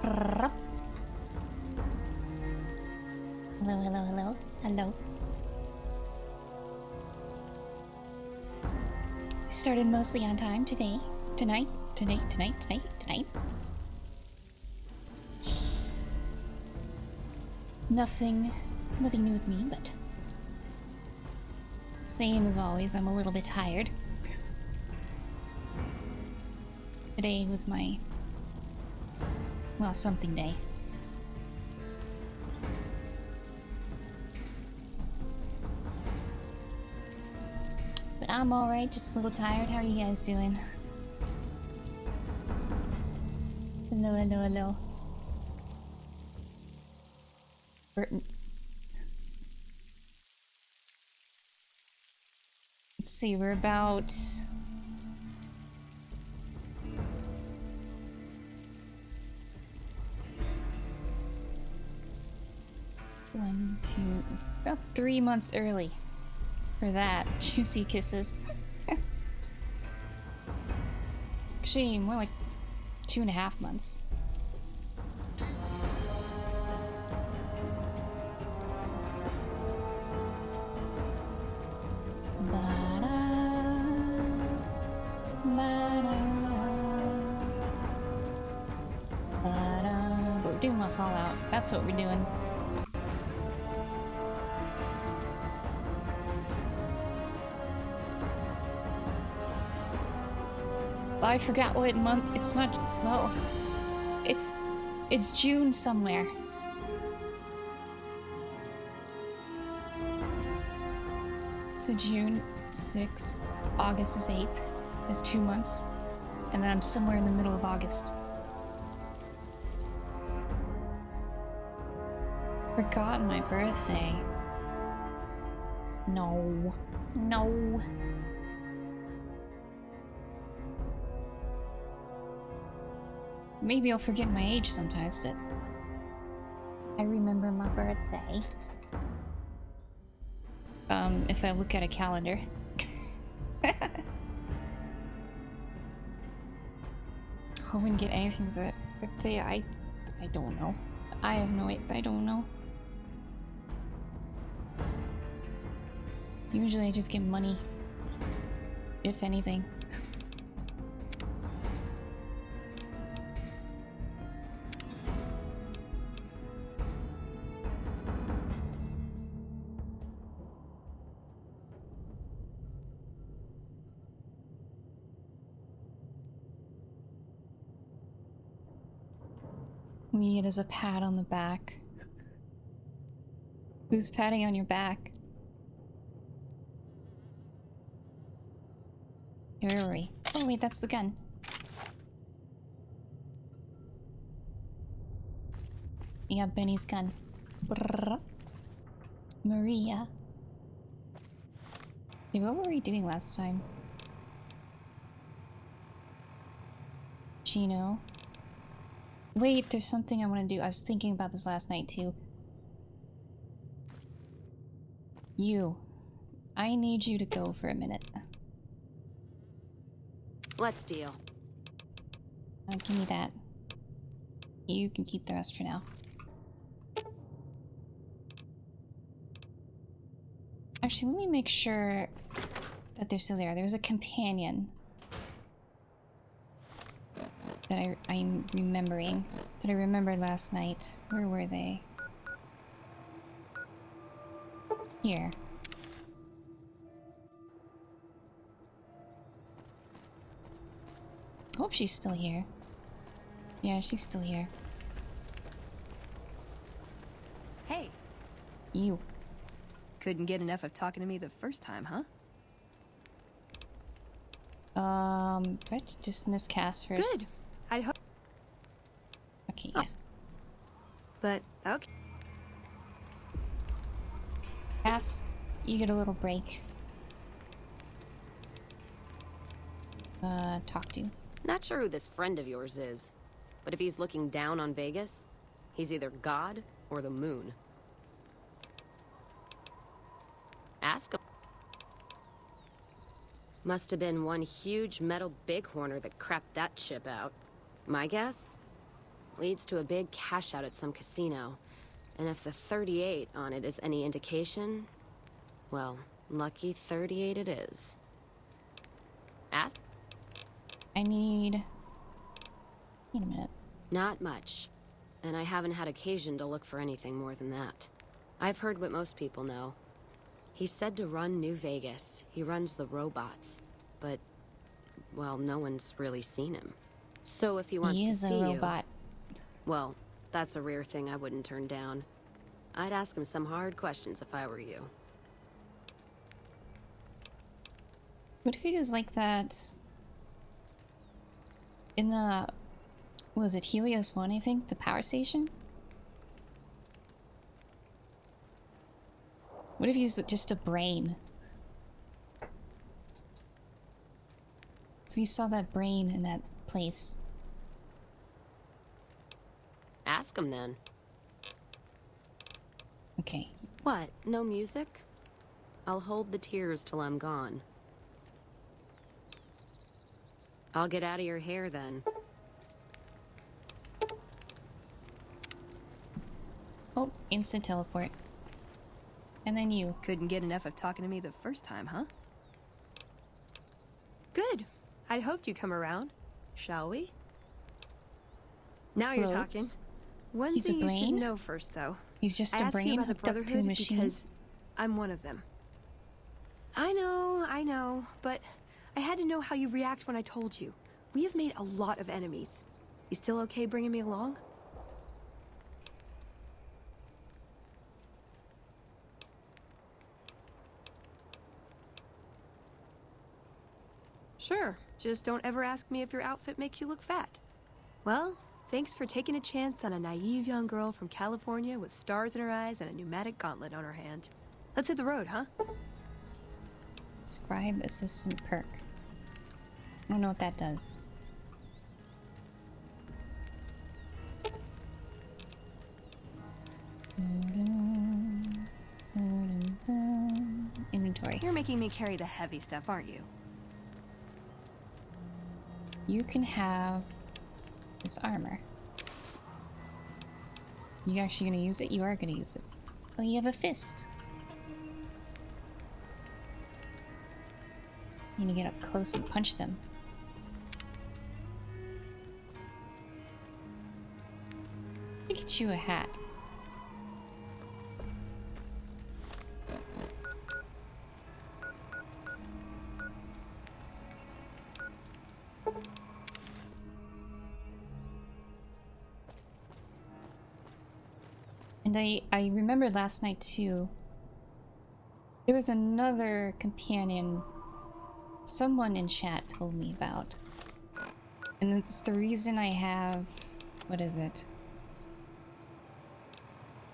Hello, hello, hello, hello. Started mostly on time today. Tonight. Nothing new with me, but same as always, I'm a little bit tired. Today was my, well, something day. But I'm alright, just a little tired. How are you guys doing? Hello, hello, hello. Burton. Let's see, we're about... about 3 months early for that. Juicy kisses. Actually, more like 2.5 months. We're doing a Fallout. That's what we're doing. I forgot what month. It's not. Well, it's June somewhere. So June 6th, August is 8th. That's 2 months, and then I'm somewhere in the middle of August. Forgotten my birthday. No. Maybe I'll forget my age sometimes, but I remember my birthday. If I look at a calendar. I wouldn't get anything with a birthday. I don't know. I have no idea. I don't know. Usually I just get money. If anything. It is a pat on the back. Who's patting on your back? Where are we? Oh wait, that's the gun. Yeah, Benny's gun. Brrr. Maria. Hey, what were we doing last time? Gino. Wait, there's something I want to do. I was thinking about this last night too. I need you to go for a minute. Let's deal. Give me that. You can keep the rest for now. Actually, let me make sure that they're still there. There's a companion that I'm remembering. That I remembered last night. Where were they? Here. Hope she's still here. Yeah, she's still here. Hey. You. Couldn't get enough of talking to me the first time, huh? Do I have to dismiss Cass first? Good. I'd hope. Okay, yeah. But, okay. Cass, you get a little break. Talk to. Not sure who this friend of yours is, but if he's looking down on Vegas, he's either God or the moon. Ask him. Must have been one huge metal bighorner that crapped that ship out. My guess? leads to a big cash out at some casino. And if the 38 on it is any indication, well, lucky 38 it is. Ask? I need... Wait a minute. Not much. And I haven't had occasion to look for anything more than that. I've heard what most people know. He's said to run New Vegas. He runs the robots. But, well, no one's really seen him. So if he wants He to is see a robot. well, that's a rare thing I wouldn't turn down. I'd ask him some hard questions if I were you. What if he was like that in the, what was it, Helios 1, I think? The power station? What if he's just a brain? So we saw that brain in that place. Ask him then. Okay. What, no music? I'll hold the tears till I'm gone. I'll get out of your hair then. Oh, instant teleport. And then you. Couldn't get enough of talking to me the first time, huh? Good. I'd hoped you'd come around. Shall we? Now you're talking. Close. One He's a thing you brain? should know first, though. He's just I a asked you brain about the hooked up to a Brotherhood machine. because I'm one of them. I know, but I had to know how you react when I told you. We have made a lot of enemies. You still okay bringing me along? Sure. Just don't ever ask me if your outfit makes you look fat. Well, thanks for taking a chance on a naive young girl from California with stars in her eyes and a pneumatic gauntlet on her hand. Let's hit the road, huh? Scribe assistant perk. I don't know what that does. Inventory. You're making me carry the heavy stuff, aren't you? You can have this armor. You actually gonna use it? You are gonna use it. Oh, you have a fist. You need to get up close and punch them. Let me get you a hat. And I remember last night too, there was another companion someone in chat told me about. And it's the reason I have, what is it?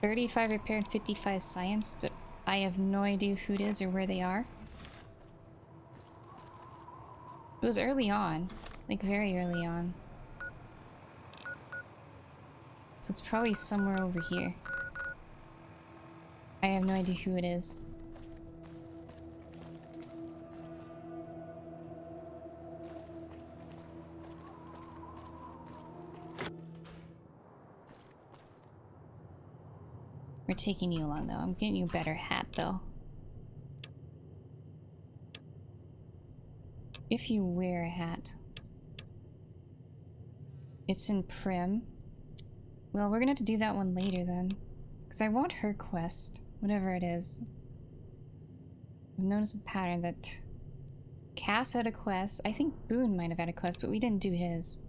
35 repair and 55 science, but I have no idea who it is or where they are. It was early on, like very early on. So it's probably somewhere over here. I have no idea who it is. We're taking you along though. I'm getting you a better hat though. If you wear a hat. It's in Prim. Well, we're gonna have to do that one later then. Because I want her quest. Whatever it is. I've noticed a pattern that Cass had a quest. I think Boone might have had a quest, but we didn't do his.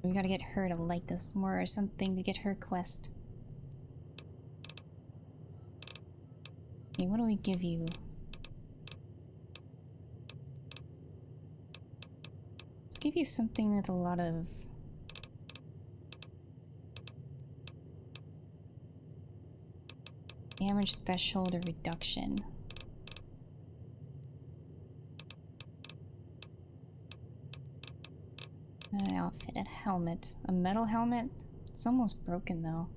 We gotta get her to like us more or something to get her quest. Okay, what do we give you? Let's give you something with a lot of... damage threshold or reduction. Not an outfit, a helmet. A metal helmet? It's almost broken though.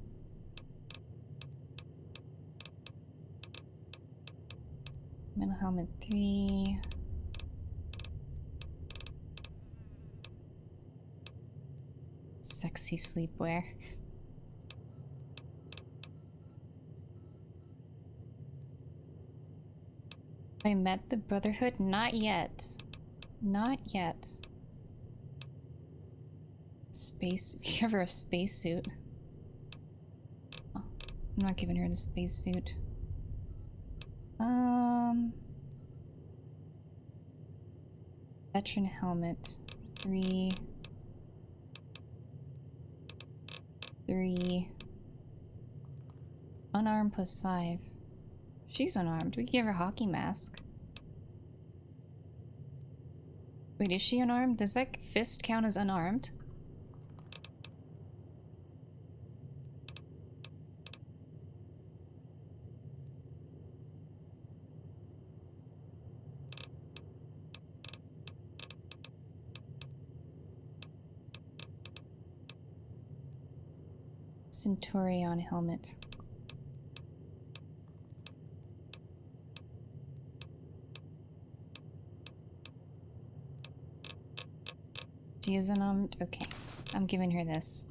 Metal helmet 3. Sexy sleepwear. I met the Brotherhood? Not yet. Not yet. Space. Give her a spacesuit. Oh, I'm not giving her the spacesuit. Veteran helmet. 3. Unarmed +5. She's unarmed. We could give her a hockey mask. Wait, is she unarmed? Does that fist count as unarmed? Centurion helmet. She is unarmed? Okay. I'm giving her this.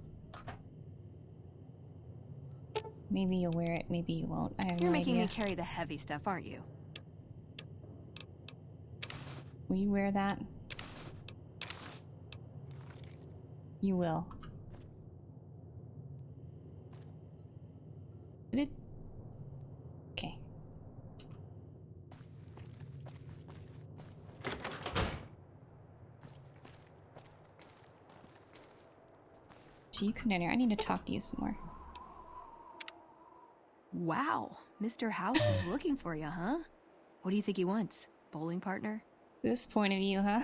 Maybe you'll wear it, maybe you won't. I have no idea. You're making me carry the heavy stuff, aren't you? Will you wear that? You will. Did it? Okay. You come down here. I need to talk to you some more. Wow, Mr. House is looking for you, huh? What do you think he wants? Bowling partner? This point of view, huh?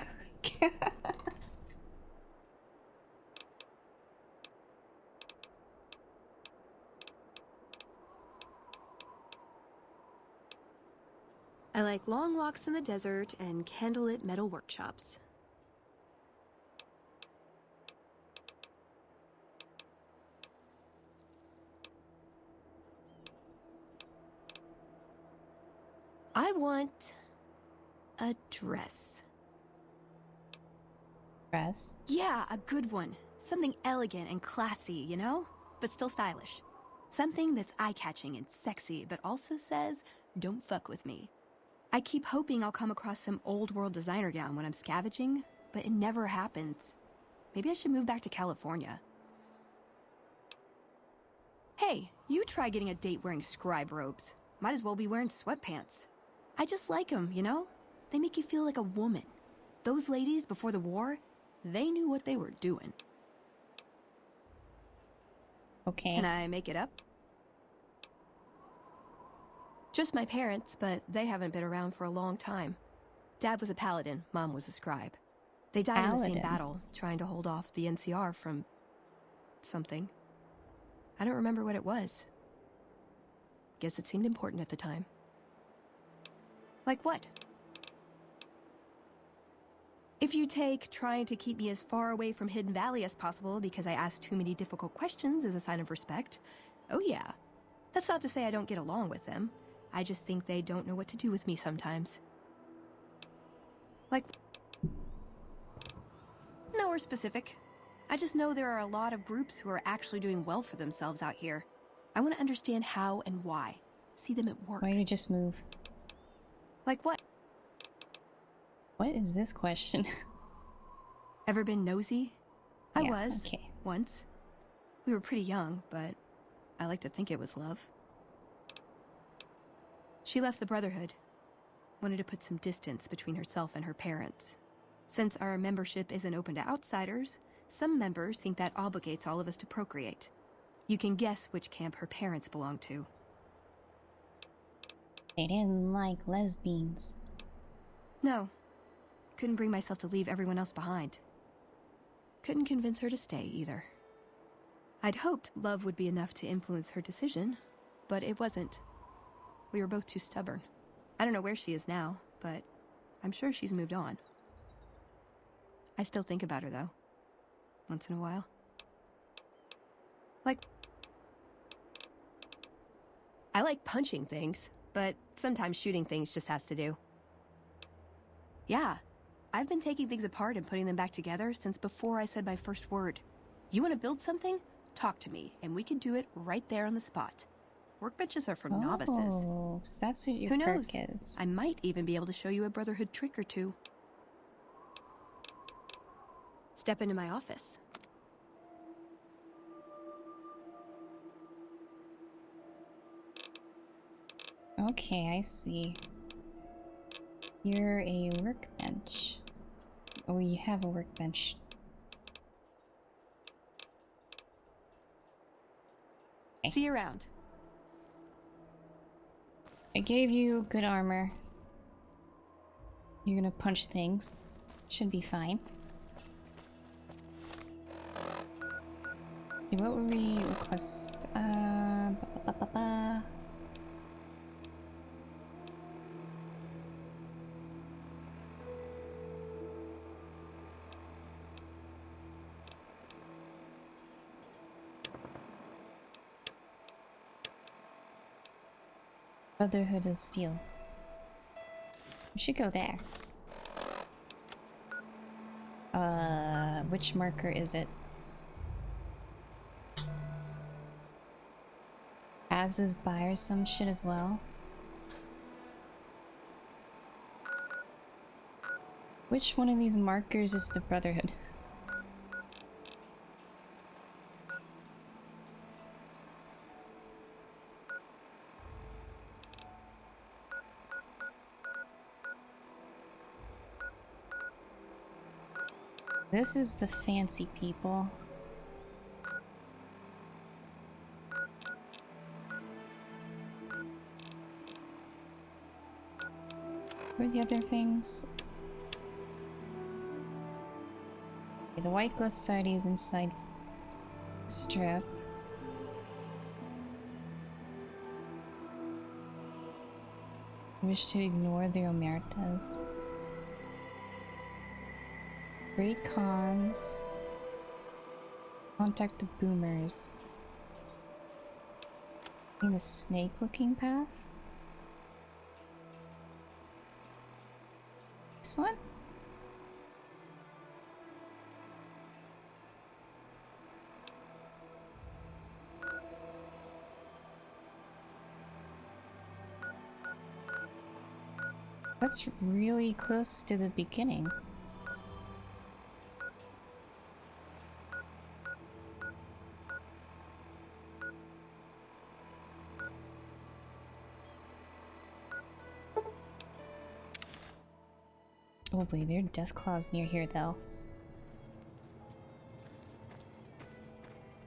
I like long walks in the desert and candlelit metal workshops. I want a dress. Dress? Yeah, a good one. Something elegant and classy, you know? But still stylish. Something that's eye-catching and sexy, but also says, don't fuck with me. I keep hoping I'll come across some old-world designer gown when I'm scavenging, but it never happens. Maybe I should move back to California. Hey, you try getting a date wearing scribe robes. Might as well be wearing sweatpants. I just like them, you know? They make you feel like a woman. Those ladies before the war, they knew what they were doing. Okay. Can I make it up? Just my parents, but they haven't been around for a long time. Dad was a paladin, Mom was a scribe. They died in the same battle, trying to hold off the NCR from... something. I don't remember what it was. Guess it seemed important at the time. Like what? If you take trying to keep me as far away from Hidden Valley as possible because I asked too many difficult questions as a sign of respect, oh yeah. That's not to say I don't get along with them. I just think they don't know what to do with me sometimes. Like... nowhere specific. I just know there are a lot of groups who are actually doing well for themselves out here. I want to understand how and why. See them at work. Why don't you just move? Like what? What is this question? Ever been nosy? I was. Okay. Once. We were pretty young, but I like to think it was love. She left the Brotherhood. Wanted to put some distance between herself and her parents. Since our membership isn't open to outsiders, some members think that obligates all of us to procreate. You can guess which camp her parents belong to. They didn't like lesbians. No. Couldn't bring myself to leave everyone else behind. Couldn't convince her to stay, either. I'd hoped love would be enough to influence her decision, but it wasn't. We were both too stubborn. I don't know where she is now, but I'm sure she's moved on. I still think about her, though. Once in a while. Like... I like punching things, but sometimes shooting things just has to do. Yeah, I've been taking things apart and putting them back together since before I said my first word. You want to build something? Talk to me, and we can do it right there on the spot. Workbenches are for novices. Oh, so that's what your Who perk knows? is. I might even be able to show you a Brotherhood trick or two. Step into my office. Okay, I see. You're a workbench. Oh, you have a workbench. Okay. See you around. I gave you good armor. You're gonna punch things. Should be fine. Okay, what would we request? Brotherhood of Steel. We should go there. Which marker is it? As is buy or some shit as well. Which one of these markers is the Brotherhood? This is the fancy people. What are the other things? Okay, the White Glove Society is inside Strip. Wish to ignore the omertas. Great cons. Contact the boomers. In the snake-looking path? This one? That's really close to the beginning. Oh boy, there are death claws near here though.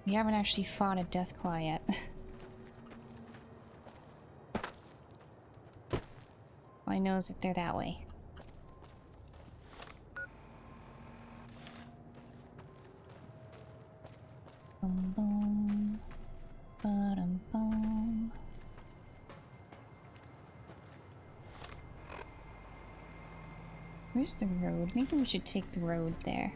We haven't actually fought a death claw yet. All I know is that they're that way. Boom boom. Ba-dum boom. Where's the road? Maybe we should take the road there.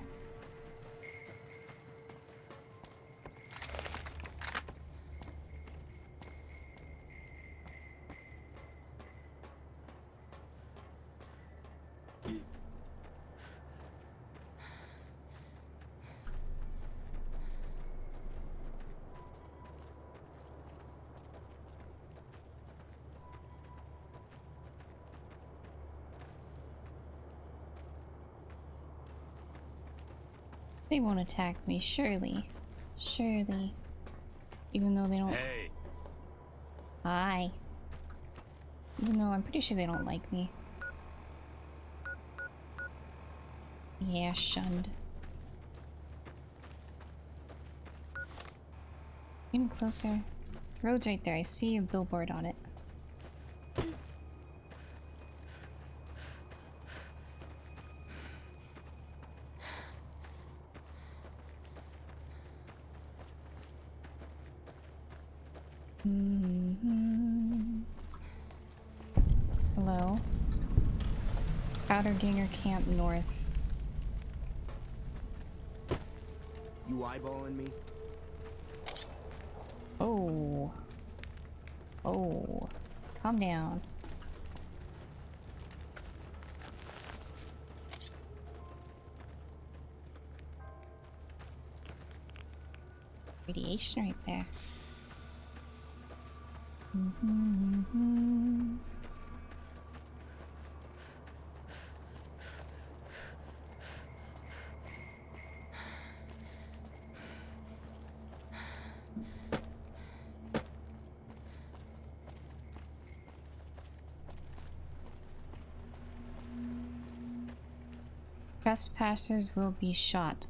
They won't attack me, surely. Surely. Even though they don't... Hey! Hi. Even though I'm pretty sure they don't like me. Yeah, shunned. Getting closer. The road's right there. I see a billboard on it. Hello? Outer Ganger Camp North. You eyeballing me? Oh. Oh. Calm down. Radiation right there. Mm-hmm. Trespassers will be shot.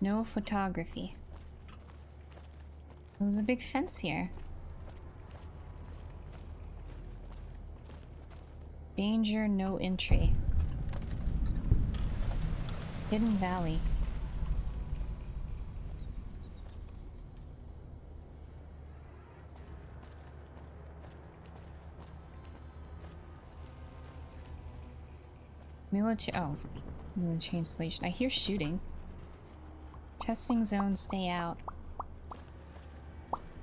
No photography. There's a big fence here. Danger, no entry. Hidden Valley. Military installation. I hear shooting. Testing zone, stay out.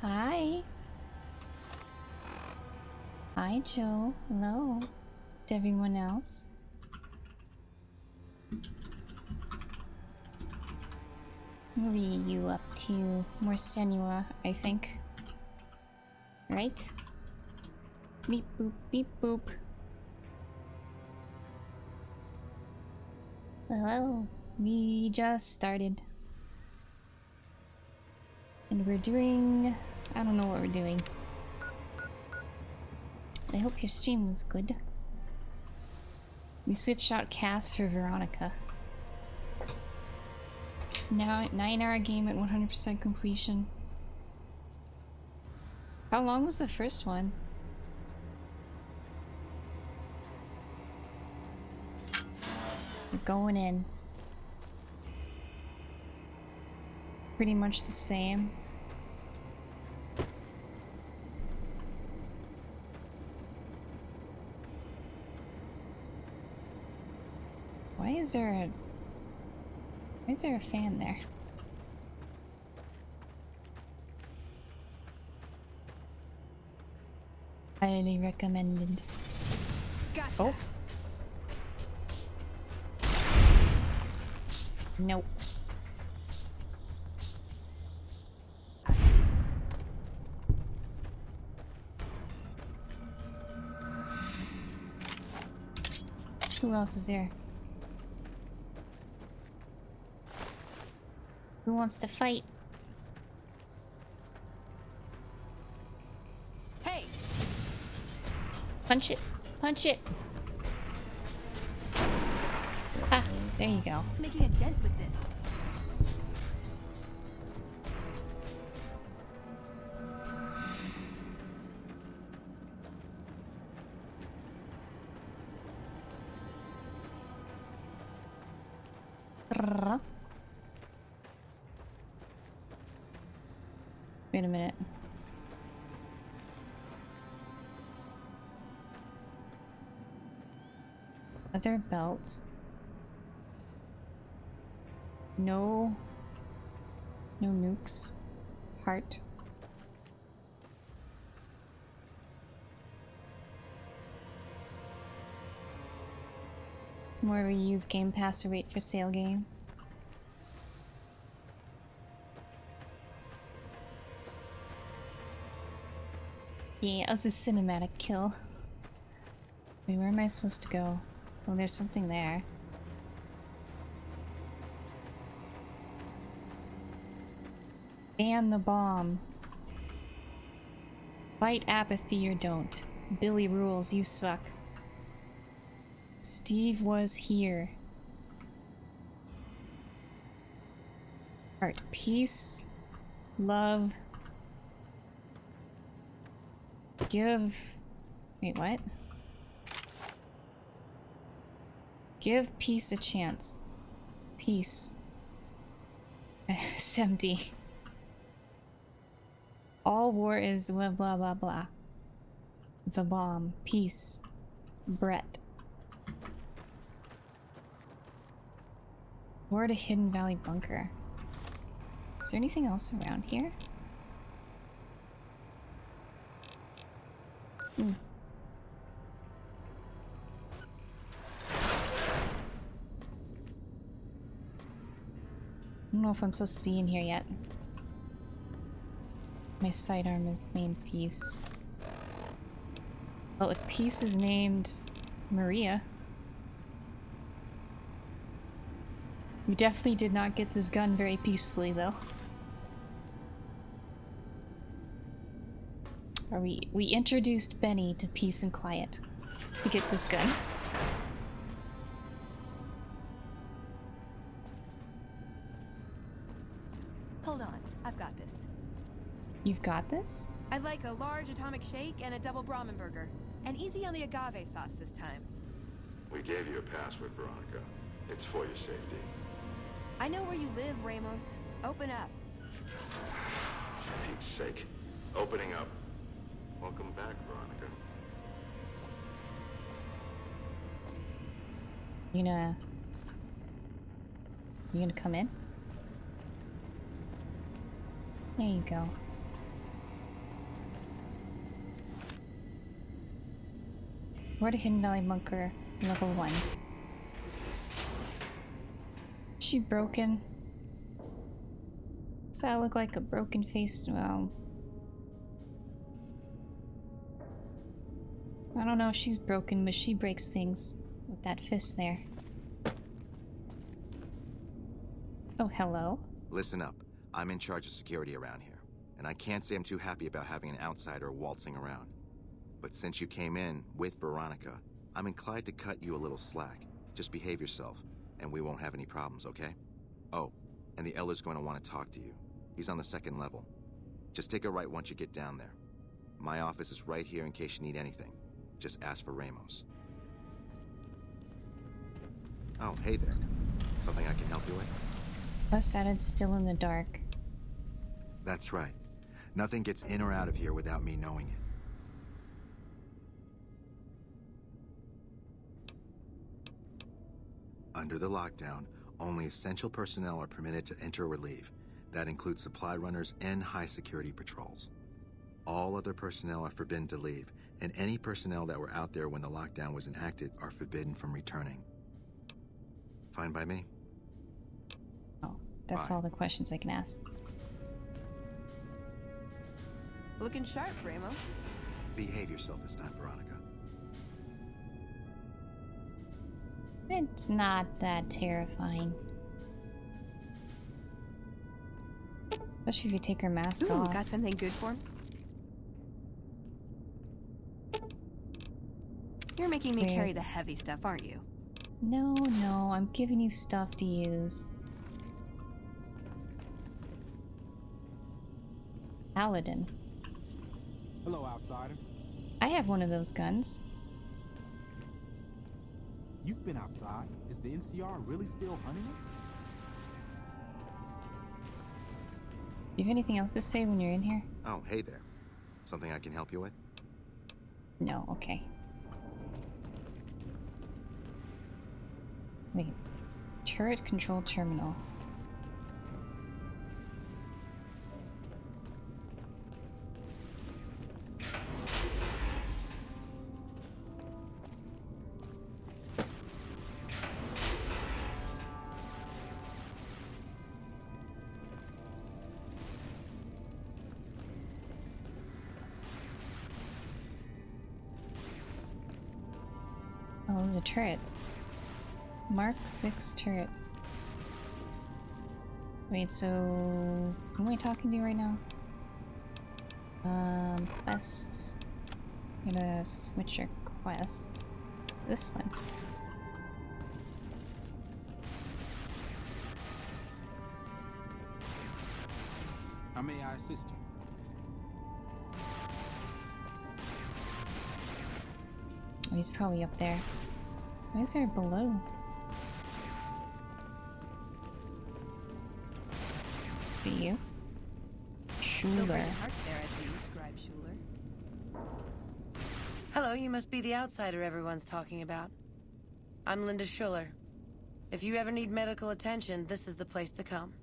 Hi. Hi, Joe. Hello. To everyone else. What are you up to? More Senua, I think. Right? Beep boop, beep boop. Hello. We just started. And we're doing... I don't know what we're doing. I hope your stream was good. We switched out Cass for Veronica. Now, 9-hour game at 100% completion. How long was the first one? We're going in. Pretty much the same. Why is there a fan there? Highly recommended. Gotcha. Oh. Nope. Who else is there? Who wants to fight? Hey! Punch it! Punch it! Ah, there you go. Making a dent with this. Wait a minute. Other belts. No. No nukes. Heart. It's more of a use Game Pass or wait for sale game. Yeah, it was a cinematic kill. Wait, where am I supposed to go? Oh, there's something there. Ban the bomb. Fight apathy or don't. Billy rules, you suck. Steve was here. Heart, peace, love. Give... Wait, what? Give peace a chance. Peace. It's empty. All war is blah blah blah blah. The bomb. Peace. Brett. Or to Hidden Valley Bunker. Is there anything else around here? Hmm. don't know if I'm supposed to be in here yet. My sidearm is named Peace. Well, if Peace is named Maria. We definitely did not get this gun very peacefully, though. Or we introduced Benny to peace and quiet to get this gun. Hold on, I've got this. You've got this? I'd like a large atomic shake and a double Brahmin burger. And easy on the agave sauce this time. We gave you a password, Veronica. It's for your safety. I know where you live, Ramos. Open up. For Pete's sake. Opening up. Welcome back, Veronica. You gonna come in? There you go. We're the Hidden Valley Bunker, level 1. Is she broken? Does that look like a broken face? Well, I don't know if she's broken, but she breaks things with that fist there. Oh, hello. Listen up. I'm in charge of security around here, and I can't say I'm too happy about having an outsider waltzing around. But since you came in with Veronica, I'm inclined to cut you a little slack. Just behave yourself, and we won't have any problems, okay? Oh, and the Elder's going to want to talk to you. He's on the 2nd level. Just take a right once you get down there. My office is right here in case you need anything. Just ask for Ramos. Oh, hey there. Something I can help you with? Us added still in the dark. That's right. Nothing gets in or out of here without me knowing it. Under the lockdown, only essential personnel are permitted to enter or leave. That includes supply runners and high-security patrols. All other personnel are forbidden to leave, and any personnel that were out there when the lockdown was enacted are forbidden from returning. Fine by me? Oh, that's Bye. all the questions I can ask. Looking sharp, Ramos. Behave yourself this time, Veronica. It's not that terrifying. Especially if you take her mask Ooh, off. got something good for him? You're making me carry Where's- the heavy stuff, aren't you? No, I'm giving you stuff to use. Paladin. Hello, outsider. I have one of those guns. You've been outside. Is the NCR really still hunting us? Do you have anything else to say when you're in here? Oh, hey there. Something I can help you with? No, okay. Wait. Turret control terminal. Oh, those are turrets. Mark 6 turret. Wait, so... Who am I talking to right now? Quests. I'm gonna switch your quest. This one. How may I assist you? Oh, he's probably up there. Why is there below? See you? Still Schuler. breaking hearts there, I see, Scribe Schuler. Hello, you must be the outsider everyone's talking about. I'm Linda Schuler. If you ever need medical attention, this is the place to come.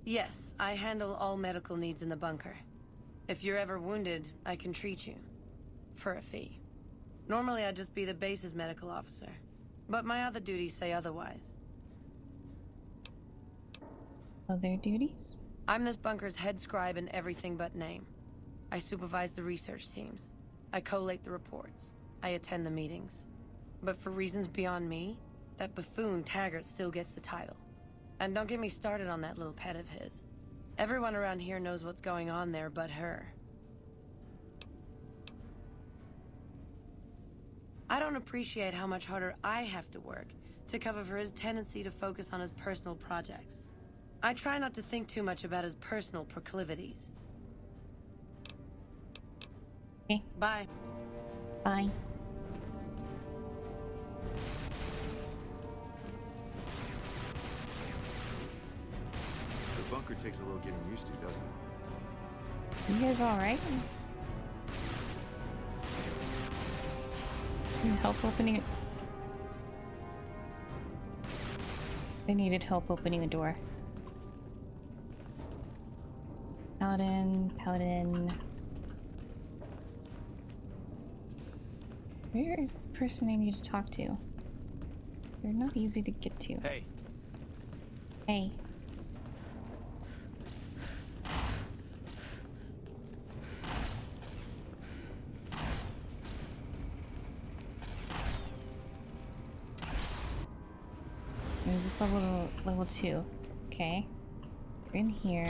Yes, I handle all medical needs in the bunker. If you're ever wounded, I can treat you. For a fee. Normally I'd just be the base's medical officer. But my other duties say otherwise. Other duties? I'm this bunker's head scribe in everything but name. I supervise the research teams. I collate the reports. I attend the meetings. But for reasons beyond me, that buffoon Taggart still gets the title. And don't get me started on that little pet of his. Everyone around here knows what's going on there but her. I don't appreciate how much harder I have to work to cover for his tendency to focus on his personal projects. I try not to think too much about his personal proclivities. Okay. Bye. Bye. The bunker takes a little getting used to, doesn't it? You guys alright? Need help opening it? They needed help opening the door. Paladin, Paladin. Where is the person I need to talk to? They're not easy to get to. Hey. Hey. Is this level 2? Okay. They're in here.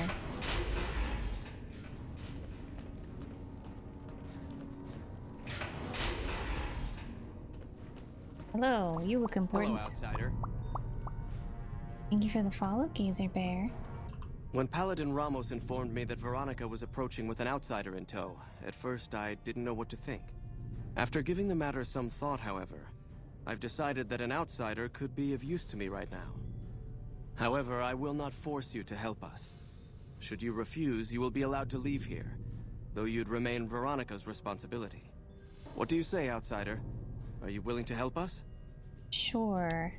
Hello, you look important. Hello, outsider. Thank you for the follow, Gazer Bear. When Paladin Ramos informed me that Veronica was approaching with an outsider in tow, at first I didn't know what to think. After giving the matter some thought, however, I've decided that an outsider could be of use to me right now. However, I will not force you to help us. Should you refuse, you will be allowed to leave here, though you'd remain Veronica's responsibility. What do you say, outsider? Are you willing to help us? Sure.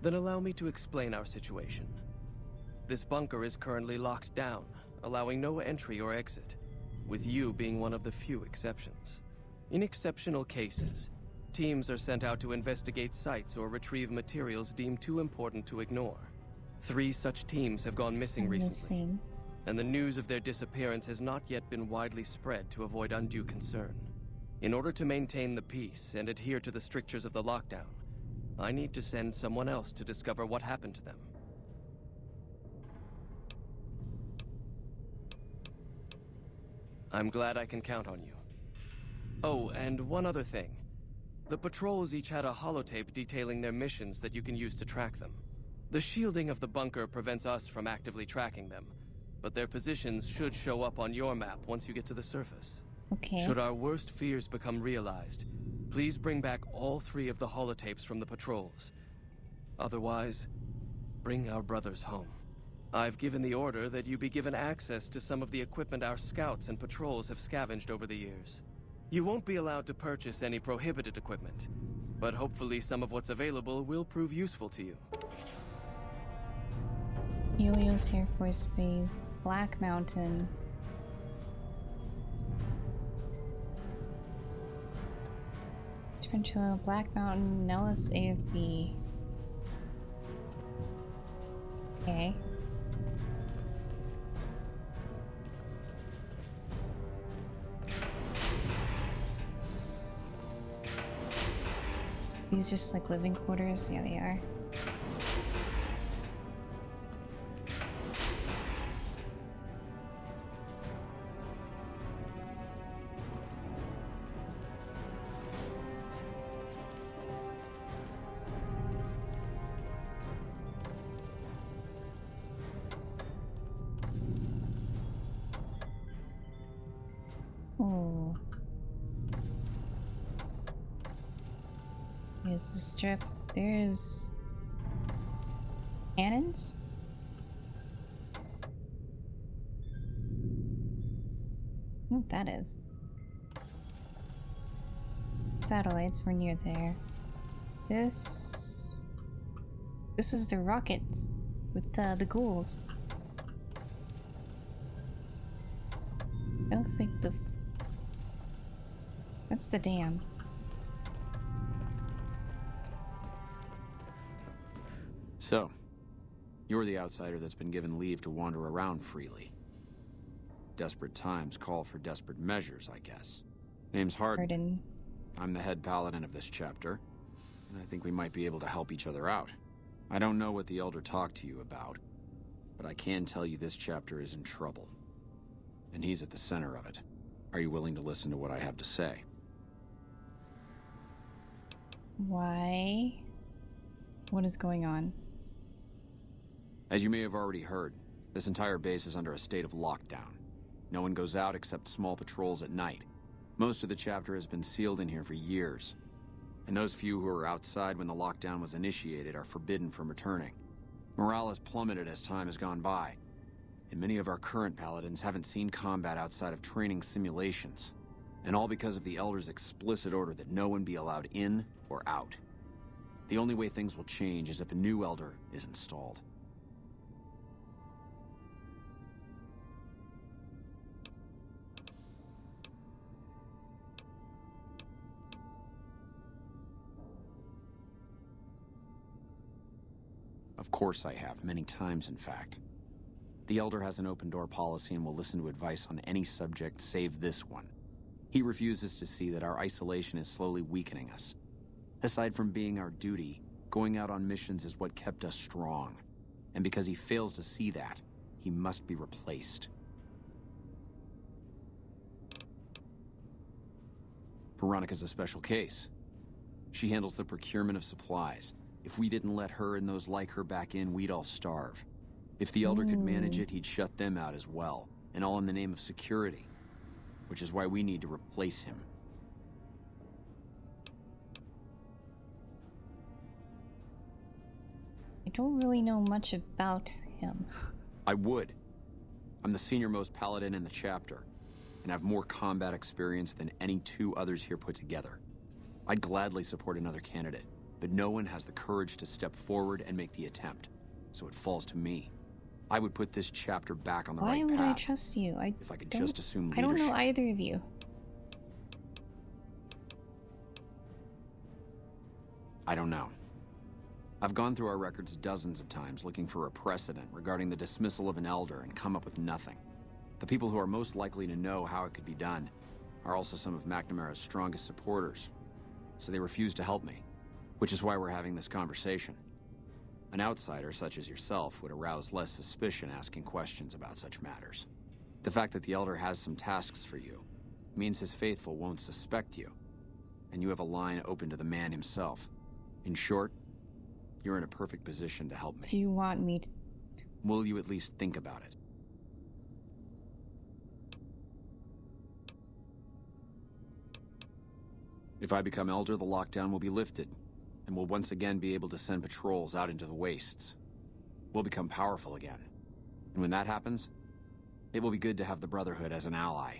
Then allow me to explain our situation. This bunker is currently locked down, allowing no entry or exit, with you being one of the few exceptions. In exceptional cases, teams are sent out to investigate sites or retrieve materials deemed too important to ignore. 3 such teams have gone missing recently, and the news of their disappearance has not yet been widely spread to avoid undue concern. In order to maintain the peace and adhere to the strictures of the lockdown, I need to send someone else to discover what happened to them. I'm glad I can count on you. Oh, and one other thing. The patrols each had a holotape detailing their missions that you can use to track them. The shielding of the bunker prevents us from actively tracking them, but their positions should show up on your map once you get to the surface. Okay. Should our worst fears become realized, please bring back all 3 of the holotapes from the patrols. Otherwise, bring our brothers home. I've given the order that you be given access to some of the equipment our scouts and patrols have scavenged over the years. You won't be allowed to purchase any prohibited equipment, but hopefully some of what's available will prove useful to you. Helios Air Force Base, Black Mountain. Tarantula, Black Mountain, Nellis AFB. Okay. These just like living quarters? Yeah, they are. Oh. Here's the strip. There's cannons? I don't know what that is. Satellites were near there. This is the rockets with the ghouls. That looks like that's the dam. So, You're the outsider that's been given leave to wander around freely. Desperate times call for desperate measures, I guess. Name's Hardin. I'm the head paladin of this chapter, and I think we might be able to help each other out. I don't know what the Elder talked to you about, but I can tell you this chapter is in trouble. And he's at the center of it. Are you willing to listen to what I have to say? Why? What is going on? As you may have already heard, this entire base is under a state of lockdown. No one goes out except small patrols at night. Most of the chapter has been sealed in here for years. And those few who were outside when the lockdown was initiated are forbidden from returning. Morale has plummeted as time has gone by, and many of our current paladins haven't seen combat outside of training simulations. And all because of the Elder's explicit order that no one be allowed in or out. The only way things will change is if a new Elder is installed. Of course I have, many times in fact. The Elder has an open-door policy and will listen to advice on any subject save this one. He refuses to see that our isolation is slowly weakening us. Aside from being our duty, going out on missions is what kept us strong. And because he fails to see that, he must be replaced. Veronica's a special case. She handles the procurement of supplies. If we didn't let her and those like her back in, we'd all starve. If the Elder could manage it, he'd shut them out as well, and all in the name of security. Which is why we need to replace him. I don't really know much about him. I would. I'm the senior-most paladin in the chapter, and have more combat experience than any two others here put together. I'd gladly support another candidate, but no one has the courage to step forward and make the attempt, so it falls to me. I would put this chapter back on the right path. Why would I trust you? If I could just assume leadership. I don't know either of you. I don't know. I've gone through our records dozens of times looking for a precedent regarding the dismissal of an Elder and come up with nothing. The people who are most likely to know how it could be done are also some of McNamara's strongest supporters, so they refuse to help me, which is why we're having this conversation. An outsider such as yourself would arouse less suspicion asking questions about such matters. The fact that the Elder has some tasks for you means his faithful won't suspect you, and you have a line open to the man himself. In short, you're in a perfect position to help me. So you want me to... Will you at least think about it? If I become Elder, the lockdown will be lifted, and we'll once again be able to send patrols out into the wastes. We'll become powerful again. And when that happens, it will be good to have the Brotherhood as an ally.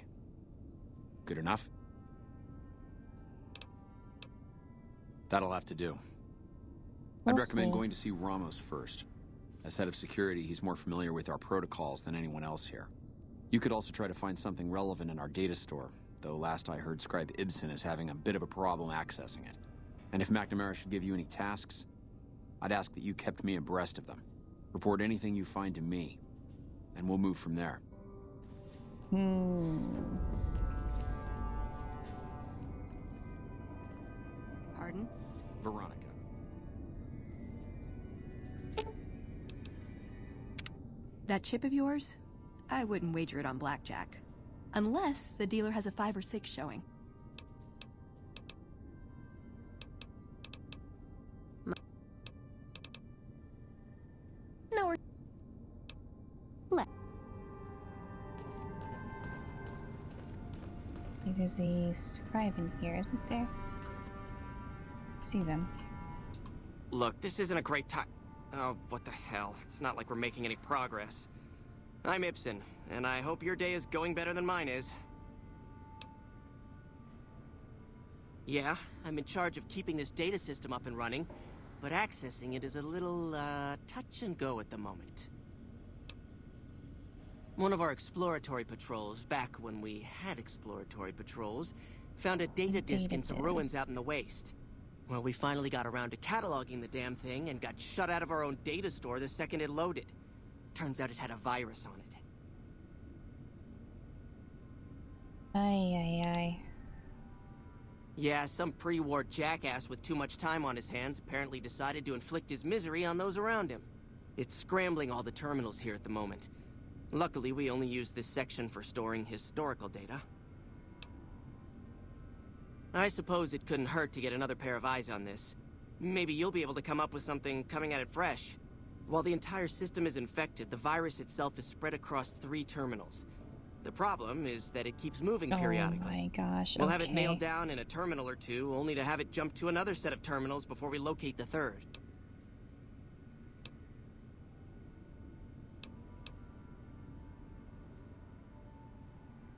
Good enough? That'll have to do. I'd recommend going to see Ramos first. As head of security, he's more familiar with our protocols than anyone else here. You could also try to find something relevant in our data store, though last I heard Scribe Ibsen is having a bit of a problem accessing it. And if McNamara should give you any tasks, I'd ask that you kept me abreast of them. Report anything you find to me, and we'll move from there. Pardon? Veronica. That chip of yours? I wouldn't wager it on blackjack. Unless the dealer has a 5 or 6 showing. No, we're... There's a scribe in here, isn't there? See them. Look, this isn't a great time. Oh, what the hell. It's not like we're making any progress. I'm Ibsen, and I hope your day is going better than mine is. Yeah, I'm in charge of keeping this data system up and running, but accessing it is a little, touch and go at the moment. One of our exploratory patrols, back when we had exploratory patrols, found a data disk in some ruins out in the waste. Well, we finally got around to cataloging the damn thing and got shut out of our own data store the second it loaded. Turns out it had a virus on it. Ay, ay, ay. Yeah, some pre-war jackass with too much time on his hands apparently decided to inflict his misery on those around him. It's scrambling all the terminals here at the moment. Luckily, we only use this section for storing historical data. I suppose it couldn't hurt to get another pair of eyes on this. Maybe you'll be able to come up with something coming at it fresh. While the entire system is infected, the virus itself is spread across 3 terminals. The problem is that it keeps moving periodically. Oh my gosh, We'll have it nailed down in a terminal or 2, only to have it jump to another set of terminals before we locate the 3rd.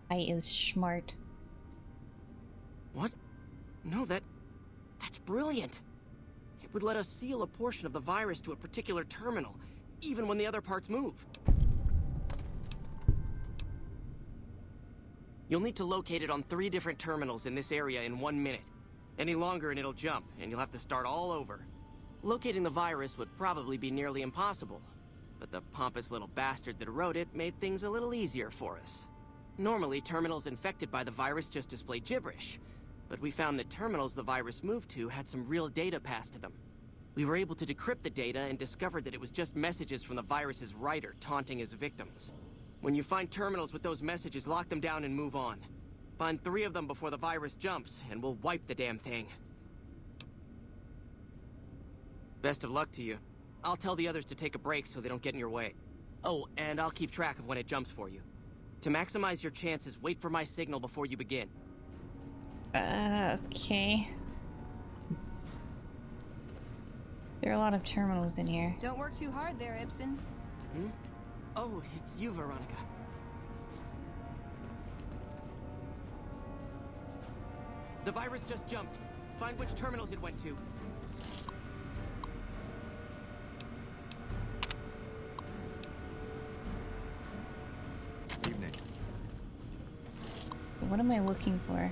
I is smart. What? No, that's brilliant. It would let us seal a portion of the virus to a particular terminal, even when the other parts move. You'll need to locate it on 3 different terminals in this area in 1 minute. Any longer and it'll jump, and you'll have to start all over. Locating the virus would probably be nearly impossible, but the pompous little bastard that wrote it made things a little easier for us. Normally, terminals infected by the virus just display gibberish, but we found that terminals the virus moved to had some real data passed to them. We were able to decrypt the data and discovered that it was just messages from the virus's writer taunting his victims. When you find terminals with those messages, lock them down and move on. Find 3 of them before the virus jumps, and we'll wipe the damn thing. Best of luck to you. I'll tell the others to take a break so they don't get in your way. Oh, and I'll keep track of when it jumps for you. To maximize your chances, wait for my signal before you begin. Okay. There are a lot of terminals in here. Don't work too hard there, Ibsen. Hmm? Oh, it's you, Veronica. The virus just jumped. Find which terminals it went to. Evening. What am I looking for?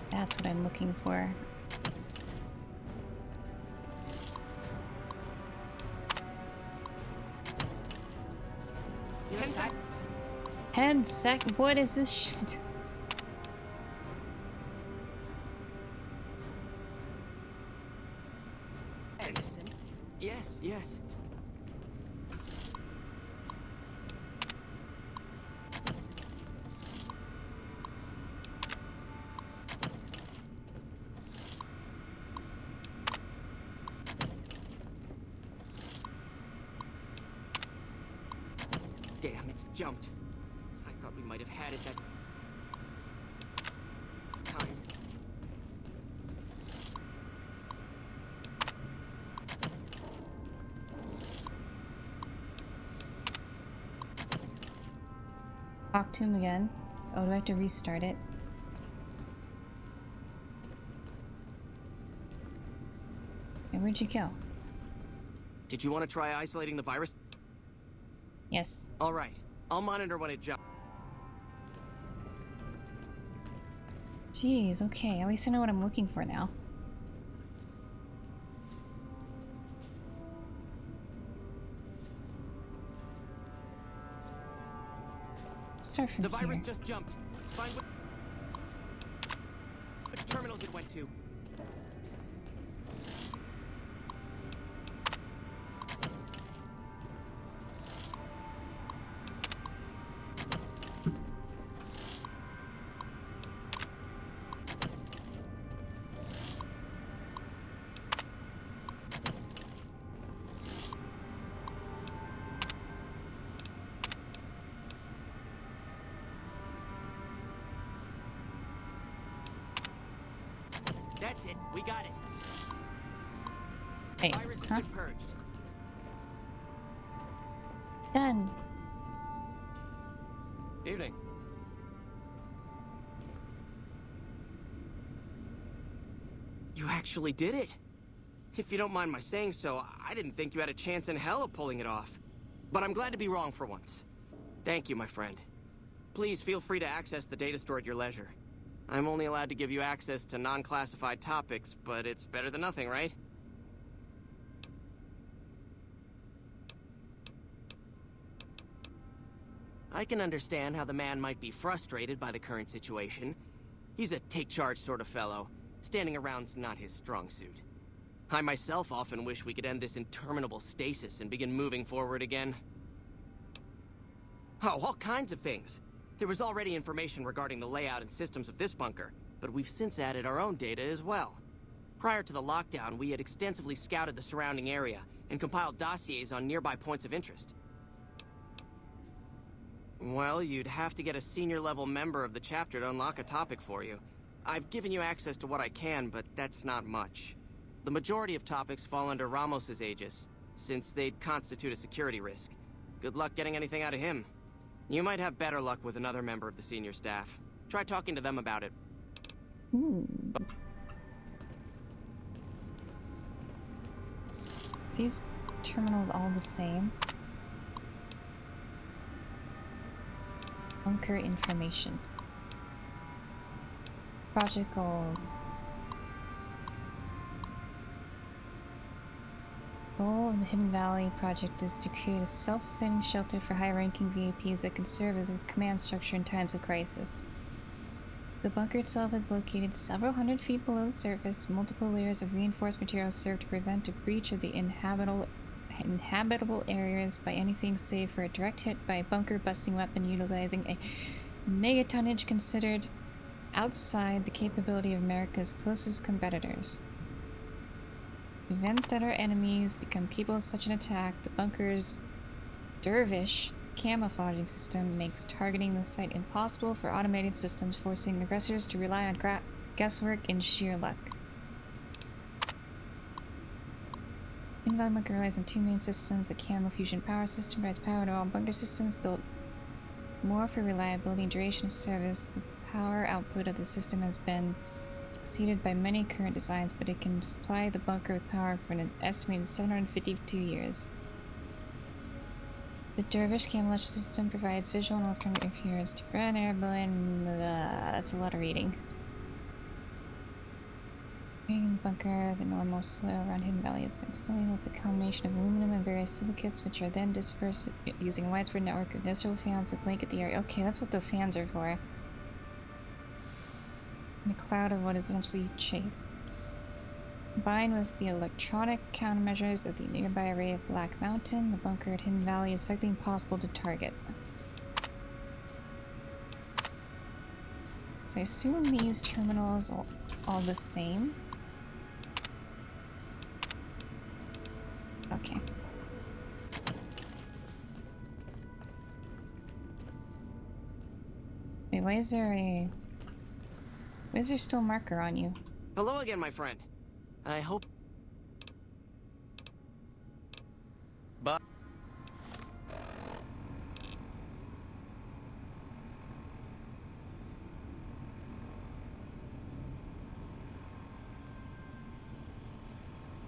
That's what I'm looking for. What is this shit? Yes, yes. Damn, it's jumped. I thought we might have had it that time. Talk to him again. Oh, do I have to restart it? And where'd you go? Did you want to try isolating the virus? Yes. All right. I'll monitor when it jumps. Jeez, okay. At least I know what I'm looking for now. Let's start from The here. virus just jumped. Find which terminals it went to. That's it. We got it. Wait, Virus has huh? been purged. Done. Evening. You actually did it. If you don't mind my saying so, I didn't think you had a chance in hell of pulling it off. But I'm glad to be wrong for once. Thank you, my friend. Please feel free to access the data store at your leisure. I'm only allowed to give you access to non-classified topics, but it's better than nothing, right? I can understand how the man might be frustrated by the current situation. He's a take-charge sort of fellow. Standing around's not his strong suit. I myself often wish we could end this interminable stasis and begin moving forward again. Oh, all kinds of things. There was already information regarding the layout and systems of this bunker, but we've since added our own data as well. Prior to the lockdown, we had extensively scouted the surrounding area and compiled dossiers on nearby points of interest. Well, you'd have to get a senior-level member of the chapter to unlock a topic for you. I've given you access to what I can, but that's not much. The majority of topics fall under Ramos's aegis, since they'd constitute a security risk. Good luck getting anything out of him. You might have better luck with another member of the senior staff. Try talking to them about it. So these terminals all the same. Bunker information. Project goals. Goal of the Hidden Valley project is to create a self-sustaining shelter for high-ranking VIPs that can serve as a command structure in times of crisis. The bunker itself is located several hundred feet below the surface. Multiple layers of reinforced materials serve to prevent a breach of the inhabitable areas by anything save for a direct hit by a bunker-busting weapon utilizing a megatonnage considered outside the capability of America's closest competitors. In the event that our enemies become capable of such an attack, the bunker's dervish camouflaging system makes targeting the site impossible for automated systems, forcing aggressors to rely on guesswork and sheer luck. Inbound bunker relies on two main systems. The camo fusion power system provides power to all bunker systems, built more for reliability and duration of service. The power output of the system has been exceeded by many current designs, but it can supply the bunker with power for an estimated 752 years. The Dervish camouflage system provides visual and electronic interference to prevent airborne. That's a lot of reading. In the bunker, the normal soil around Hidden Valley has been sown with a combination of aluminum and various silicates, which are then dispersed using a widespread network of industrial fans that blanket the area. Okay, that's what the fans are for. In a cloud of what is essentially chaff. Combined with the electronic countermeasures of the nearby array of Black Mountain, the bunker at Hidden Valley is effectively impossible to target. So I assume these terminals are all the same. Okay. Wait, why is there still a marker on you? Hello again, my friend. I hope... But...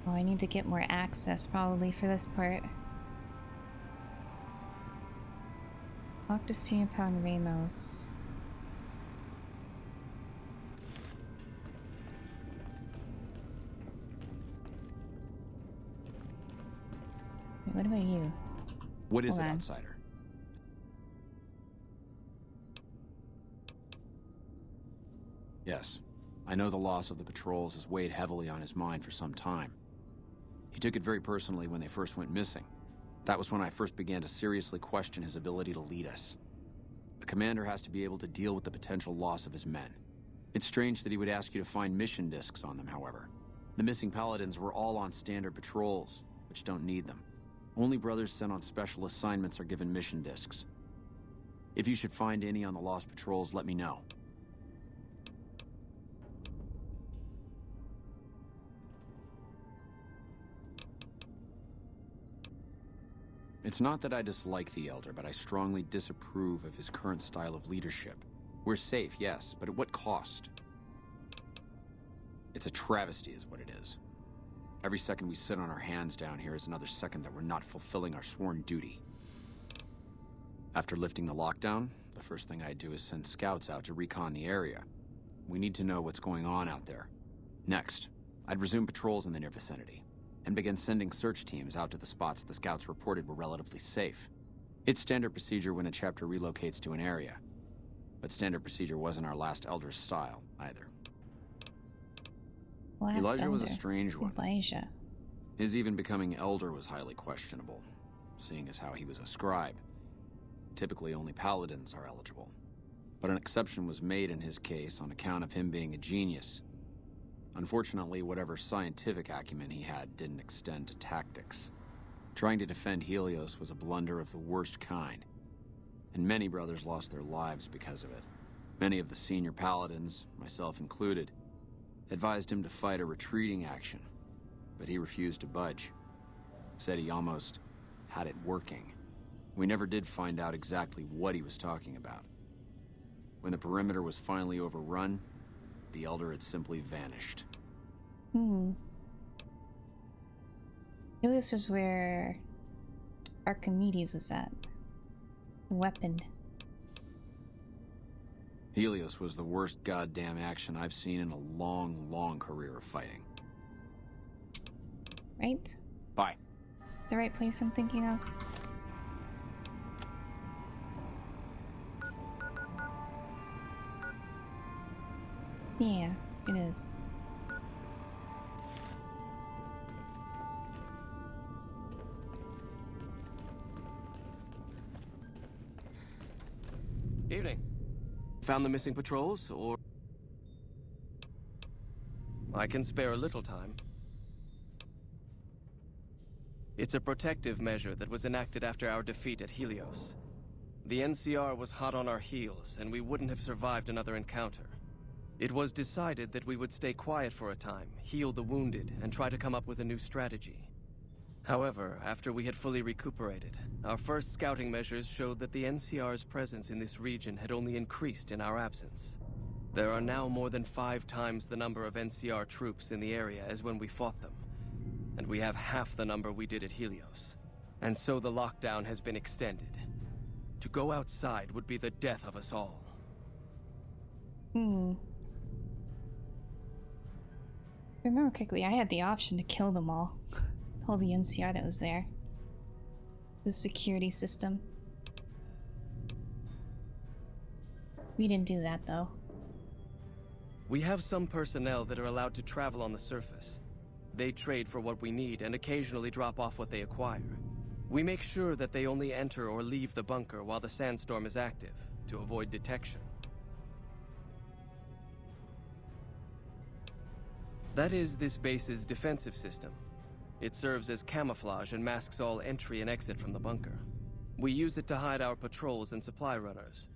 Oh, I need to get more access probably for this part. Talk to Senior Pound Ramos. Wait, what about you? What is it, outsider? Yes, I know the loss of the patrols has weighed heavily on his mind for some time. He took it very personally when they first went missing. That was when I first began to seriously question his ability to lead us. A commander has to be able to deal with the potential loss of his men. It's strange that he would ask you to find mission discs on them, however. The missing paladins were all on standard patrols, which don't need them. Only brothers sent on special assignments are given mission discs. If you should find any on the lost patrols, let me know. It's not that I dislike the Elder, but I strongly disapprove of his current style of leadership. We're safe, yes, but at what cost? It's a travesty is what it is. Every second we sit on our hands down here is another second that we're not fulfilling our sworn duty. After lifting the lockdown, the first thing I'd do is send scouts out to recon the area. We need to know what's going on out there. Next, I'd resume patrols in the near vicinity, and begin sending search teams out to the spots the scouts reported were relatively safe. It's standard procedure when a chapter relocates to an area, but standard procedure wasn't our last Elder's style, either. Elijah was a strange one. Elijah. His even becoming Elder was highly questionable, seeing as how he was a scribe. Typically, only paladins are eligible. But an exception was made in his case on account of him being a genius. Unfortunately, whatever scientific acumen he had didn't extend to tactics. Trying to defend Helios was a blunder of the worst kind, and many brothers lost their lives because of it. Many of the senior paladins, myself included, advised him to fight a retreating action, but he refused to budge. Said he almost had it working. We never did find out exactly what he was talking about. When the perimeter was finally overrun, the Elder had simply vanished. Helios was where Archimedes was at. Weapon. Helios was the worst goddamn action I've seen in a long, long career of fighting. Right? Bye. Is it the right place I'm thinking of? Yeah, it is. Evening. Found the missing patrols, or... I can spare a little time. It's a protective measure that was enacted after our defeat at Helios. The NCR was hot on our heels, and we wouldn't have survived another encounter. It was decided that we would stay quiet for a time, heal the wounded, and try to come up with a new strategy. However, after we had fully recuperated, our first scouting measures showed that the NCR's presence in this region had only increased in our absence. There are now more than 5 times the number of NCR troops in the area as when we fought them, and we have half the number we did at Helios. And so the lockdown has been extended. To go outside would be the death of us all. If I remember correctly, I had the option to kill them all. All the NCR that was there. The security system. We didn't do that, though. We have some personnel that are allowed to travel on the surface. They trade for what we need and occasionally drop off what they acquire. We make sure that they only enter or leave the bunker while the sandstorm is active, to avoid detection. That is this base's defensive system. It serves as camouflage and masks all entry and exit from the bunker. We use it to hide our patrols and supply runners,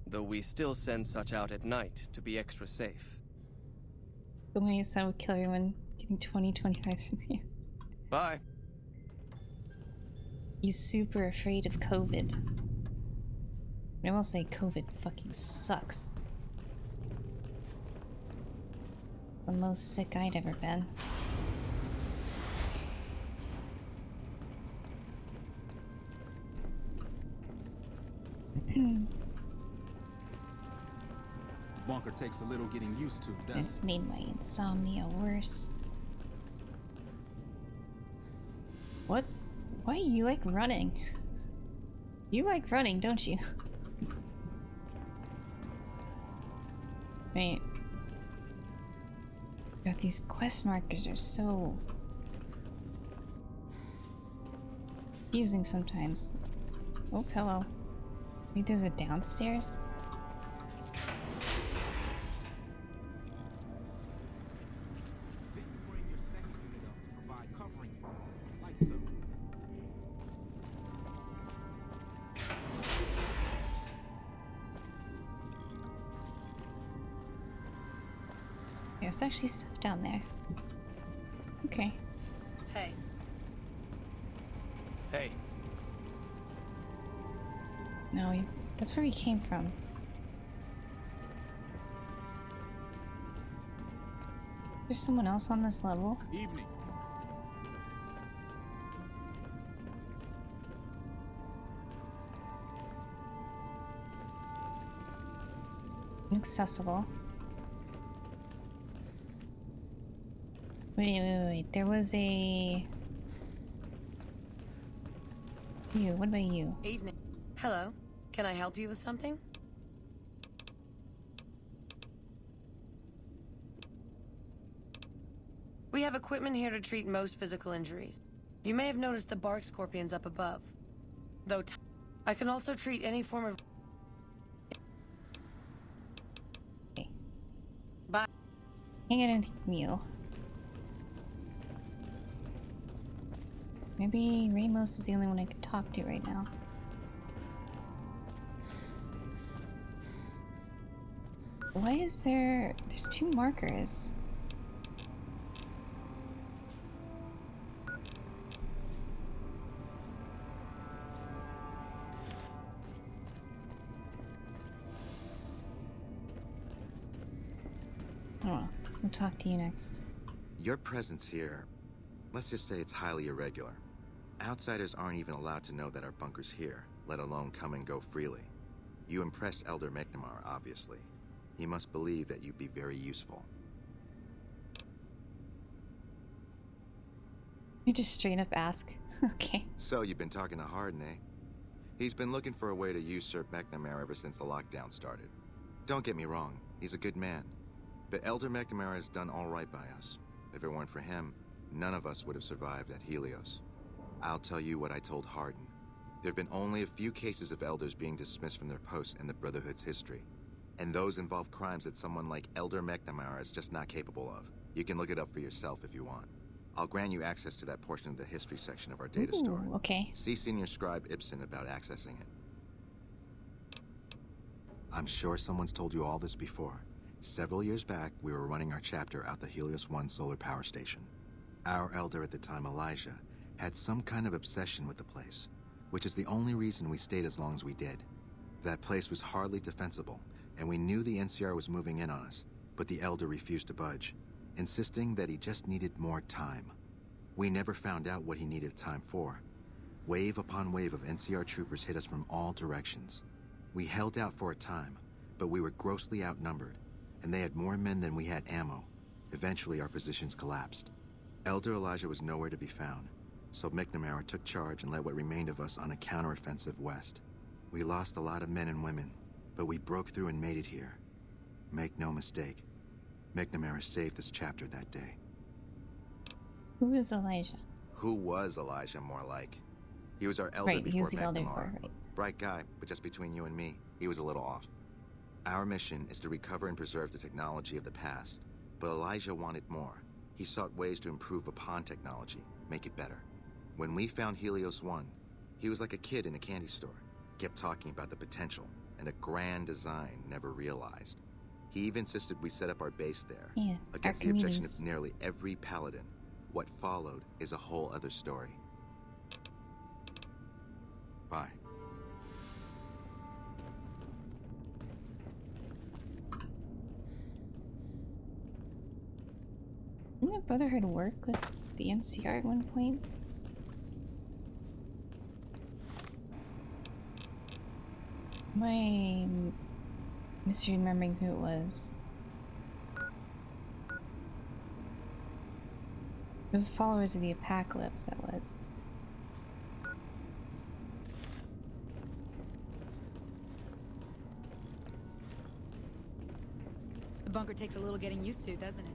though we still send such out at night to be extra safe. The way you said would kill everyone getting 20-25 cents here. Bye. He's super afraid of COVID. I will say COVID fucking sucks. The most sick I'd ever been. Bunker takes a little getting used to, doesn't it? It's made my insomnia worse. What? Why you like running? You like running, don't you? Wait. God, these quest markers are so confusing sometimes. Oh, hello. Wait, there's a downstairs? Then you bring your second unit up to provide covering for them, like so. There's actually stuff down there. Okay. Hey. Hey. No, that's where we came from. There's someone else on this level. Evening. Inaccessible. Wait. There was a... You, what about you? Evening. Hello. Can I help you with something? We have equipment here to treat most physical injuries. You may have noticed the bark scorpions up above. Though I can also treat any form of... Okay. Bye. Can't get anything from you. Maybe Ramos is the only one I could talk to right now. Why is there... There's 2 markers. Oh, we'll talk to you next. Your presence here, let's just say it's highly irregular. Outsiders aren't even allowed to know that our bunker's here, let alone come and go freely. You impressed Elder McNamara, obviously. He must believe that you'd be very useful. You just straight up ask. Okay. So you've been talking to Harden, eh? He's been looking for a way to usurp McNamara ever since the lockdown started. Don't get me wrong, he's a good man. But Elder McNamara has done all right by us. If it weren't for him, none of us would have survived at Helios. I'll tell you what I told Harden. There have been only a few cases of elders being dismissed from their posts in the Brotherhood's history. And those involve crimes that someone like Elder McNamara is just not capable of. You can look it up for yourself if you want. I'll grant you access to that portion of the history section of our data store. Okay. See Senior Scribe Ibsen about accessing it. I'm sure someone's told you all this before. Several years back, we were running our chapter out the Helios 1 solar power station. Our elder at the time, Elijah, had some kind of obsession with the place, which is the only reason we stayed as long as we did. That place was hardly defensible, and we knew the NCR was moving in on us, but the elder refused to budge, insisting that he just needed more time. We never found out what he needed time for. Wave upon wave of NCR troopers hit us from all directions. We held out for a time, but we were grossly outnumbered, and they had more men than we had ammo. Eventually, our positions collapsed. Elder Elijah was nowhere to be found, so McNamara took charge and led what remained of us on a counteroffensive west. We lost a lot of men and women, but we broke through and made it here. Make no mistake, McNamara saved this chapter that day. Who is Elijah? Who was Elijah, more like? He was our elder Right, before he was the McNamara. elder before, right. Bright guy, but just between you and me, he was a little off. Our mission is to recover and preserve the technology of the past, but Elijah wanted more. He sought ways to improve upon technology, make it better. When we found Helios 1, he was like a kid in a candy store, kept talking about the potential and a grand design never realized. He even insisted we set up our base there, against the objection of nearly every paladin. What followed is a whole other story. Bye. Didn't the Brotherhood work with the NCR at one point? Am I misremembering who it was? It was followers of the Apocalypse, that was. The bunker takes a little getting used to, doesn't it?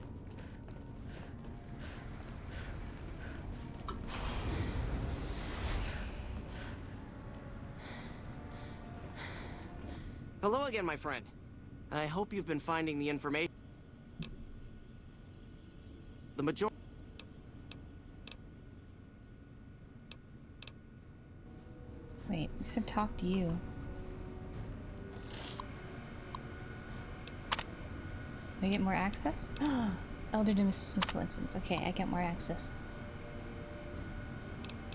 Hello again, my friend. I hope you've been finding the information. The majority. Wait, we said talk to you. Do I get more access? Elder dismissal instance. Okay, I get more access.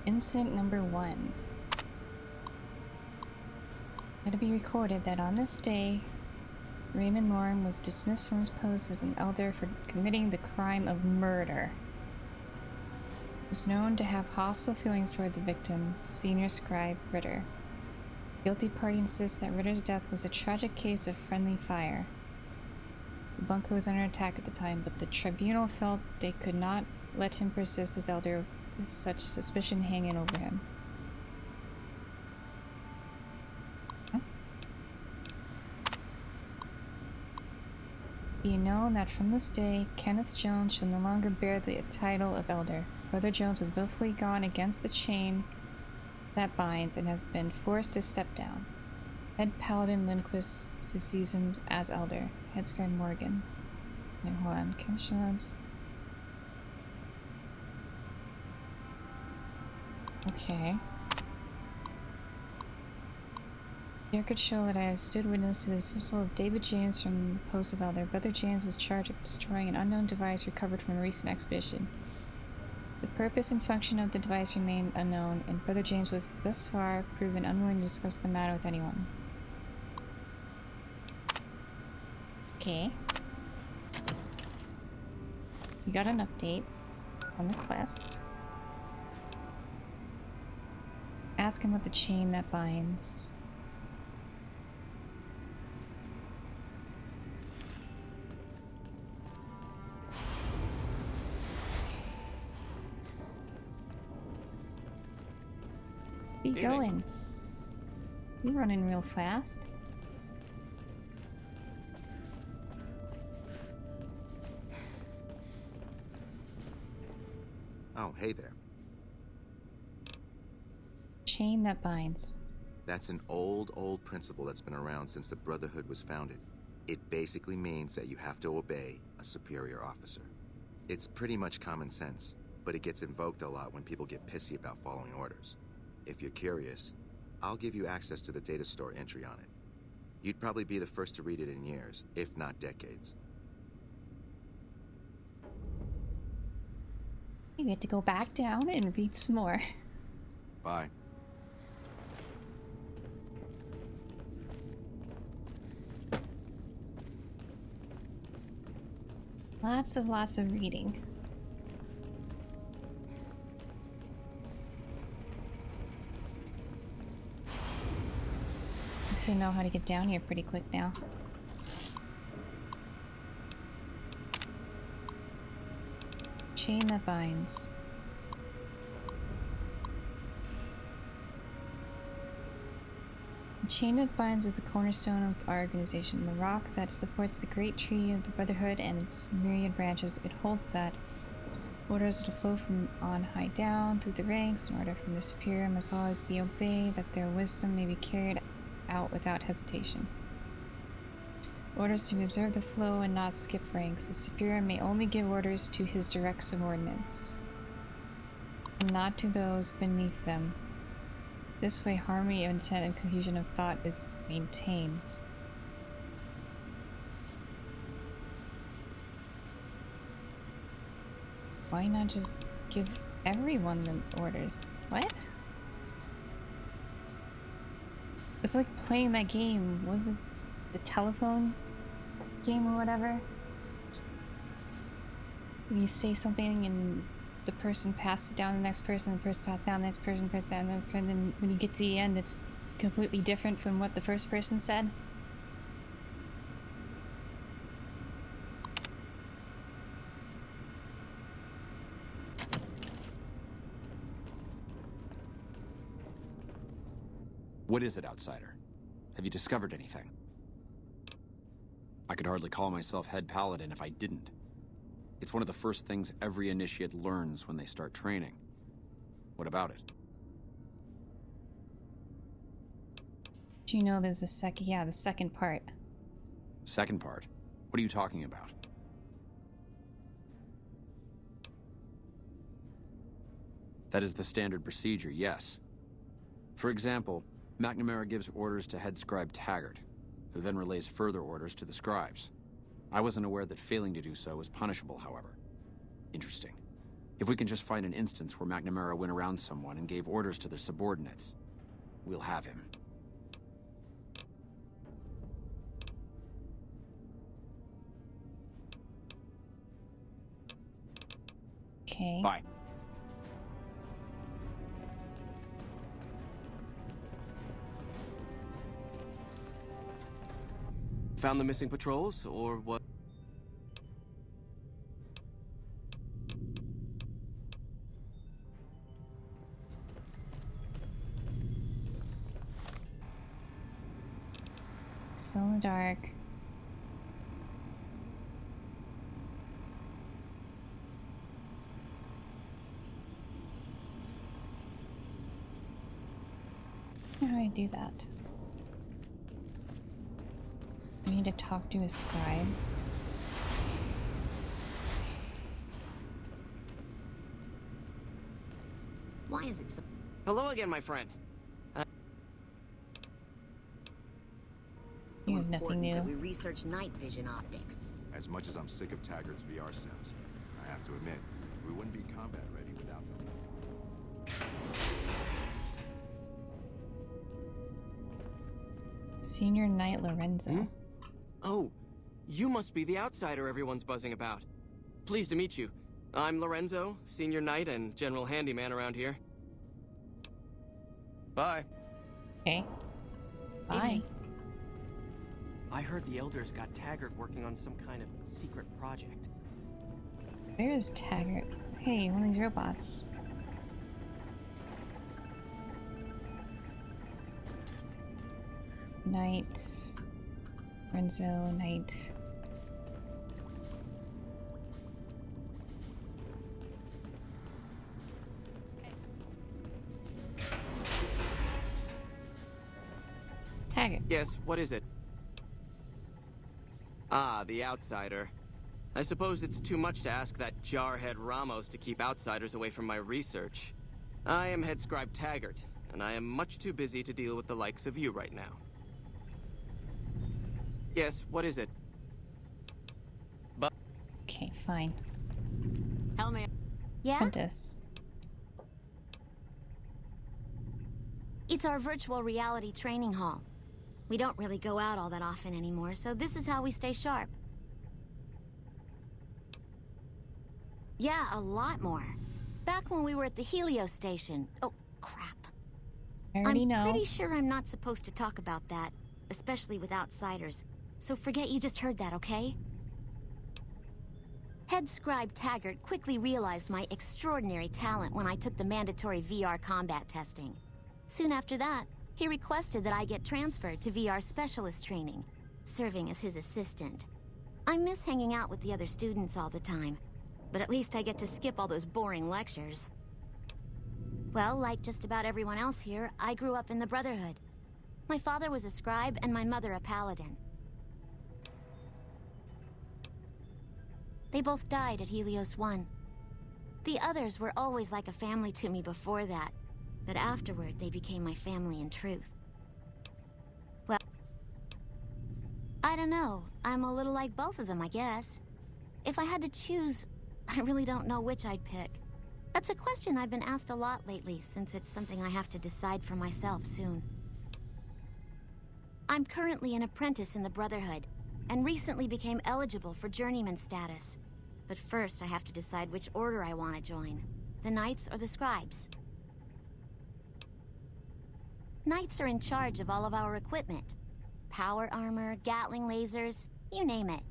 Incident number 1. Let it be recorded that on this day, Raymond Loren was dismissed from his post as an elder for committing the crime of murder. He was known to have hostile feelings toward the victim, senior scribe Ritter. The guilty party insists that Ritter's death was a tragic case of friendly fire. The bunker was under attack at the time, but the tribunal felt they could not let him persist as elder with such suspicion hanging over him. Be known that from this day, Kenneth Jones shall no longer bear the title of elder. Brother Jones was willfully gone against the chain that binds and has been forced to step down. Head Paladin Lindquist succeeds him as elder. Headsguard Morgan. Wait, hold on. Kenneth Jones. Okay. Here could show that I have stood witness to the dismissal of David James from the post of elder. Brother James is charged with destroying an unknown device recovered from a recent expedition. The purpose and function of the device remain unknown, and Brother James was thus far proven unwilling to discuss the matter with anyone. Okay. We got an update on the quest. Ask him about the chain that binds. Where you going? You're running real fast. Oh, hey there. Chain that binds. That's an old principle that's been around since the Brotherhood was founded. It basically means that you have to obey a superior officer. It's pretty much common sense, but it gets invoked a lot when people get pissy about following orders. If you're curious, I'll give you access to the data store entry on it. You'd probably be the first to read it in years, if not decades. You get to go back down and read some more. Bye. Lots of reading. I guess I know how to get down here pretty quick now. Chain that binds. The chain that binds is the cornerstone of our organization, the rock that supports the great tree of the Brotherhood and its myriad branches. It holds that orders are to flow from on high down through the ranks. An order from the superior must always be obeyed, that their wisdom may be carried out without hesitation. Orders to observe the flow and not skip ranks. The superior may only give orders to his direct subordinates, and not to those beneath them. This way, harmony of intent and cohesion of thought is maintained. Why not just give everyone the orders? What? It's like playing that game. Was it the telephone game or whatever? When you say something and the person passes it down to the next person, the person passes it down to the next person, passes it down to the next person, and then when you get to the end, it's completely different from what the first person said. What is it, outsider? Have you discovered anything? I could hardly call myself head paladin if I didn't. It's one of the first things every initiate learns when they start training. What about it? Do you know there's a the second part. Second part? What are you talking about? That is the standard procedure, yes. For example, McNamara gives orders to head scribe Taggart, who then relays further orders to the scribes. I wasn't aware that failing to do so was punishable, however. Interesting. If we can just find an instance where McNamara went around someone and gave orders to their subordinates, we'll have him. Okay. Bye. Found the missing patrols, or what? Still in the dark. How do I do that? I need to talk to a scribe. Why is it so... Hello again, my friend. You have nothing important that new. we research night vision optics? As much as I'm sick of Taggart's VR sims, I have to admit, we wouldn't be combat ready without them. Senior Knight Lorenzo. Hmm? Oh, you must be the outsider everyone's buzzing about. Pleased to meet you. I'm Lorenzo, Senior Knight and General Handyman around here. Bye. Okay. Bye. I heard the Elders got Taggart working on some kind of secret project. Where is Taggart? Hey, one of these robots. Knight. Lorenzo, Knight. Taggart. Yes, what is it? Ah, the outsider. I suppose it's too much to ask that jarhead Ramos to keep outsiders away from my research. I am Head Scribe Taggart, and I am much too busy to deal with the likes of you right now. Yes, what is it? But Okay, fine. Tell me. Yeah? Apprentice. It's our virtual reality training hall. We don't really go out all that often anymore, so this is how we stay sharp. Yeah, a lot more. Back when we were at the Helios station. Oh, crap. I already know. I'm pretty sure I'm not supposed to talk about that, especially with outsiders. So forget you just heard that, okay? Head Scribe Taggart quickly realized my extraordinary talent when I took the mandatory VR combat testing. Soon after that, he requested that I get transferred to VR specialist training, serving as his assistant. I miss hanging out with the other students all the time, but at least I get to skip all those boring lectures. Well, like just about everyone else here, I grew up in the Brotherhood. My father was a scribe and my mother a paladin. They both died at Helios 1. The others were always like a family to me before that, but afterward they became my family in truth. Well, I don't know. I'm a little like both of them, I guess. If I had to choose, I really don't know which I'd pick. That's a question I've been asked a lot lately, since it's something I have to decide for myself soon. I'm currently an apprentice in the Brotherhood, and recently became eligible for journeyman status. But first I have to decide which order I want to join, the Knights or the Scribes. Knights are in charge of all of our equipment. Power armor, Gatling lasers, you name it.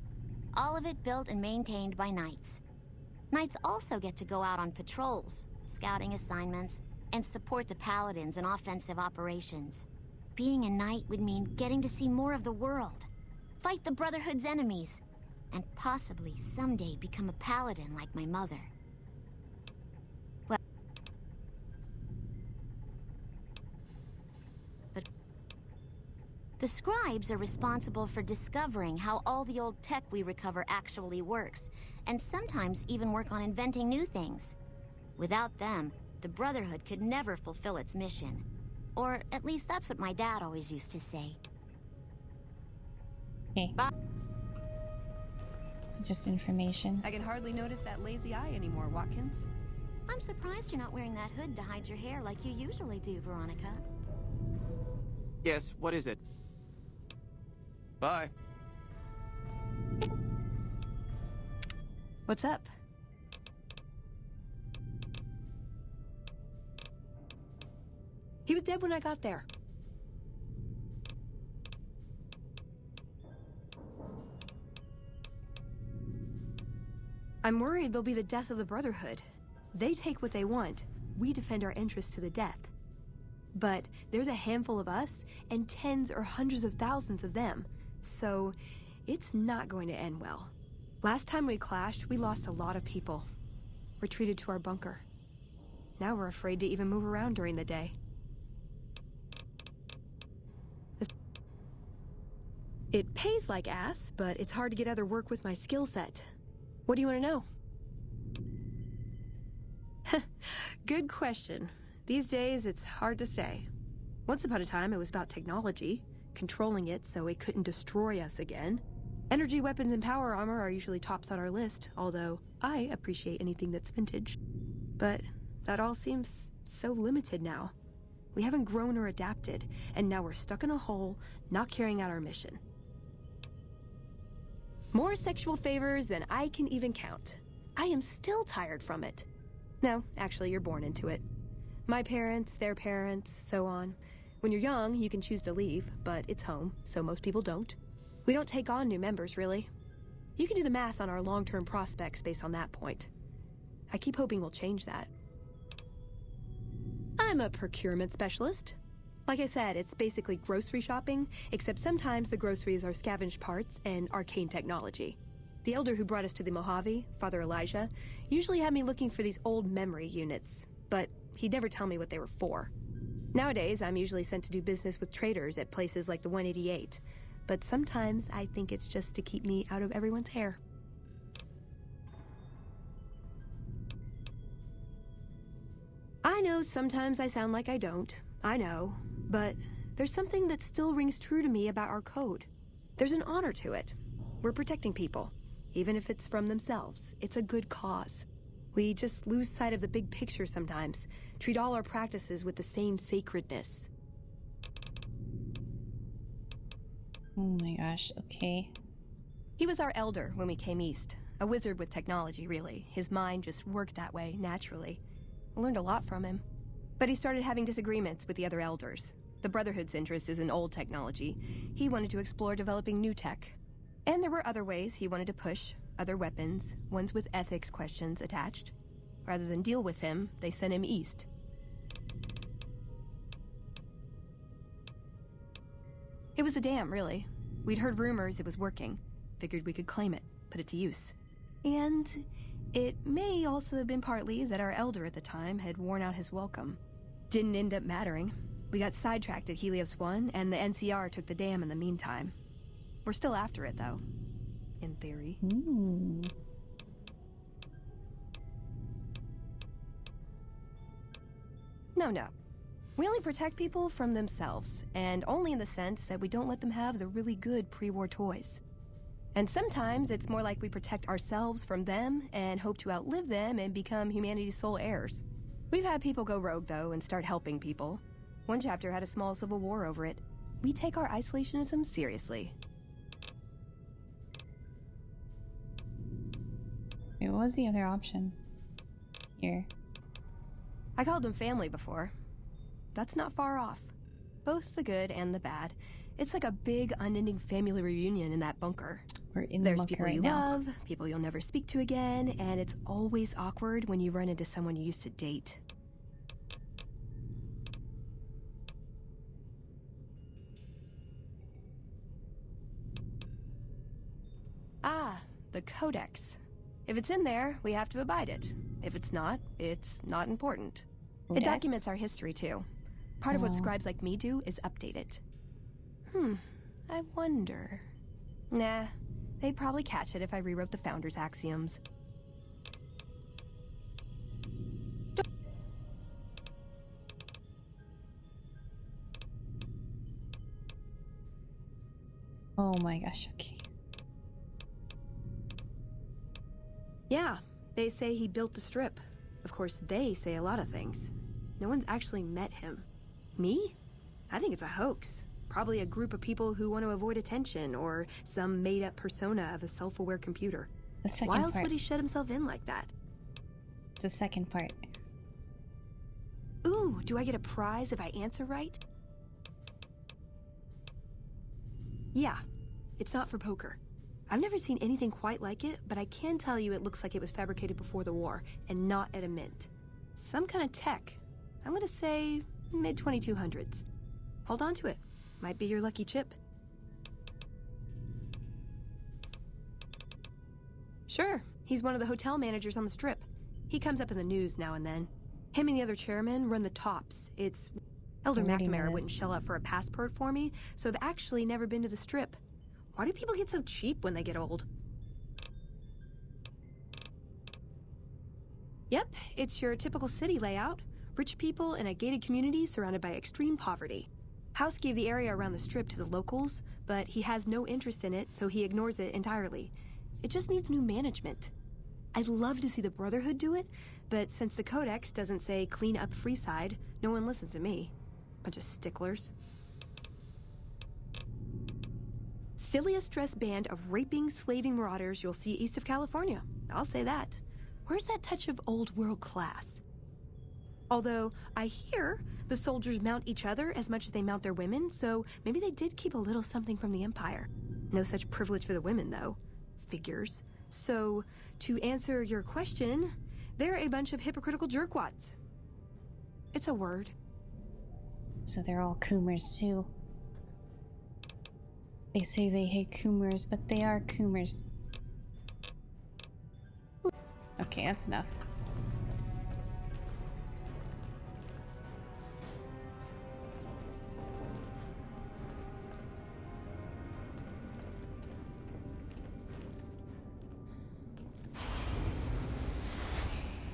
All of it built and maintained by Knights. Knights also get to go out on patrols, scouting assignments, and support the Paladins in offensive operations. Being a Knight would mean getting to see more of the world, fight the Brotherhood's enemies, and possibly someday become a Paladin like my mother. Well, but the Scribes are responsible for discovering how all the old tech we recover actually works, and sometimes even work on inventing new things. Without them, the Brotherhood could never fulfill its mission. Or at least that's what my dad always used to say. Okay. Bye. This is just information. I can hardly notice that lazy eye anymore, Watkins. I'm surprised you're not wearing that hood to hide your hair like you usually do, Veronica. yes, what is it? Bye. What's up? He was dead when I got there. I'm worried they'll be the death of the Brotherhood. They take what they want. We defend our interests to the death. But there's a handful of us and tens or hundreds of thousands of them. So it's not going to end well. Last time we clashed, we lost a lot of people. Retreated to our bunker. Now we're afraid to even move around during the day. It pays like ass, but it's hard to get other work with my skill set. What do you want to know? Good question. These days, it's hard to say. Once upon a time, it was about technology, controlling it so it couldn't destroy us again. Energy weapons and power armor are usually tops on our list, although I appreciate anything that's vintage. But that all seems so limited now. We haven't grown or adapted, and now we're stuck in a hole, not carrying out our mission. More sexual favors than I can even count. I am still tired from it. No, actually, you're born into it. My parents, their parents, so on. When you're young, you can choose to leave, but it's home, so most people don't. We don't take on new members, really. You can do the math on our long-term prospects based on that point. I keep hoping we'll change that. I'm a procurement specialist. Like I said, it's basically grocery shopping, except sometimes the groceries are scavenged parts and arcane technology. The elder who brought us to the Mojave, Father Elijah, usually had me looking for these old memory units, but he'd never tell me what they were for. Nowadays, I'm usually sent to do business with traders at places like the 188, but sometimes I think it's just to keep me out of everyone's hair. I know sometimes I sound like I don't. I know. But there's something that still rings true to me about our code. There's an honor to it. We're protecting people. Even if it's from themselves, it's a good cause. We just lose sight of the big picture sometimes. Treat all our practices with the same sacredness. Oh my gosh, okay. He was our elder when we came east. A wizard with technology, really. His mind just worked that way, naturally. I learned a lot from him. But he started having disagreements with the other elders. The Brotherhood's interest is in old technology. He wanted to explore developing new tech. And there were other ways he wanted to push, other weapons, ones with ethics questions attached. Rather than deal with him, they sent him east. It was a dam, really. We'd heard rumors it was working. Figured we could claim it, put it to use. And it may also have been partly that our elder at the time had worn out his welcome. Didn't end up mattering. We got sidetracked at Helios 1, and the NCR took the dam in the meantime. We're still after it, though. In theory. Ooh. No. We only protect people from themselves, and only in the sense that we don't let them have the really good pre-war toys. And sometimes it's more like we protect ourselves from them and hope to outlive them and become humanity's sole heirs. We've had people go rogue, though, and start helping people. One chapter had a small civil war over it. We take our isolationism seriously. Wait, what was the other option? Here. I called them family before. That's not far off. Both the good and the bad. It's like a big, unending family reunion in that bunker. We're in the There's bunker people right you now. love, people you'll never speak to again, and it's always awkward when you run into someone you used to date. Ah, the Codex. If it's in there, we have to abide it. If it's not important. It documents our history, too. Part of what scribes like me do is update it. I wonder... Nah, they'd probably catch it if I rewrote the Founder's axioms. Oh my gosh, okay. Yeah, they say he built the Strip. Of course, they say a lot of things. No one's actually met him. Me? I think it's a hoax. Probably a group of people who want to avoid attention, or some made-up persona of a self-aware computer. The second Why else part. would he shut himself in like that? It's the second part. Ooh, do I get a prize if I answer right? Yeah, it's not for poker. I've never seen anything quite like it, but I can tell you it looks like it was fabricated before the war, and not at a mint. Some kind of tech. I'm gonna say mid-2200s. Hold on to it. Might be your lucky chip. Sure, he's one of the hotel managers on the Strip. He comes up in the news now and then. Him and the other chairman run the Tops. It's... Elder McNamara wouldn't shell out for a passport for me, so I've actually never been to the Strip. Why do people get so cheap when they get old? Yep, it's your typical city layout. Rich people in a gated community surrounded by extreme poverty. House gave the area around the Strip to the locals, but he has no interest in it, so he ignores it entirely. It just needs new management. I'd love to see the Brotherhood do it, but since the Codex doesn't say clean up Freeside, no one listens to me. Bunch of sticklers. Silliest dressed band of raping, slaving marauders you'll see east of California. I'll say that. Where's that touch of old world class? Although, I hear the soldiers mount each other as much as they mount their women, so maybe they did keep a little something from the Empire. No such privilege for the women, though. Figures. So, to answer your question, they're a bunch of hypocritical jerkwads. It's a word. So they're all Coomers too. They say they hate Coomers, but they are Coomers. Okay, that's enough.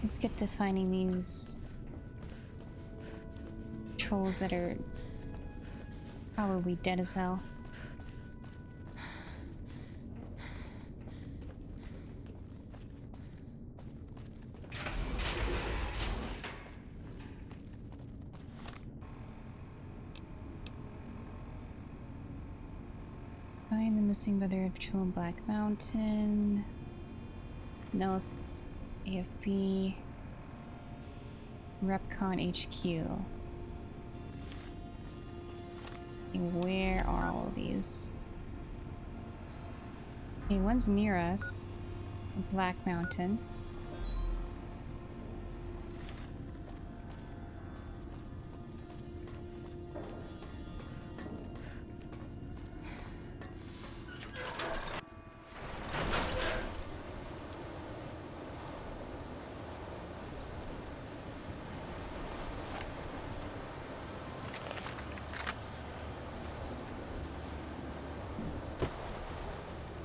Let's get to finding these trolls that are probably dead as hell. Find the missing brother patrol in Black Mountain. Nos AFB. Repcon HQ. And where are all of these? Okay, one's near us. Black Mountain.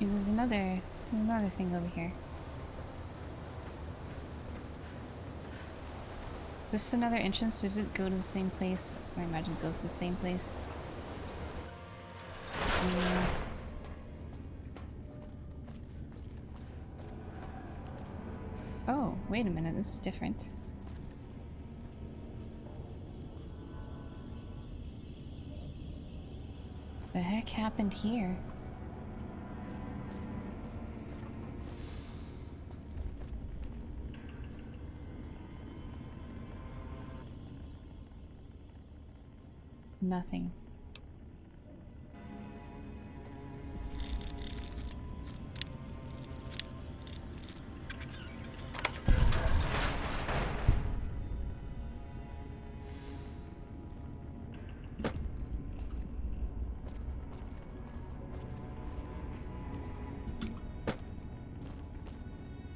There's another thing over here. Is this another entrance? Does it go to the same place? I imagine it goes to the same place. Yeah. Oh, wait a minute, this is different. The heck happened here? Nothing.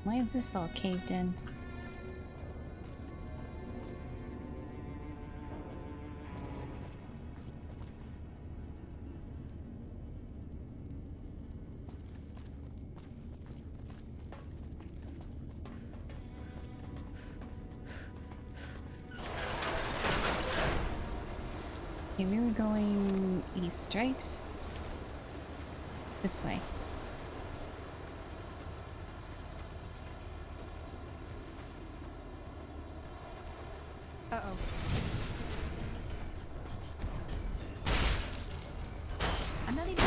Why is this all caved in? Okay, we were going east, right? This way. Uh-oh. I'm not even...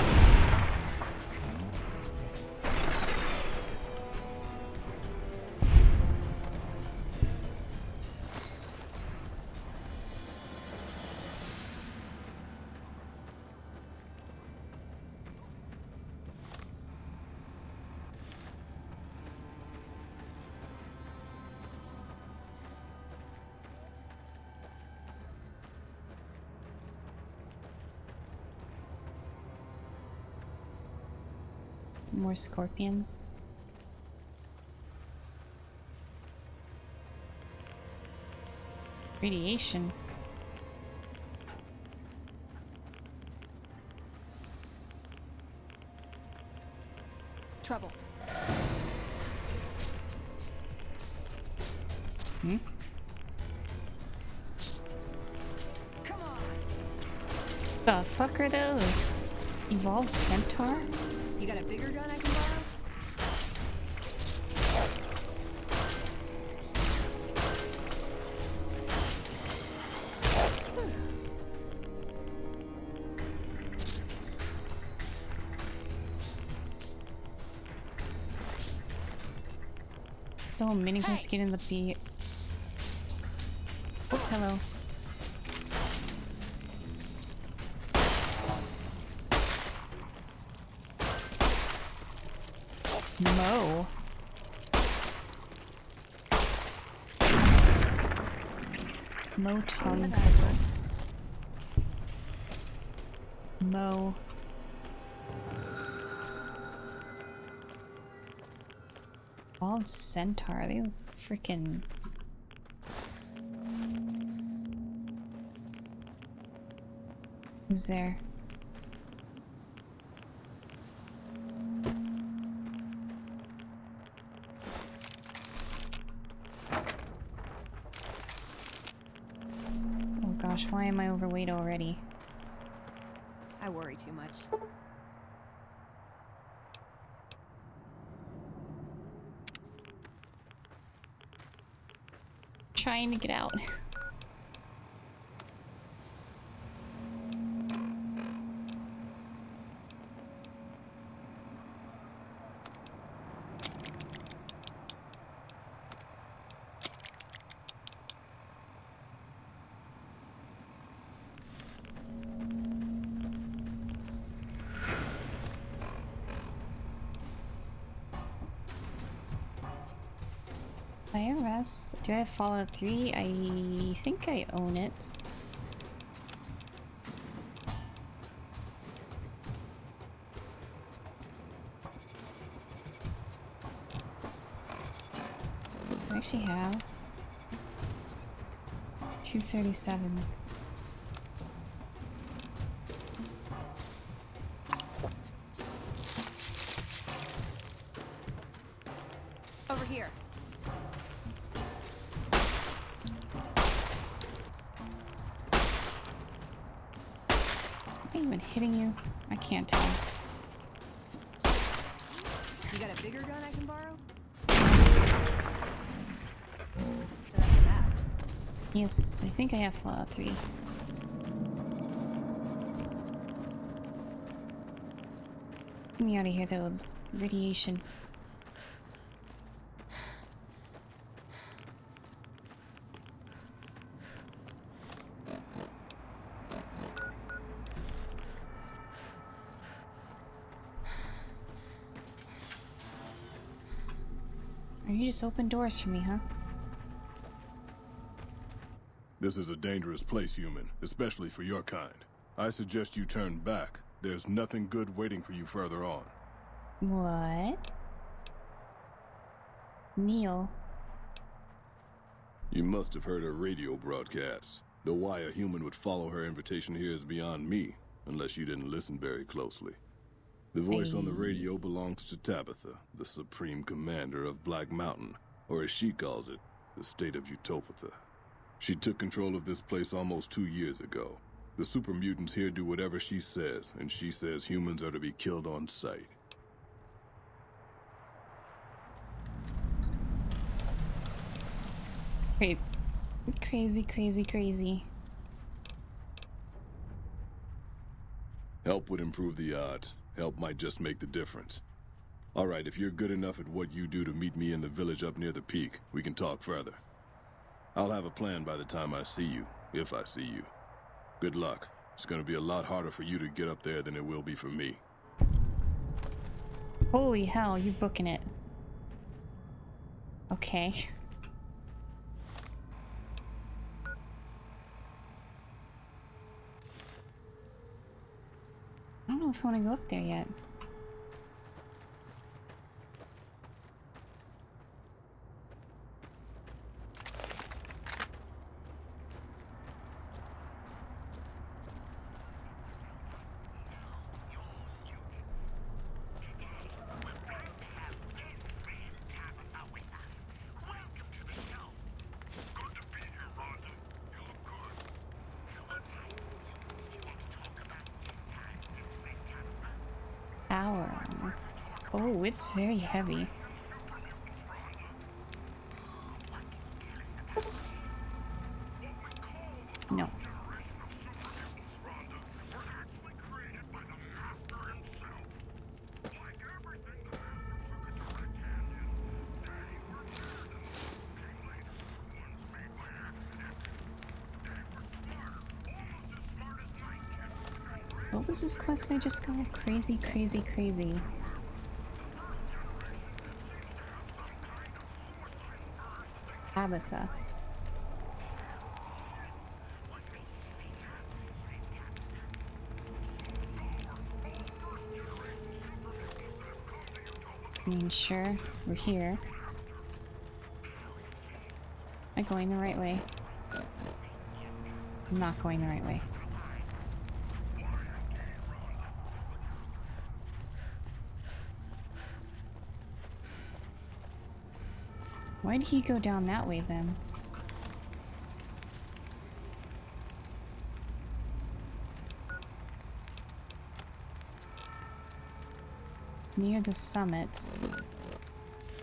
Some more scorpions. Radiation. Trouble. Hmm? Come on. The fuck are those? Evolved centaur? You got a bigger gun I can borrow? So meaningless getting the beat. Oh, hello. Mo. Mo tongue. Mo. Evolved centaur. They look freaking. Who's there? Oh gosh, why am I overweight already? I worry too much. Trying to get out. IRS. Do I have Fallout 3? I think I own it. I actually have 237. Over here. Am I even hitting you? I can't tell. You got a bigger gun I can borrow? So that's that. Yes, I think I have Fallout 3. Get me out of here, those radiation. Or you just open doors for me, huh? This is a dangerous place, human, especially for your kind. I suggest you turn back. There's nothing good waiting for you further on. What? Neil. You must have heard her radio broadcasts. Though why a human would follow her invitation here is beyond me, unless you didn't listen very closely. The voice on the radio belongs to Tabitha, the supreme commander of Black Mountain, or as she calls it, the state of Utopatha. She took control of this place almost 2 years ago. The super mutants here do whatever she says, and she says humans are to be killed on sight. Wait. Crazy, crazy, crazy. Help would improve the odds. Help might just make the difference. All right, if you're good enough at what you do to meet me in the village up near the peak, we can talk further. I'll have a plan by the time I see you, if I see you. Good luck. It's gonna be a lot harder for you to get up there than it will be for me. Holy hell, you booking it. Okay. I don't know if I want to go up there yet. Oh, it's very heavy. No. What was this quest I just got? Crazy, crazy, crazy. Tabitha. I mean, sure, we're here. Am I going the right way? I'm not going the right way. Why did he go down that way then? Near the summit.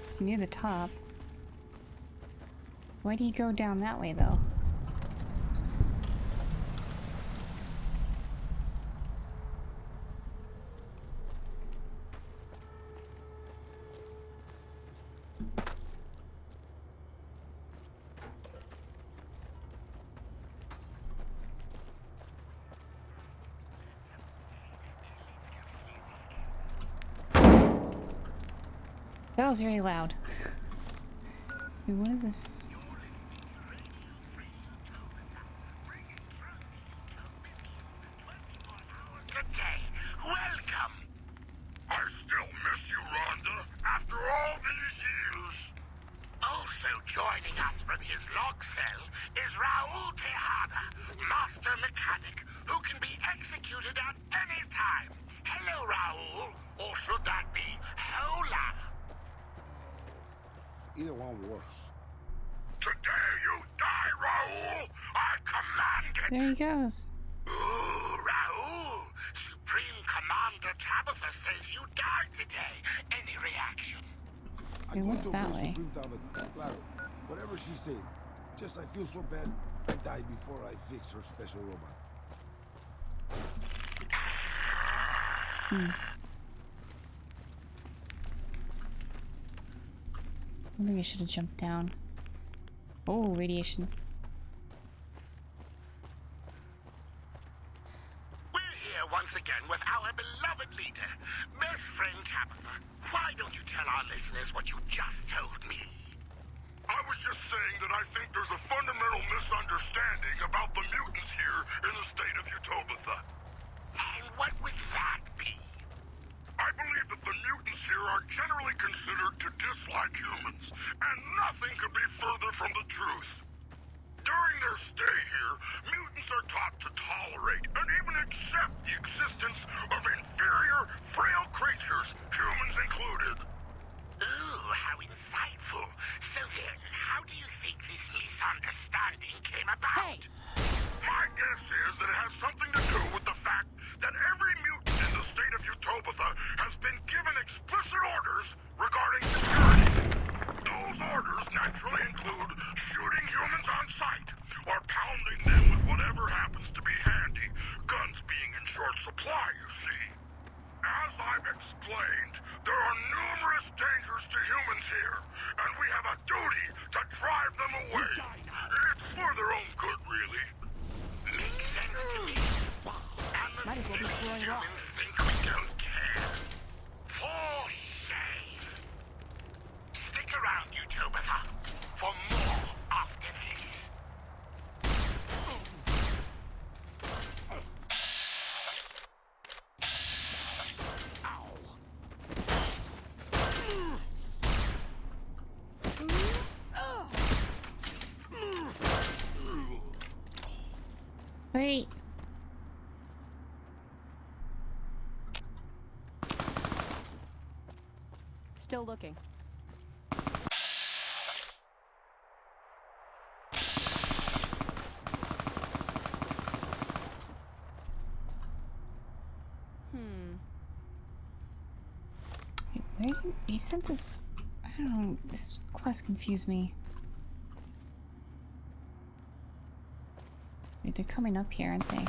It's near the top. Why did he go down that way though? That was very loud. Wait, what is this? Good day. Welcome. I still miss you, Rhonda, after all these years. Also joining us from his log cell is Raul Tejada, master mechanic, who can be executed at any time. Hello, Raul. Or should that be Hola? Either one works. Today you die, Raul! I command it! There he goes. Ooh, Raul! Supreme Commander Tabitha says you died today. Any reaction? Hey, what's that way? Claro. Whatever she said. Just I feel so bad I died before I fix her special robot. I think I should have jumped down. Oh, radiation. We're here once again with our beloved leader, best friend Tabitha. Why don't you tell our listeners what you just told me? I was just saying that I think there's a fundamental misunderstanding about the mutants here in the state of Utopia. And what would that be? I believe that the mutants here are generally considered to dislike humans, and nothing could be further from the truth. During their stay here, mutants are taught to tolerate and even accept the existence of inferior, frail creatures, humans included. Ooh, how insightful. So then, how do you think this misunderstanding came about? Hey! My guess is that it has something to do with the fact that every mutant in the state of Utopia has been given explicit orders regarding security. Those orders naturally include shooting humans on sight, or pounding them with whatever happens to be handy, guns being in short supply, you see. As I've explained, there are numerous dangers to humans here, and we have a duty to drive them away. It's for their own good, really. Makes sense to me. And the silly humans think we don't care. For shame. Stick around, Utopia, for more after this. Wait. Still looking. He sent this... I don't know, this quest confused me. Wait, they're coming up here, aren't they?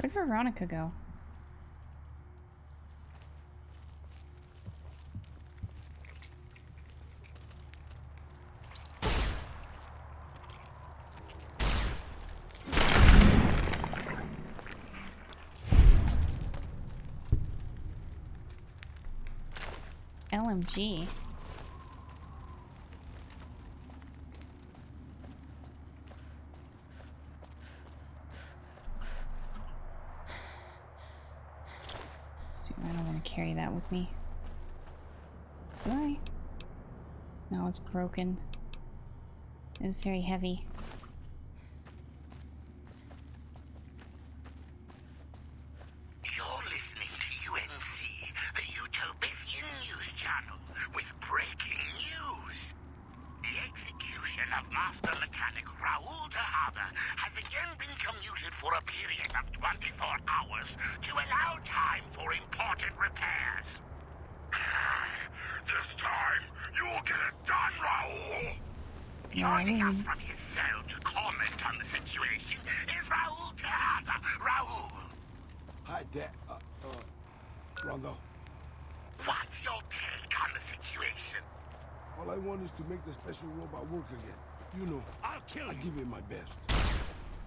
Where'd Veronica go? LMG. I don't want to carry that with me. Do I? No, it's broken. It's very heavy. You're listening to UNC, the Utopian News Channel, with breaking news. The execution of Master Mechanic Raoul Tejada has again been commuted for a period of 24 hours to allow time for important repairs. This time, you will get it done, Raoul! Joining us from his cell to comment on the situation is Raoul Tejada. Raoul! Hi, Dad. Rondo. What's your take on the situation? All I want is to make the special robot work again. You know, I'll kill you. I give it my best.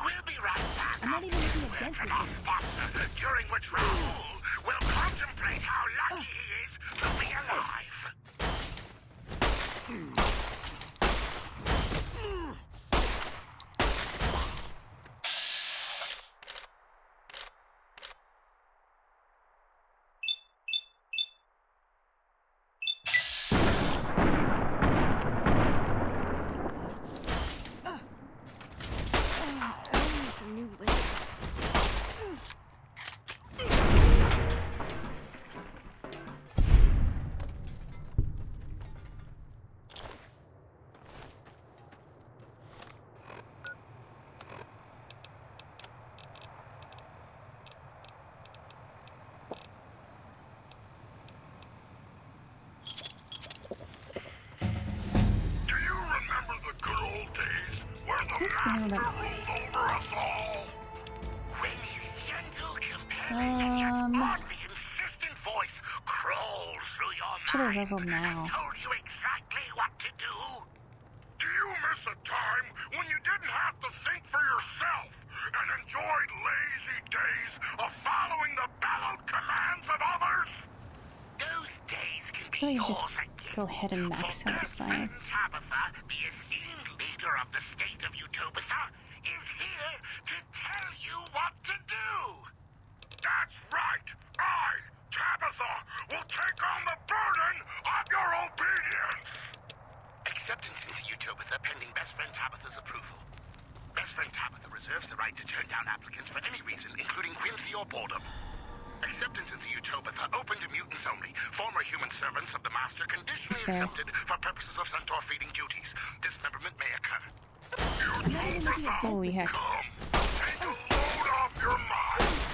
We'll be right back. I'm not even making a dent from our sponsor, during which Raoul will contemplate how lucky he is to be alive. Ruled over us all. When his gentle companion and yet oddly insistent voice crawled through your mind and told you exactly what to do. Do you miss a time when you didn't have to think for yourself and enjoyed lazy days of following the bellowed commands of others? Those days can be Really yours just again. go ahead and max out science. Tabitha, the esteemed leader of the state of Utopia, is here to tell you what to do. That's right. I, Tabitha, will take on the burden of your obedience. Acceptance into Utopia pending Best Friend Tabitha's approval. Best Friend Tabitha reserves the right to turn down applicants for any reason, including whimsy or boredom. Acceptance into Utopia open to mutants only. Former human servants of the Master conditionally accepted for purposes of centaur feeding duties. Dismemberment may occur. Holy heck. Take a load off your mind.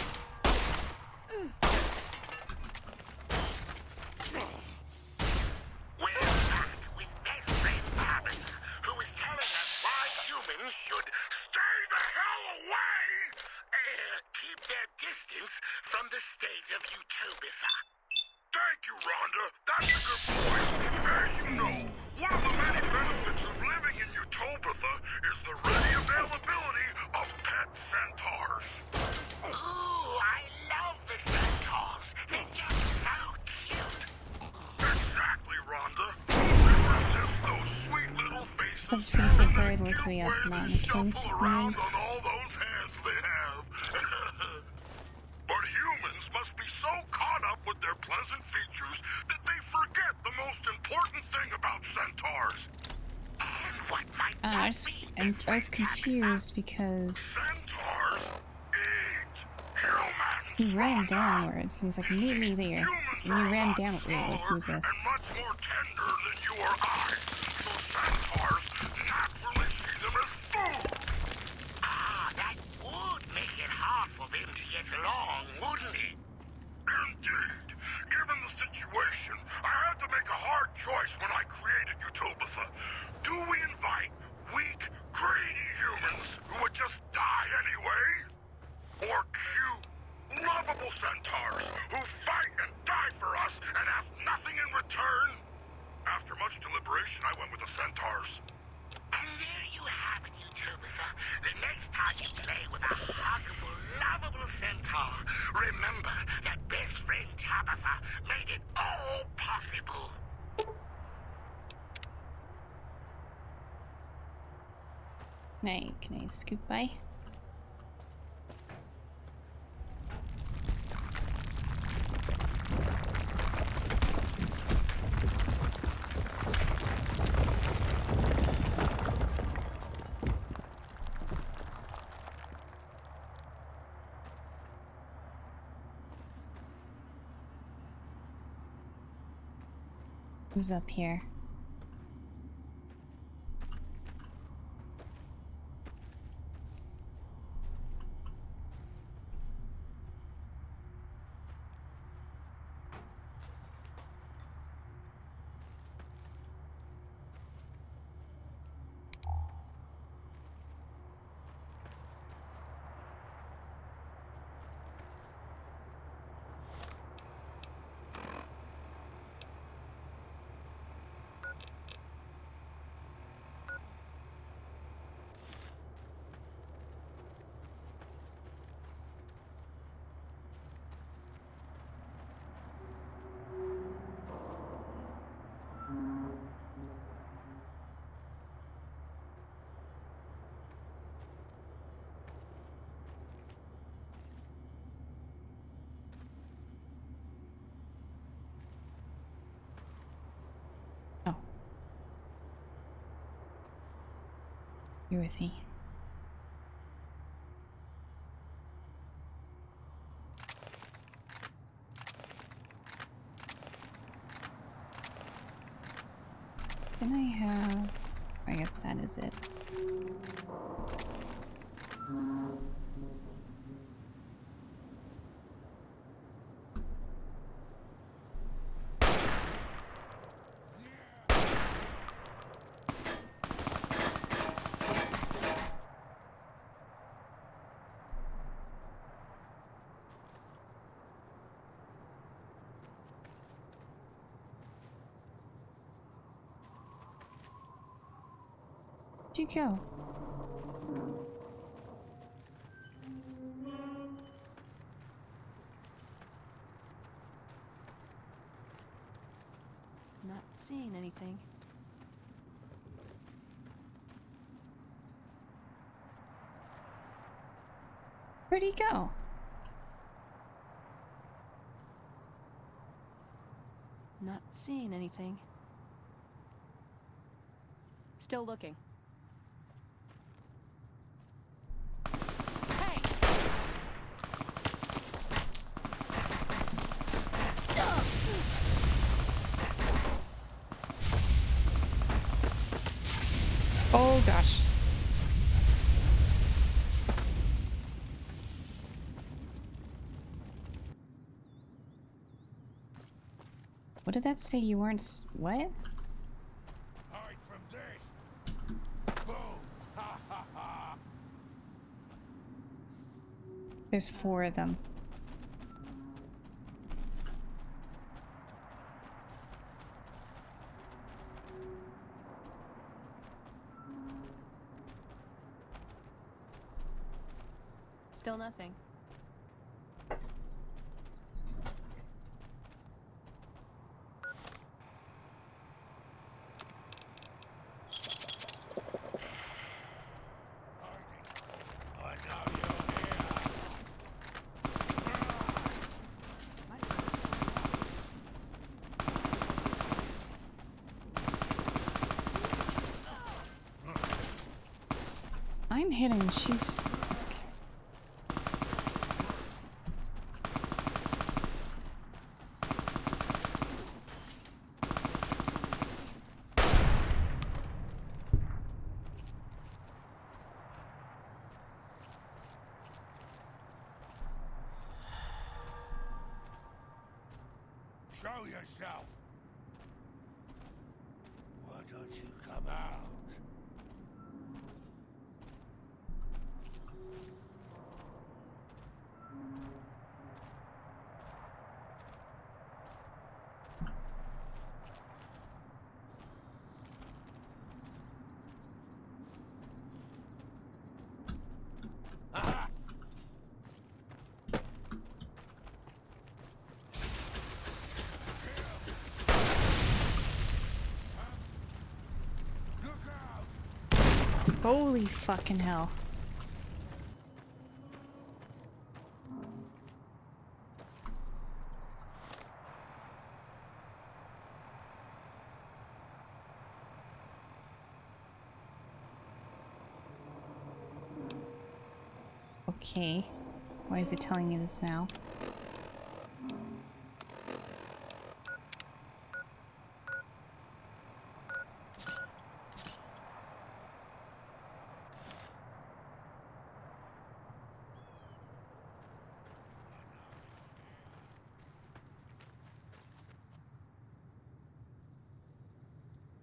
humans from the state of Utopia. Thank you, Rhonda. That's a good point. As you know, one of the many benefits of living in Utopia is the ready availability of pet centaurs. Ooh, I love the centaurs. They're just so cute. Exactly, Rhonda. We resist those sweet little faces. That's pretty straightforward work way up mountain against Around humans. on all those hands they have. But humans must be so caught up with their pleasant features that they forget the most important thing about centaurs. And what might I was confused because centaurs eat humans? he ran downwards. He's like, meet me there. And he ran down. Wait, who's this? Much more tender than you or I. So centaurs naturally see them as food. Ah, that would make it hard for them to get along, wouldn't it? Indeed. Given the situation, I had to make a hard choice when I created Utopia. Do we invite weak, greedy humans who would just die anyway? Or cute, lovable centaurs who fight and die for us and ask nothing in return? After much deliberation, I went with the centaurs. And there you have it, Utopia. The next time you play with a huggable, lovable centaur, remember that best friend Tabitha made it all possible. Can I scoot by? Who's up here? Oh. You're with me. Can I have... I guess that is it. Where'd you go? Not seeing anything. Where'd he go? Not seeing anything. Still looking. Oh gosh. What did that say? You weren't what? Hide from this. Boom. Ha ha ha. There's 4 of them. Still nothing. I'm hitting, she's just... Show yourself. Why don't you come out? Holy fucking hell. Okay. Why is it telling me this now?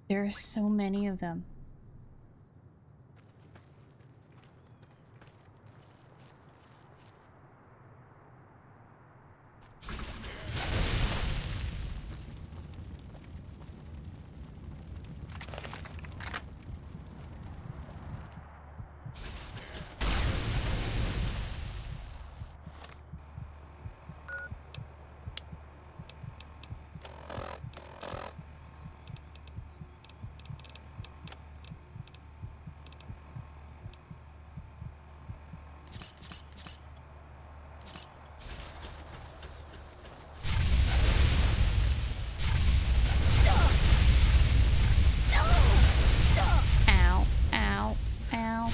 There are so many of them. Ow, ow, ow.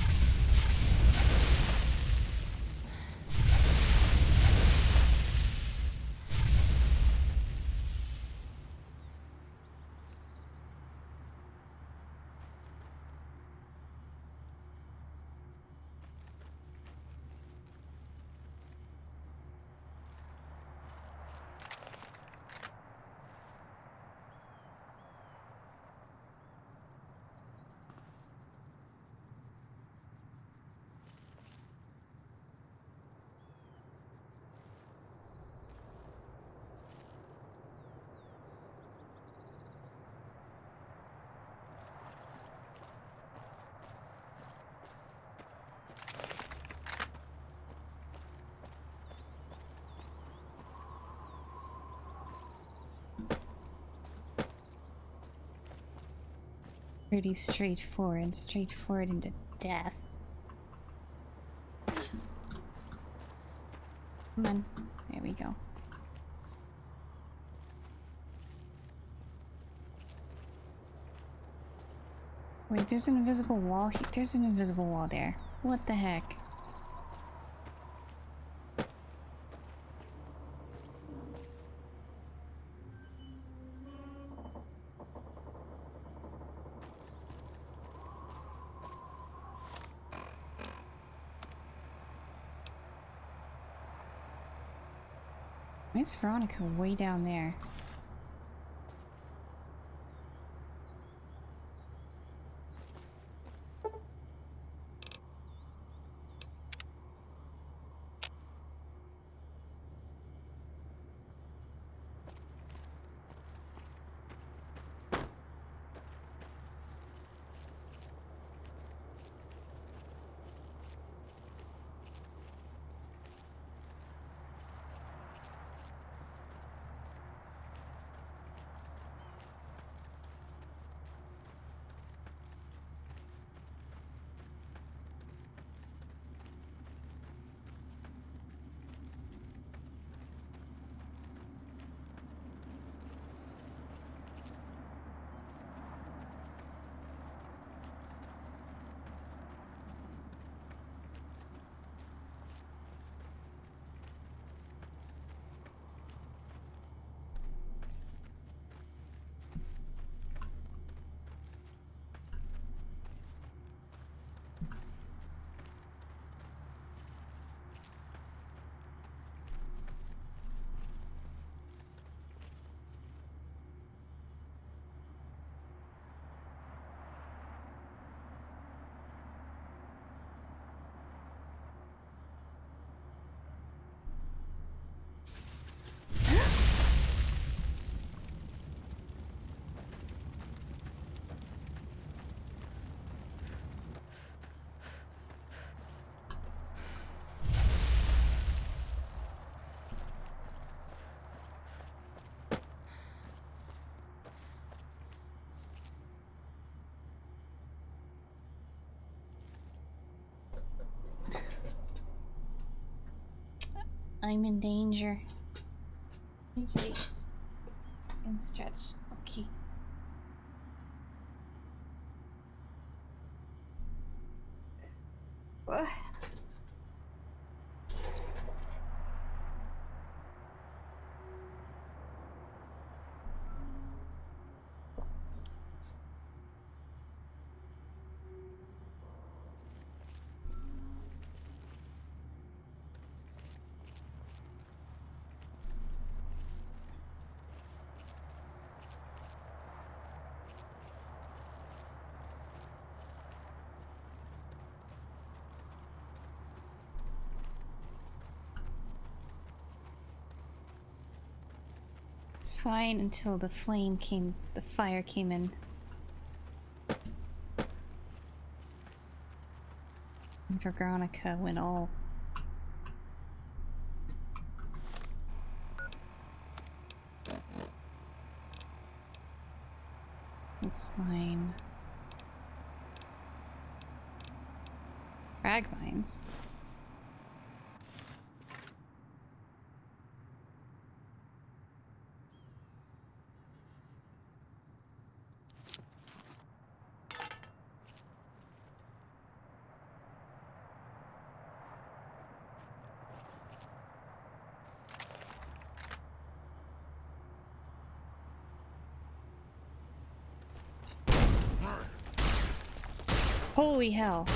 Pretty straightforward, straightforward into death. Come on, there we go. Wait, there's an invisible wall here. There's an invisible wall there. What the heck? Why is Veronica way down there? I'm in danger. Okay. And stretch. Okay. What? It's fine until the fire came in. And Veronica went all. It's fine. Frag mines. Holy hell.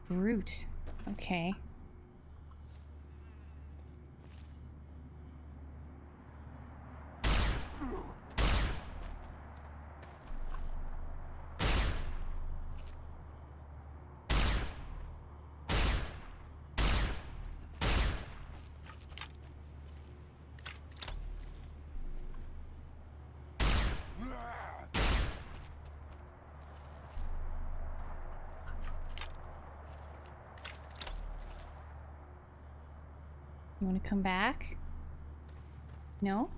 Brute. Okay. You want to come back? No?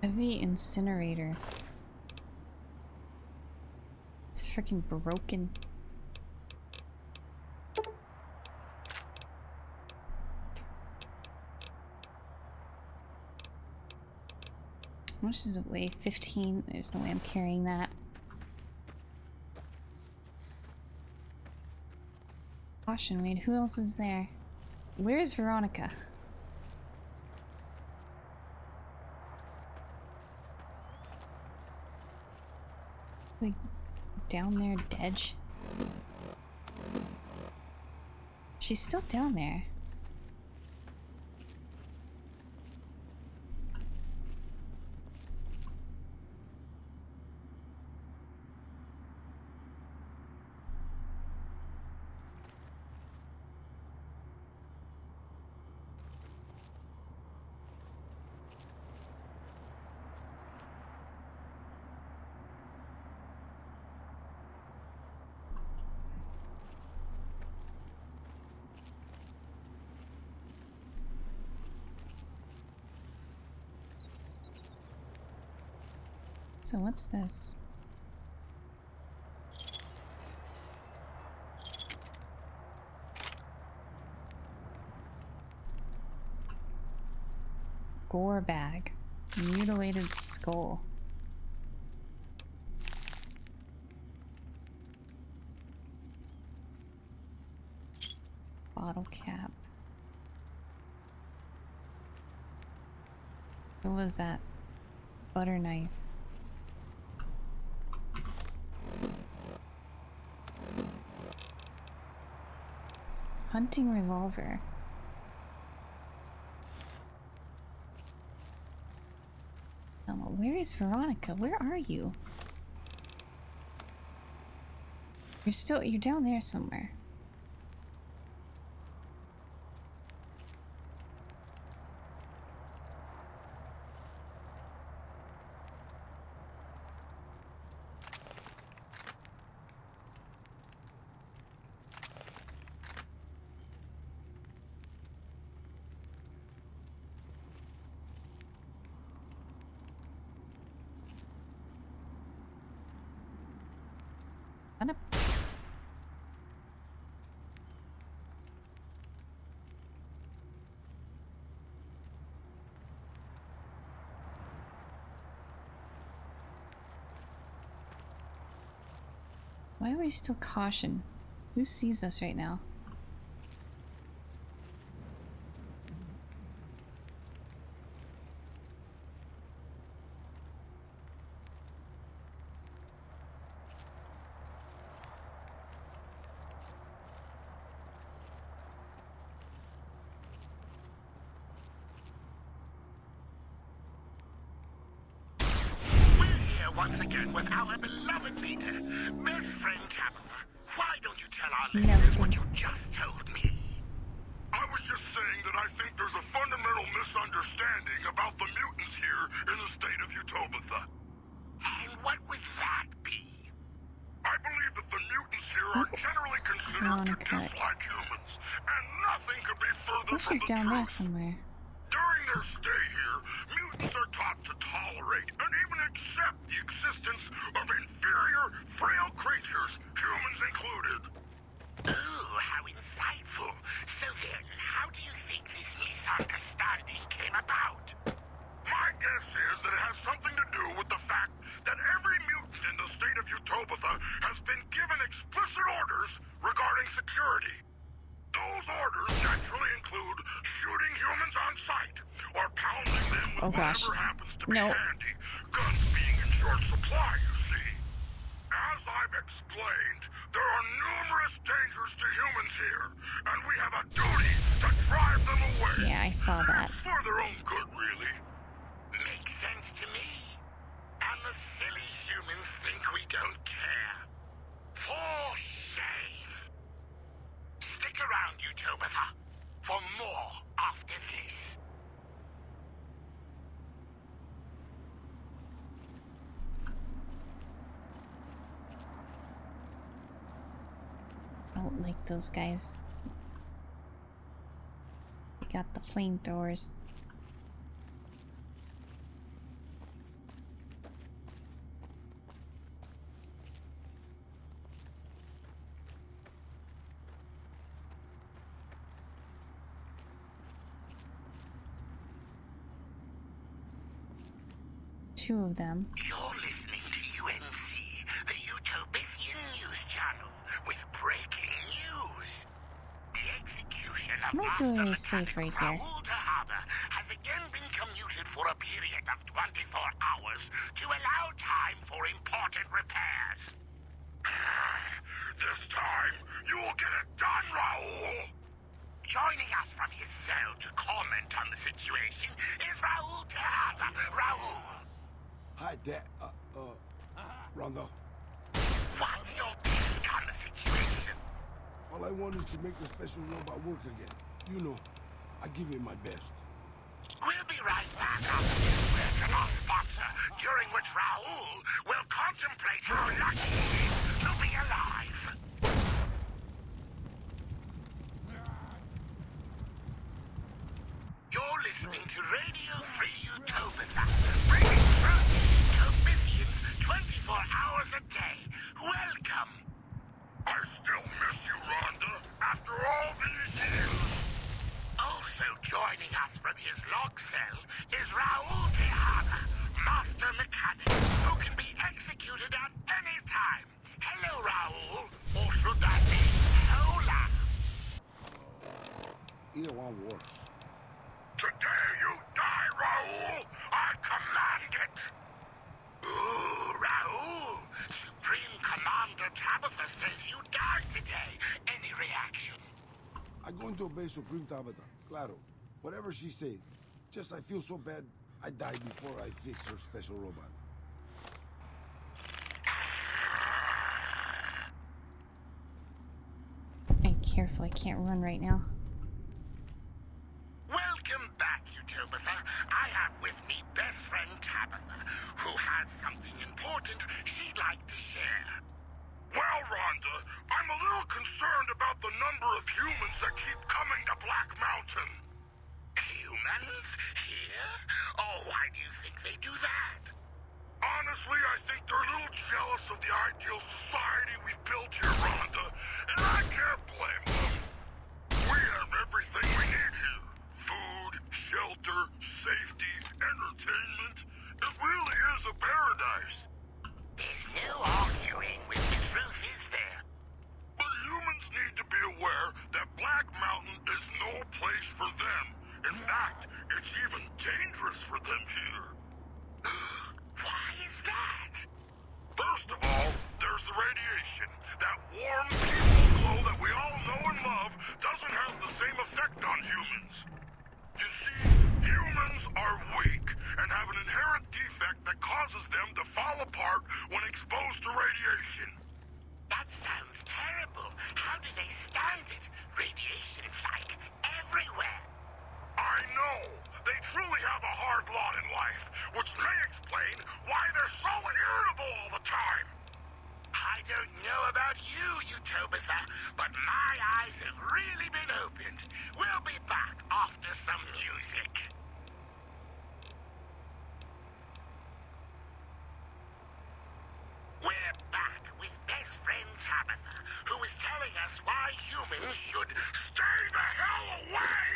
Heavy incinerator. It's freaking broken. How much does it weigh? 15? There's no way I'm carrying that. Caution, wait, who else is there? Where is Veronica? Like, down there dead? She's still down there. So what's this? Gore bag. Mutilated skull. Bottle cap. What was that? Butter knife. Hunting revolver. Oh, where is Veronica? Where are you? You're down there somewhere. Why are we still caution? Who sees us right now? Once again with our beloved leader, best friend Tabitha. Why don't you tell our listeners what you just told me? I was just saying that I think there's a fundamental misunderstanding about the mutants here in the state of Utopia. And what would that be? I believe that the mutants here are generally considered to dislike humans, and nothing could be further from the down there truth. somewhere. During their stay here, mutants are taught to tolerate and even accept the existence of inferior, frail creatures, humans included. Ooh, how insightful. So then, how do you think this misunderstanding came about? My guess is that it has something to do with the fact that every mutant in the state of Utopia has been given explicit orders regarding security. Those orders naturally include shooting humans on sight, or pounding them with whatever happens to be handy, guns being in short supply, you see. As I've explained, there are numerous dangers to humans here, and we have a duty to drive them away. Yeah, I saw that. It's for their own good, really. Makes sense to me. And the silly humans think we don't care. For shame. Stick around, Utopia, for more after this. I don't like those guys. We got the flamethrowers. Two of them. You're listening to UNC, the Utopian News Channel, with breaking news. The execution of Master Mechanic safe right here. Raoul Tejada has again been commuted for a period of 24 hours to allow time for important repairs. This time, you will get it done, Raoul! Joining us from his cell to comment on the situation is Raoul Tejada. Raoul! Hi, Dad. Rondo. What's your take on the situation? All I want is to make the special robot work again. You know, I give it my best. We'll be right back after this word from our sponsor, during which Raoul will contemplate how lucky he is to be alive. You're listening to Radio Free Utopia, bringing truth to Utopians 24 hours a day. Welcome. I still miss you, Rhonda, after all these years. Also joining us from his log cell is Raoul Tejada, Master Mechanic, who can be executed at any time. Hello, Raoul. Or should that be Hola? Either one works. Today you die, Raoul! I command it! Ooh, Raoul! Supreme Commander Tabitha says you died today. Any reaction? I go into obey Supreme Tabitha. Claro. Whatever she said. Just I feel so bad, I died before I fix her special robot. Be careful, I can't run right now. Welcome back, Utopia. I have with me best friend Tabitha, who has something important she'd like to share. Well, Rhonda, I'm a little concerned about the number of humans that keep coming to Black Mountain. Humans? Here? Oh, why do you think they do that? Honestly, I think they're a little jealous of the ideal society we've built radiation. That warm, peaceful glow that we all know and love doesn't have the same effect on humans. You see, humans are weak and have an inherent defect that causes them to fall apart when exposed to radiation. That sounds terrible. How do they stand it? Radiation's like everywhere. I know. They truly have a hard lot in life, which may explain why they're so irritable all the time. I don't know about you, Utobitha, but my eyes have really been opened. We'll be back after some music. We're back with best friend Tabitha, who is telling us why humans should stay the hell away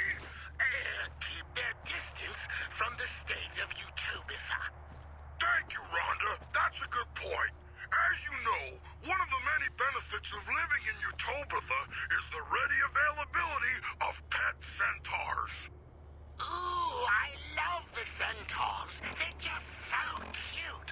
and keep their distance from the state of Utobitha. Thank you, Rhonda. That's a good point. As you know, one of the many benefits of living in Utobitha is the ready availability of pet centaurs. Ooh, I love the centaurs. They're just so cute.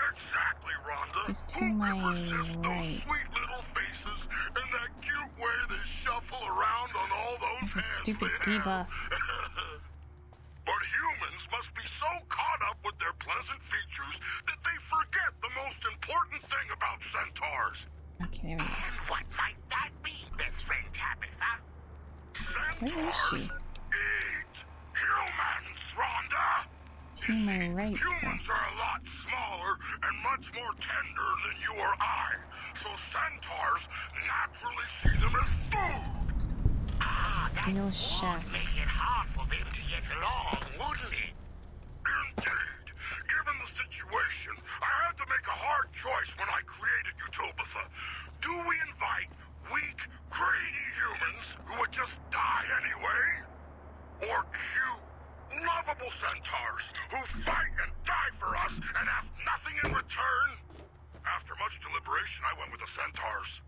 Exactly, Rhonda. Just to Who my could resist those right. sweet little faces and that cute way they shuffle around on all those It's a hands stupid they debuff. have? But humans must be so caught up with their pleasant features that they forget the most important thing about centaurs. Okay, there we go. And what might that be, best friend Tabitha? Where is she? Eat humans, Rhonda! To my right still. Humans are a lot smaller and much more tender than you or I, so centaurs naturally see them as food. Ah, that Real would shack. make it hard for them to get along, wouldn't it? Indeed. Given the situation, I had to make a hard choice when I created Utobitha. Do we invite weak, greedy humans who would just die anyway? Or cute, lovable centaurs who fight and die for us and ask nothing in return? After much deliberation, I went with the centaurs.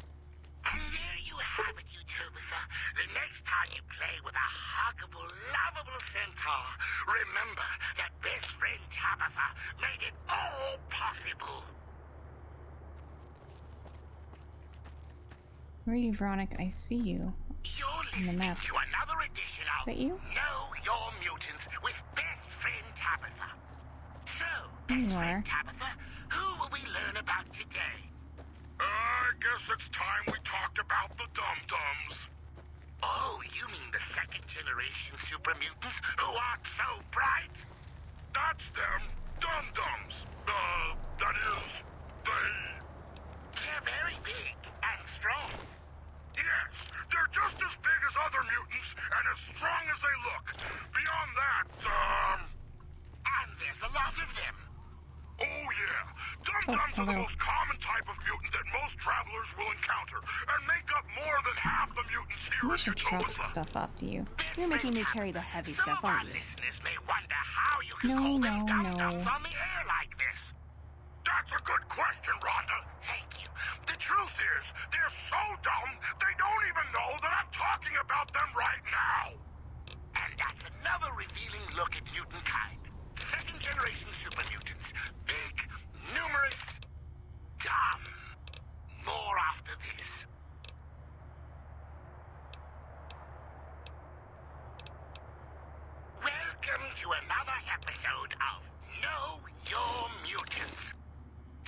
And there you have it, Utobitha. The next time you play with a huggable, lovable centaur, remember that best friend Tabitha made it all possible. Where are you, Veronica? I see you. You're On the listening map. to another edition of Is that you? Know Your Mutants with best friend Tabitha. So, There best you friend are. Tabitha, who will we learn about today? I guess it's time we talked about the Dum-Dums. Oh, you mean the second-generation super mutants who aren't so bright? That's them. Dum-Dums. That is, They're very big and strong. Yes, they're just as big as other mutants and as strong as they look. Beyond that, And there's a lot of them. Oh yeah. Dum-Dums are the most common type of mutant that most travelers will encounter, and make up more than half the mutants here I in should drop some Utobitha. stuff off to you. You're making me carry the heavy stuff, aren't you? Listeners may wonder how you can No, call them no, dum-dums no. on the air like this. That's a good question, Rhonda. Thank you. The truth is, they're so dumb, they don't even know that I'm talking about them right now. And that's another revealing look at mutant kind. Second-generation super mutants. Big, numerous, dumb. More after this. Welcome to another episode of Know Your Mutants.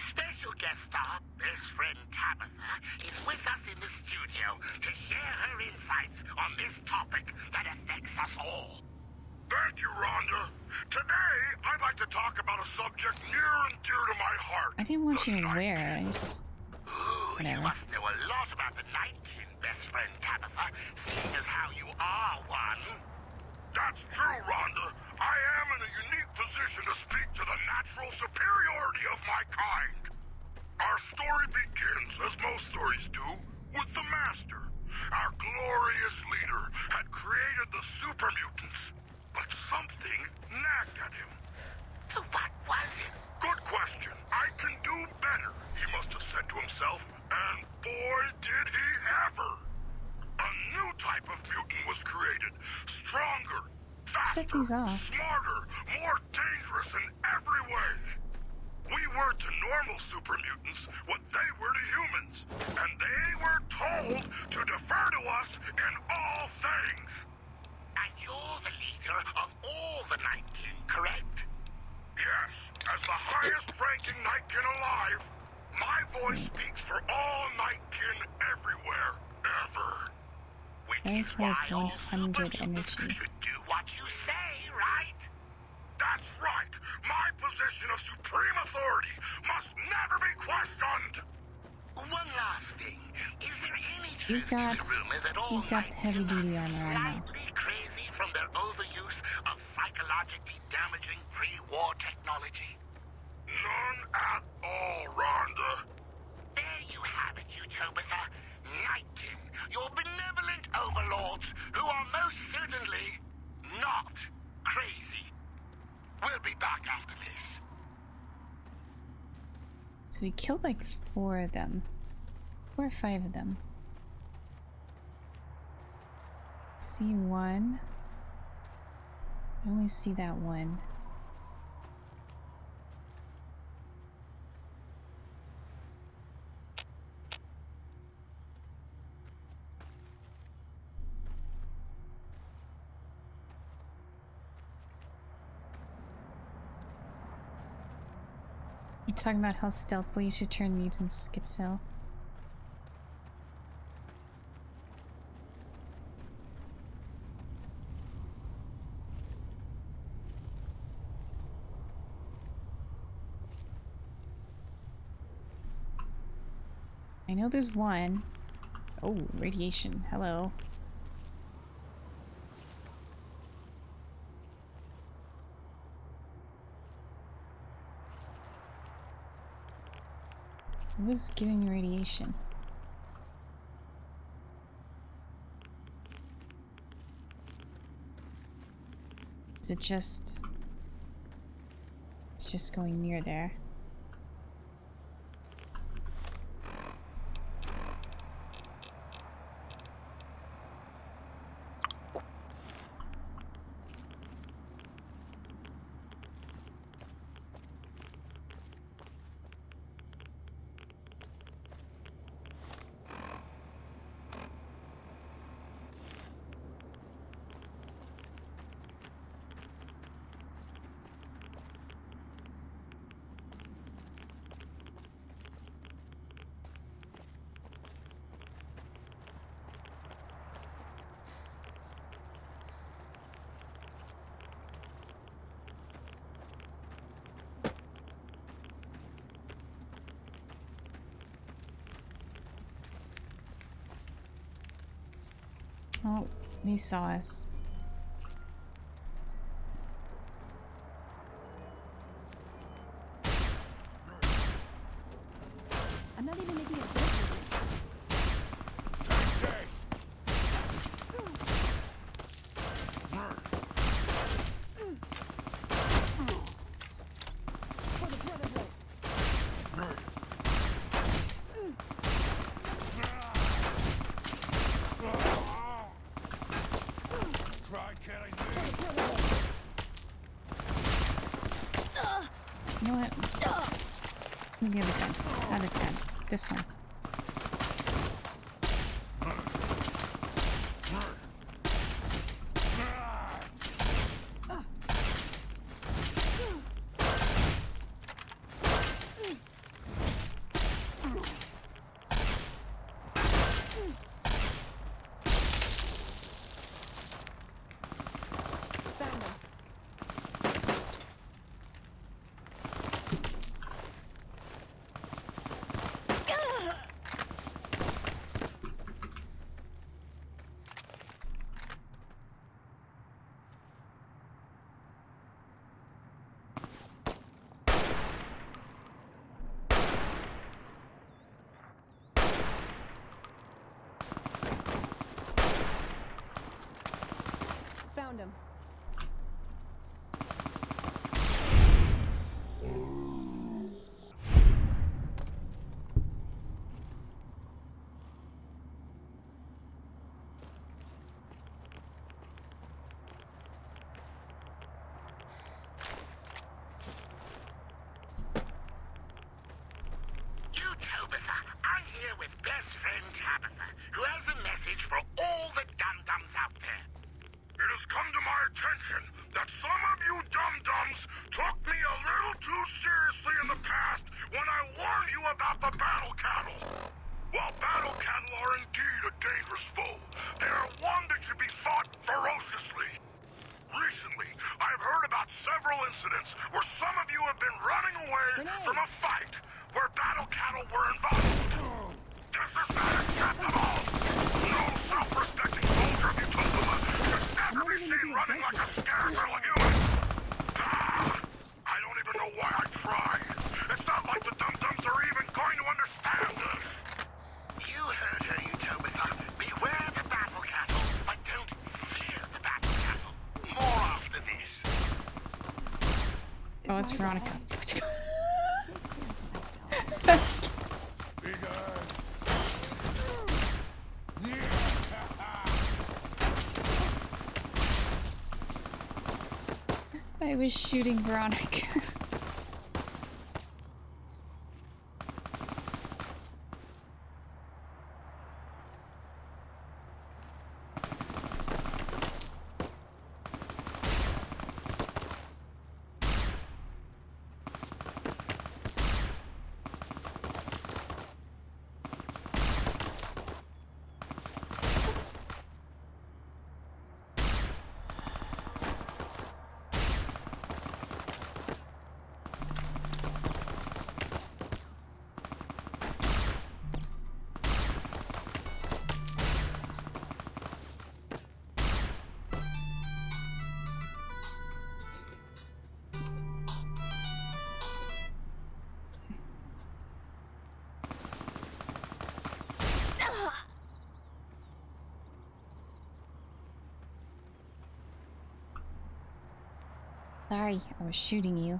Special guest star, best friend Tabitha, is with us in the studio to share her insights on this topic that affects us all. Thank you, Rhonda. Today, I'd like to talk about a subject near and dear to my heart. I didn't want you to wear it. I just... Ooh, you Whatever. must know a lot about the Night King, best friend Tabitha, seeing as how you are one. That's true, Rhonda. I am in a unique position to speak to the natural superiority of my kind. Our story begins, as most stories do, with the Master. Our glorious leader had created the super mutants, but something nagged at him. What was it? Good question. I can do better, he must have said to himself, and boy did he ever. A new type of mutant was created, stronger, faster, Set these off. smarter, more dangerous in every way. We were to animal super mutants what they were to humans. And they were told to defer to us in all things. And you're the leader of all the Nightkin, correct? Yes, as the highest-ranking Nightkin alive, my voice speaks for all Nightkin everywhere, ever. Which Earth is why has all 100 super mutants energy. should do what you say, right? That's right. My position of supreme authority must never be questioned. One last thing. Is there any truth You've got, to the rumor that all you've got heavy Nightkin duty are armor on now. slightly crazy from their overuse of psychologically damaging pre-war technology? None at all, Rhonda. There you have it, Utopia. Nightkin, your benevolent overlords who are most certainly not crazy. We'll be back after this. So we killed like 4 of them. 4 or 5 of them. See one. I only see that one. You're talking about how stealthily you should turn mutants schizo. I know there's one. Oh, radiation. Hello. Who was giving radiation? Is it just... It's just going near there. Oh, he saw us. I'm not even making a joke with You know what? Give me the other gun. Not this gun. This one. dangerous foe. They are one that should be fought ferociously. Recently, I've heard about several incidents where some of you have been running away from a fight where battle cattle were involved. This is not acceptable. No self-respecting soldier of Utopia should ever be seen running like a scared little human. I don't even know why I tried. It's not like the dum-dums are even going to understand this. You heard her, Utopia. Beware the battle cattle, but don't fear the battle cattle. More after this. Oh, it's Veronica. I was shooting Veronica. Sorry, I was shooting you.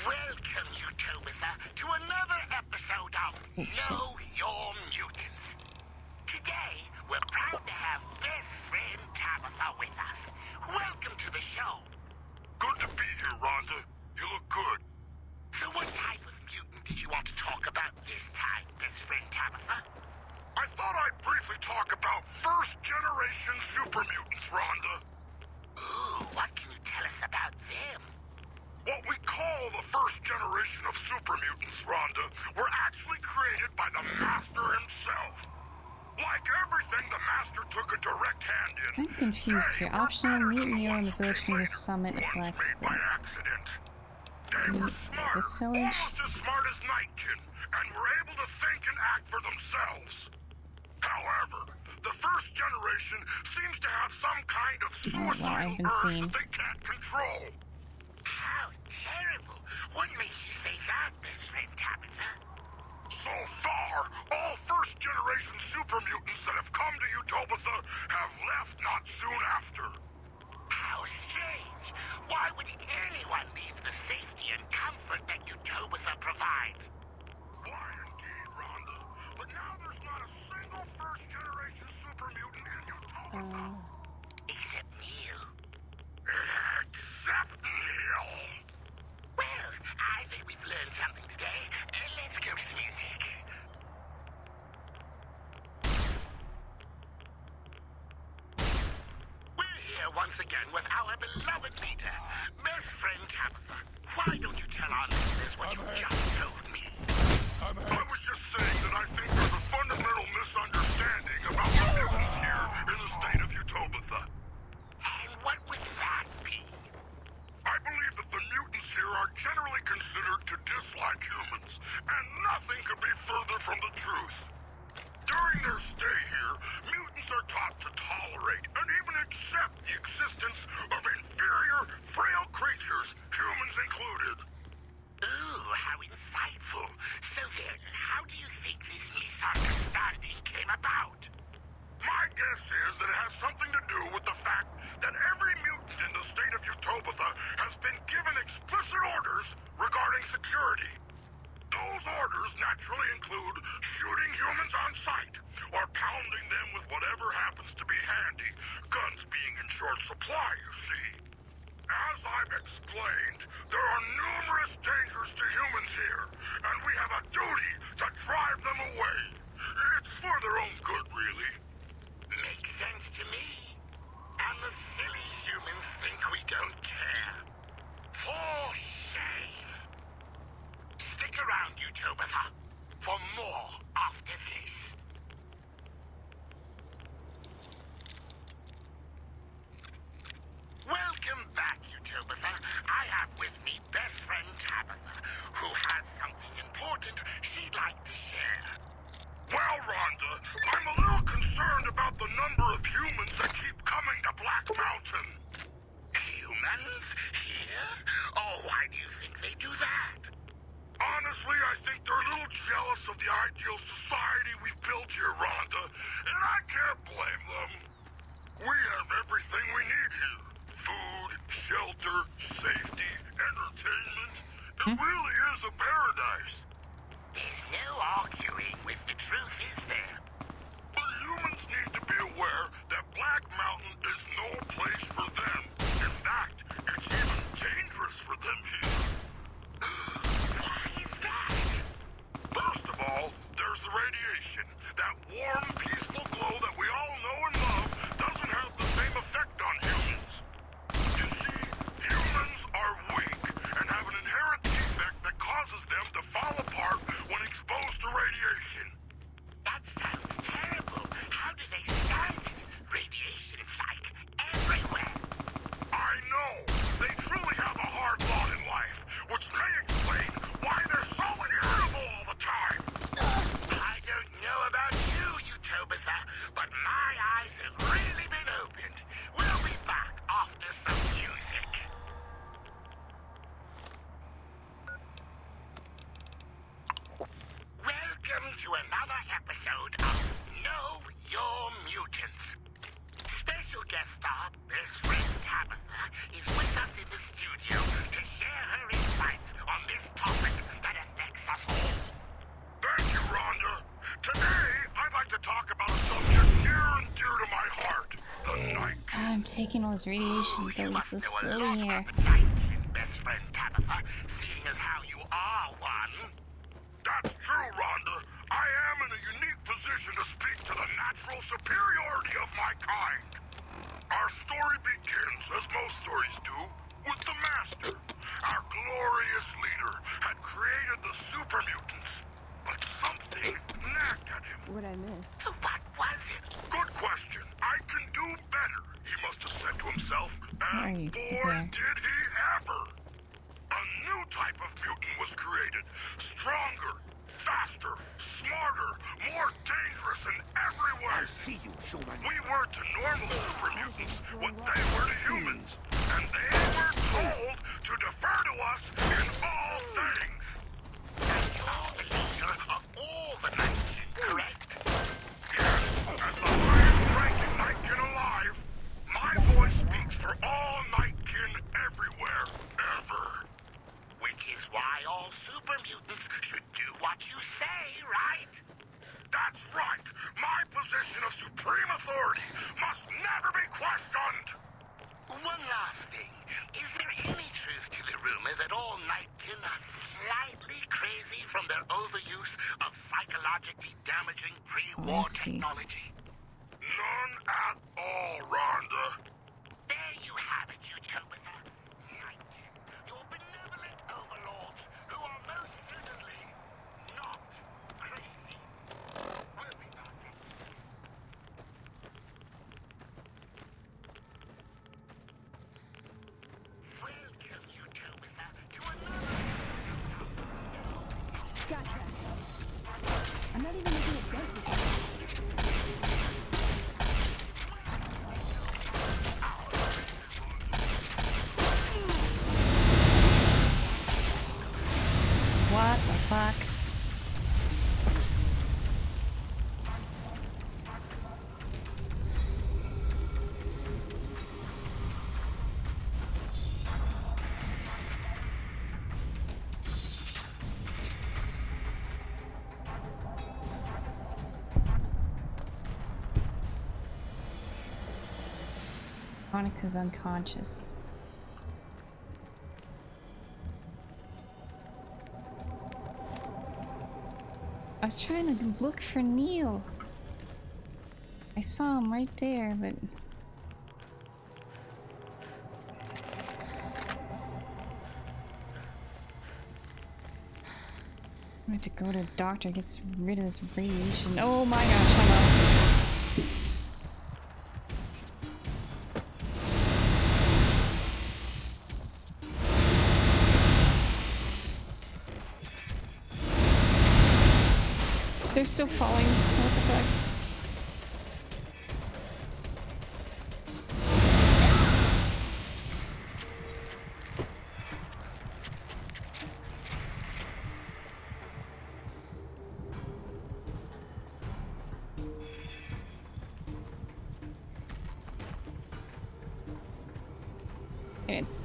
Welcome, Utopia, to another episode of Know Your Mutants. Today, we're proud to have best friend Tabitha with us. Welcome to the show. Good to be here, Rhonda. You look good. So what type of mutant did you want to talk about this time, best friend Tabitha? I thought I'd briefly talk about first-generation super mutants, Rhonda. Ooh, what can you tell us about them? What we call the first generation of super mutants, Rhonda, were actually created by the Master himself. Like everything the Master took a direct hand in. I'm confused here. Optional mutiny in the village near the summit of Black by accident. They were smarter, this village? almost as smart as Nightkin, and were able to think and act for themselves. However, the first generation seems to have some kind of suicidal urge that they can't control. How terrible! What makes you say that, best friend Tabitha? So far, all first-generation super mutants that have come to Utopia have left not soon after. How strange! Why would anyone leave the safety and comfort that Utopia provides? Why indeed, Rhonda? But now there's not a single first-generation super mutant in Utopia. Except Neil. Except Neil. Well, I think we've learned something today. Let's go to the music. We're here once again with our beloved leader, best friend Tabitha. Why don't you tell our listeners what you just told me? I was just saying that I think there's a fundamental misunderstanding about the mutants here in the state of Utopia. And what would that be? I believe that the mutants here are generally considered to dislike humans, and nothing could be further from the truth. During their stay here, mutants are taught to tolerate and even accept the existence of inferior, frail creatures, humans included. Ooh, how insightful. orders naturally include shooting humans on sight, or pounding them with whatever happens to be handy, guns being in short supply, you see. As I've explained, there are numerous dangers to humans here, and we have a duty to drive them away. It's for their own good, really. Makes sense to me. And the silly humans think we don't care. For shame. Stick around, you Tabitha, for more after this. Welcome back, you Tabitha. I have with me best friend Tabitha, who has something important she'd like to share. Well, Rhonda, I'm a little concerned about the number of humans that keep coming to Black Mountain. Humans? Here? Oh, why do you think they do that? Honestly, I think they're a little jealous of the ideal society we've built here, Rhonda, and I can't blame them. We have everything we need here. Food, shelter, safety, entertainment. It really is a paradise. There's no arguing with the truth, is there? But humans need to be aware that Black Mountain is no place for them. In fact, it's even dangerous for them here. Why is that? First of all, there's the radiation. That warm, peaceful glow that we all know and love doesn't have the same effect on humans. You see, humans are weak and have an inherent defect that causes them to fall apart when exposed to radiation. That sounds terrible. How do they stand it? Radiation's like everywhere. I know. They truly have a hard lot in life, which may explain why they're so irritable all the time. I don't know about you Tabitha, but my eyes have really been opened. We'll be back after some music. Welcome to another episode of Know Your Mutants. Special guest star, best friend Tabitha, is with us in the studio to share her insights on this topic that affects us all. Thank you, Rhonda. Today, I'd like to talk about a subject near and dear to my heart. The night. I'm taking all this radiation going so slowly here. Best friend Tabitha, seeing as how you are one. That's true, Rhonda. I am in a unique position to speak to the natural superiority of my kind. Our story begins, as most stories do, with the Master. Our glorious leader had created the super mutants, but something nagged at him. What'd I miss? What was it? Good question. I can do better, he must have said to himself. And boy, did he ever! A new type of mutant was created. Stronger, faster, smarter, more dangerous in every way. I see you, Schumann. We were to normal super mutants what they were to humans. And they were told to defer to us in all things. And you're the leader of all the Nightkin, correct? Yes, as the highest-ranking Nightkin alive, my voice speaks for all Nightkin everywhere, ever. Which is why all super mutants should do what you say, right? That's right. My position of supreme authority must never be questioned. One last thing. Is there any truth to the rumor that all Nightkin are slightly crazy from their overuse of psychologically damaging pre-war technology? None at all, Rhonda. There you have it, you Tabitha. Nightkin, your benevolent overlords, who are most certainly not crazy. We'll be back after this. Welcome, you Tabitha, to another Gotcha. I'm not even making a dent with that. Veronica's unconscious. I was trying to look for Neil. I saw him right there, but... I have to go to a doctor, gets rid of this radiation. Oh my gosh, hello. They're still falling. What the fuck?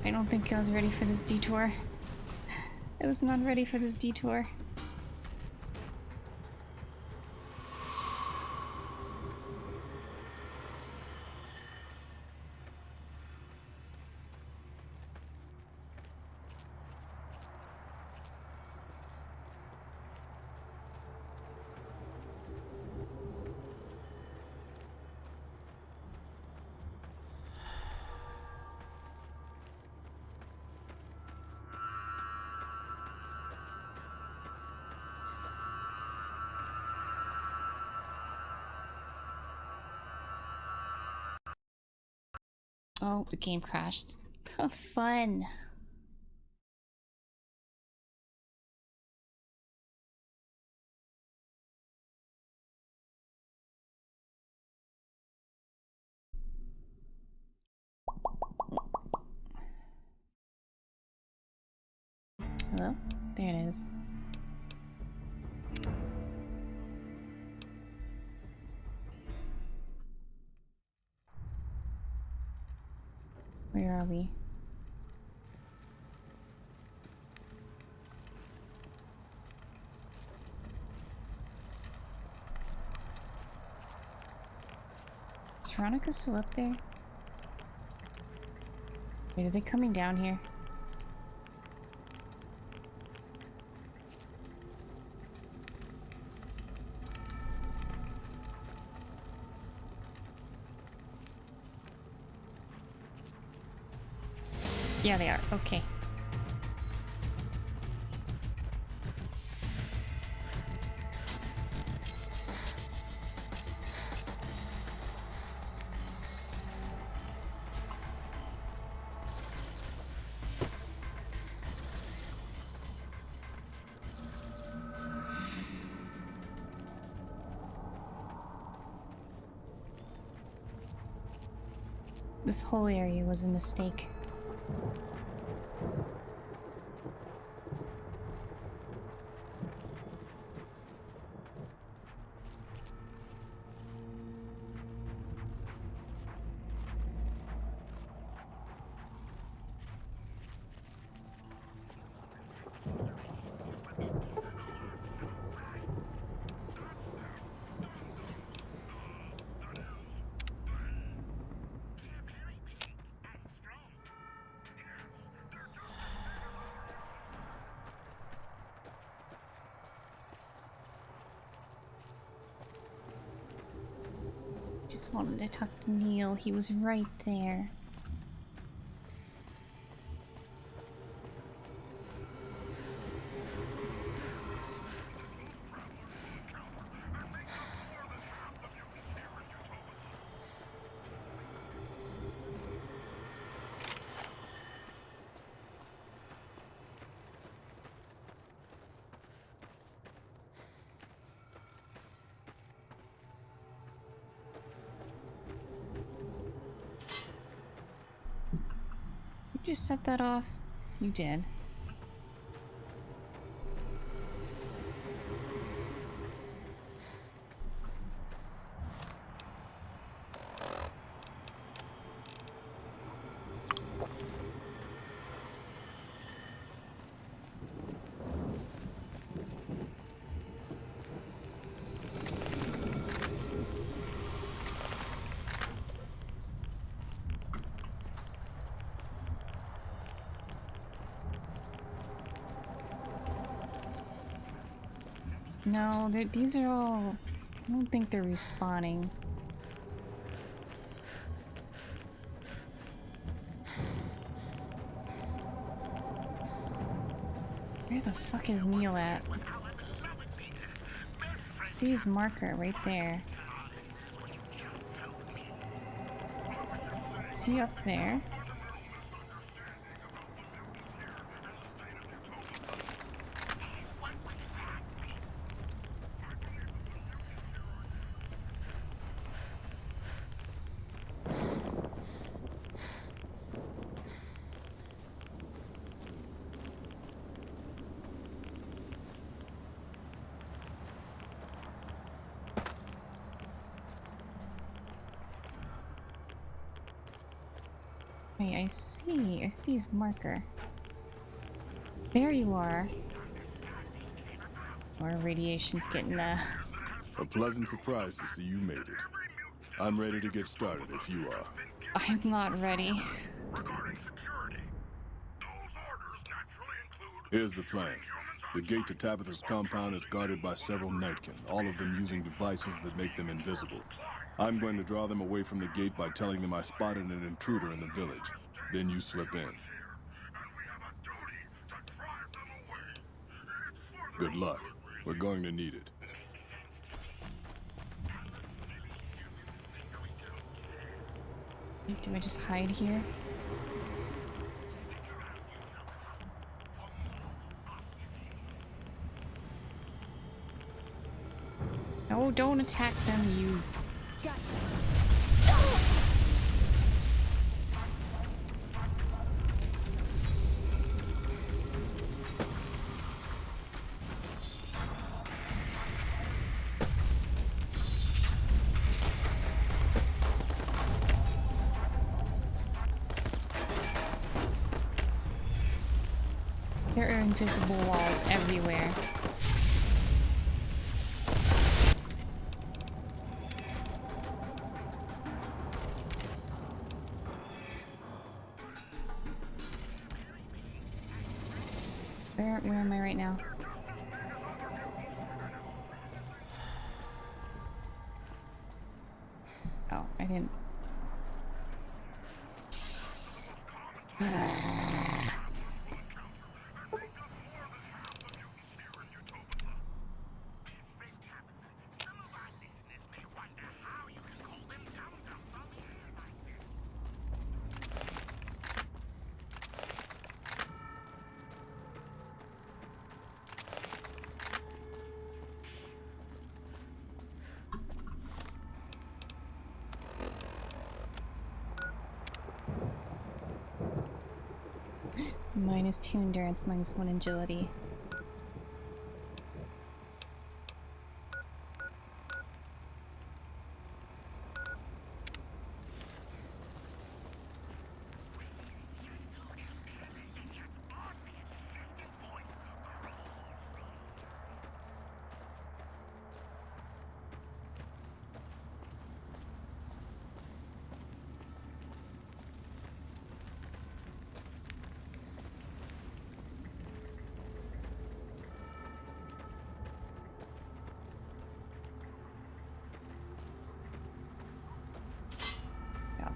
I don't think I was ready for this detour. I was not ready for this detour. Oh, the game crashed. Oh, fun. Hello? There it is. Where are we? Is Veronica still up there? Wait, are they coming down here? Yeah, they are. Okay. This whole area was a mistake. Just wanted to talk to Neil. He was right there. You just set that off? You did. No, these are all... I don't think they're respawning. Where the fuck is Neil at? See his marker right there. Is he up there? Wait, I see his marker. There you are. Or radiation's getting A pleasant surprise to see you made it. I'm ready to get started if you are. I'm not ready. Here's the plan. The gate to Tabitha's compound is guarded by several Nightkin, all of them using devices that make them invisible. I'm going to draw them away from the gate by telling them I spotted an intruder in the village. Then you slip in. Good luck. We're going to need it. Do I just hide here? No, don't attack them, you... There are invisible walls everywhere. Where am I right now? Oh, I didn't. -2 endurance, -1 agility.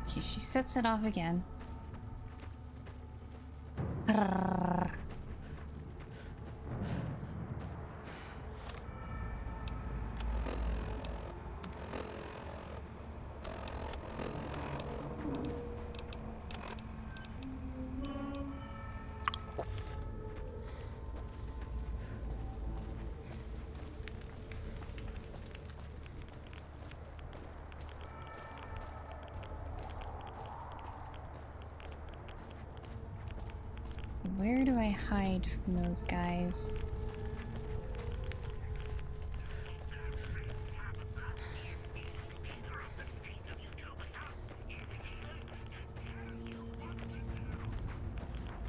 Okay, she sets it off again. Where do I hide from those guys?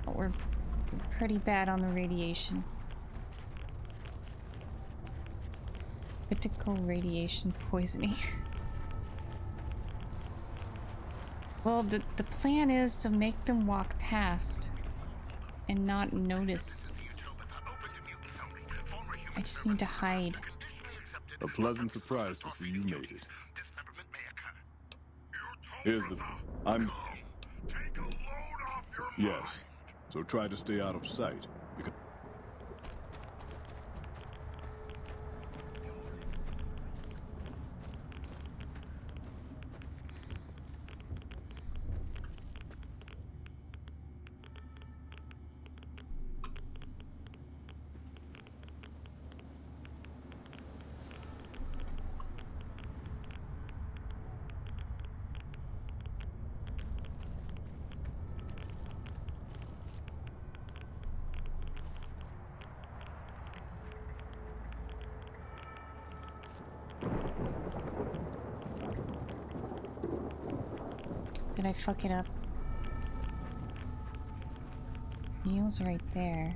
Oh, we're pretty bad on the radiation. Critical radiation poisoning. Well, the plan is to make them walk past and not notice. I just need to hide. A pleasant surprise to see you made it. Here's the... I'm... Yes. So try to stay out of sight. Because... Did I fuck it up? Neil's right there.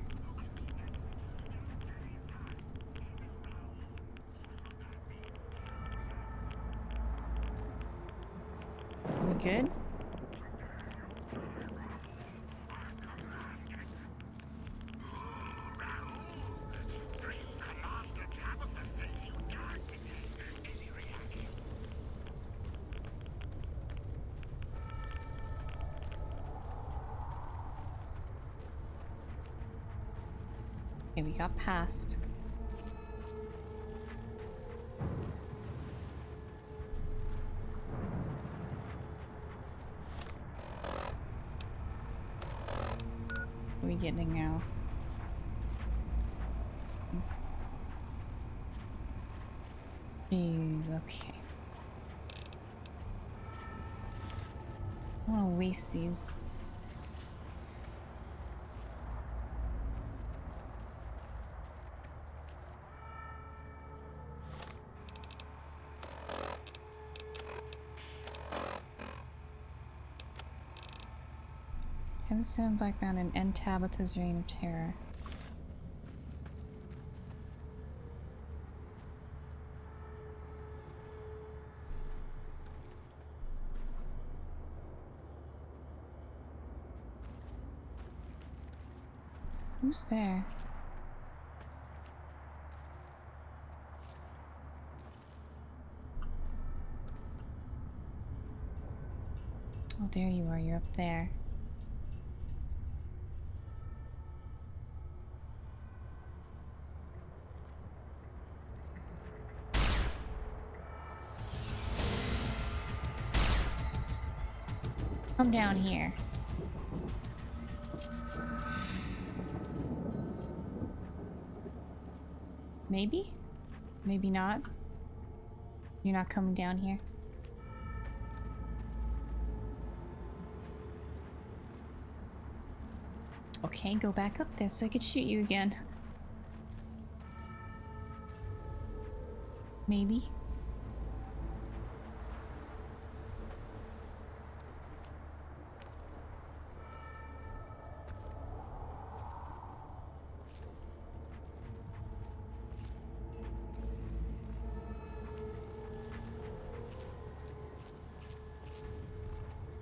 We good? Okay, we got past. What are we getting now? Jeez, okay. I don't want to waste these. Head the Black Mountain and Tabitha's Reign of Terror. Who's there? Oh, there you are. You're up there. Come down here. Maybe? Maybe not. You're not coming down here? Okay, go back up there so I could shoot you again. Maybe.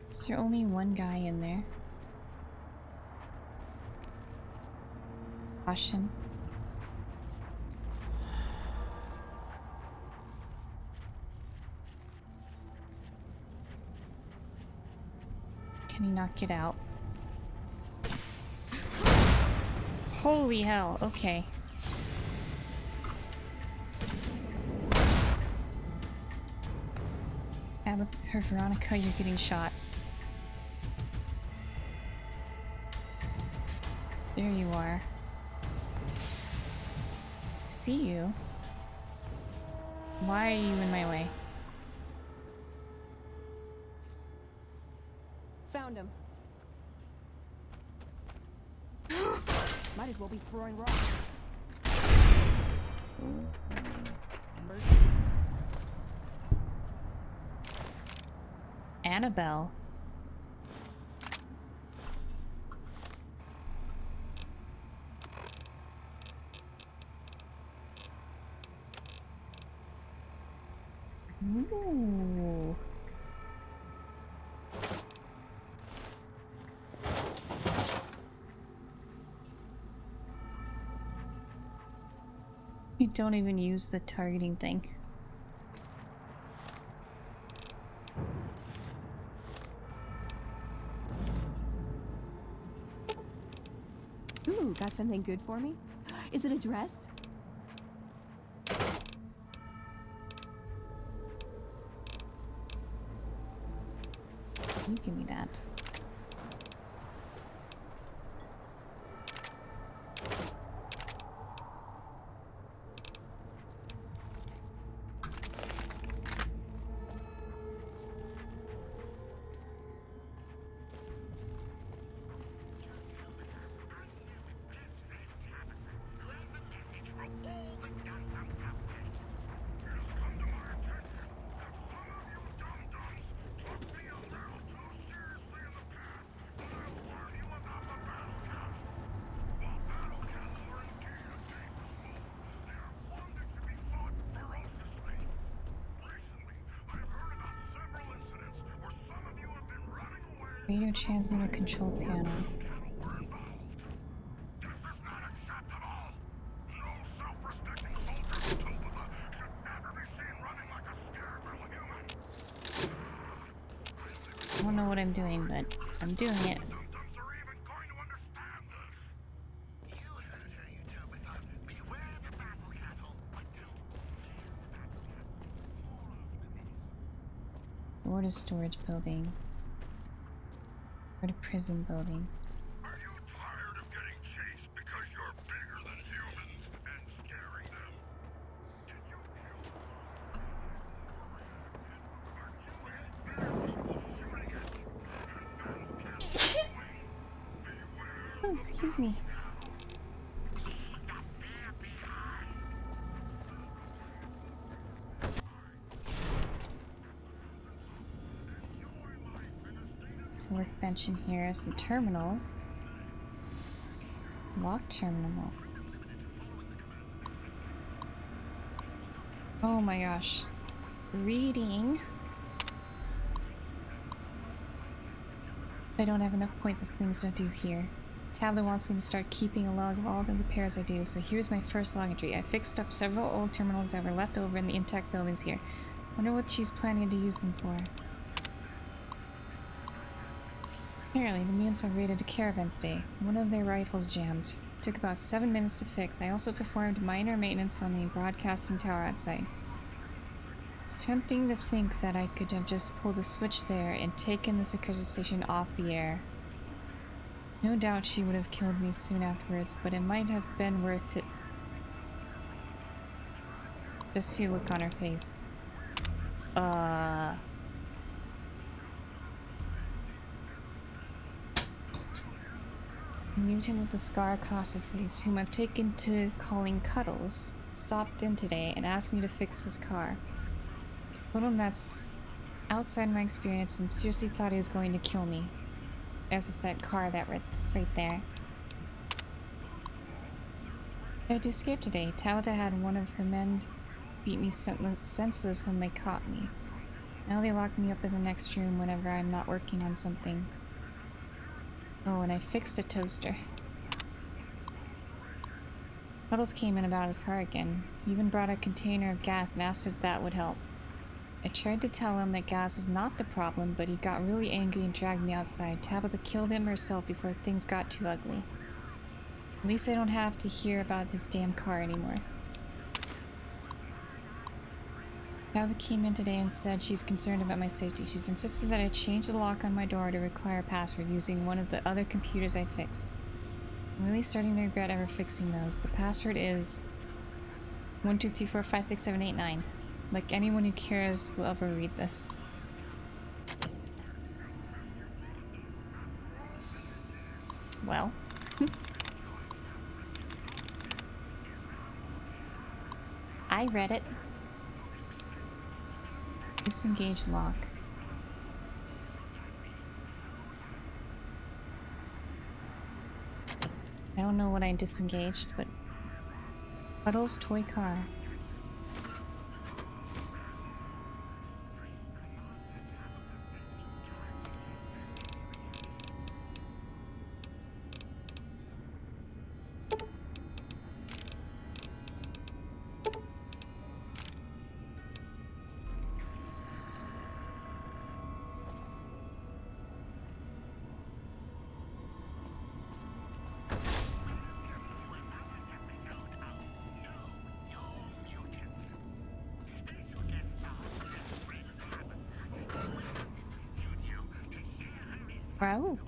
Is there only one guy in there? Caution. Can he not get out? Holy hell, okay. Her Veronica, you're getting shot. There you are. See you. Why are you in my way? Found him. Might as well be throwing rocks. Annabelle. Ooh. don't even use the targeting thing. Ooh, got something good for me? Is it a dress? You give me that. Radio transmitter control panel. I don't know what I'm doing, but I'm doing it. Or to storage building. Or to prison building. Are you tired of getting chased because you're bigger than humans and scaring them? Did you kill? Oh, excuse me. Workbench in here, some terminals. Lock terminal. Oh my gosh. Reading. I don't have enough pointless things to do here. Tablet wants me to start keeping a log of all the repairs I do, so here's my first log entry. I fixed up several old terminals that were left over in the intact buildings here. Wonder what she's planning to use them for. Apparently, the mutants have raided a caravan today. One of their rifles jammed. It took about 7 minutes to fix. I also performed minor maintenance on the broadcasting tower outside. It's tempting to think that I could have just pulled a switch there and taken this accursed station off the air. No doubt she would have killed me soon afterwards, but it might have been worth it. Just see the look on her face. The mutant with the scar across his face, whom I've taken to calling Cuddles, stopped in today and asked me to fix his car. I told him that's outside my experience and seriously thought he was going to kill me. As it's that car that was right there. I had to escape today. Tabitha had one of her men beat me senseless when they caught me. Now they lock me up in the next room whenever I'm not working on something. Oh, and I fixed a toaster. Puddles came in about his car again. He even brought a container of gas and asked if that would help. I tried to tell him that gas was not the problem, but he got really angry and dragged me outside. Tabitha killed him herself before things got too ugly. At least I don't have to hear about his damn car anymore. Tabitha came in today and said she's concerned about my safety. She's insisted that I change the lock on my door to require a password using one of the other computers I fixed. I'm really starting to regret ever fixing those. The password is 123456789. Like anyone who cares will ever read this. Well. I read it. Disengage lock. I don't know what I disengaged, but Puddle's toy car. Raoul.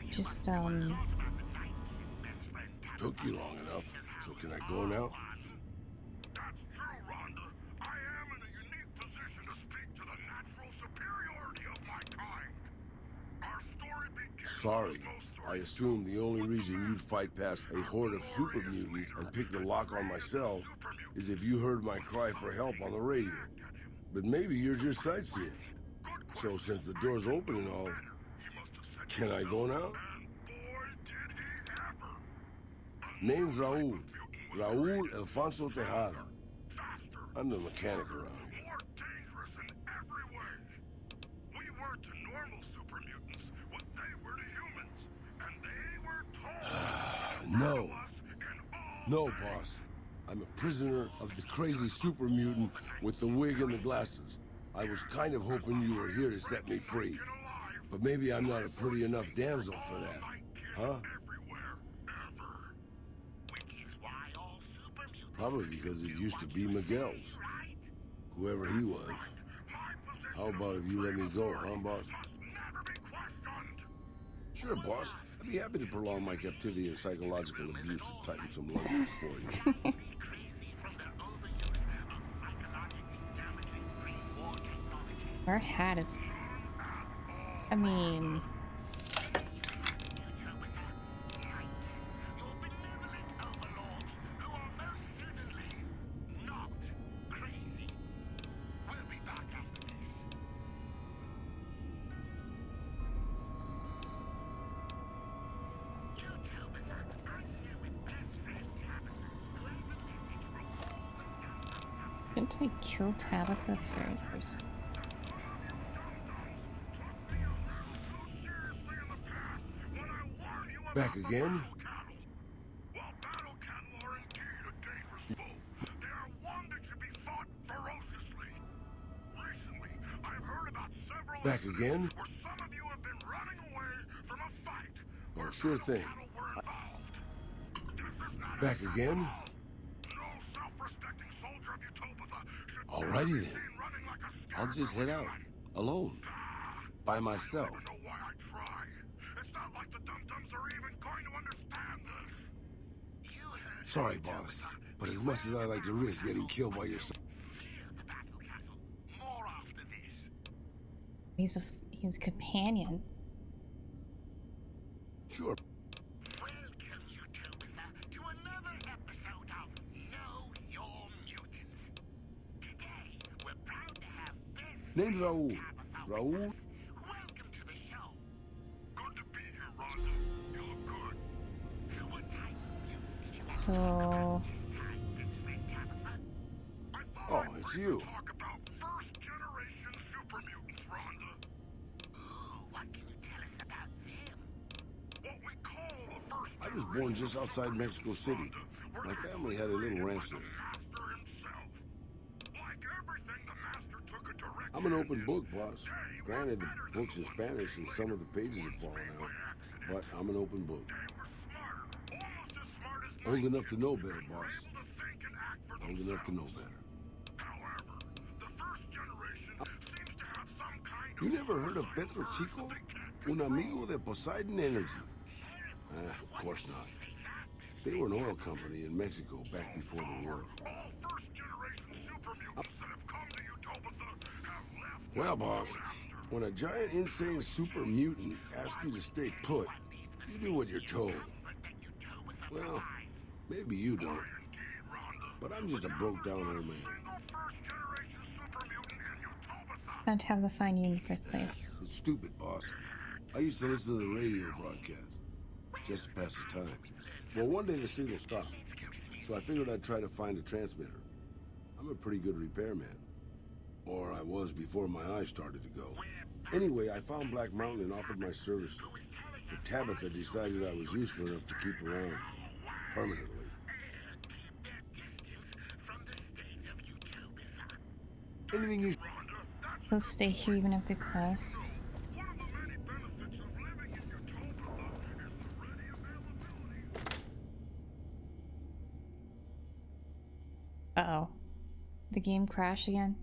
Just, Took you long enough, so can I go now? Sorry. I assumed the only reason you'd fight past a horde of super mutants and pick the lock on my cell is if you heard my cry for help on the radio. But maybe you're just sightseeing. So since the door's open and all, can I go now? Name's Raul. Raul Alfonso Tejada. I'm the mechanic around here. No. No, boss. I'm a prisoner of the crazy super mutant with the wig and the glasses. I was kind of hoping you were here to set me free. But maybe I'm not a pretty enough damsel for that. Huh? Probably because it used to be Miguel's. Whoever he was. How about if you let me go, huh, boss? Sure, boss. I'd be happy to prolong my captivity and psychological abuse to tighten some luggage for you. Her hat is... I mean... Didn't I kill Tabitha first? Back again? Back again? Oh, sure thing. Back again? Alrighty then. I'll just head out. Alone. By myself. Sorry, boss. But as much as I like to risk getting killed by yourself... He's a companion. Sure. Name's Raul. Raul? So... Oh, it's you. I was born just outside Mexico City. My family had a little ranch there. I'm an open book, boss. Granted, the book's in Spanish and some of the pages have fallen out, but I'm an open book. Old enough to know better, boss. Old enough to know better. You never heard of Petro Chico? Un amigo de Poseidon Energy. Of course not. They were an oil company in Mexico back before the war. Well, boss, when a giant insane super mutant asks you to stay put, you do what you're told. Well, maybe you don't. But I'm just a broke down old man. Can't have the fine you in the first place. It's stupid, boss. I used to listen to the radio broadcast. Just to pass the time. Well, one day the signal stopped. So I figured I'd try to find a transmitter. I'm a pretty good repairman. Or I was before my eyes started to go. Anyway, I found Black Mountain and offered my services. But Tabitha decided I was useful enough to keep around. Permanently. Anything you... He'll stay here even after quest. Uh-oh. The game crashed again.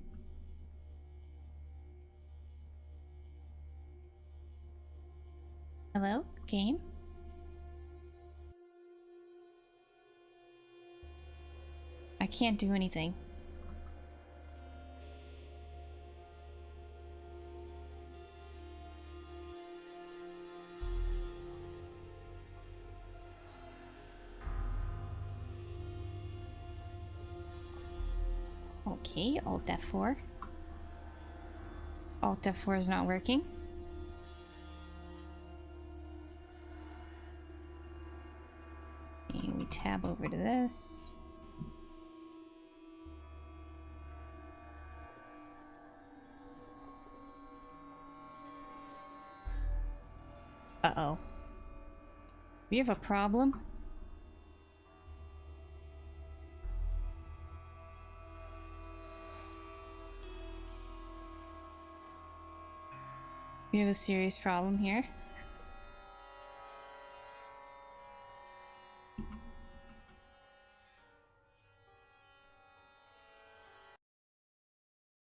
Hello? Game? I can't do anything. Okay, Alt F4. Alt F4 is not working. And we tab over to this. Uh-oh. We have a problem? We have a serious problem here.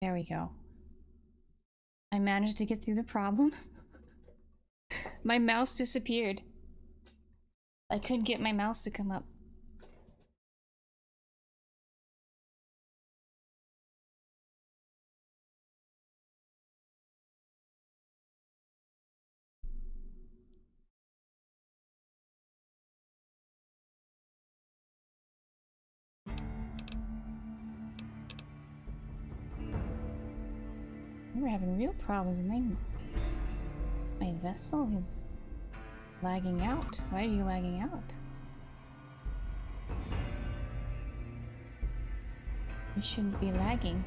There we go. I managed to get through the problem. My mouse disappeared. I couldn't get my mouse to come up. We're having real problems. My vessel is lagging out. Why are you lagging out? You shouldn't be lagging.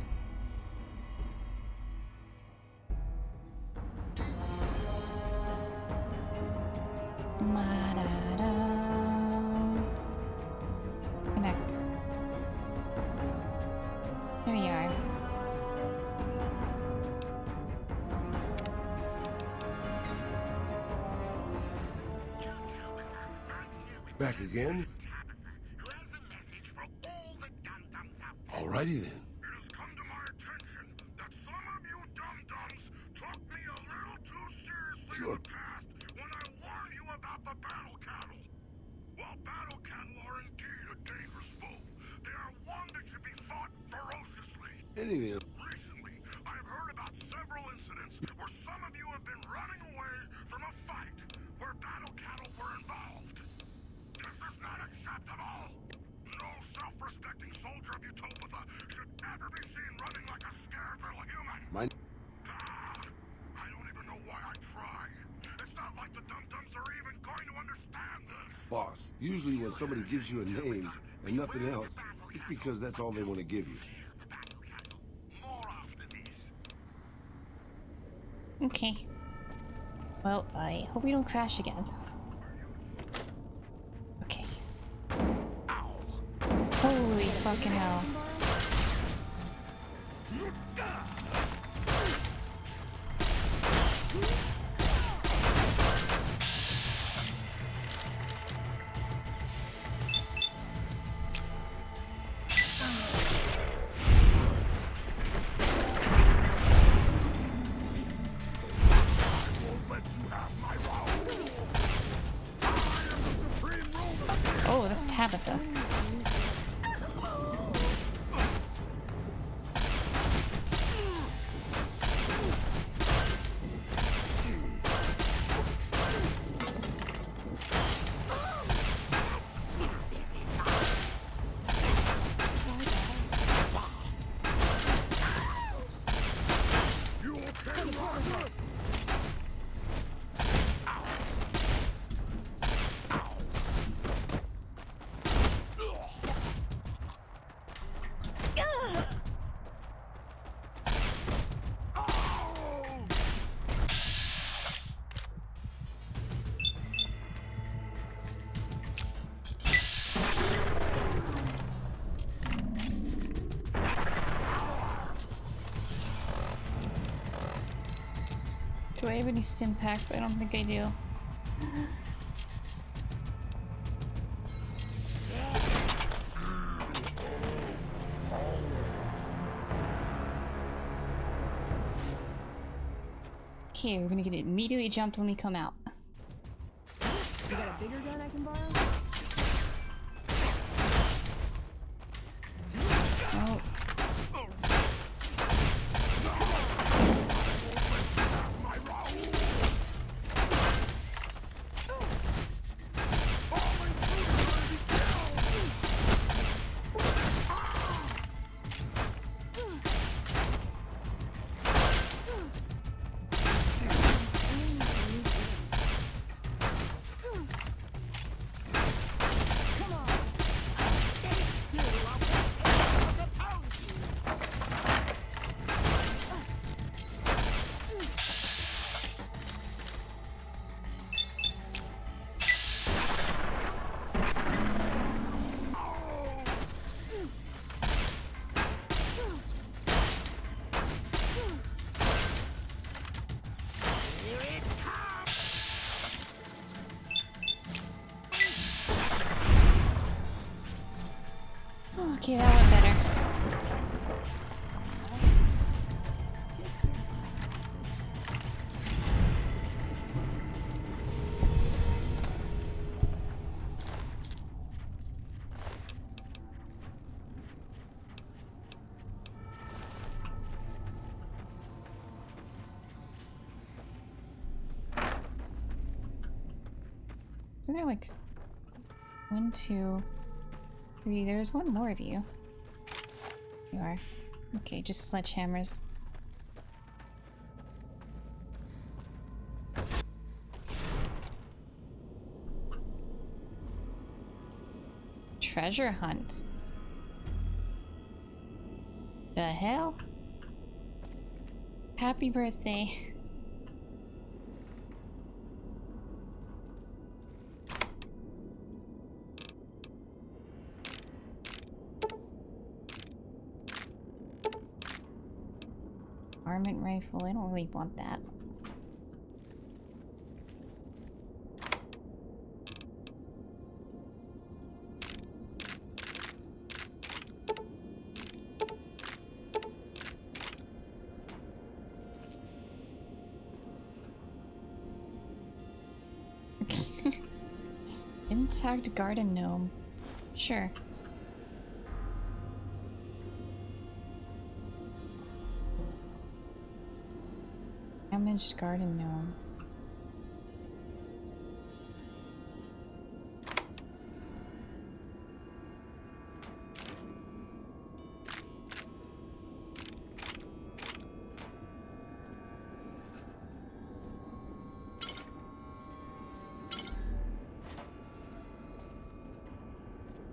Connect. There we are. Back again? Alrighty then. It has come to my attention that some of you dum-dums took me a little too seriously Sure. in the past when I warned you about the battle cattle. While battle cattle are indeed a dangerous foe, they are one that should be fought ferociously. Anything. Recently, I've heard about several incidents where some of you have been running away from a fight where battle cattle were involved. This is not acceptable. No self-respecting soldier of Utopia should ever be seen running like a scared little human. I don't even know why I try. It's not like the dum-dums are even going to understand this. Boss, usually when somebody gives you a name and nothing else, it's because that's all they want to give you. Okay. Well, I hope we don't crash again. Okay. Holy fucking hell. Oh, that's Tabitha. Do I have any stim packs? I don't think I do. Okay, we're gonna get immediately jumped when we come out. You got a bigger gun I can borrow? Oh. Okay, that went better. Isn't there like 1, 2, 3? There's one more of you. You are. Okay, just sledgehammers. Treasure hunt. The hell? Happy birthday. Varmint rifle, I don't really want that. Intact garden gnome. Sure. Damaged garden gnome.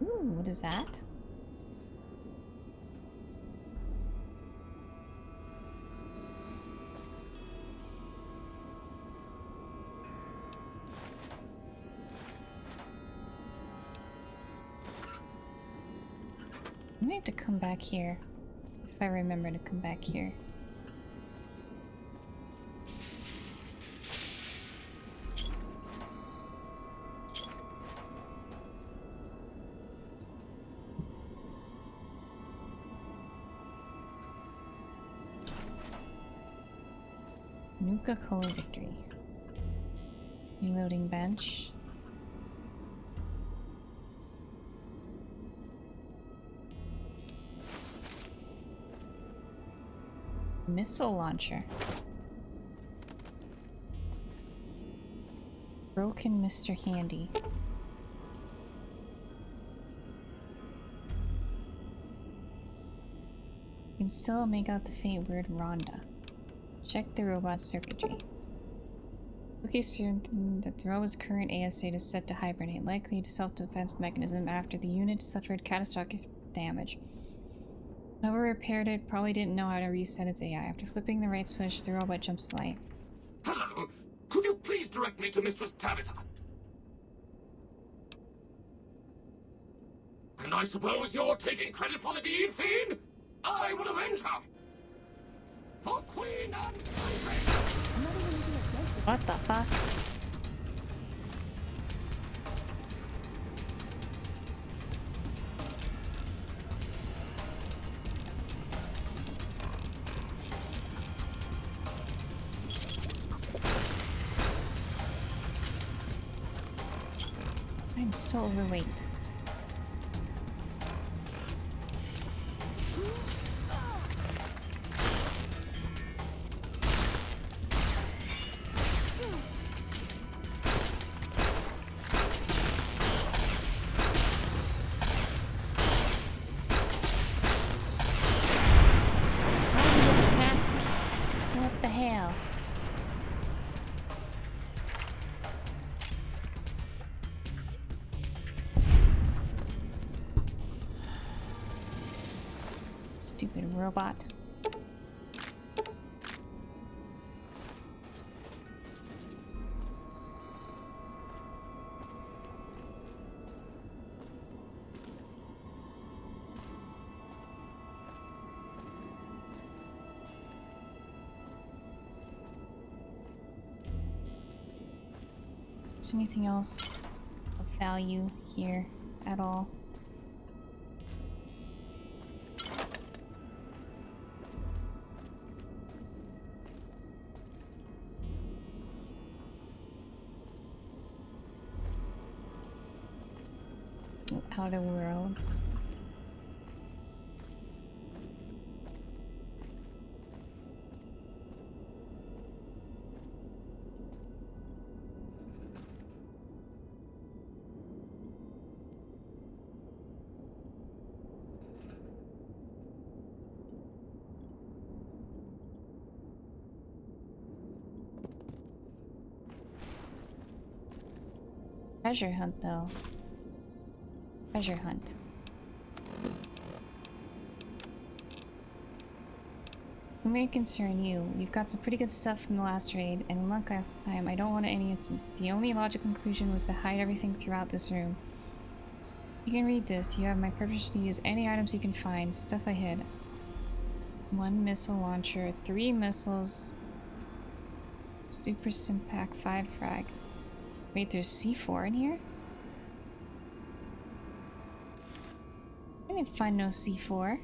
Ooh, what is that? I may have to come back here. If I remember to come back here. Nuka-Cola victory. Reloading bench. Missile launcher. Broken Mr. Handy. You can still make out the faint word Rhonda. Check the robot's circuitry. Okay, certain that the robot's current AS state is set to hibernate, likely to self-defense mechanism after the unit suffered catastrophic damage. Whoever repaired it probably didn't know how to reset its AI. After flipping the right switch, the robot jumps to life. Hello, could you please direct me to Mistress Tabitha? And I suppose you're taking credit for the deed, Fiend? I will avenge her! For Queen and Country! What the fuck? I'm still overweight. What the hell? Stupid robot. Is anything else of value here at all? Outer Worlds. Treasure hunt, though. Treasure hunt. Who may concern you? You've got some pretty good stuff from the last raid, and unlike last time, I don't want any instance. The only logical conclusion was to hide everything throughout this room. You can read this. You have my permission to use any items you can find. Stuff I hid. 1 missile launcher, 3 missiles, super stim pack, 5 frag. Wait, there's C4 in here? I didn't find no C4.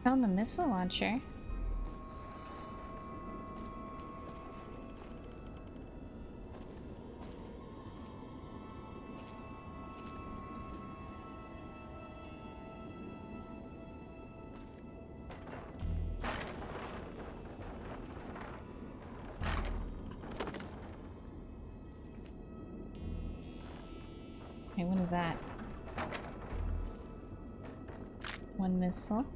Found the missile launcher. Okay, what is that? 1 missile.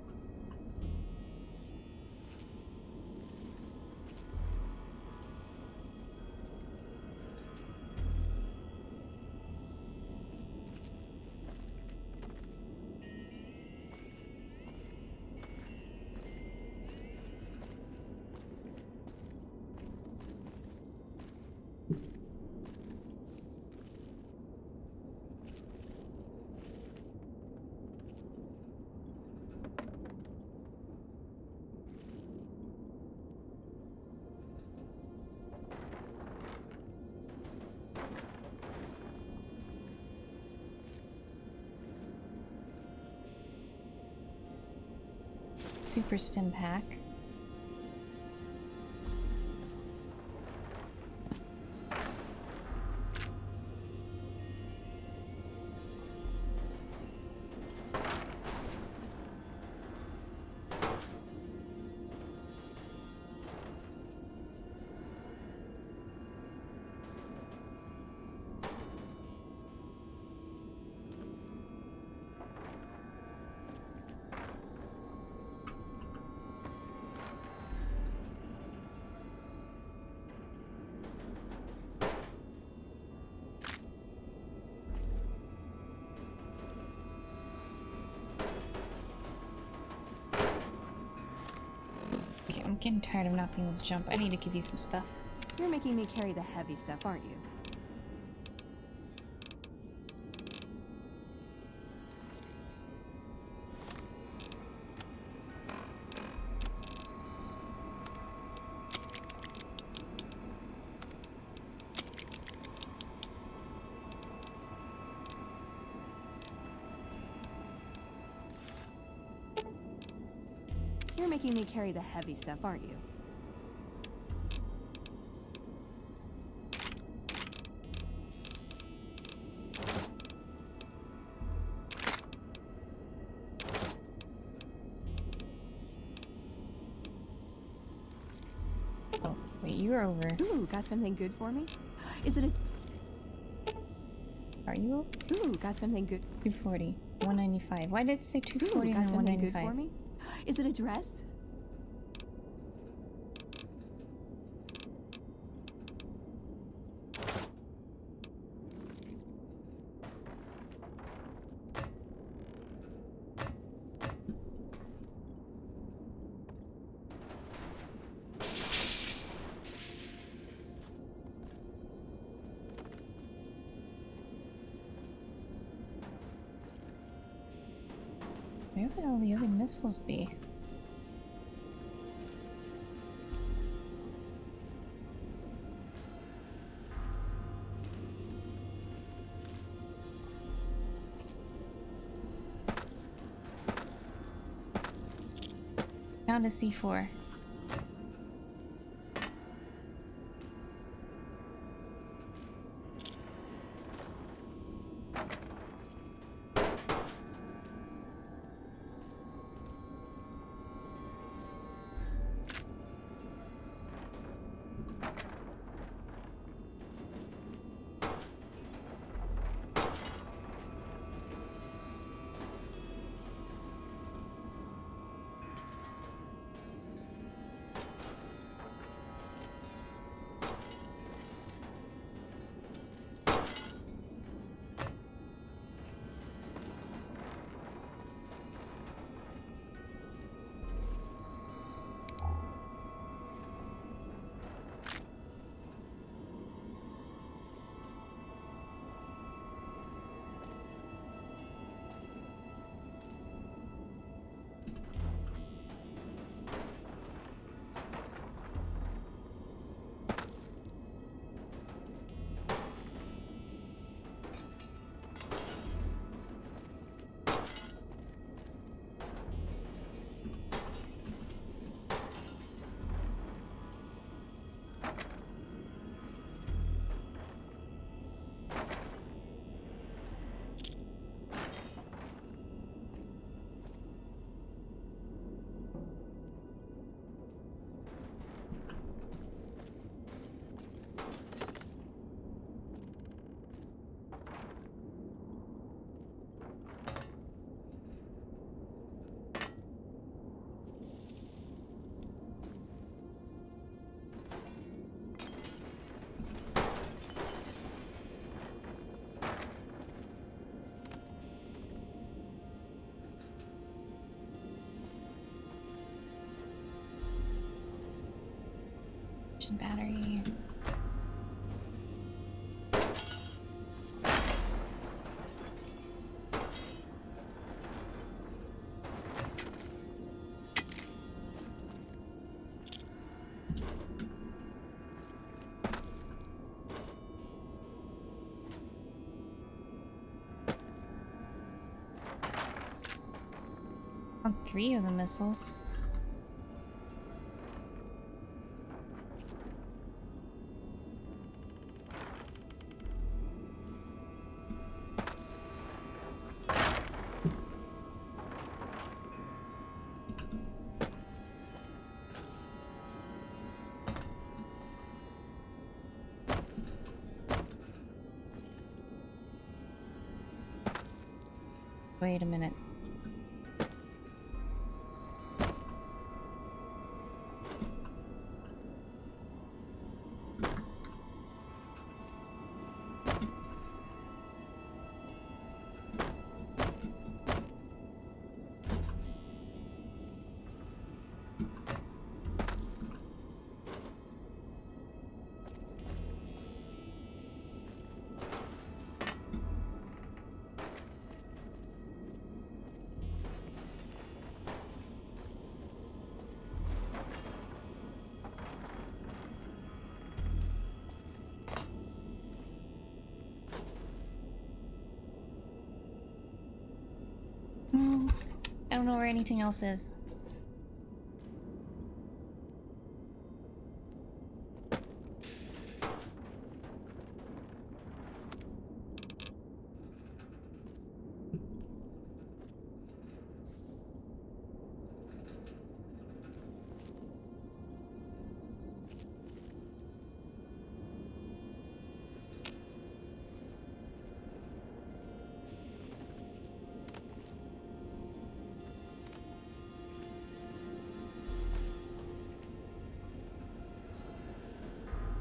Super stim pack. Okay, I'm getting tired of not being able to jump. I need to give you some stuff. You're making me carry the heavy stuff, aren't you? You're making me carry the heavy stuff, aren't you? Oh, wait, you're over. Ooh, got something good for me? Is it a... Are you? Ooh, got something good. 240. 195. Why did it say 240 Ooh, got and then something good 195? for me? Is it a dress? Where would all the other missiles be? Found a C4. Battery. On 3 of the missiles. Wait a minute. don't know where anything else is.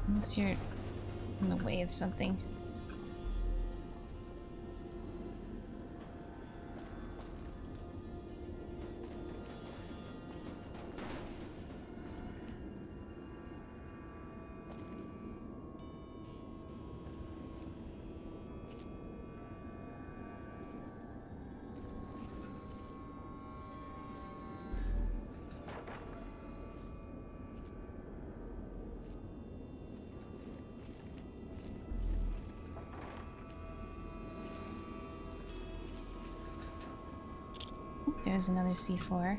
Unless you're in the way of something. There's another C4.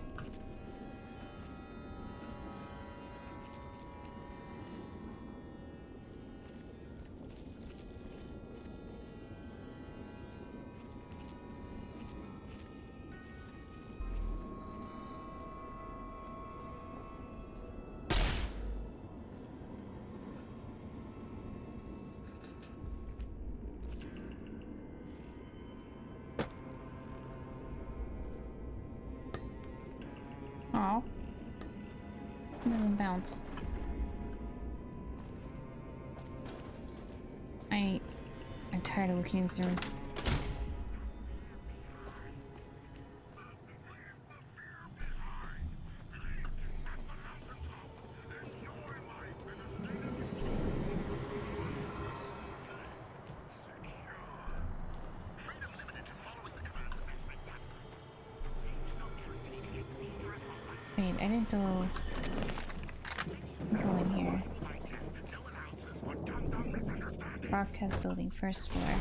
Oh, it doesn't bounce. I'm tired of looking in this room. Wait, I didn't go in here. Broadcast building, first floor.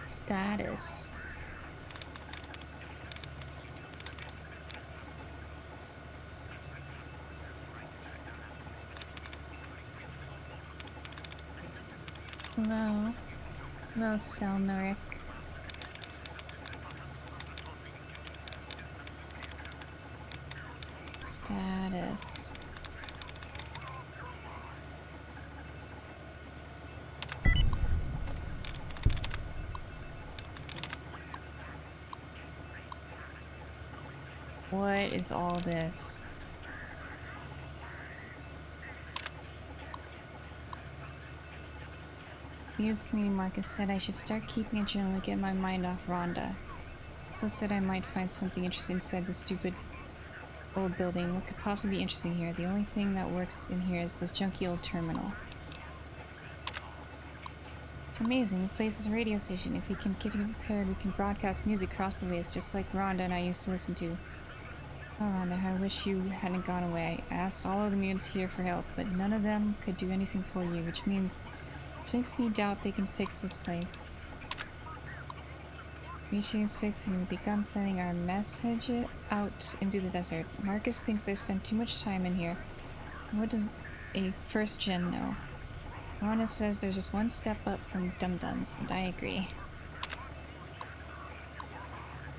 Status. Hello. Hello, Selnoric. Status. What is all this? News community Marcus said I should start keeping a journal to get my mind off Rhonda. Also said I might find something interesting inside this stupid old building. What could possibly be interesting here? The only thing that works in here is this junky old terminal. It's amazing. This place is a radio station. If we can get it repaired, we can broadcast music across the waves, just like Rhonda and I used to listen to. Oh, Rhonda, I wish you hadn't gone away. I asked all of the mutants here for help, but none of them could do anything for you, which makes me doubt they can fix this place. Reaching is fixed and we've begun sending our message out into the desert. Marcus thinks I spent too much time in here. What does a first gen know? Rhonda says there's just one step up from dum-dums, and I agree.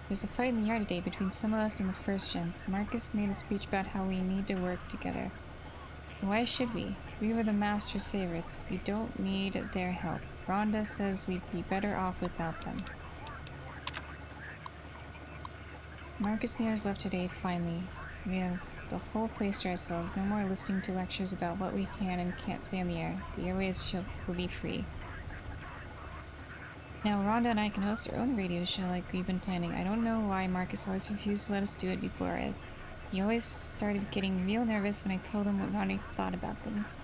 There's a fight in the yard today between some of us and the first gens. Marcus made a speech about how we need to work together. Why should we? We were the Master's favorites. We don't need their help. Rhonda says we'd be better off without them. Marcus and I left today, finally. We have the whole place to ourselves. No more listening to lectures about what we can and can't say on the air. The airwaves will be free. Now Rhonda and I can host our own radio show like we've been planning. I don't know why Marcus always refused to let us do it before us. He always started getting real nervous when I told him what Rhonda thought about things.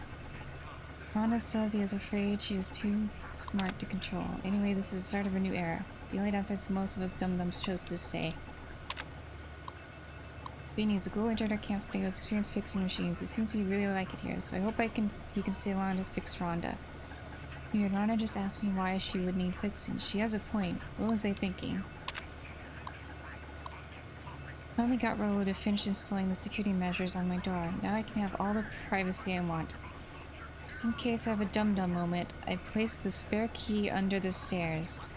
Rhonda says he was afraid she was too smart to control. Anyway, this is the start of a new era. The only downside is most of us dum-dums chose to stay. Beanie's a cool internet camp today was experienced fixing machines. He seems to really like it here, so I hope he can stay along to fix Rhonda. Weird, Rhonda just asked me why she would need fixing. She has a point. What was I thinking? Finally got Rolo to finish installing the security measures on my door. Now I can have all the privacy I want. Just in case I have a dum-dum moment, I placed the spare key under the stairs.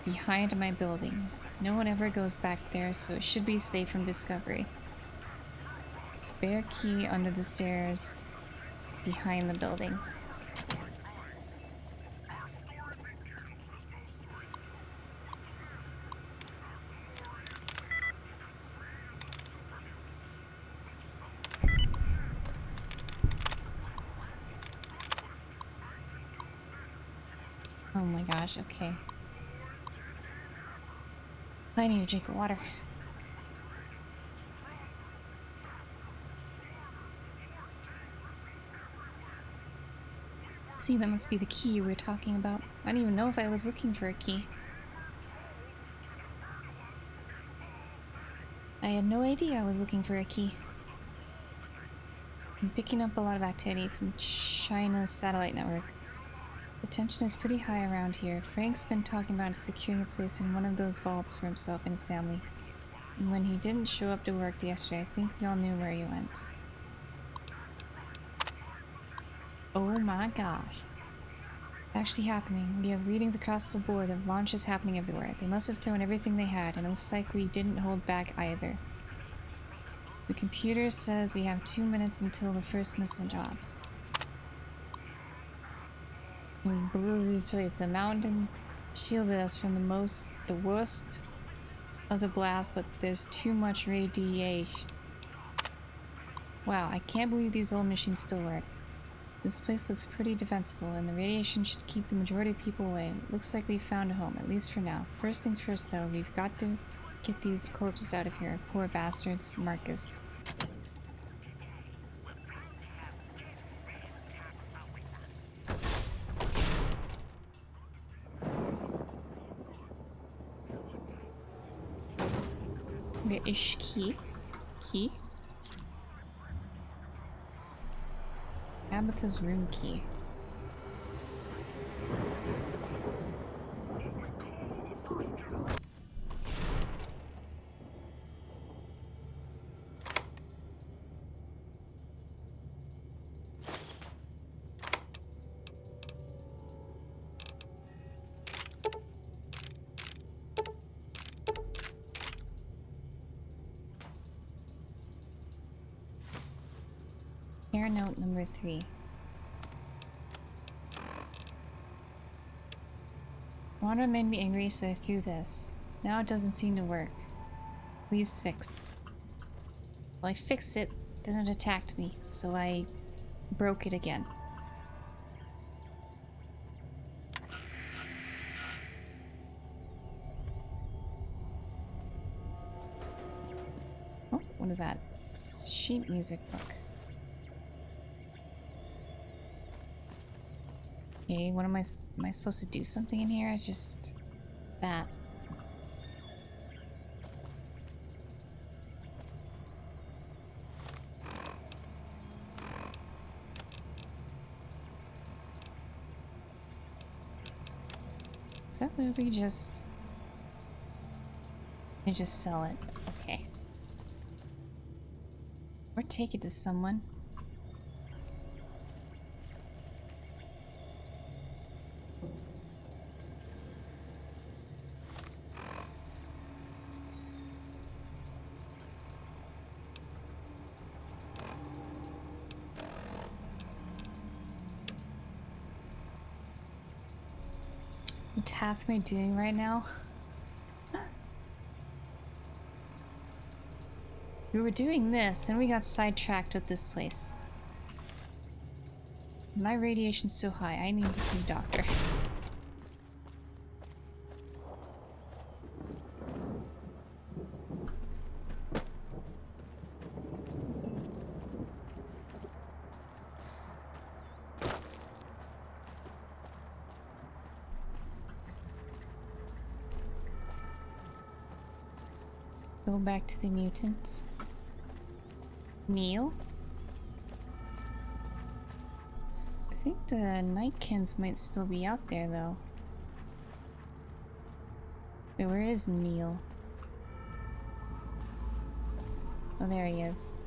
Behind my building. No one ever goes back there, so it should be safe from discovery. Spare key under the stairs. Behind the building. Oh my gosh, okay. I need a drink of water. See, that must be the key we were talking about. I don't even know if I was looking for a key. I had no idea I was looking for a key. I'm picking up a lot of activity from China's satellite network. The tension is pretty high around here. Frank's been talking about securing a place in one of those vaults for himself and his family. And when he didn't show up to work yesterday, I think we all knew where he went. Oh my gosh. It's actually happening. We have readings across the board of launches happening everywhere. They must have thrown everything they had, and it looks like we didn't hold back either. The computer says we have 2 minutes until the first missile drops. The mountain shielded us from the worst of the blast, but there's too much radiation. Wow, I can't believe these old machines still work. This place looks pretty defensible, and the radiation should keep the majority of people away. Looks like we found a home, at least for now. First things first, though, we've got to get these corpses out of here. Poor bastards. Marcus. Where is key? Key? Tabitha's room key. Care note number 3. Wanda made me angry, so I threw this. Now it doesn't seem to work. Please fix. Well, I fixed it, then it attacked me, so I broke it again. Oh, what is that? Sheet music book. Okay, what am I supposed to do something in here? It's just that. Is that literally just... I just sell it. Okay. Or take it to someone. task am I doing right now? We were doing this, and we got sidetracked with this place. My radiation's so high, I need to see a doctor. Go back to the mutants. Meal? I think the Nightkins might still be out there though. Wait, where is Neil? Oh, there he is.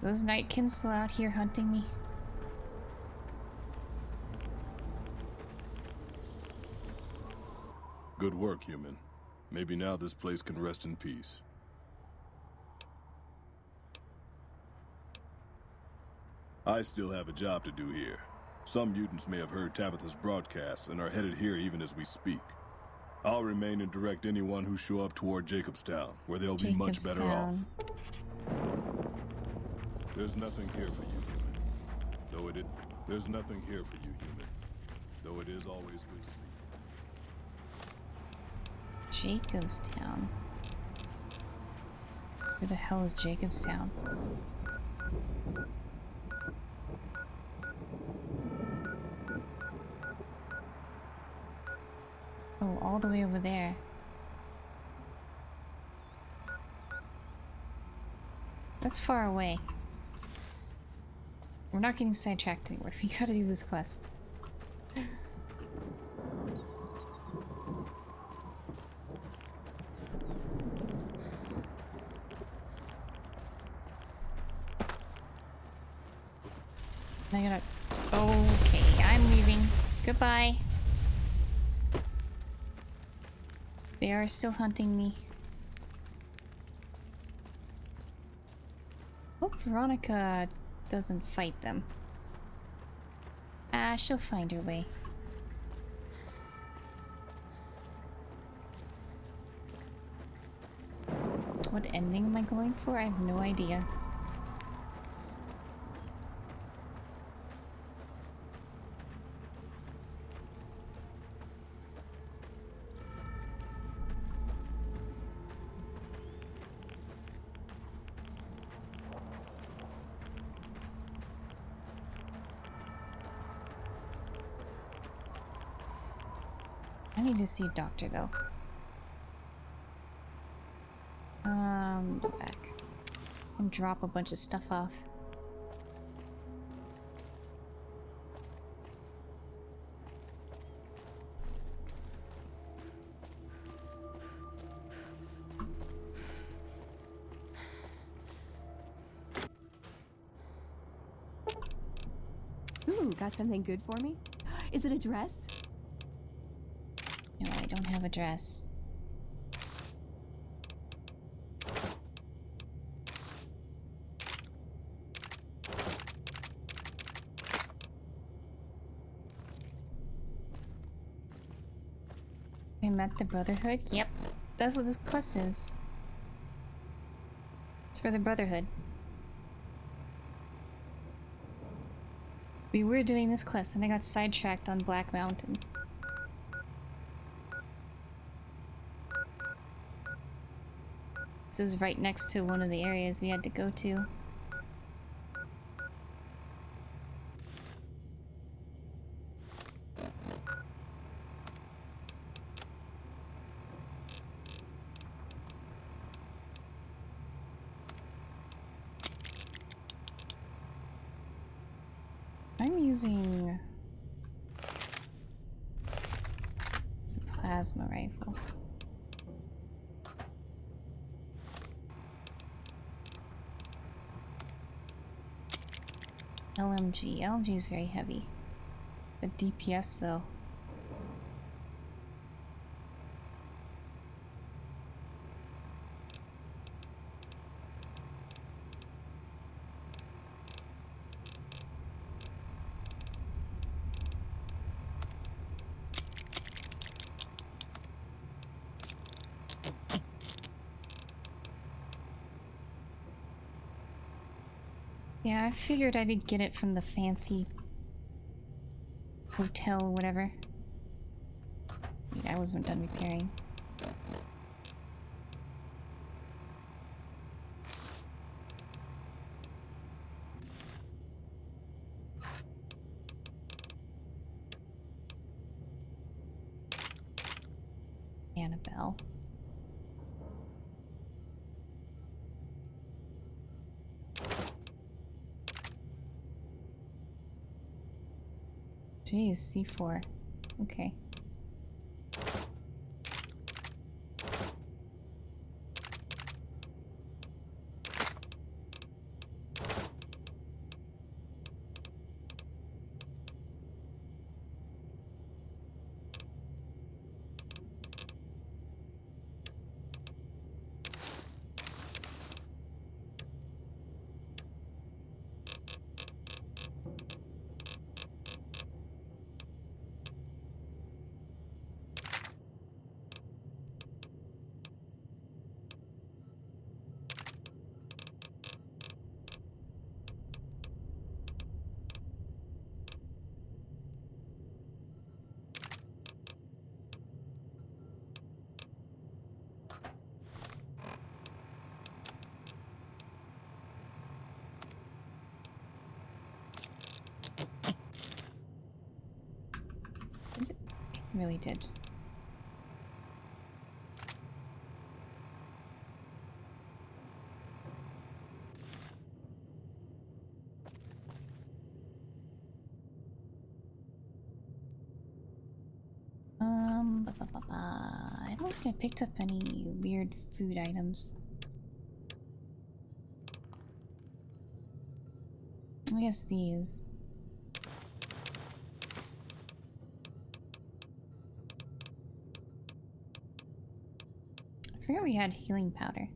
Those Nightkins still out here hunting me? Good work, human. Maybe now this place can rest in peace. I still have a job to do here. Some mutants may have heard Tabitha's broadcast and are headed here even as we speak. I'll remain and direct anyone who show up toward Jacobstown, where they'll be much better off. There's nothing here for you, human. There's nothing here for you, human. Though it is always good to see you. Jacobstown. Where the hell is Jacobstown? Oh, all the way over there. That's far away. We're not getting sidetracked anymore. We gotta do this quest. I gotta... Okay, I'm leaving. Goodbye. They are still hunting me. Hope Veronica doesn't fight them. Ah, she'll find her way. What ending am I going for? I have no idea. I need to see a doctor though. Go back and drop a bunch of stuff off. Ooh, got something good for me? Is it a dress? No, I don't have a dress. I met the Brotherhood? Yep. That's what this quest is. It's for the Brotherhood. We were doing this quest and I got sidetracked on Black Mountain. This is right next to one of the areas we had to go to. I'm using... It's a plasma rifle. LMG. LMG is very heavy. The DPS though. Yeah, I figured I did get it from the fancy hotel or whatever. Wait, I wasn't done repairing. Annabelle. Jeez, C4. Okay. It really did. I don't think I picked up any weird food items. I guess these. I forgot we had healing powder.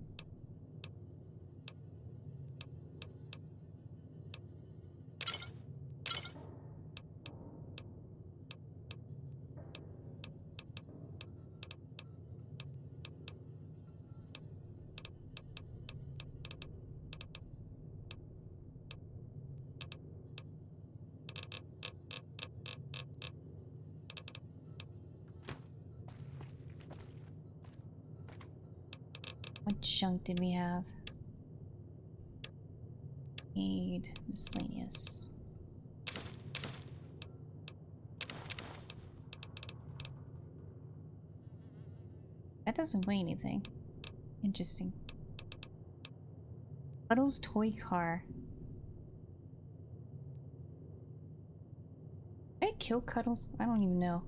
What junk did we have? Aid, miscellaneous. That doesn't weigh anything. Interesting. Cuddles toy car. Did I kill Cuddles? I don't even know.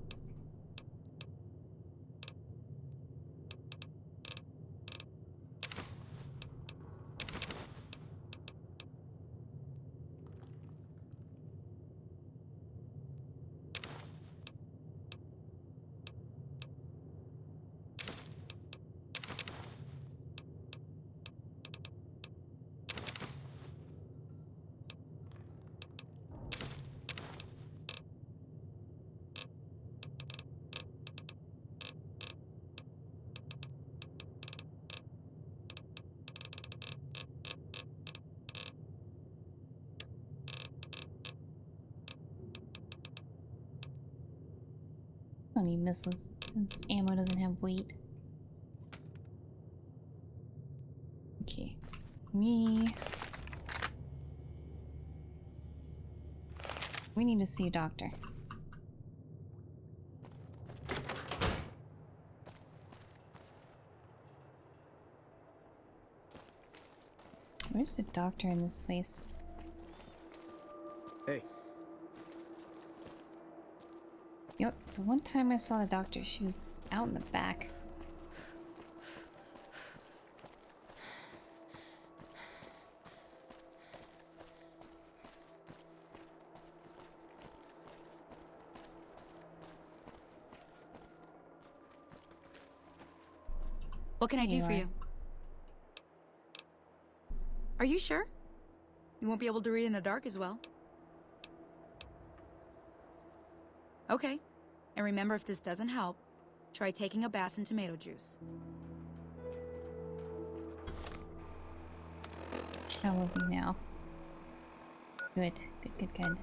I don't need missiles. This ammo doesn't have weight. Okay. We need to see a doctor. Where's the doctor in this place? Hey. Yep, the one time I saw the doctor, she was out in the back. What can I do for you? Are you sure? You won't be able to read in the dark as well. Okay. And remember, if this doesn't help, try taking a bath in tomato juice. I love you now. Good, good, good, good.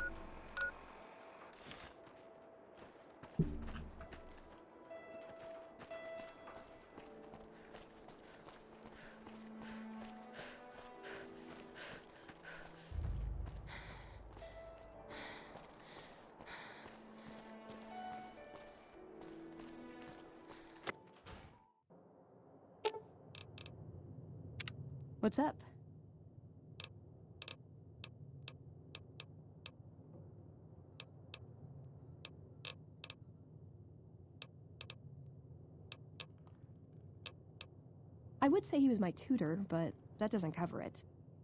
What's up? I would say he was my tutor, but that doesn't cover it.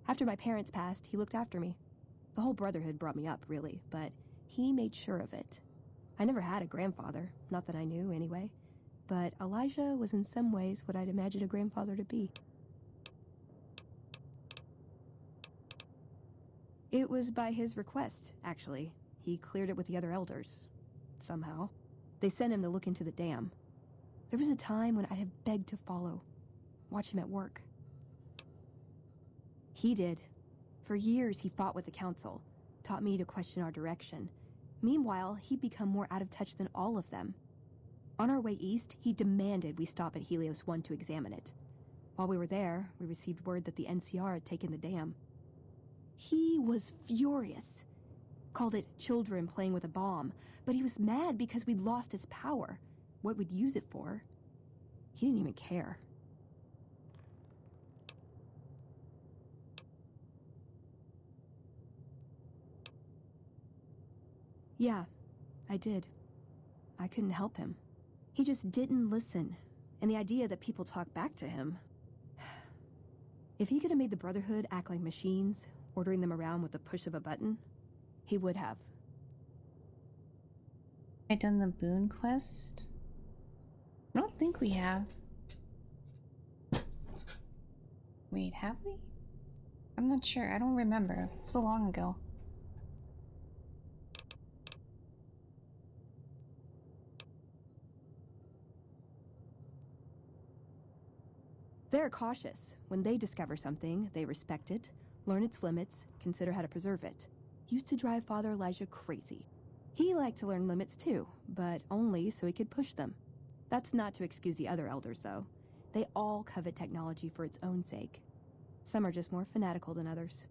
After my parents passed, he looked after me. The whole Brotherhood brought me up, really, but he made sure of it. I never had a grandfather, not that I knew, anyway. But Elijah was in some ways what I'd imagine a grandfather to be. It was by his request, actually. He cleared it with the other elders. Somehow. They sent him to look into the dam. There was a time when I'd have begged to follow. Watch him at work. He did. For years, he fought with the council, taught me to question our direction. Meanwhile, he'd become more out of touch than all of them. On our way east, he demanded we stop at Helios 1 to examine it. While we were there, we received word that the NCR had taken the dam. He was furious. Called it children playing with a bomb, but he was mad because we'd lost his power. What we'd use it for. He didn't even care. Yeah, I did. I couldn't help him. He just didn't listen, and the idea that people talk back to him. If he could have made the Brotherhood act like machines, ordering them around with the push of a button, he would have. I done the boon quest? I don't think we have. Wait, have we? I'm not sure. I don't remember. So long ago. They're cautious. When they discover something, they respect it, learn its limits, consider how to preserve it. Used to drive Father Elijah crazy. He liked to learn limits too, but only so he could push them. That's not to excuse the other elders, though. They all covet technology for its own sake. Some are just more fanatical than others.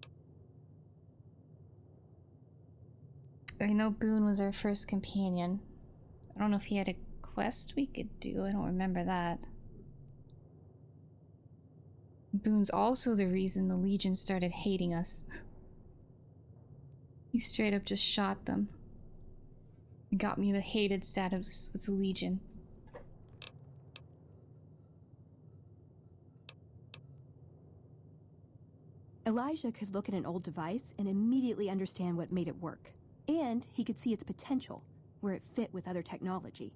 I know Boone was our first companion. I don't know if he had a quest we could do. I don't remember that. Boone's also the reason the Legion started hating us. He straight up just shot them. It got me the hated status with the Legion. Elijah could look at an old device and immediately understand what made it work. And he could see its potential, where it fit with other technology.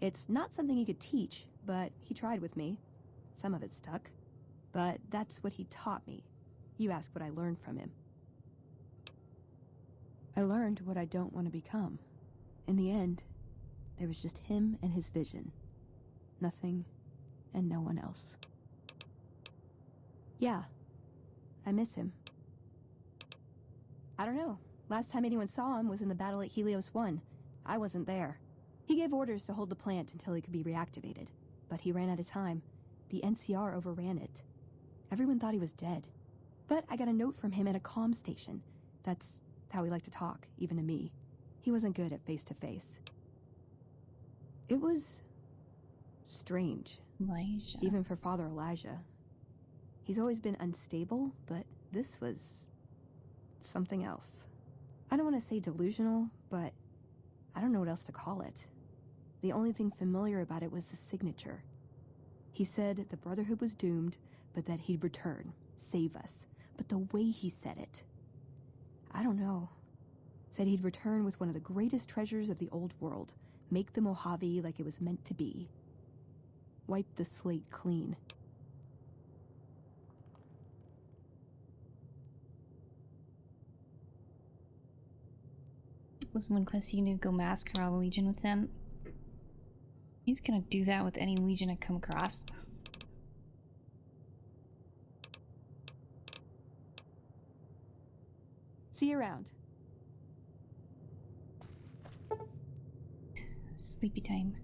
It's not something he could teach, but he tried with me. Some of it stuck. But that's what he taught me. You ask what I learned from him. I learned what I don't want to become. In the end, there was just him and his vision. Nothing and no one else. Yeah, I miss him. I don't know. Last time anyone saw him was in the battle at Helios 1. I wasn't there. He gave orders to hold the plant until he could be reactivated. But he ran out of time. The NCR overran it. Everyone thought he was dead. But I got a note from him at a comm station. That's how he liked to talk, even to me. He wasn't good at face-to-face. It was strange. Elijah. Even for Father Elijah. He's always been unstable, but this was something else. I don't want to say delusional, but I don't know what else to call it. The only thing familiar about it was the signature. He said the Brotherhood was doomed, but that he'd return, save us. But the way he said it, I don't know. Said he'd return with one of the greatest treasures of the old world, make the Mojave like it was meant to be. Wipe the slate clean. Was one quest you need to go massacre all the Legion with them? He's gonna do that with any Legion I come across. See you around. sleepy time.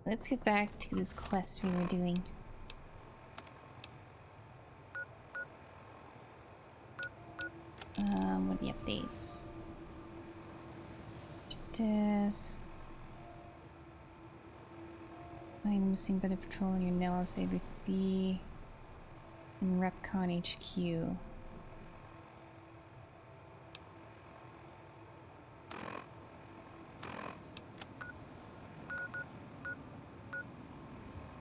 Let's get back to this quest we were doing. What are the updates? This. Find missing by the patrol in your Nellis ABB in Repcon HQ.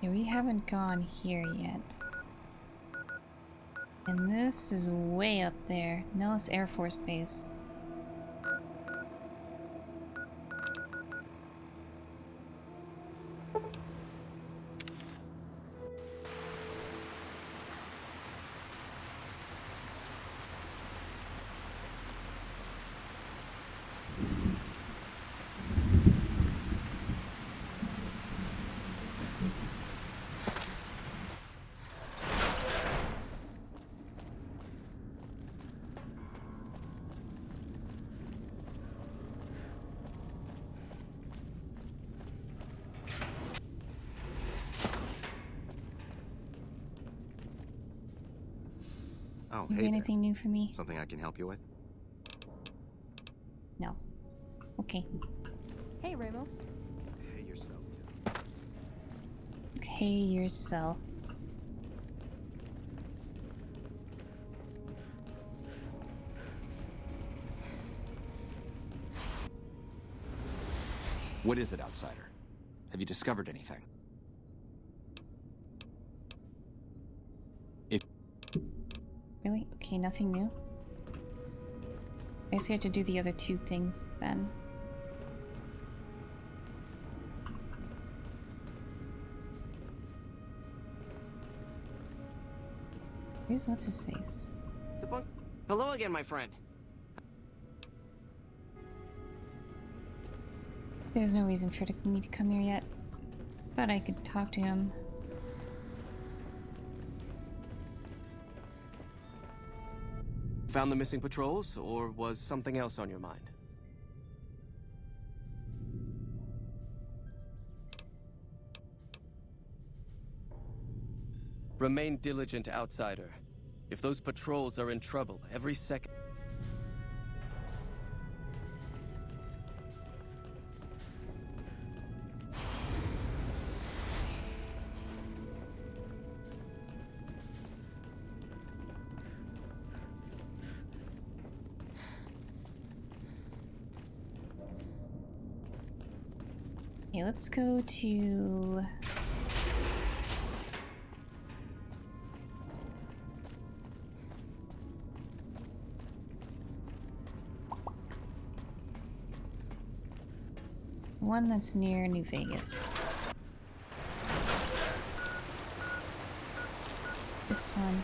Yeah, we haven't gone here yet. And this is way up there. Nellis Air Force Base. Oh, You hey got anything new for me? Something I can help you with? No. Okay. Hey, Ramos. Hey yourself. Hey yourself. What is it, Outsider? Have you discovered anything? Really? Okay, nothing new? I guess we have to do the other two things then. Here's what's his face. Hello again, my friend. There's no reason for me to come here yet. But I could talk to him. Found the missing patrols, or was something else on your mind? Remain diligent, Outsider. If those patrols are in trouble, every second... Okay, let's go to... one that's near New Vegas. This one.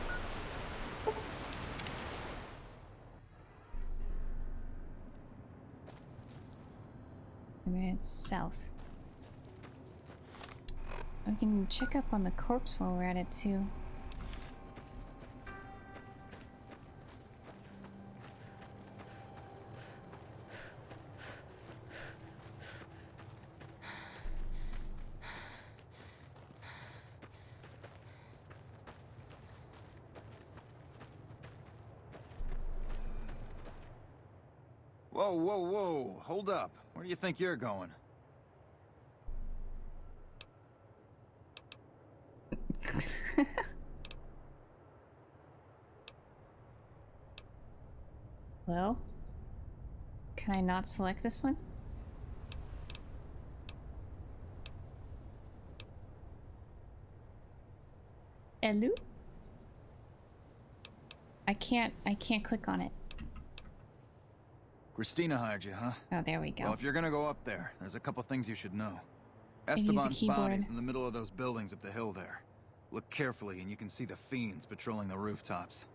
And then it's south. We can check up on the corpse while we're at it too. Whoa, whoa, whoa. Hold up. Where do you think you're going? Hello? Can I not select this one? Hello? I can't click on it. Christina hired you, huh? Oh, there we go. Well, if you're gonna go up there, there's a couple things you should know. I use a Esteban's keyboard. body's in the middle of those buildings up the hill there. Look carefully and you can see the fiends patrolling the rooftops.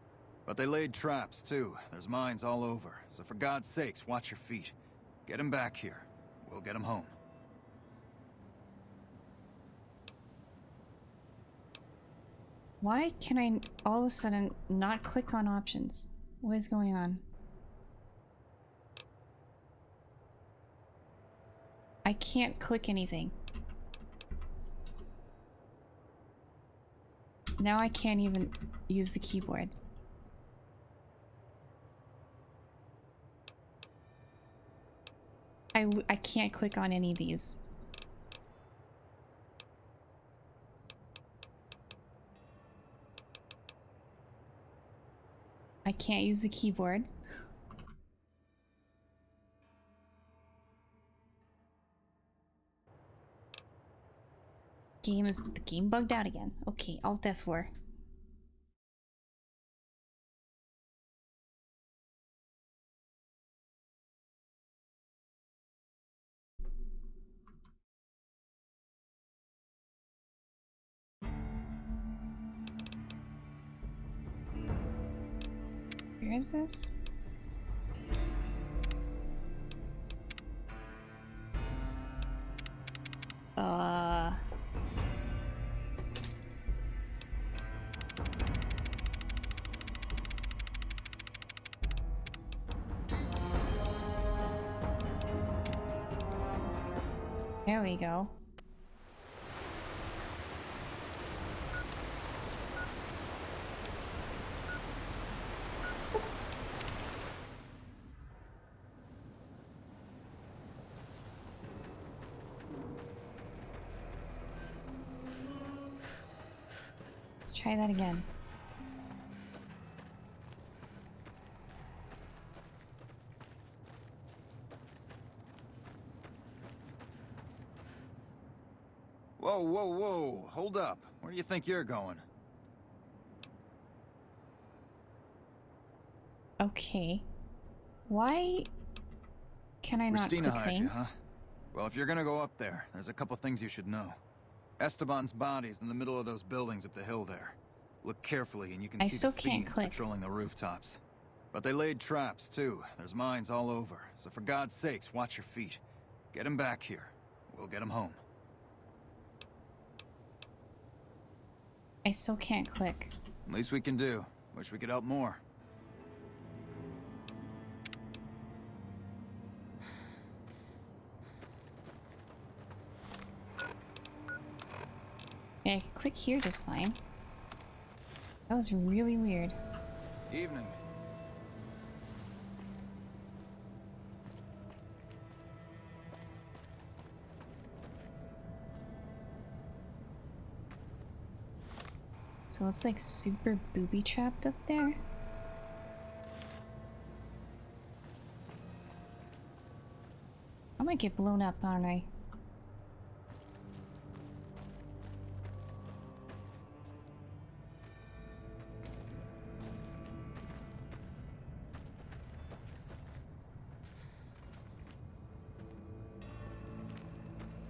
But they laid traps, too. There's mines all over. So for God's sakes, watch your feet. Get him back here. We'll get him home. Why can I all of a sudden not click on options? What is going on? I can't click anything. Now I can't even use the keyboard. I can't click on any of these. I can't use the keyboard. The game bugged out again. Okay, Alt F4. Where is this? There we go. Let's try that again. Whoa, whoa, whoa. Hold up. Where do you think you're going? Okay. Why can I not Christina click hired you, huh? things? Well, if you're gonna go up there, there's a couple things you should know. Esteban's body's in the middle of those buildings up the hill there. Look carefully and you can I see still the can't fiends click. patrolling the rooftops. But they laid traps, too. There's mines all over. So for God's sakes, watch your feet. Get him back here. We'll get him home. I still can't click. Least we can do. Wish we could help more. Yeah, I can click here just fine. That was really weird. Evening. So it's like super booby trapped up there. I might get blown up, aren't I?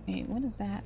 Wait, what is that?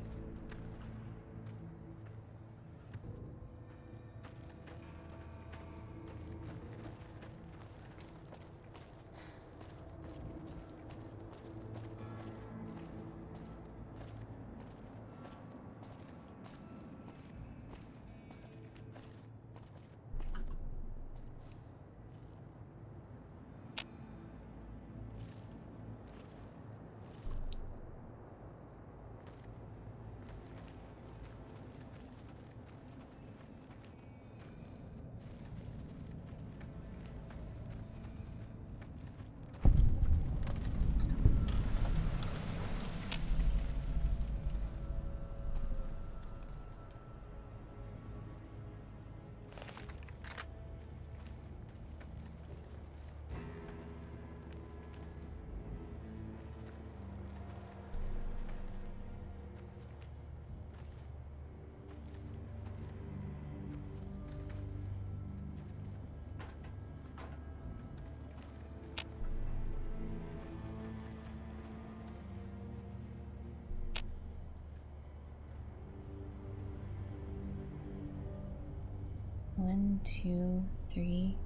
One, two, three.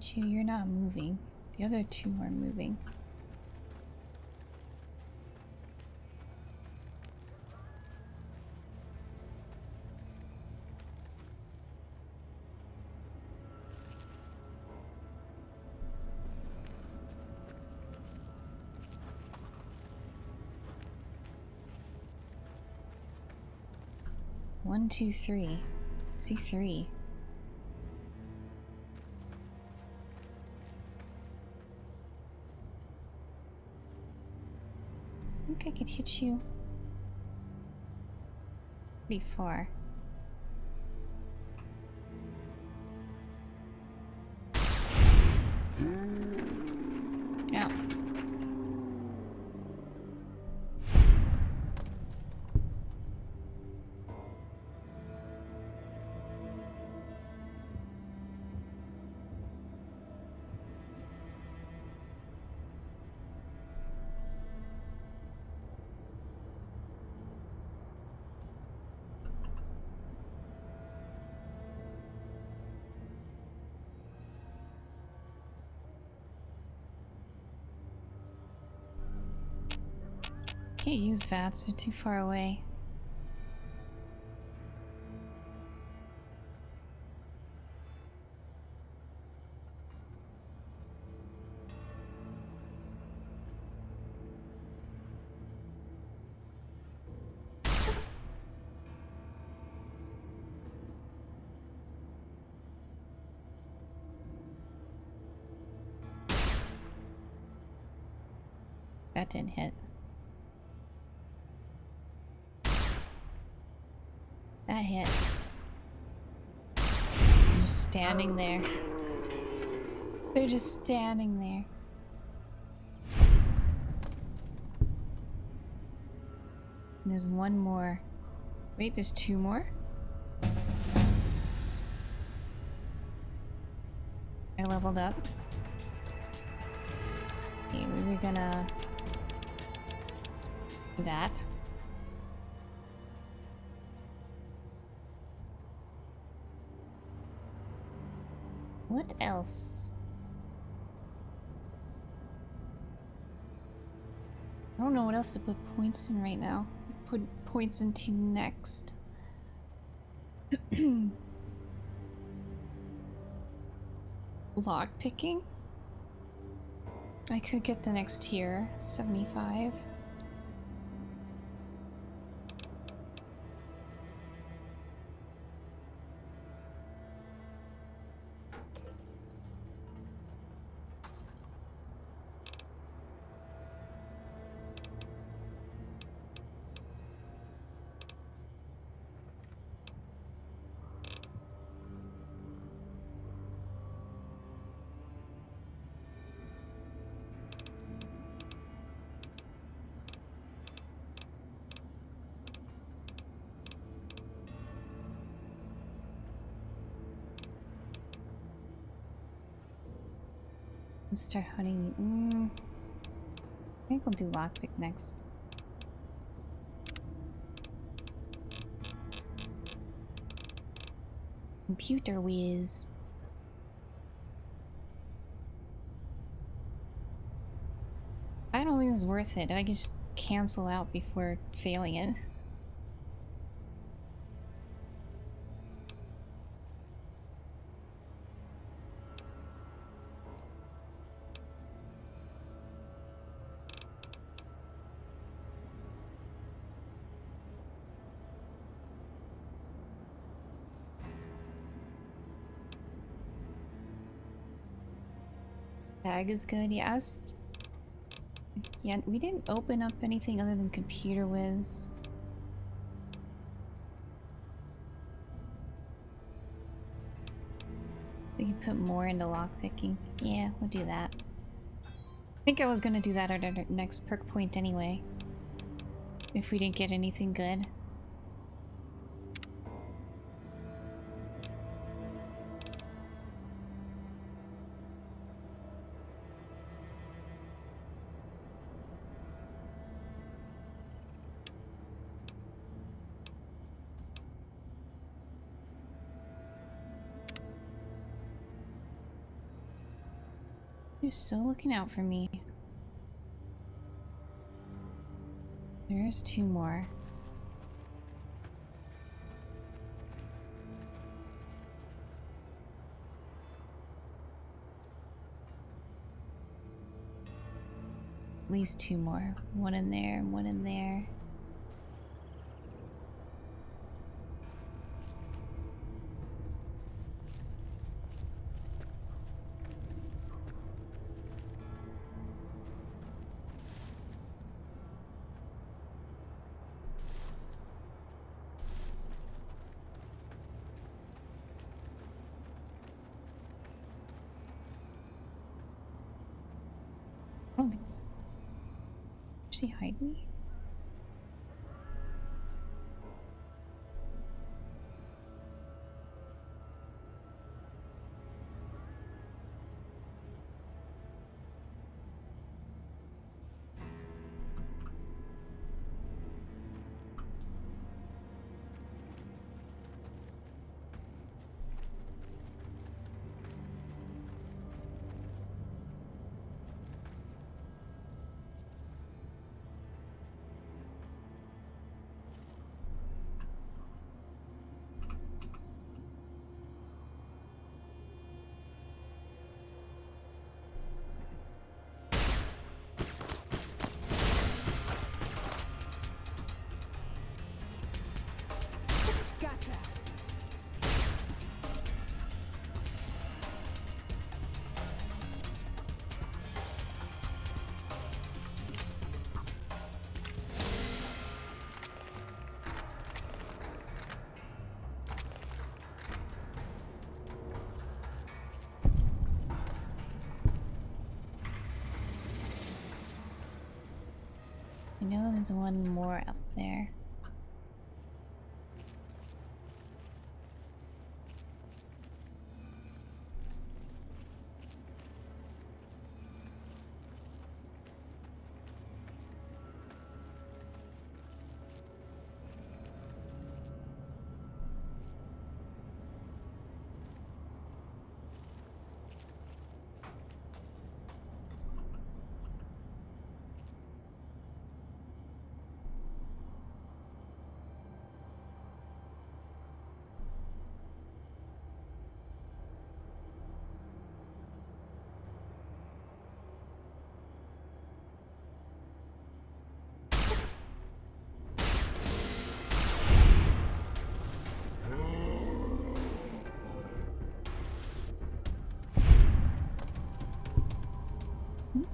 You, you're not moving. The other two are moving. One, two, three. See three. I think I could hit you pretty far. Yeah. Can't use VATS, they're too far away. That didn't hit. That hit. They're just standing there. They're just standing there. And there's one more. Wait, there's two more? I leveled up. Okay, we were gonna do that. What else? I don't know what else to put points in right now. Put points into next. Lock picking? I could get the next tier, 75. Let's start hunting. I think I'll do lockpick next. Computer whiz. I don't think it's worth it. I can just cancel out before failing it. Tag is good. Yeah, yeah, we didn't open up anything other than computer whiz. We could put more into lockpicking. Yeah, we'll do that. I think I was gonna do that at our next perk point anyway. If we didn't get anything good. You're still looking out for me. There's 2 more. At least 2 more. 1 in there, 1 in there. I don't think it's... Did she hide me? Gotcha. I know there's 1 more up there.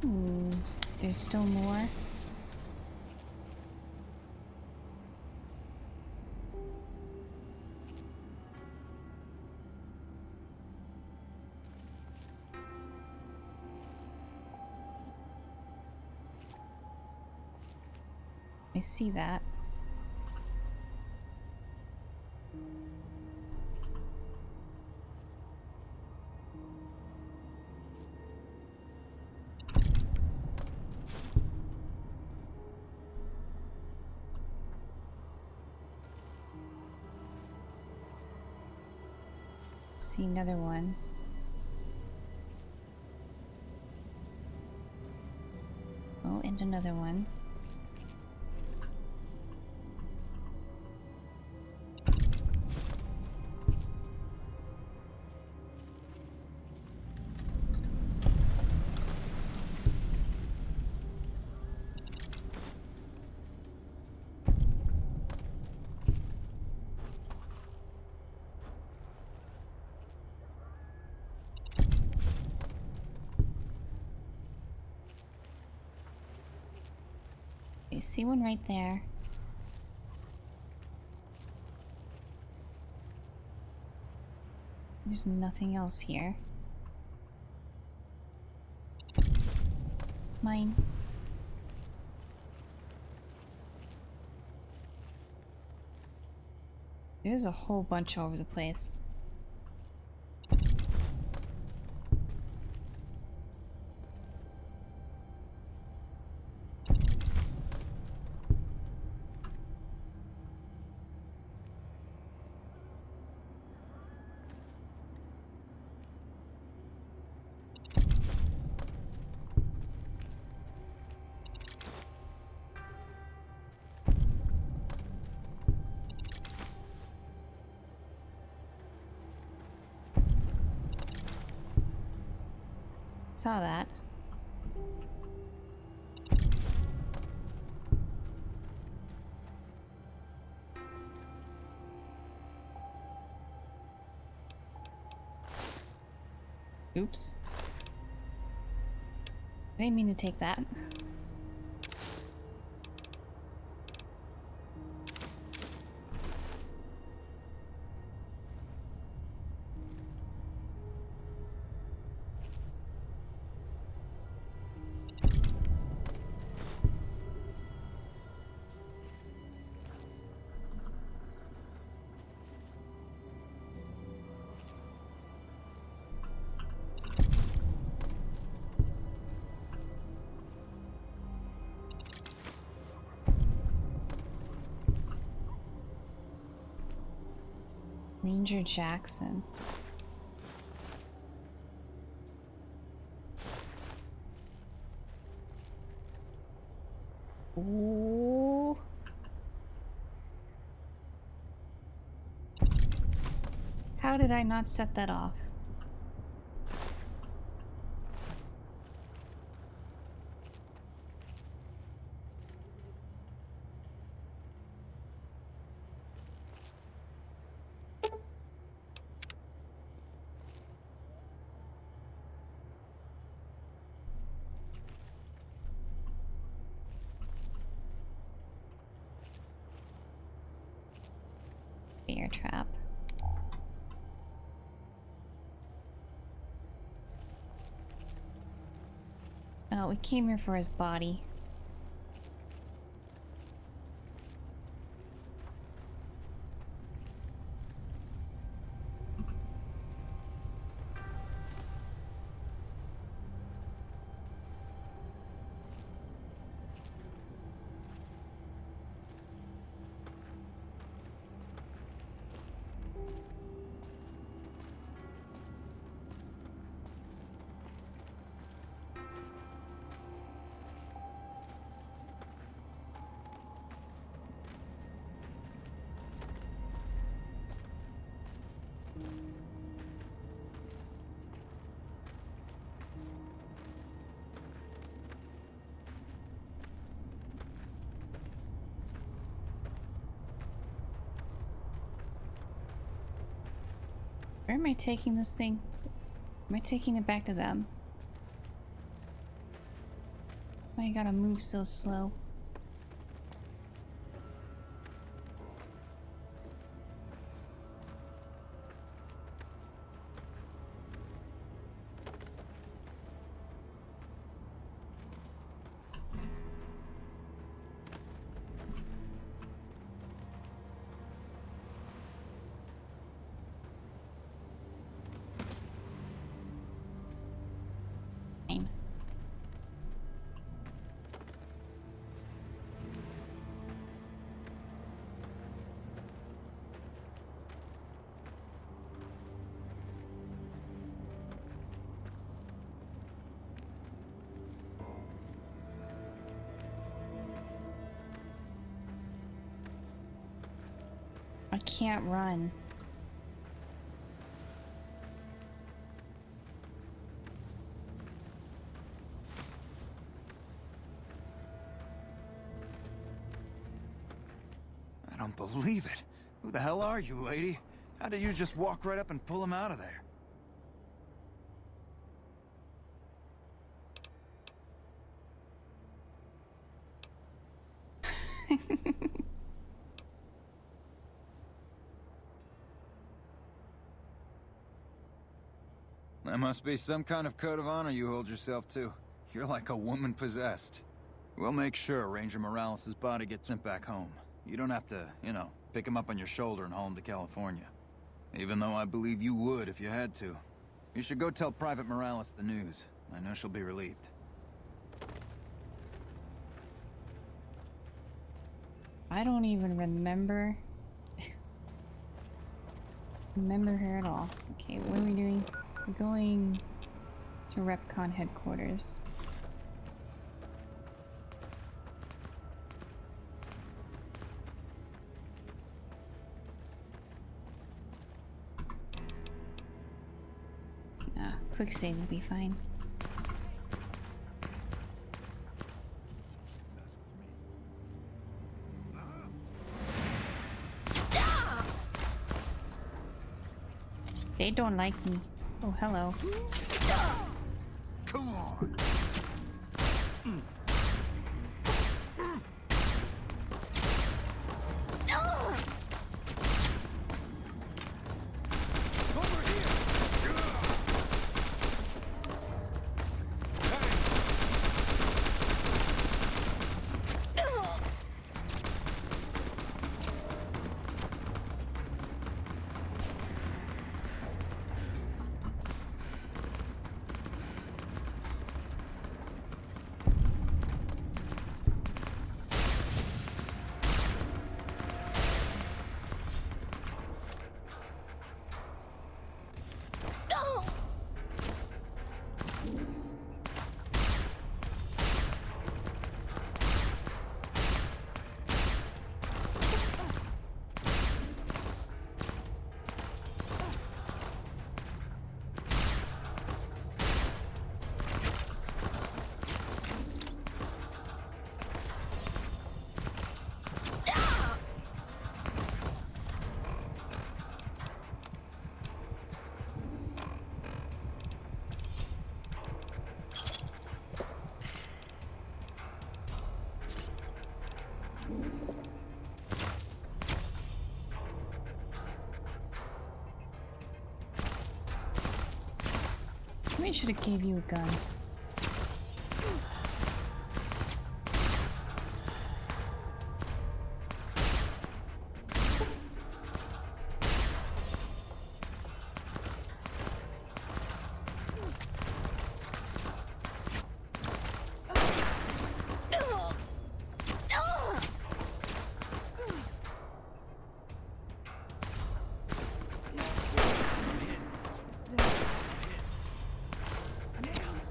Ooh, there's still more. I see that. See another one. Oh, and another one. Okay, see one right there. There's nothing else here. Mine. There's a whole bunch all over the place. Saw that. Oops. I didn't mean to take that. Ranger Jackson. Ooh. How did I not set that off? Bear trap. Oh, we came here for his body. Where am I taking this thing? Am I taking it back to them? Why you gotta move so slow? I can't run. I don't believe it. Who the hell are you, lady? How did you just walk right up and pull him out of there? That must be some kind of code of honor you hold yourself to. You're like a woman possessed. We'll make sure Ranger Morales' body gets sent back home. You don't have to, you know, pick him up on your shoulder and haul him to California. Even though I believe you would if you had to. You should go tell Private Morales the news. I know she'll be relieved. I don't even remember her at all. Okay, what are we doing? We're going to Repcon headquarters. Quick save will be fine. They don't like me. Oh, hello. Come on. Maybe I should have gave you a gun.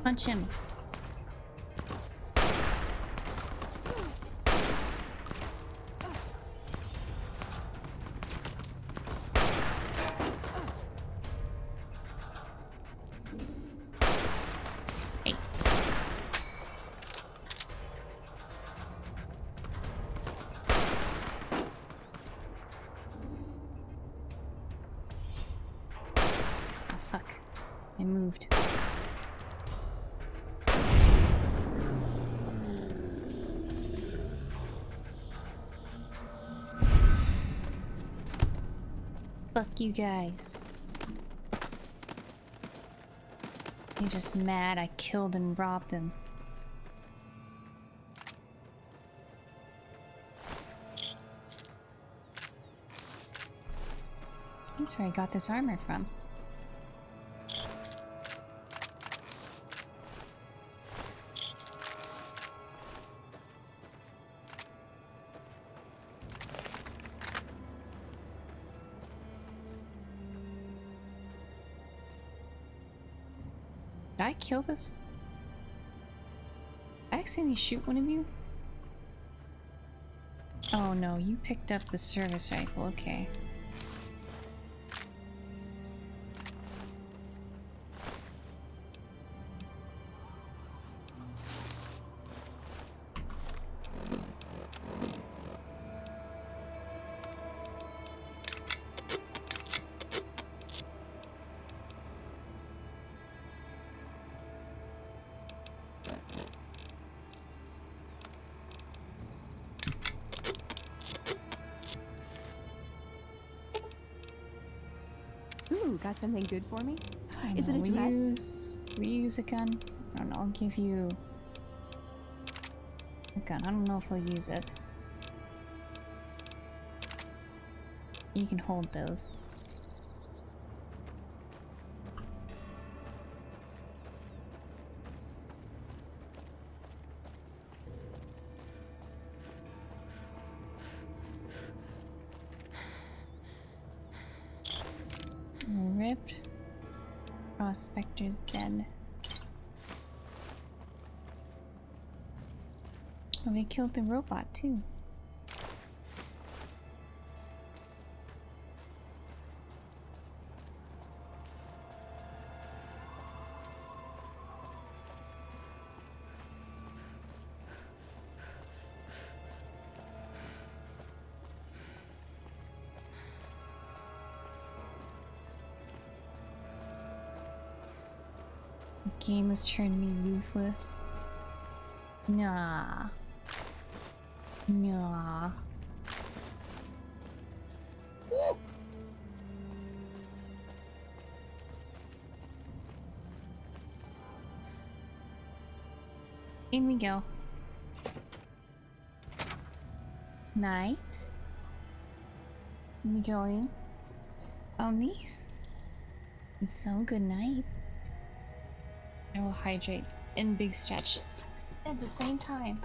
Punch him. Hey. Oh, fuck. I moved. Fuck you guys. You're just mad I killed and robbed them. That's where I got this armor from. Did I kill this? Did I accidentally shoot one of you? Oh no, you picked up the service rifle, okay. Ooh, got something good for me? Is it a We dress? use a gun. I don't know, I'll give you a gun. I don't know if I'll use it. You can hold those. Ripped. Prospector's dead. Oh, they killed the robot too. The game has turned me ruthless. Nah. Nah. Woo. In we go. Night. We going. Only. So good night. I will hydrate and big stretch at the same time.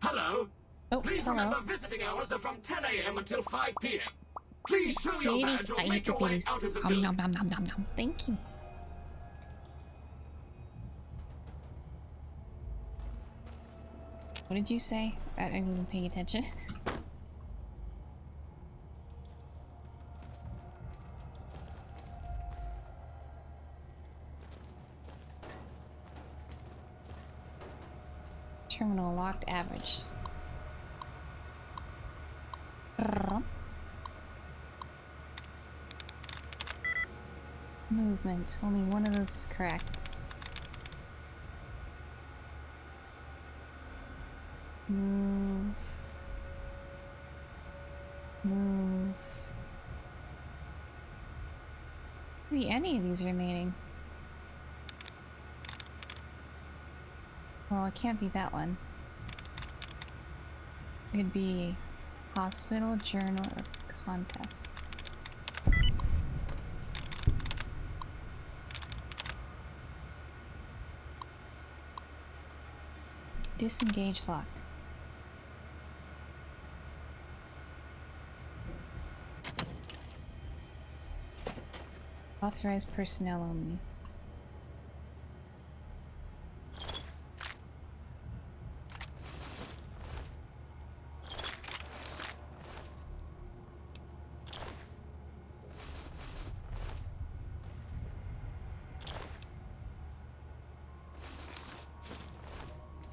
Hello. Oh, please hello. remember visiting hours are from 10 a.m. until 5 p.m. Please show your Ladies, badge or I make hate the your way ladies. out of the Nom, building. nom, nom, nom, nom, nom. Thank you. What did you say? I wasn't paying attention. Terminal locked average. Movement. Only one of those is correct. Move. Move. Could be any of these remaining. Well, it can't be that one. It could be hospital, journal, or contest. Disengage lock. Authorized personnel only.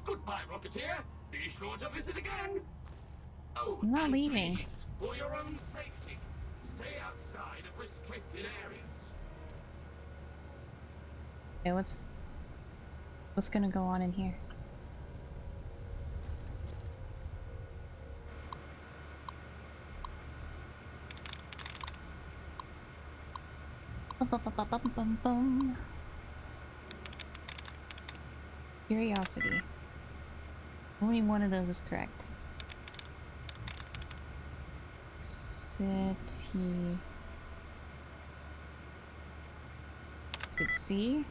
Goodbye, Rocketeer. Be sure to visit again. Oh, I'm not and leaving. please, for your own safety, stay outside of restricted areas. Okay, what's gonna go on in here? Bum. Curiosity. Only one of those is correct. City. Is it C?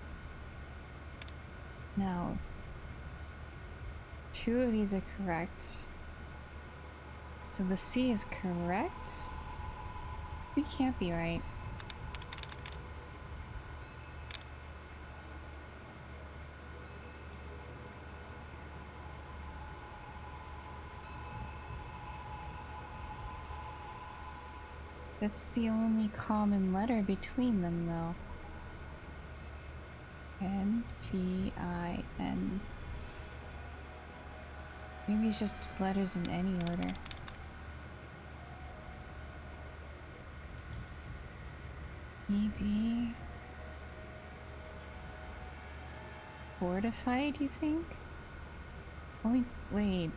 No. Two of these are correct. So the C is correct? It can't be right. That's the only common letter between them, though. N, V, I, N. Maybe it's just letters in any order. E, D. Fortified, you think? Oh, wait.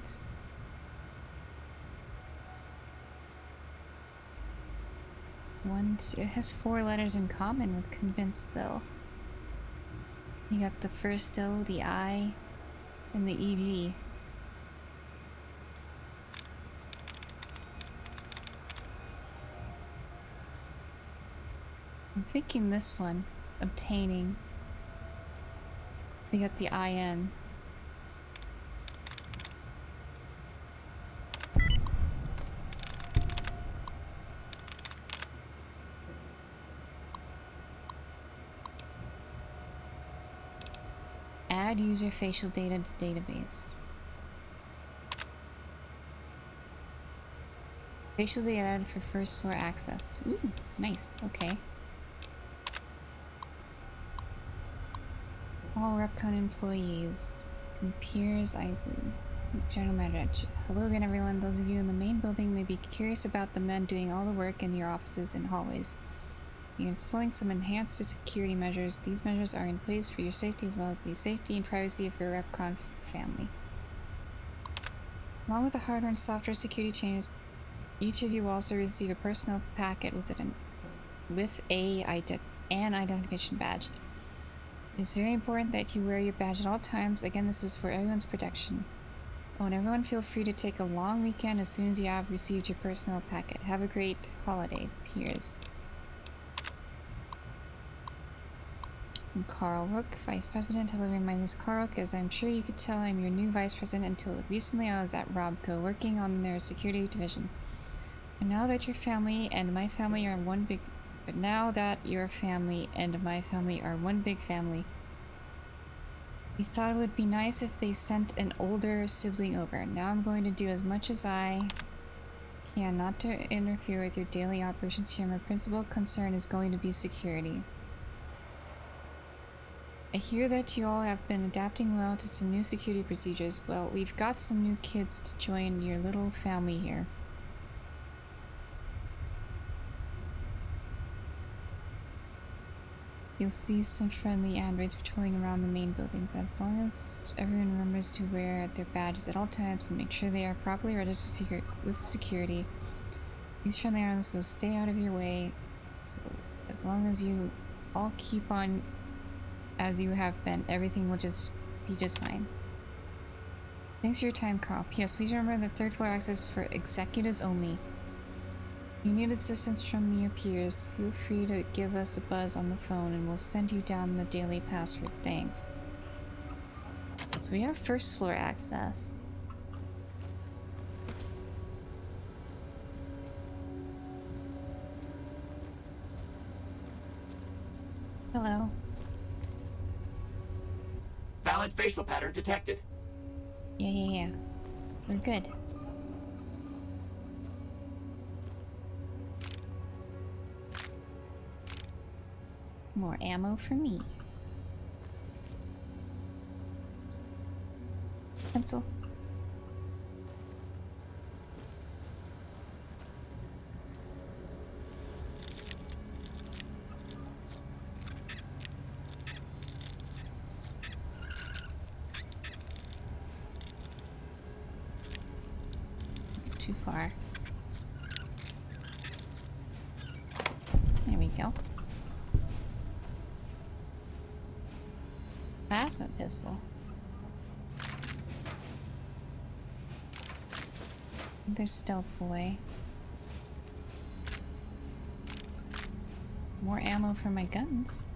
It has 4 letters in common with convinced, though. You got the first O, the I, and the ED. I'm thinking this one, obtaining. You got the IN. Add user facial data to database. Facial data added for first floor access. Ooh, nice, okay. All Repcon employees. From Piers Isley. General Manager. Hello again, everyone. Those of you in the main building may be curious about the men doing all the work in your offices and hallways. You're installing some enhanced security measures. These measures are in place for your safety as well as the safety and privacy of your Repcon family. Along with the hardware and software security changes, each of you will also receive a personal packet with an identification badge. It's very important that you wear your badge at all times. Again, this is for everyone's protection. Oh, and everyone feel free to take a long weekend as soon as you have received your personal packet. Have a great holiday, Piers. From Carl Rook, Vice President. Hello, my name is Carl Rook. As I'm sure you could tell, I'm your new Vice President. Until recently, I was at Robco, working on their security division. And now that your family and my family are one big... But now that your family and my family are one big family, we thought it would be nice if they sent an older sibling over. Now I'm going to do as much as I can not to interfere with your daily operations here. My principal concern is going to be security. I hear that you all have been adapting well to some new security procedures. Well, we've got some new kids to join your little family here. You'll see some friendly androids patrolling around the main buildings. As long as everyone remembers to wear their badges at all times and make sure they are properly registered with security, these friendly androids will stay out of your way. So as long as you all keep on as you have been, everything will just be just fine. Thanks for your time, Carl. P.S. Please remember that third floor access is for executives only. If you need assistance from me or peers, feel free to give us a buzz on the phone and we'll send you down the daily password. Thanks. So we have first floor access. Hello. Valid facial pattern detected. Yeah. We're good. More ammo for me. Pencil. Too far. There we go. Plasma pistol. There's Stealth Boy. More ammo for my guns.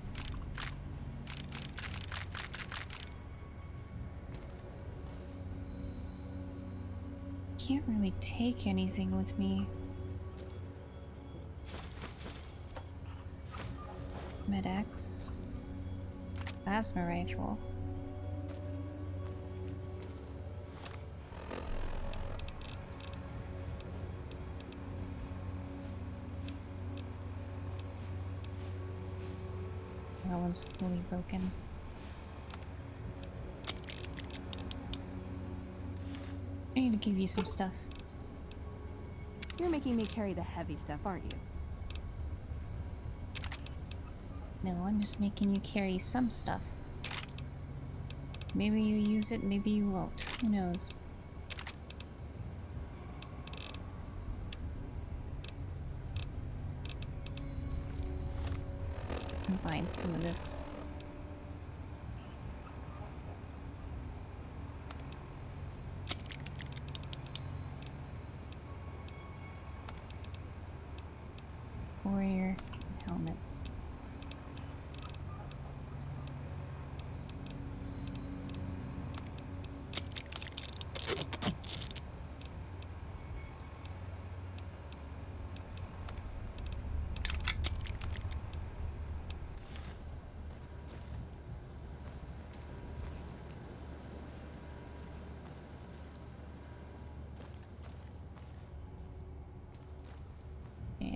Can't really take anything with me. Med-X. Plasma rifle. That one's fully broken. I need to give you some stuff. You're making me carry the heavy stuff, aren't you? No, I'm just making you carry some stuff. Maybe you use it, maybe you won't. Who knows? Combine some of this. Warrior helmet.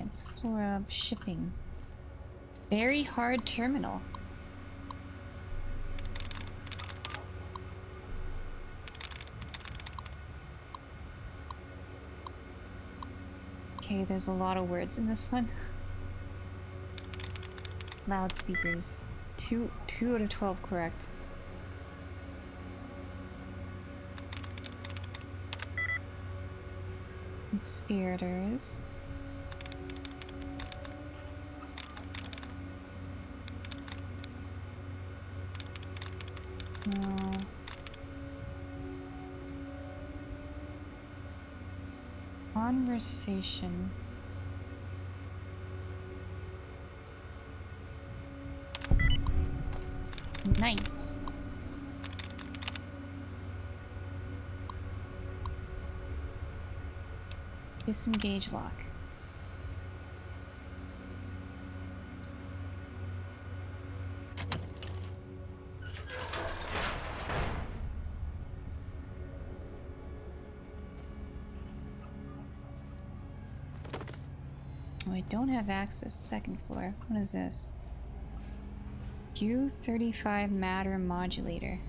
It's floor of shipping. Very hard terminal. Okay, there's a lot of words in this one. Loudspeakers. 2 out of 12 correct. Conspirators. No. Conversation. Nice. Disengage lock. Oh, I don't have access. Second floor. What is this? Q35 matter modulator.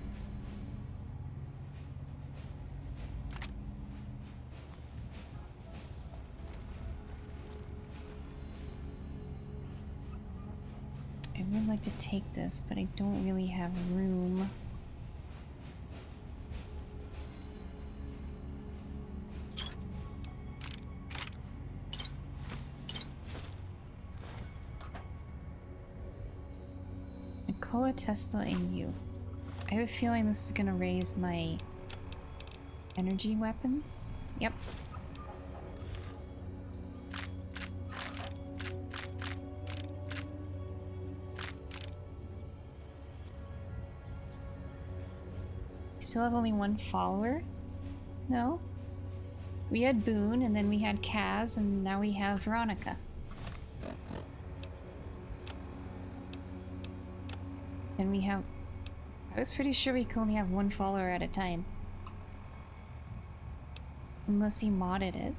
I would like to take this, but I don't really have room. Nikola Tesla and you. I have a feeling this is gonna raise my energy weapons. Yep. Still have only one follower? No? We had Boone, and then we had Kaz, and now we have Veronica. And we have... I was pretty sure we could only have one follower at a time. Unless he modded it.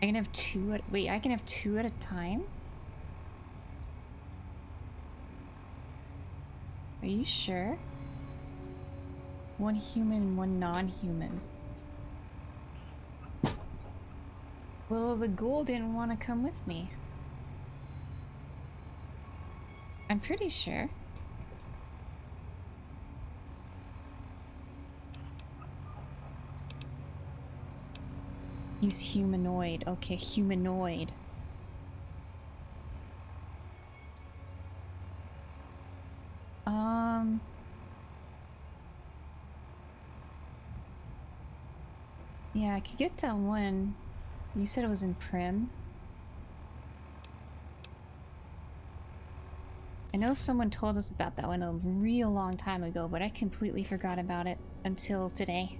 I can have two at... Wait, I can have two at a time? Are you sure? One human, one non-human. Well, the ghoul didn't want to come with me. I'm pretty sure. He's humanoid. Okay, humanoid. Yeah, I could get that one. You said it was in Prim. I know someone told us about that one a real long time ago, but I completely forgot about it until today.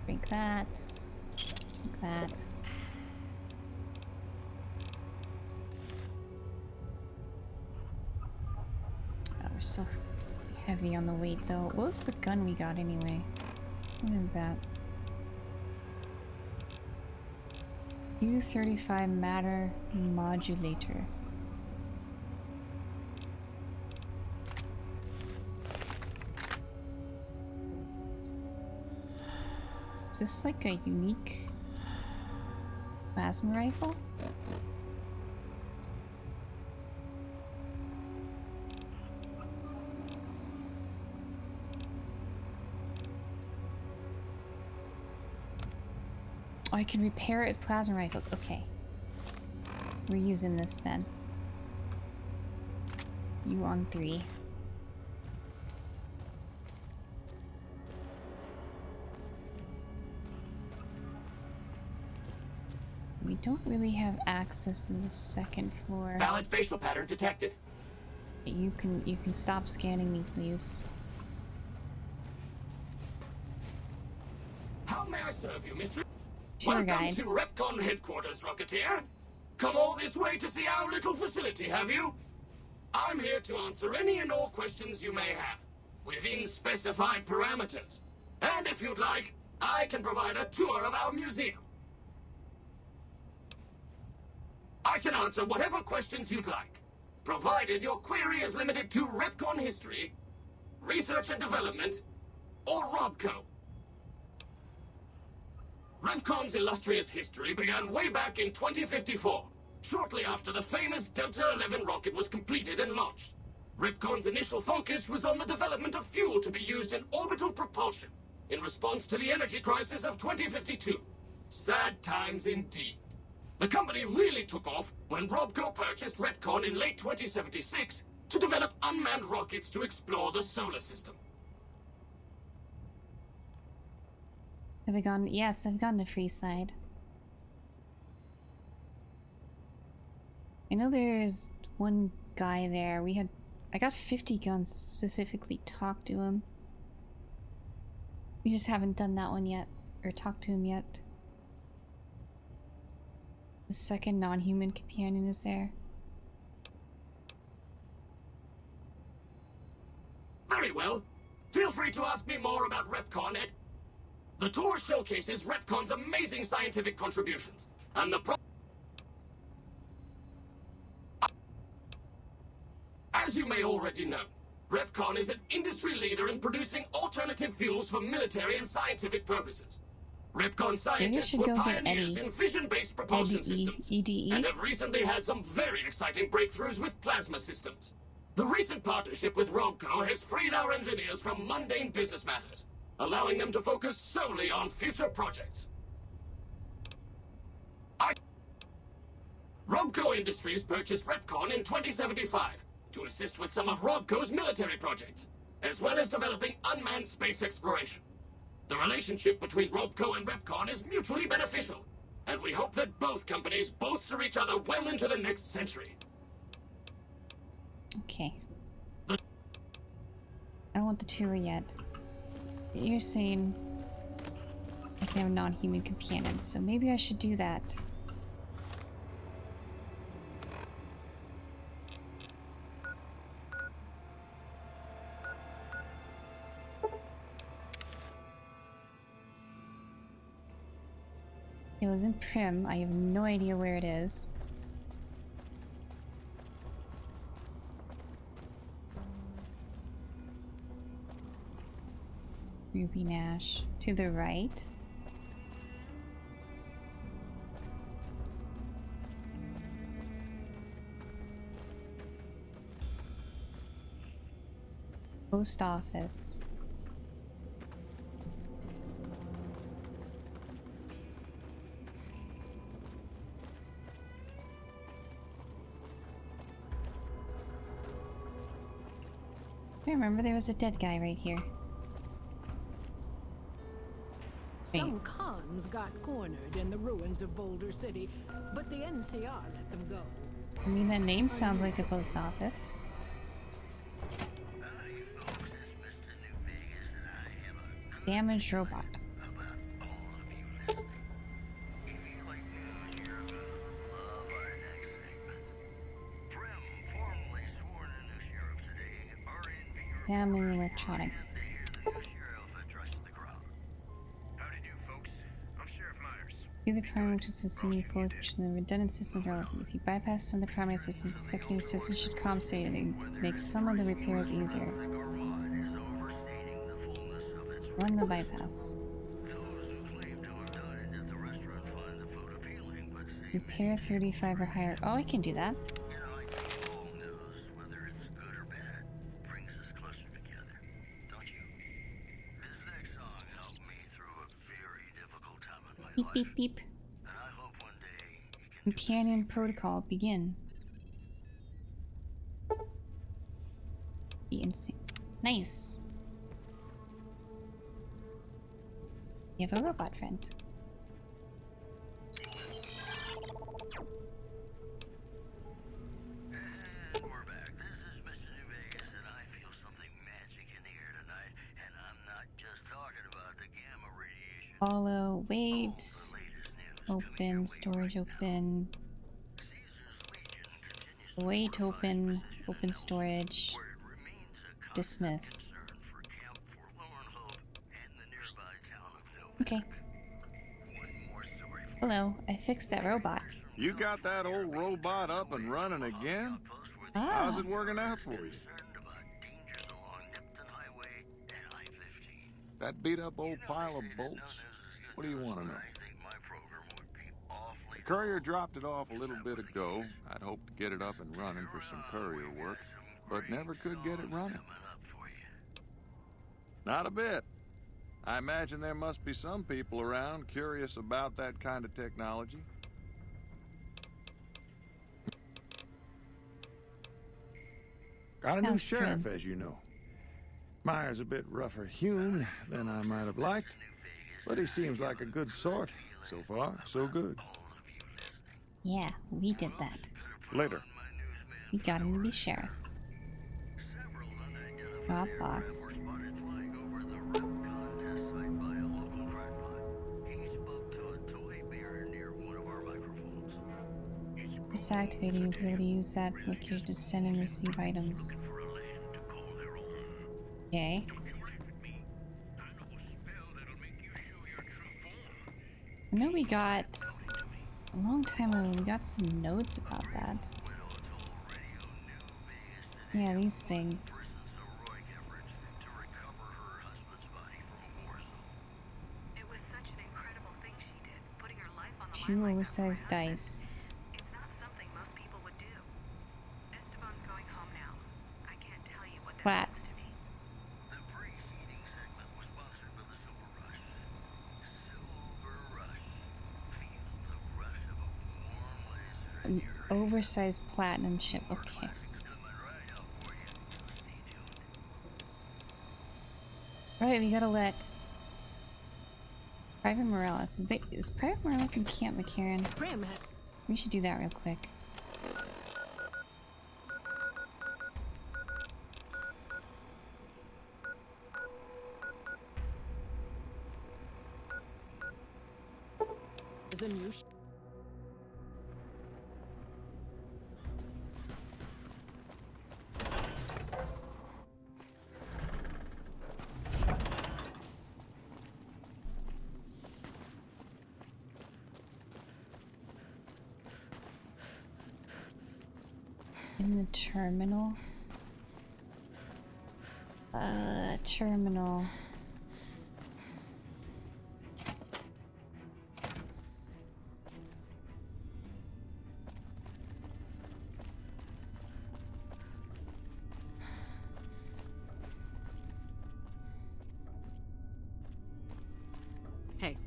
Drink that. Drink that. Oh, we're so heavy on the weight, though. What was the gun we got anyway? What is that? U-35 matter modulator. Is this like a unique plasma rifle? Oh, I can repair it with plasma rifles. Okay. We're using this then. You on 3. We don't really have access to the second floor. Valid facial pattern detected. You can stop scanning me, please. How may I serve you, Mr. Tour Welcome guide. to Retcon headquarters, Rocketeer. Come all this way to see our little facility, have you? I'm here to answer any and all questions you may have, within specified parameters. And if you'd like, I can provide a tour of our museum. I can answer whatever questions you'd like. provided your query is limited to Repcon history, research and development, or Robco. Repcon's illustrious history began way back in 2054, shortly after the famous Delta-11 rocket was completed and launched. Repcon's initial focus was on the development of fuel to be used in orbital propulsion in response to the energy crisis of 2052. Sad times indeed. The company really took off when Robco purchased Repcon in late 2076 to develop unmanned rockets to explore the solar system. Have I gone? Yes, I've gone to Freeside. I know there's one guy there. I got 50 guns to specifically talk to him. We just haven't done that one yet, or talked to him yet. The second non-human companion is there. Very well. Feel free to ask me more about Repcon, Ed. The tour showcases Repcon's amazing scientific contributions, and As you may already know, Repcon is an industry leader in producing alternative fuels for military and scientific purposes. Repcon scientists were pioneers in fission-based propulsion systems, and have recently had some very exciting breakthroughs with plasma systems. The recent partnership with Robco has freed our engineers from mundane business matters, allowing them to focus solely on future projects. Robco Industries purchased Repcon in 2075 to assist with some of Robco's military projects, as well as developing unmanned space exploration. The relationship between Robco and Repcon is mutually beneficial, and we hope that both companies bolster each other well into the next century. Okay. I don't want the tour yet. You're saying I can have a non-human companion, so maybe I should do that. It was in Prim. I have no idea where it is. Ruby Nash. To the right. Post office. I remember there was a dead guy right here. Some cons got cornered in the ruins of Boulder City, but the NCR let them go. I mean, that name sounds like a post office. Damaged robot. Examining electronics. Either primary to system you fully push the redundant systems relevant. If you bypass some of the primary systems, the secondary systems should compensate and make some of the repairs easier. Run the bypass. Repair 35 or higher. Oh, I can do that. Beep, beep, beep. Companion protocol, begin. Be insane. Nice. You have a robot friend. Follow, wait, open, storage open, wait, open, open storage, dismiss. Okay. Hello, I fixed that robot. You got that old robot up and running again? How's it working out for you? That beat-up old pile of bolts? What do you want to know? The courier dropped it off a little bit ago. I'd hoped to get it up and running for some courier work, but never could get it running. Not a bit. I imagine there must be some people around curious about that kind of technology. Got a new sheriff, as you know. Meyer's a bit rougher hewn than I might have liked, but he seems like a good sort. So far, so good. Yeah, we did that. Later. We got him to be sheriff. Dropbox. Just activating, you'll be able to use that locator to send and receive items. Okay. I know we got a long time ago, we got some notes about that. Yeah, these things. 2 oversized dice. It's not something most people would do. Esteban's going home now. I can't tell you what that Flat. means to me. The preceding segment was sponsored by the Silver Rush. Silver Rush. Feel the rush of a warm laser in your Oversized platinum chip. Okay. Right, we gotta let Private Morales. Is Private Morales in Camp McCarran? We should do that real quick. Is a new In the terminal. Terminal. Hey.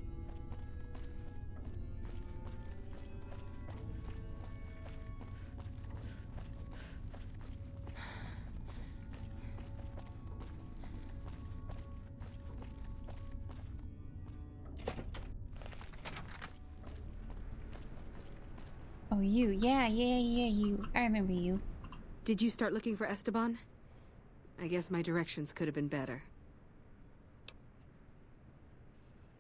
Oh, you. Yeah, you. I remember you. Did you start looking for Esteban? I guess my directions could have been better.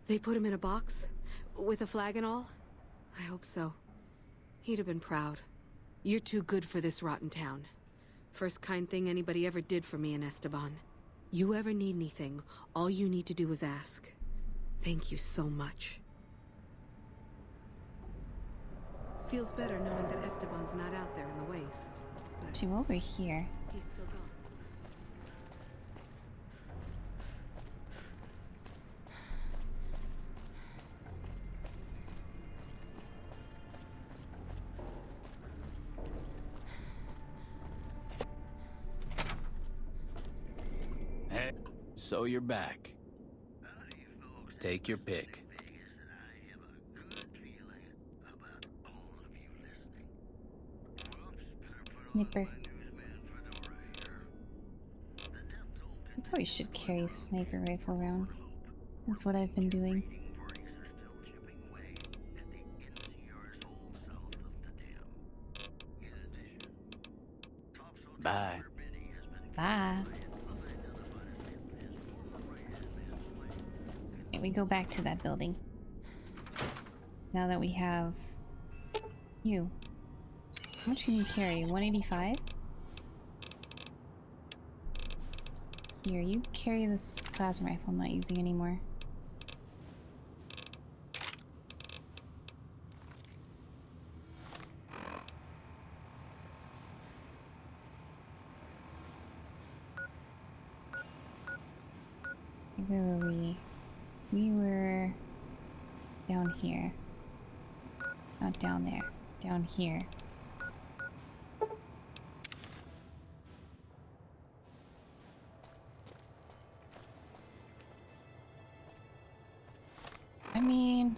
They put him in a box? With a flag and all? I hope so. He'd have been proud. You're too good for this rotten town. First kind thing anybody ever did for me in Esteban. You ever need anything, all you need to do is ask. Thank you so much. Feels better knowing that Esteban's not out there in the waste. But To over here. he's still gone. Hey, so you're back. Take your pick. Sniper. I probably should carry a sniper rifle around. That's what I've been doing. Bye. Bye. Okay, we go back to that building. Now that we have you. How much can you carry? 185? Here, you carry this plasma rifle I'm not using anymore. Where were we? We were down here. Not down there. Down here. I mean...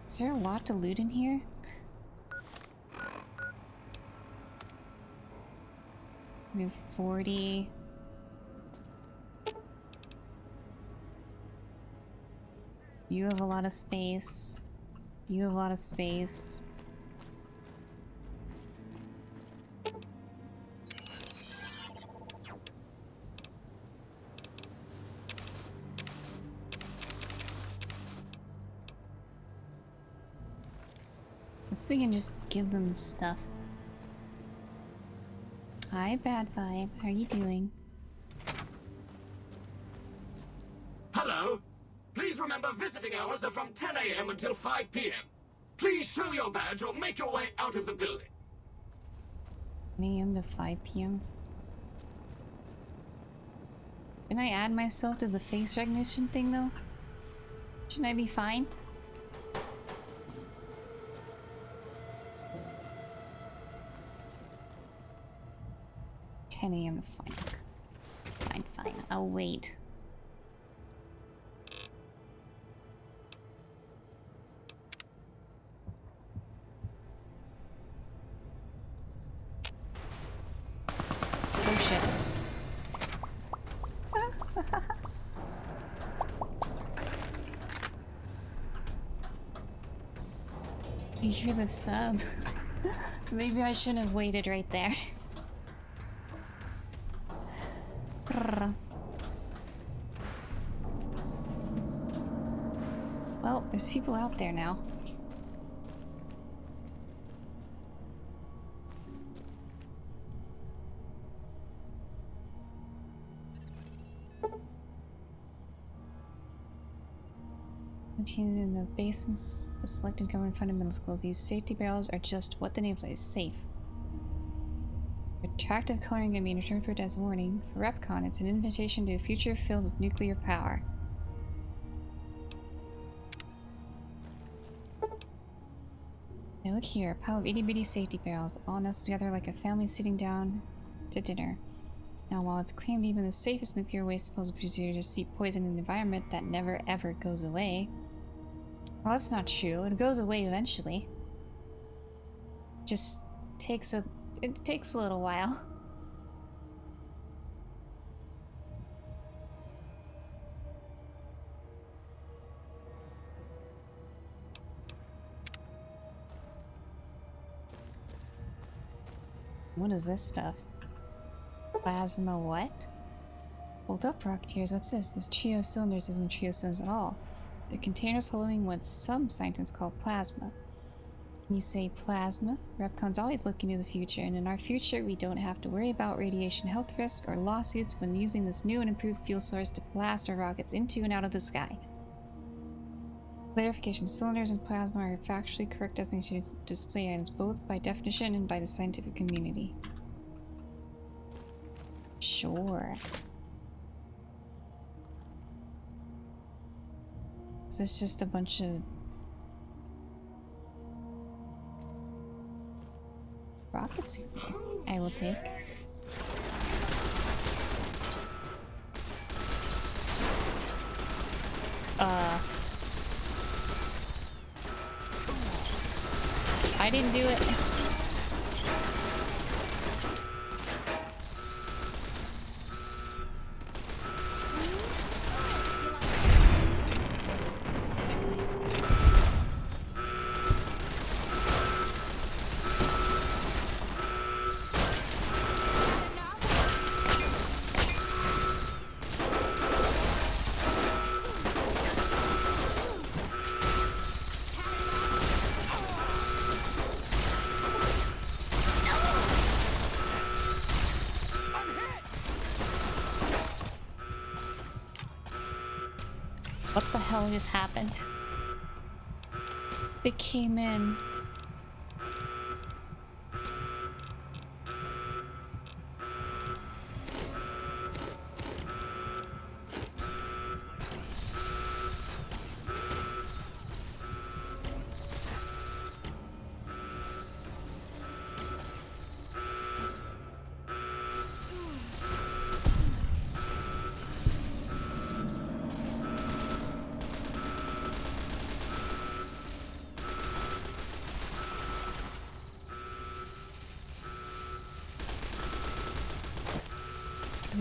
Is there a lot to loot in here? We have 40. You have a lot of space. You have a lot of space. This thing can just give them stuff. Hi, Bad Vibe. How are you doing? Hello. Please remember visiting hours are from 10 a.m. until 5 p.m. Please show your badge or make your way out of the building. 10 a.m. to 5 p.m. Can I add myself to the face recognition thing though? Shouldn't I be fine? $10 a.m. to 5. Fine. I'll wait. Oh shit. You hear the sub? Maybe I shouldn't have waited right there. Well, there's people out there now. Contained in the basins, the selected government fundamental schools. These safety barrels are just what the name says, safe. Attractive coloring can be interpreted as a warning. For Repcon, it's an invitation to a future filled with nuclear power. Now look here, a pile of itty-bitty safety barrels, all nestled together like a family sitting down to dinner. Now, while it's claimed even the safest nuclear waste supposed to produce seep poison in the environment that never ever goes away, well, that's not true. It goes away eventually. Just takes a... It takes a little while. What is this stuff? Plasma what? Hold up, Rocketeers. What's this? This trio of cylinders isn't a trio of cylinders at all. They're containers holding what some scientists call plasma. When you say plasma, Repcon's always looking to the future, and in our future we don't have to worry about radiation health risks or lawsuits when using this new and improved fuel source to blast our rockets into and out of the sky. Clarification, cylinders and plasma are factually correct designations to display items both by definition and by the scientific community. Sure. Is this just a bunch of rockets? I will take. I didn't do it. What the hell just happened? They came in.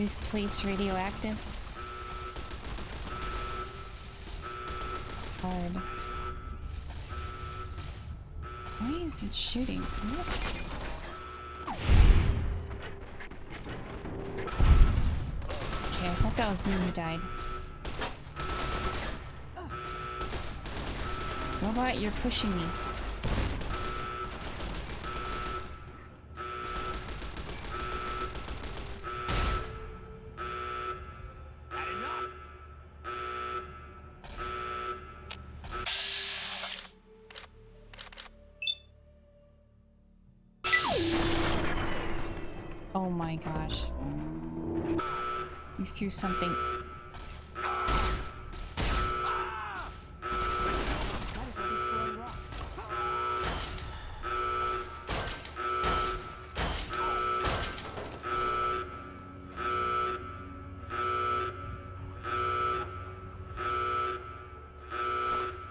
these plates radioactive? Hard. Why is it shooting? What? Okay, I thought that was me who died. Robot, you're pushing me. Oh my gosh. You threw something.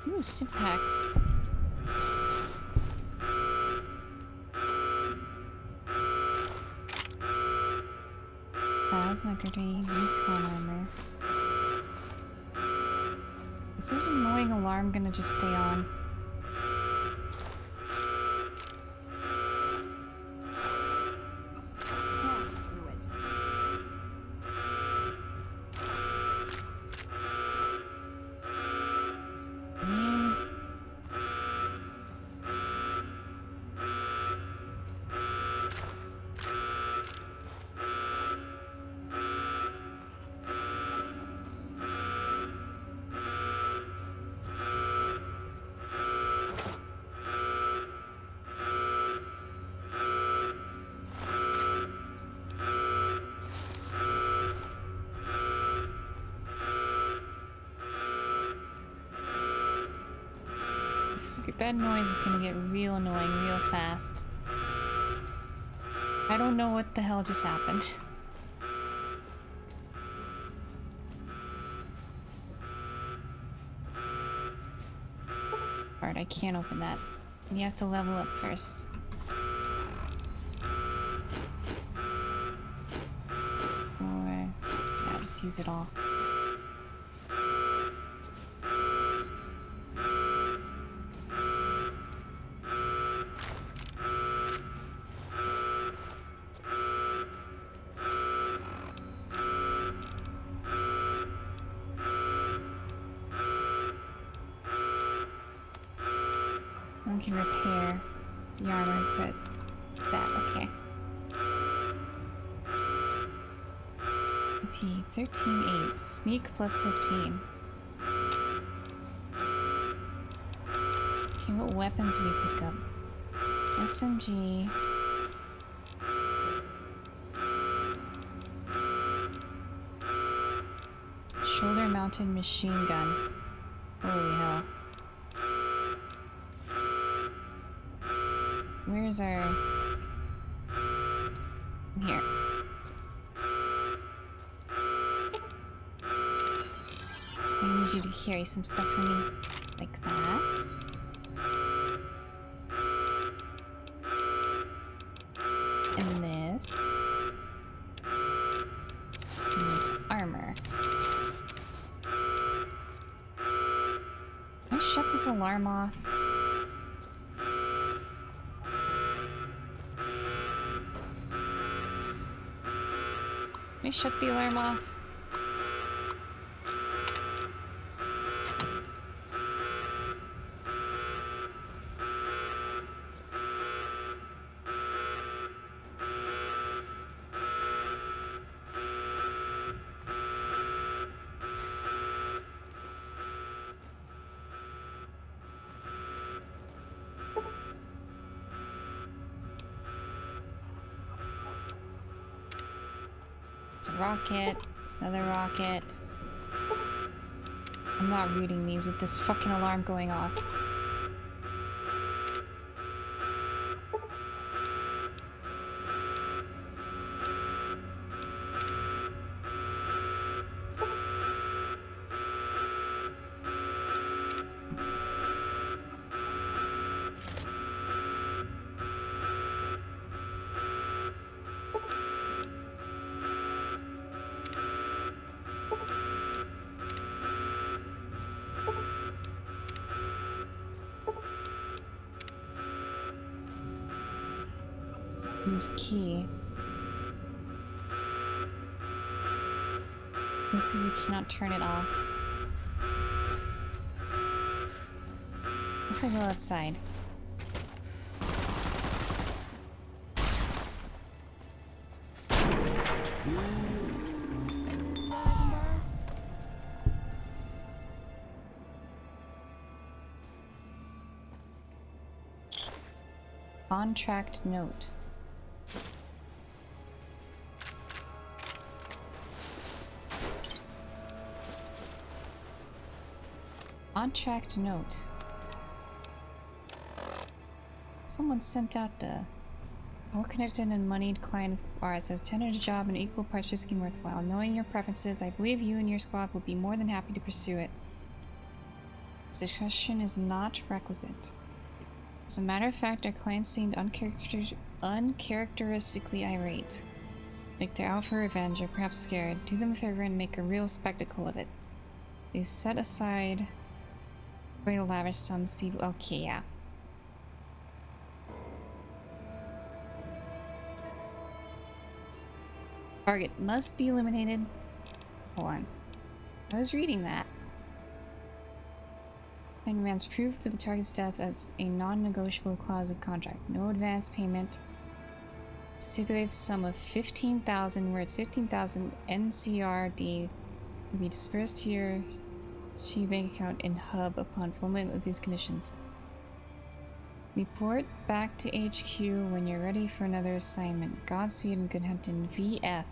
Ooh, stim packs. Plasma grenade, recon armor. Is this annoying alarm gonna just stay on? That noise is gonna get real annoying real fast. I don't know what the hell just happened. Alright, I can't open that. You have to level up first. Or... yeah, just use it all. One can repair the armor, but that, okay. 13-8. Sneak plus 15. Okay, what weapons do we pick up? SMG. Shoulder-mounted machine gun. Holy hell. Where's our... here. I need you to carry some stuff for me. Like that. And this. And this armor. Can I shut this alarm off? Can I shut the alarm off? It's a rocket. It's another rocket. I'm not reading these with this fucking alarm going off. Use key. This is you cannot turn it off. If I go outside. Contract note. Contract note. Someone sent out the well-connected and moneyed client of ours has tendered a job in equal parts risky and worthwhile. Knowing your preferences, I believe you and your squad will be more than happy to pursue it. Discretion is not requisite. As a matter of fact, our client seemed uncharacteristically irate. Like they're out for revenge or perhaps scared. Do them a favor and make a real spectacle of it. They set aside very lavish sums. Okay, yeah. Target must be eliminated. Hold on. I was reading that. And demands proof that the target's death as a non-negotiable clause of contract. No advance payment. Stipulates sum of 15,000 words. 15,000 NCRD will be dispersed to your bank account in Hub upon fulfillment of these conditions. Report back to HQ when you're ready for another assignment. Godspeed and good hunting. VF.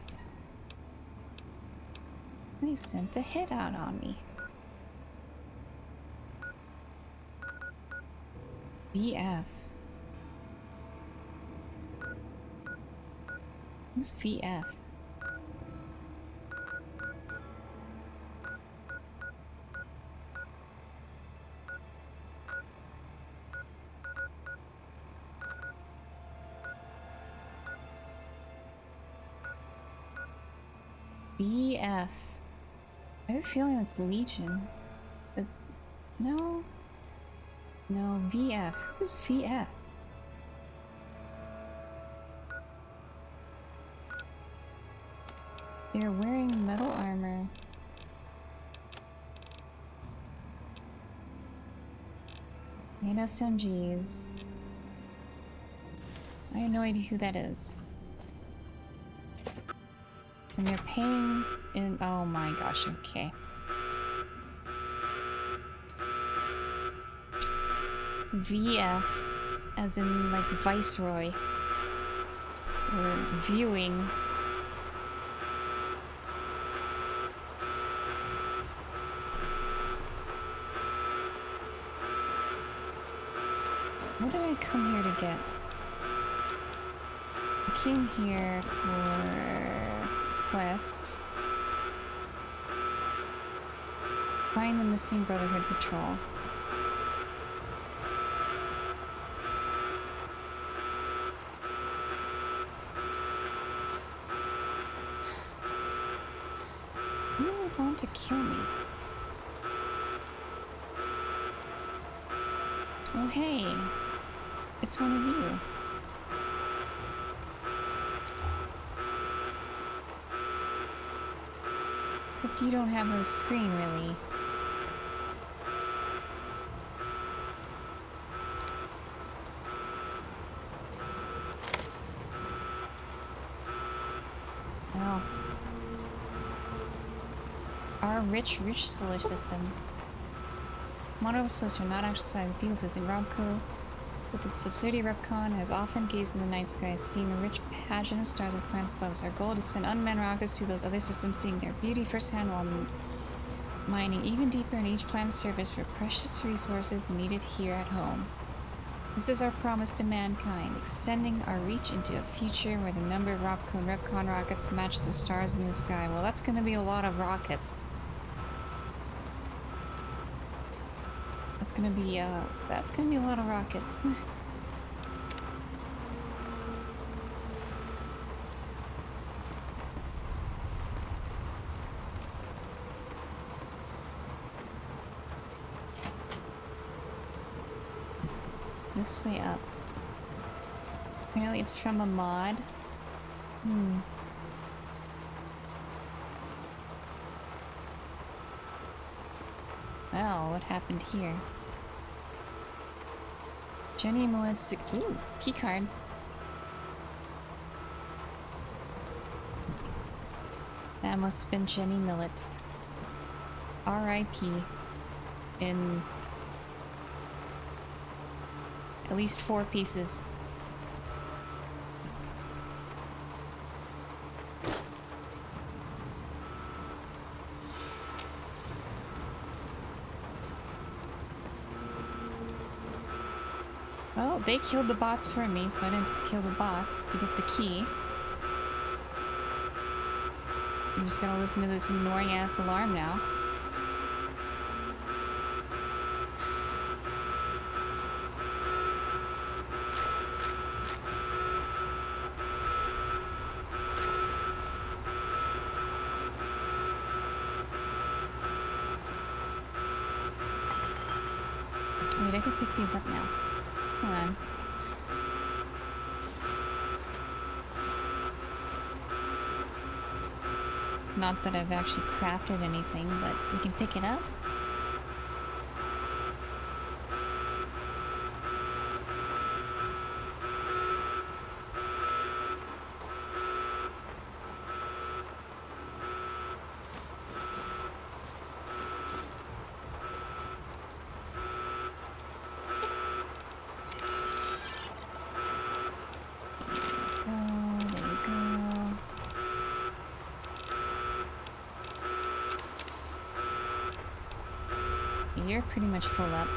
They sent a hit out on me. VF. Who's VF? VF. I have a feeling it's Legion. But no. No, VF. Who's VF? They're wearing metal armor. And SMGs. I have no idea who that is. And they're paying in. Oh my gosh, okay. VF, as in like Viceroy. Or viewing. What did I come here to get? I came here for quest. Find the missing Brotherhood patrol. You would want to kill me. Oh hey, it's one of you. Except you don't have a screen, really. Well, our rich solar system. Modern solars are not actually side of Beatles in Robco, but the subsidiary Repcon has often gazed in the night sky, seeing the rich pageant of stars with planets above us. Our goal is to send unmanned rockets to those other systems, seeing their beauty firsthand while mining even deeper in each planet's surface for precious resources needed here at home. This is our promise to mankind, extending our reach into a future where the number of Robco and Repcon rockets match the stars in the sky. Well, that's going to be a lot of rockets. That's gonna be a lot of rockets. This way up. Apparently it's from a mod. Well, what happened here? Jenny Millett's... Ooh, keycard. That must have been Jenny Millett's. R.I.P. in at least 4 pieces. Well, they killed the bots for me, so I didn't just kill the bots to get the key. I'm just gonna listen to this annoying ass alarm now. Wait, I could pick these up now. Hold on. Not that I've actually crafted anything, but we can pick it up. You're pretty much full up.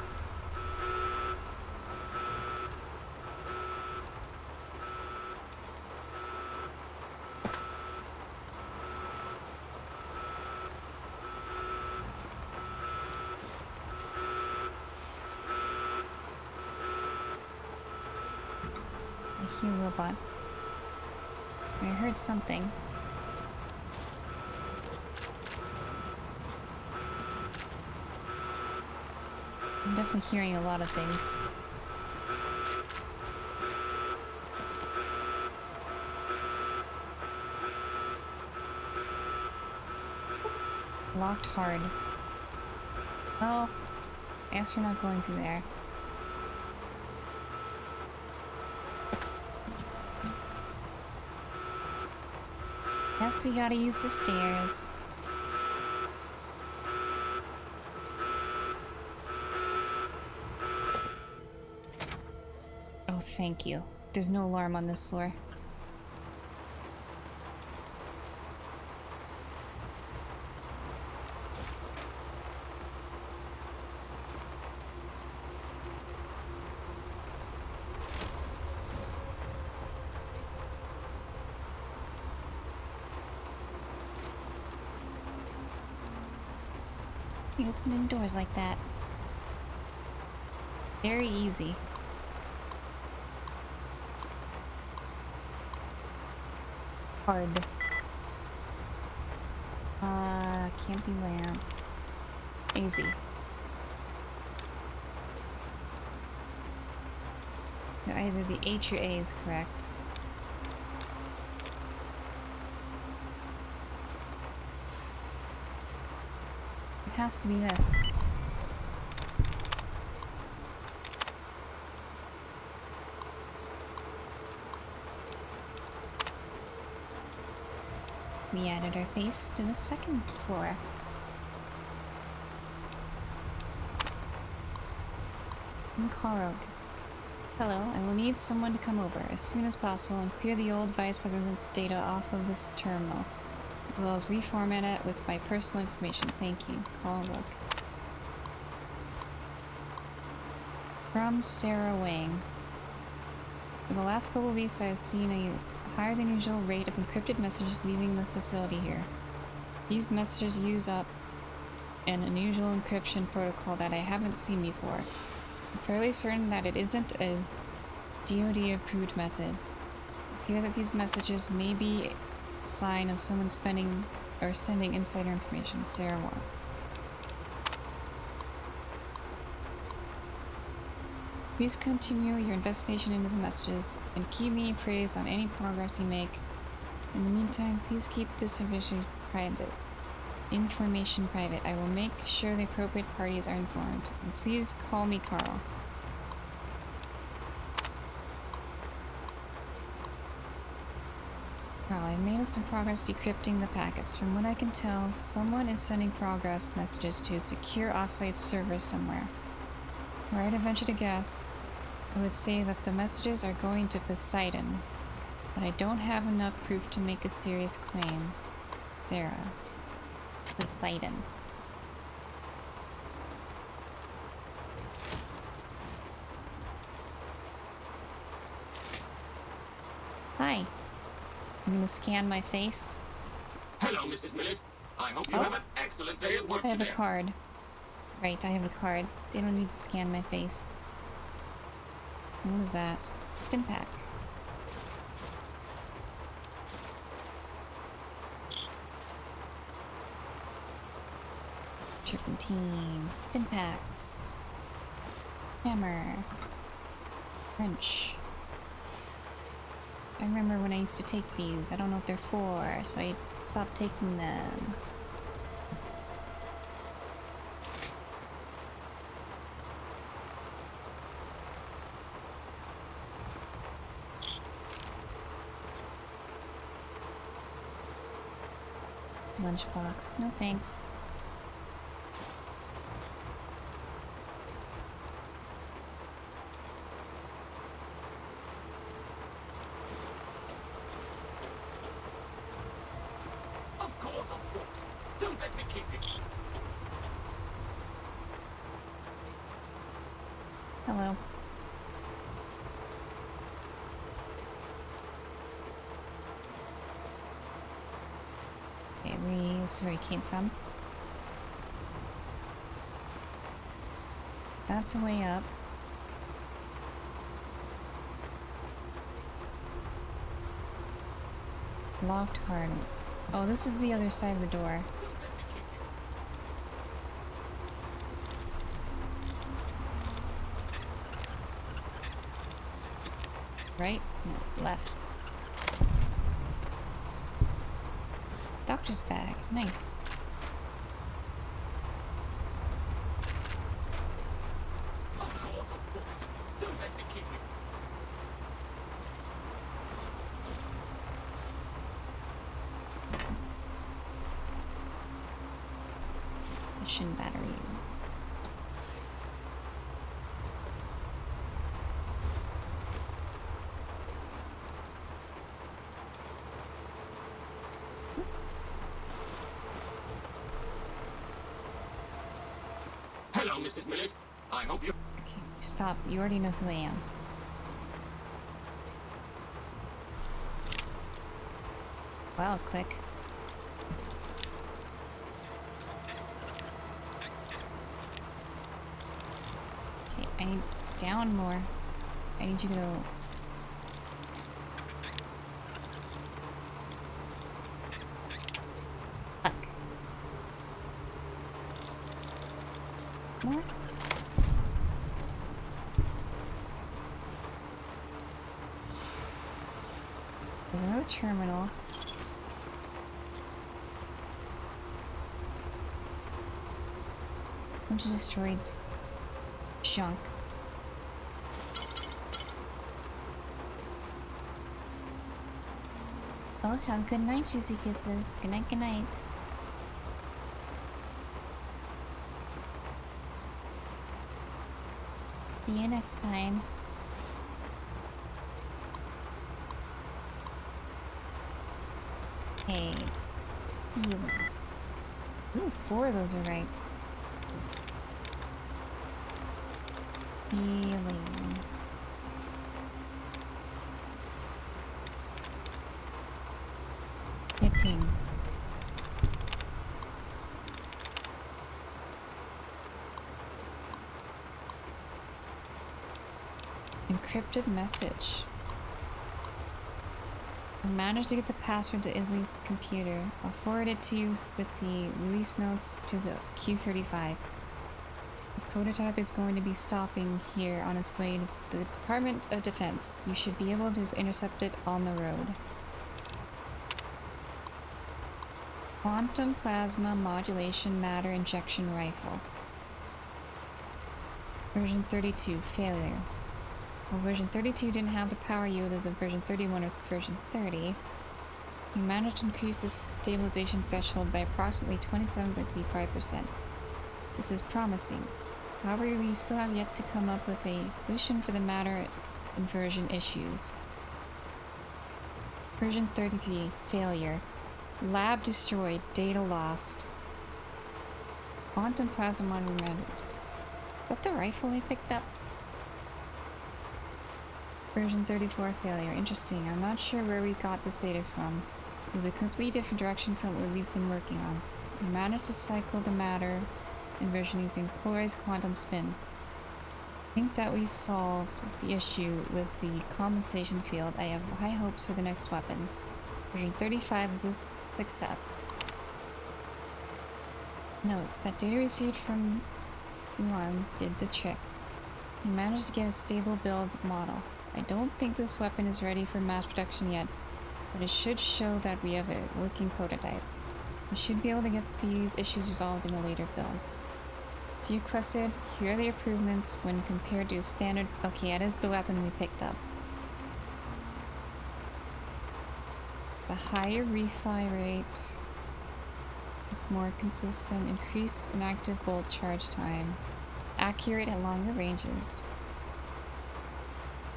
I hear robots. I heard something. I'm definitely hearing a lot of things. Locked hard. Well, I guess we're not going through there. Guess we gotta use the stairs. Thank you. There's no alarm on this floor. You opening doors like that. Very easy. Hard. Can't be lamp. Easy. No, either the H or A is correct. It has to be this. We added our face to the second floor. Karog. Hello, I will need someone to come over as soon as possible and clear the old Vice President's data off of this terminal, as well as reformat it with my personal information. Thank you. Karog. From Sarah Wang. For the last couple of weeks, I have seen a higher than usual rate of encrypted messages leaving the facility here. These messages use up an unusual encryption protocol that I haven't seen before. I'm fairly certain that it isn't a DoD approved method. I fear that these messages may be a sign of someone spending or sending insider information. Sarah Wang. Please continue your investigation into the messages and keep me appraised on any progress you make. In the meantime, please keep this information private. I will make sure the appropriate parties are informed. And please call me Carl. Carl, I've made some progress decrypting the packets. From what I can tell, someone is sending progress messages to a secure offsite server somewhere. Were I to venture to guess, I would say that the messages are going to Poseidon, but I don't have enough proof to make a serious claim. Sarah. Poseidon. Hi. I'm gonna scan my face. Hello, Mrs. Millet. I hope you have an excellent day at work I have today. a card. Right, I have a card. They don't need to scan my face. What is that? Stimpak. Turpentine. Stimpaks. Hammer. Wrench. I remember when I used to take these. I don't know what they're for, so I stopped taking them. Lunchbox. No thanks. Of course. Don't let me keep it. Hello. Okay, this is where he came from. That's a way up. Locked hard. Oh, this is the other side of the door. Right? No, left. Doctor's bag. Nice. Of course. Don't let me keep it. Mission batteries. Hello, Mrs. Millet. I hope you... Okay, stop. You already know who I am. Wow, that was quick. Okay, I need down more. I need you to go. Fuck. More? There's another terminal. Bunch of destroyed junk. Well, have a good night, Juicy Kisses. Good night, good night. See you next time. Okay. Healing. Ooh, 4 of those are right. Healing. Hitting. Encrypted message. I managed to get the password to Isley's computer. I'll forward it to you with the release notes to the Q35. prototype is going to be stopping here on its way to the Department of Defense. You should be able to intercept it on the road. Quantum Plasma Modulation Matter Injection Rifle. Version 32, failure. Well, version 32 didn't have the power yielded of version 31 or version 30. You managed to increase the stabilization threshold by approximately 27.35%. This is promising. However, we still have yet to come up with a solution for the matter inversion issues. Version 33, failure. Lab destroyed, data lost. Quantum plasma monument. Is that the rifle I picked up? Version 34, failure. Interesting. I'm not sure where we got this data from. It's a completely different direction from what we've been working on. We managed to cycle the matter inversion using polarized quantum spin. I think that we solved the issue with the compensation field. I have high hopes for the next weapon. Version 35 is a success. Notes that data received from Yuan did the trick. We managed to get a stable build model. I don't think this weapon is ready for mass production yet, but it should show that we have a working prototype. We should be able to get these issues resolved in a later build. So you requested, here are the improvements when compared to the standard. Okay, that is the weapon we picked up. It's a higher refi rate. It's more consistent, increase in active bolt charge time, accurate at longer ranges,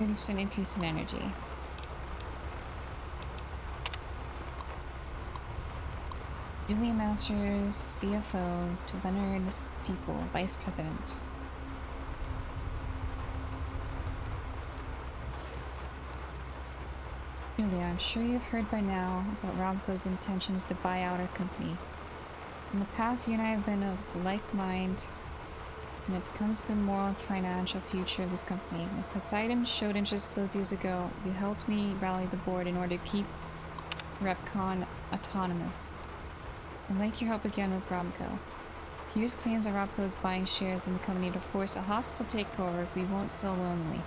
30% increase in energy. Julia Masters, CFO, to Leonard Steeple, Vice President. Julia, I'm sure you've heard by now about Robco's intentions to buy out our company. In the past, you and I have been of like mind when it comes to the moral and financial future of this company. When Poseidon showed interest those years ago, you helped me rally the board in order to keep Repcon autonomous. I'd like your help again with Robco. Pierce claims that Robco is buying shares in the company to force a hostile takeover if we won't sell willingly.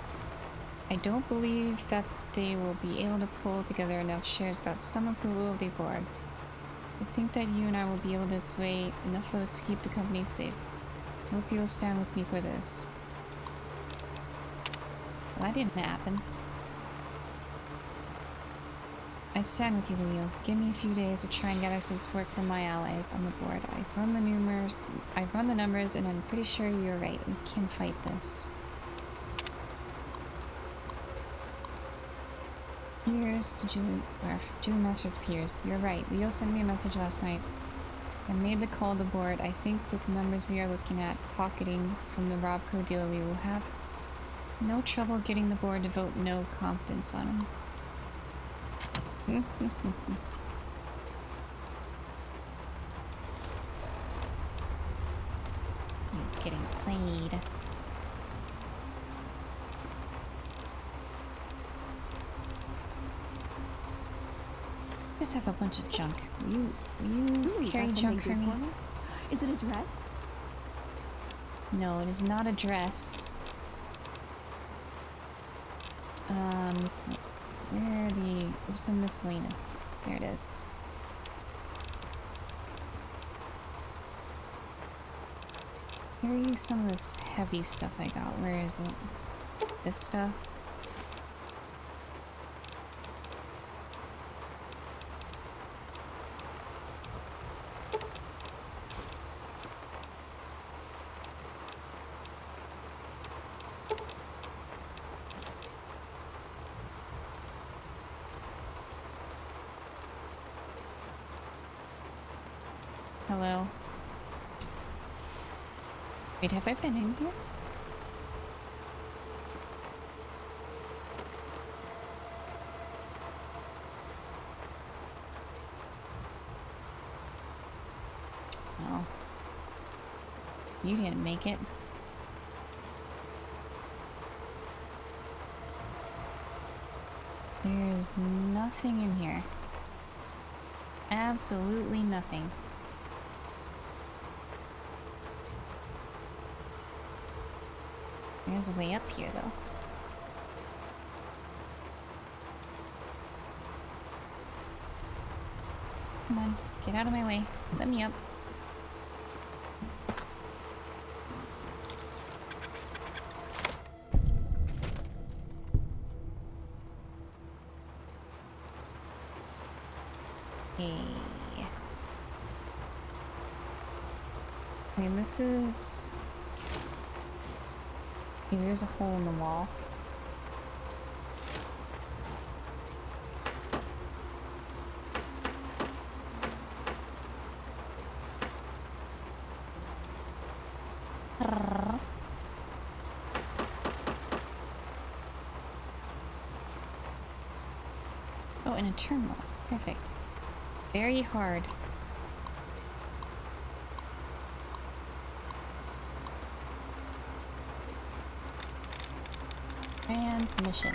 I don't believe that they will be able to pull together enough shares without some approval of the board. I think that you and I will be able to sway enough votes to keep the company safe. I hope you will stand with me for this. Well, that didn't happen. I stand with you, Leo. Give me a few days to try and get us this work from my allies on the board. I've run the numbers, and I'm pretty sure you're right. We can fight this. Piers to Julie Masters Piers. You're right. Leo sent me a message last night. I made the call to board. I think with the numbers we are looking at pocketing from the Robco deal, we will have no trouble getting the board to vote no confidence on him. He's getting played. Just have a bunch of junk. Will you carry junk for me? Is it a dress? No, it is not a dress. Where are there's some miscellaneous. There it is. Here are some of this heavy stuff I got. Where is it? This stuff? Hello? Wait, have I been in here? Oh. You didn't make it. There's nothing in here. Absolutely nothing. There's a way up here, though. Come on, get out of my way. Let me up. Hey. I mean, this is... Okay, there's a hole in the wall. Oh, and a terminal. Perfect. Very hard. Transmission.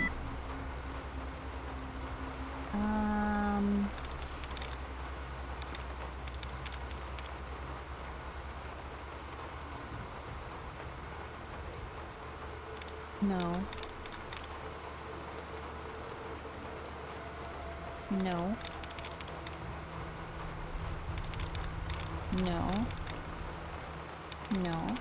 No. No. No. No.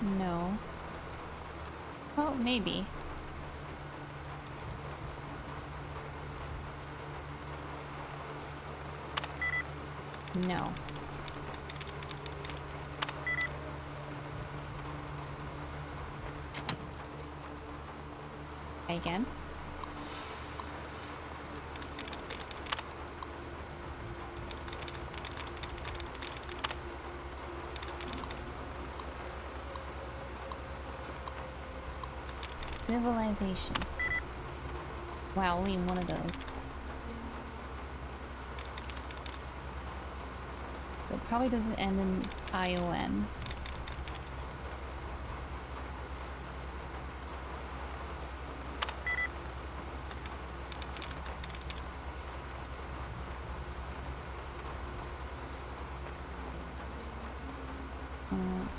No. Well, maybe. No. Again. Civilization. Wow, only one of those. So it probably doesn't end in ION.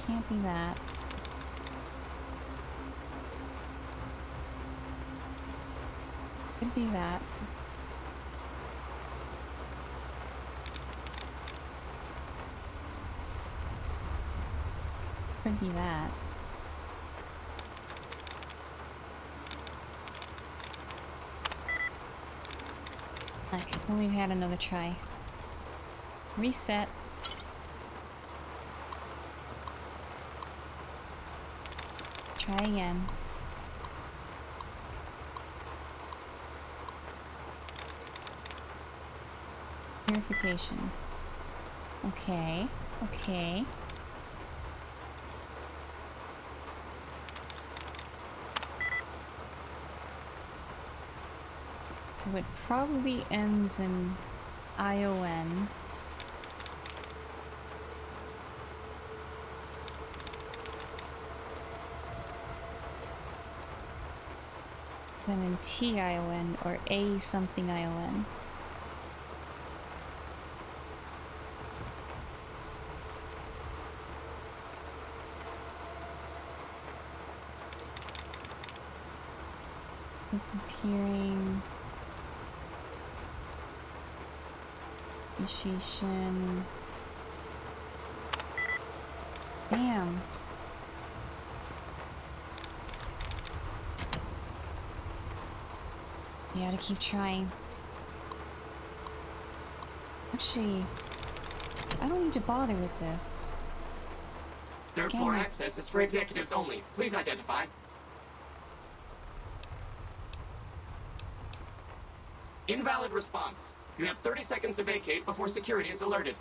Can't be that. Could be that. Could be that. Okay, well, we've had another try. Reset. Try again. Purification. Okay. Okay. So it probably ends in ION. Then in TION or A something ION. Disappearing. Initiation. Damn. You gotta keep trying. Actually, I don't need to bother with this. Third floor access is for executives only. Please identify. Invalid response. You have 30 seconds to vacate before security is alerted.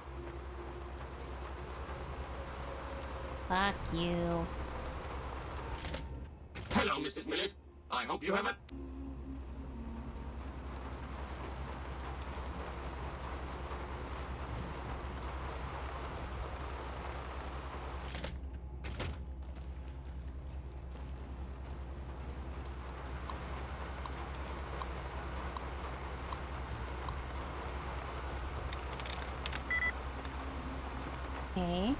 Fuck you. Hello, Mrs. Millett. I hope you have a... Okay.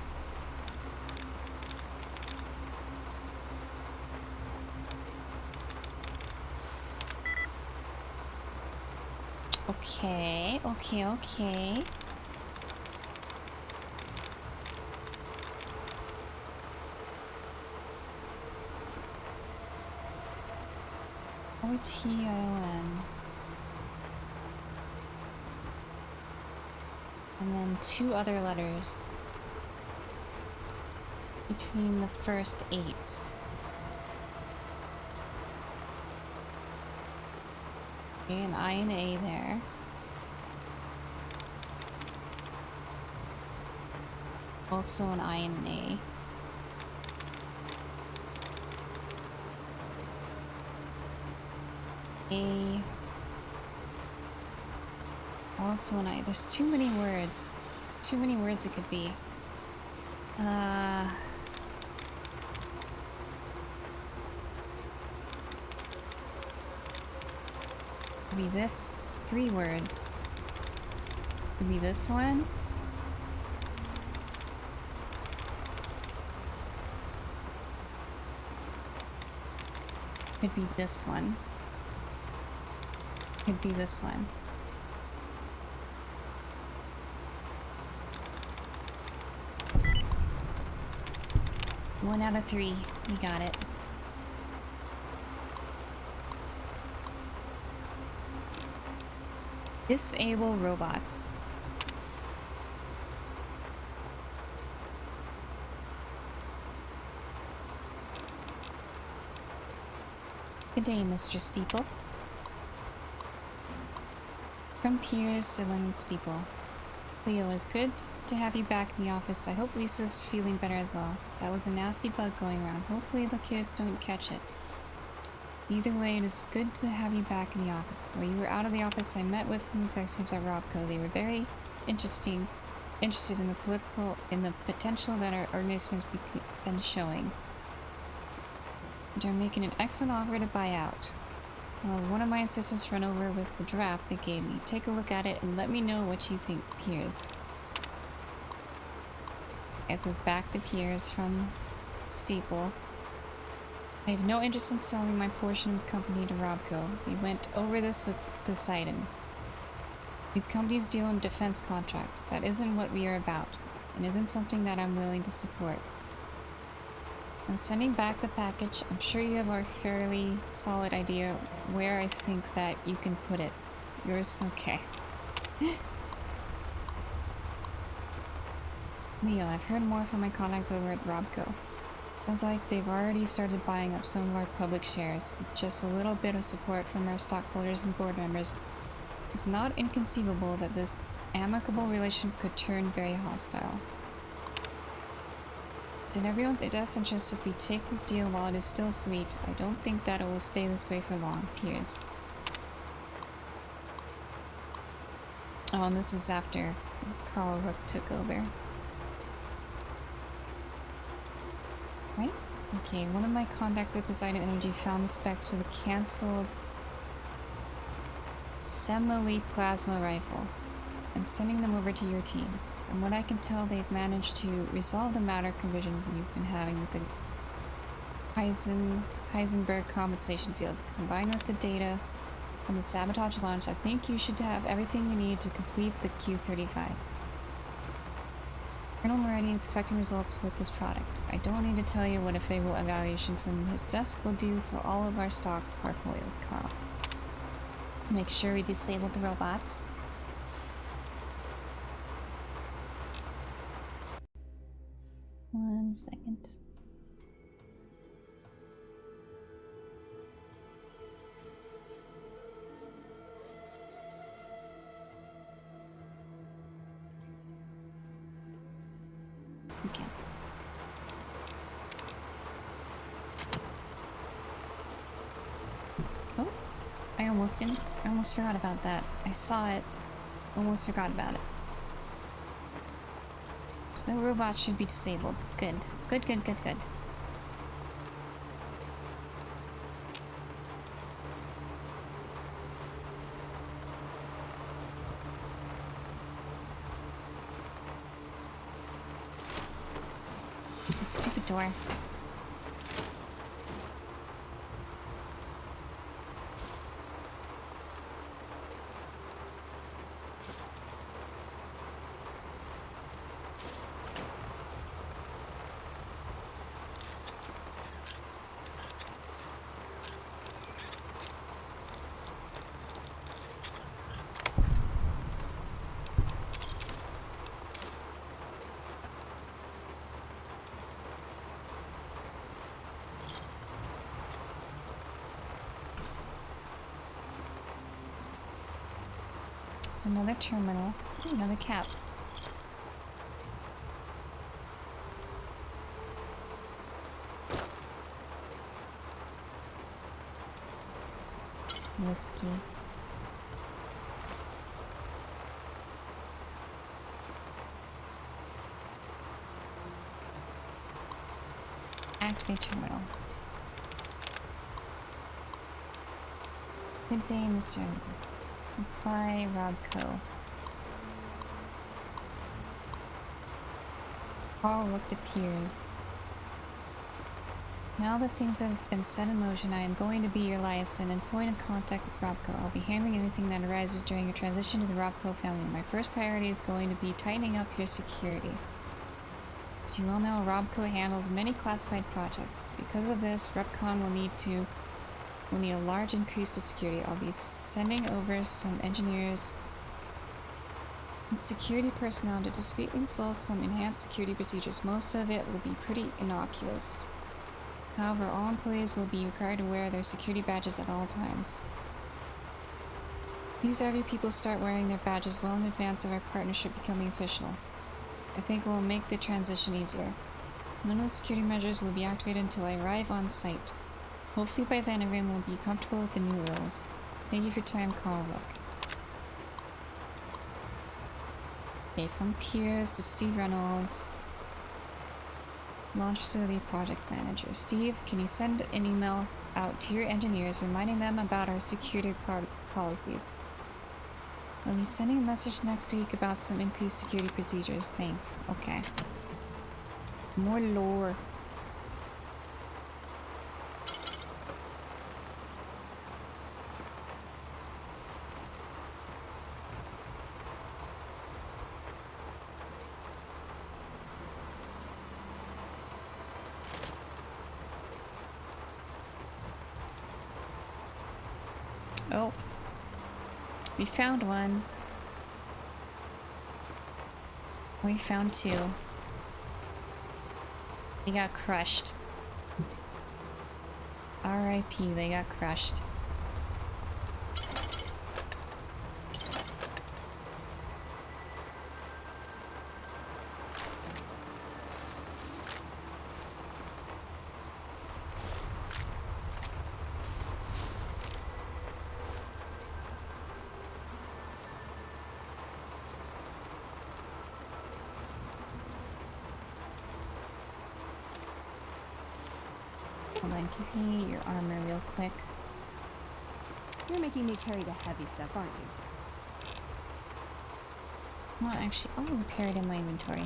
Okay, okay, okay. O-T-I-O-N. And then 2 other letters between the first 8. Okay, an I and A there. Also an I and an A. A. Also an I. There's too many words. There's too many words it could be. Could be this. 3 words. Could be this one. Could be this one. Could be this one. One out of 3. We got it. Disable robots. Good day, Mr. Steeple. From Piers to Lemon Steeple. Leo, it's good to have you back in the office. I hope Lisa's feeling better as well. That was a nasty bug going around. Hopefully the kids don't catch it. Either way, it is good to have you back in the office. While you were out of the office, I met with some executives at Robco. They were very interested in the potential that our organization has been showing. They're making an excellent offer to buy out. One of my assistants ran over with the draft they gave me. Take a look at it and let me know what you think, Piers. This is back to Piers from Steeple. I have no interest in selling my portion of the company to Robco. We went over this with Poseidon. These companies deal in defense contracts. That isn't what we are about, and isn't something that I'm willing to support. I'm sending back the package. I'm sure you have a fairly solid idea where I think that you can put it. Yours, okay. Leo, I've heard more from my contacts over at Robco. Sounds like they've already started buying up some of our public shares. With just a little bit of support from our stockholders and board members, it's not inconceivable that this amicable relationship could turn very hostile. It's in everyone's best interest if we take this deal while it is still sweet. I don't think that it will stay this way for long. Piers. Oh, and this is after Carl Rook took over. Right? Okay, one of my contacts at Poseidon Energy found the specs for the cancelled Semele plasma rifle. I'm sending them over to your team. From what I can tell, they've managed to resolve the matter provisions you've been having with the Heisenberg compensation field. Combined with the data from the sabotage launch, I think you should have everything you need to complete the Q-35. Colonel Moretti is expecting results with this product. I don't need to tell you what a favorable evaluation from his desk will do for all of our stock portfolios, Carl. To make sure we disable the robots. One second. Okay. Oh, I almost forgot about that. I saw it, almost forgot about it. So the robots should be disabled. Good. Good, good, good, good. Stupid door. There's another terminal. Ooh, another cap. Whiskey. Activate terminal. Good day, Mr. Apply Robco. Carl looked at Piers. Now that things have been set in motion, I am going to be your liaison and point of contact with Robco. I'll be handling anything that arises during your transition to the Robco family. My first priority is going to be tightening up your security. As you all know, Robco handles many classified projects. Because of this, Repcon will need a large increase to security. I'll be sending over some engineers and security personnel to discreetly install some enhanced security procedures. Most of it will be pretty innocuous. However, all employees will be required to wear their security badges at all times. Please have your people start wearing their badges well in advance of our partnership becoming official. I think it will make the transition easier. None of the security measures will be activated until I arrive on site. Hopefully by then everyone will be comfortable with the new rules. Thank you for your time, Carl Rook. Okay, from Piers to Steve Reynolds. Launch Facility Project Manager. Steve, can you send an email out to your engineers reminding them about our security policies? I'll be sending a message next week about some increased security procedures. Thanks. Okay. More lore. Oh. We found one. We found two. They got crushed. R.I.P. They got crushed. Hold on, give me your armor real quick. You're making me carry the heavy stuff, aren't you? Well, actually, I'll repair it in my inventory.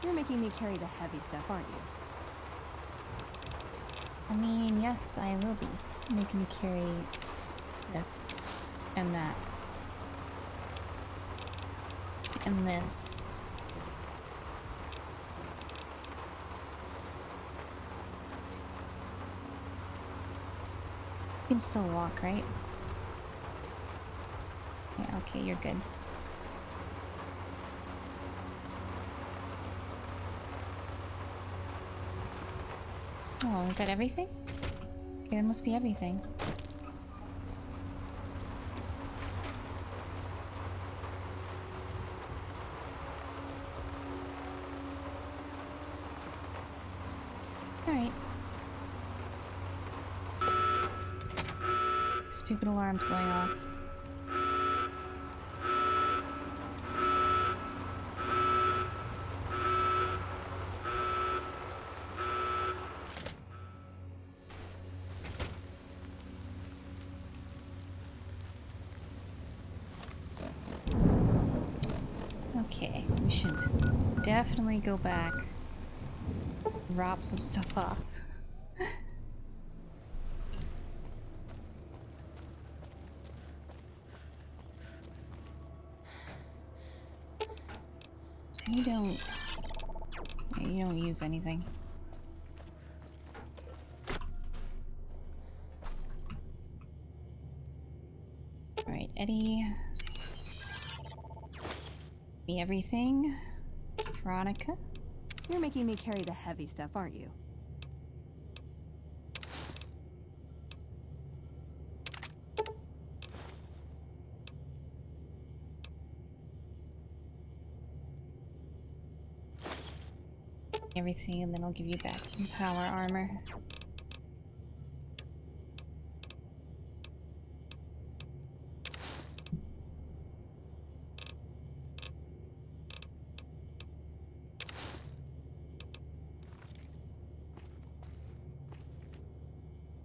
You're making me carry the heavy stuff, aren't you? I mean, yes, I will be making you carry this and that and this. You can still walk, right? Yeah, okay, you're good. Oh, is that everything? Okay, that must be everything. Alright. Stupid alarm's going off. Okay, we should definitely go back. Drop some stuff off. You don't use anything. Alright, Eddie. Me everything. Veronica. You're making me carry the heavy stuff, aren't you? Everything, and then I'll give you back some power armor.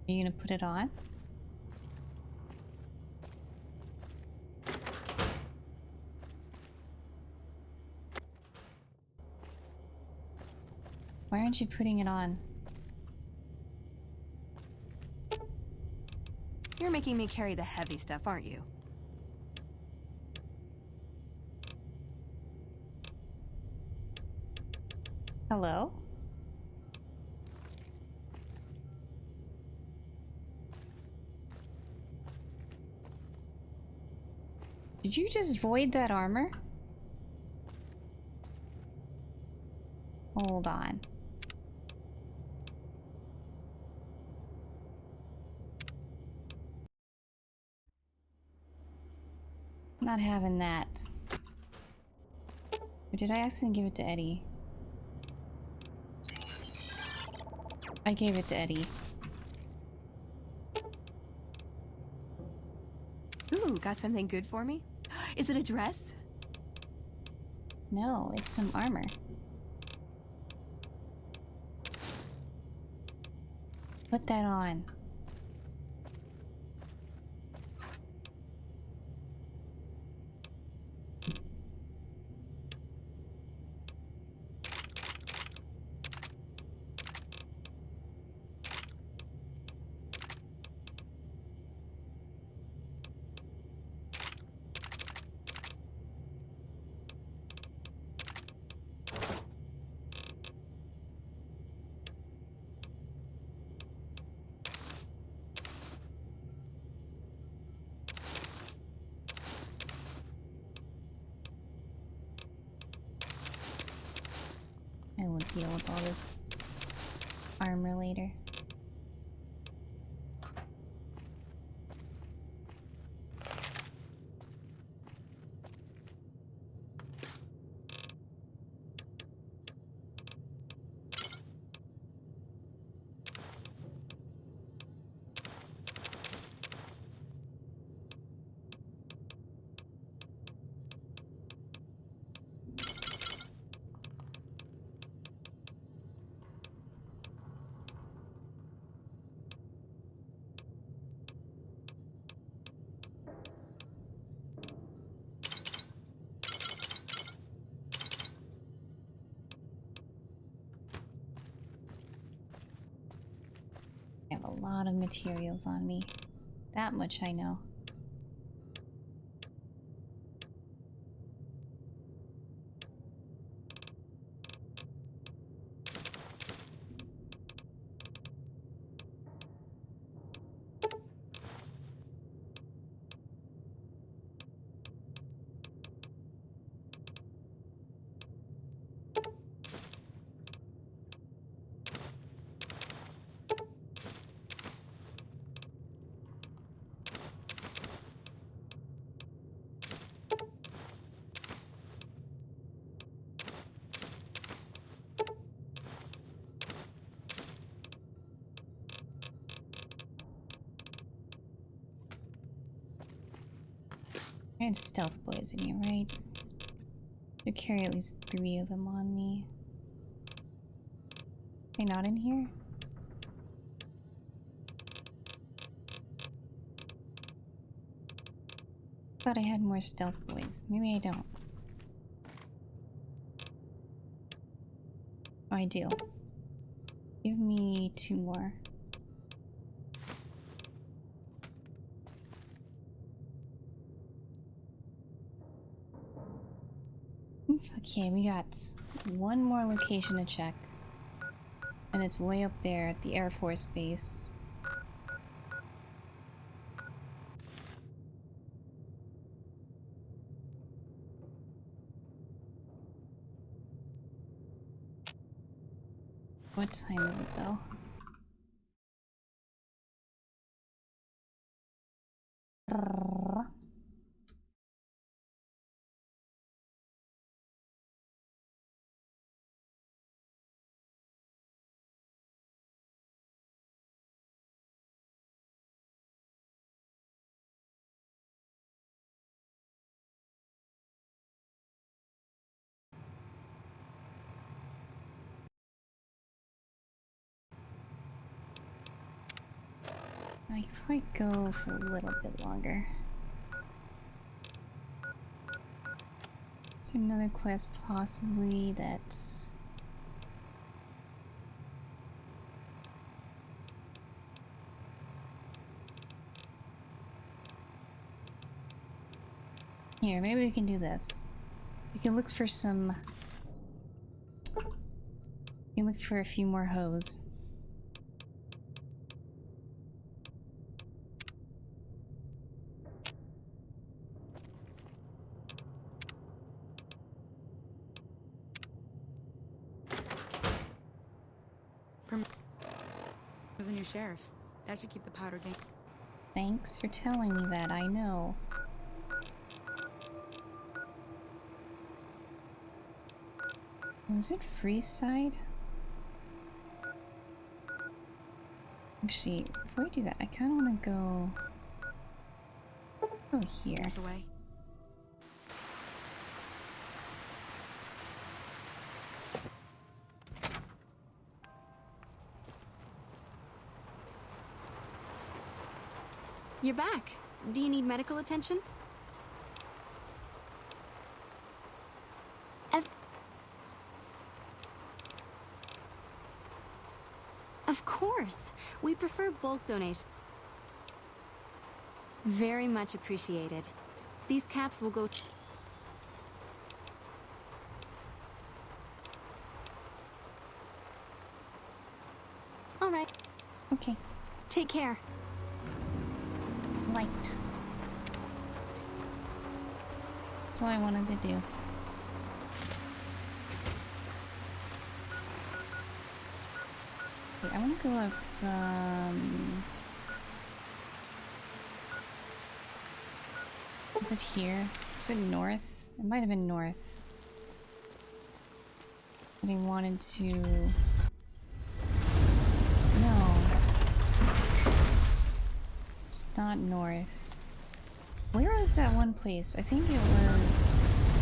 Are you gonna put it on? Why aren't you putting it on? You're making me carry the heavy stuff, aren't you? Hello? Did you just void that armor? Hold on. Not having that. Or did I accidentally give it to Eddie? I gave it to Eddie. Ooh, got something good for me? Is it a dress? No, it's some armor. Put that on. I will deal with all this armor later. I have a lot of materials on me. That much I know. I had stealth boys in here, right? I carry at least 3 of them on me. Are they not in here? Thought I had more stealth boys. Maybe I don't. Ideal. Give me 2 more. Okay, we got 1 more location to check. And it's way up there at the Air Force Base. What time is it though? I could probably go for a little bit longer. Is there another quest possibly that's... Here, maybe we can do this. We can look for some... We can look for a few more hoes. There's a new sheriff. That should keep the powder game. Thanks for telling me that, I know. Was it Freeside? Actually, before we do that, I kind of want to go here. Away. You're back. Do you need medical attention? Of course. We prefer bulk donation. Very much appreciated. These caps will go... All right. Okay. Take care. Light. That's all I wanted to do. Wait, I want to go up is it here? Is it north? It might have been north. But I wanted to... No. It's not north. Where was that one place? I think it was...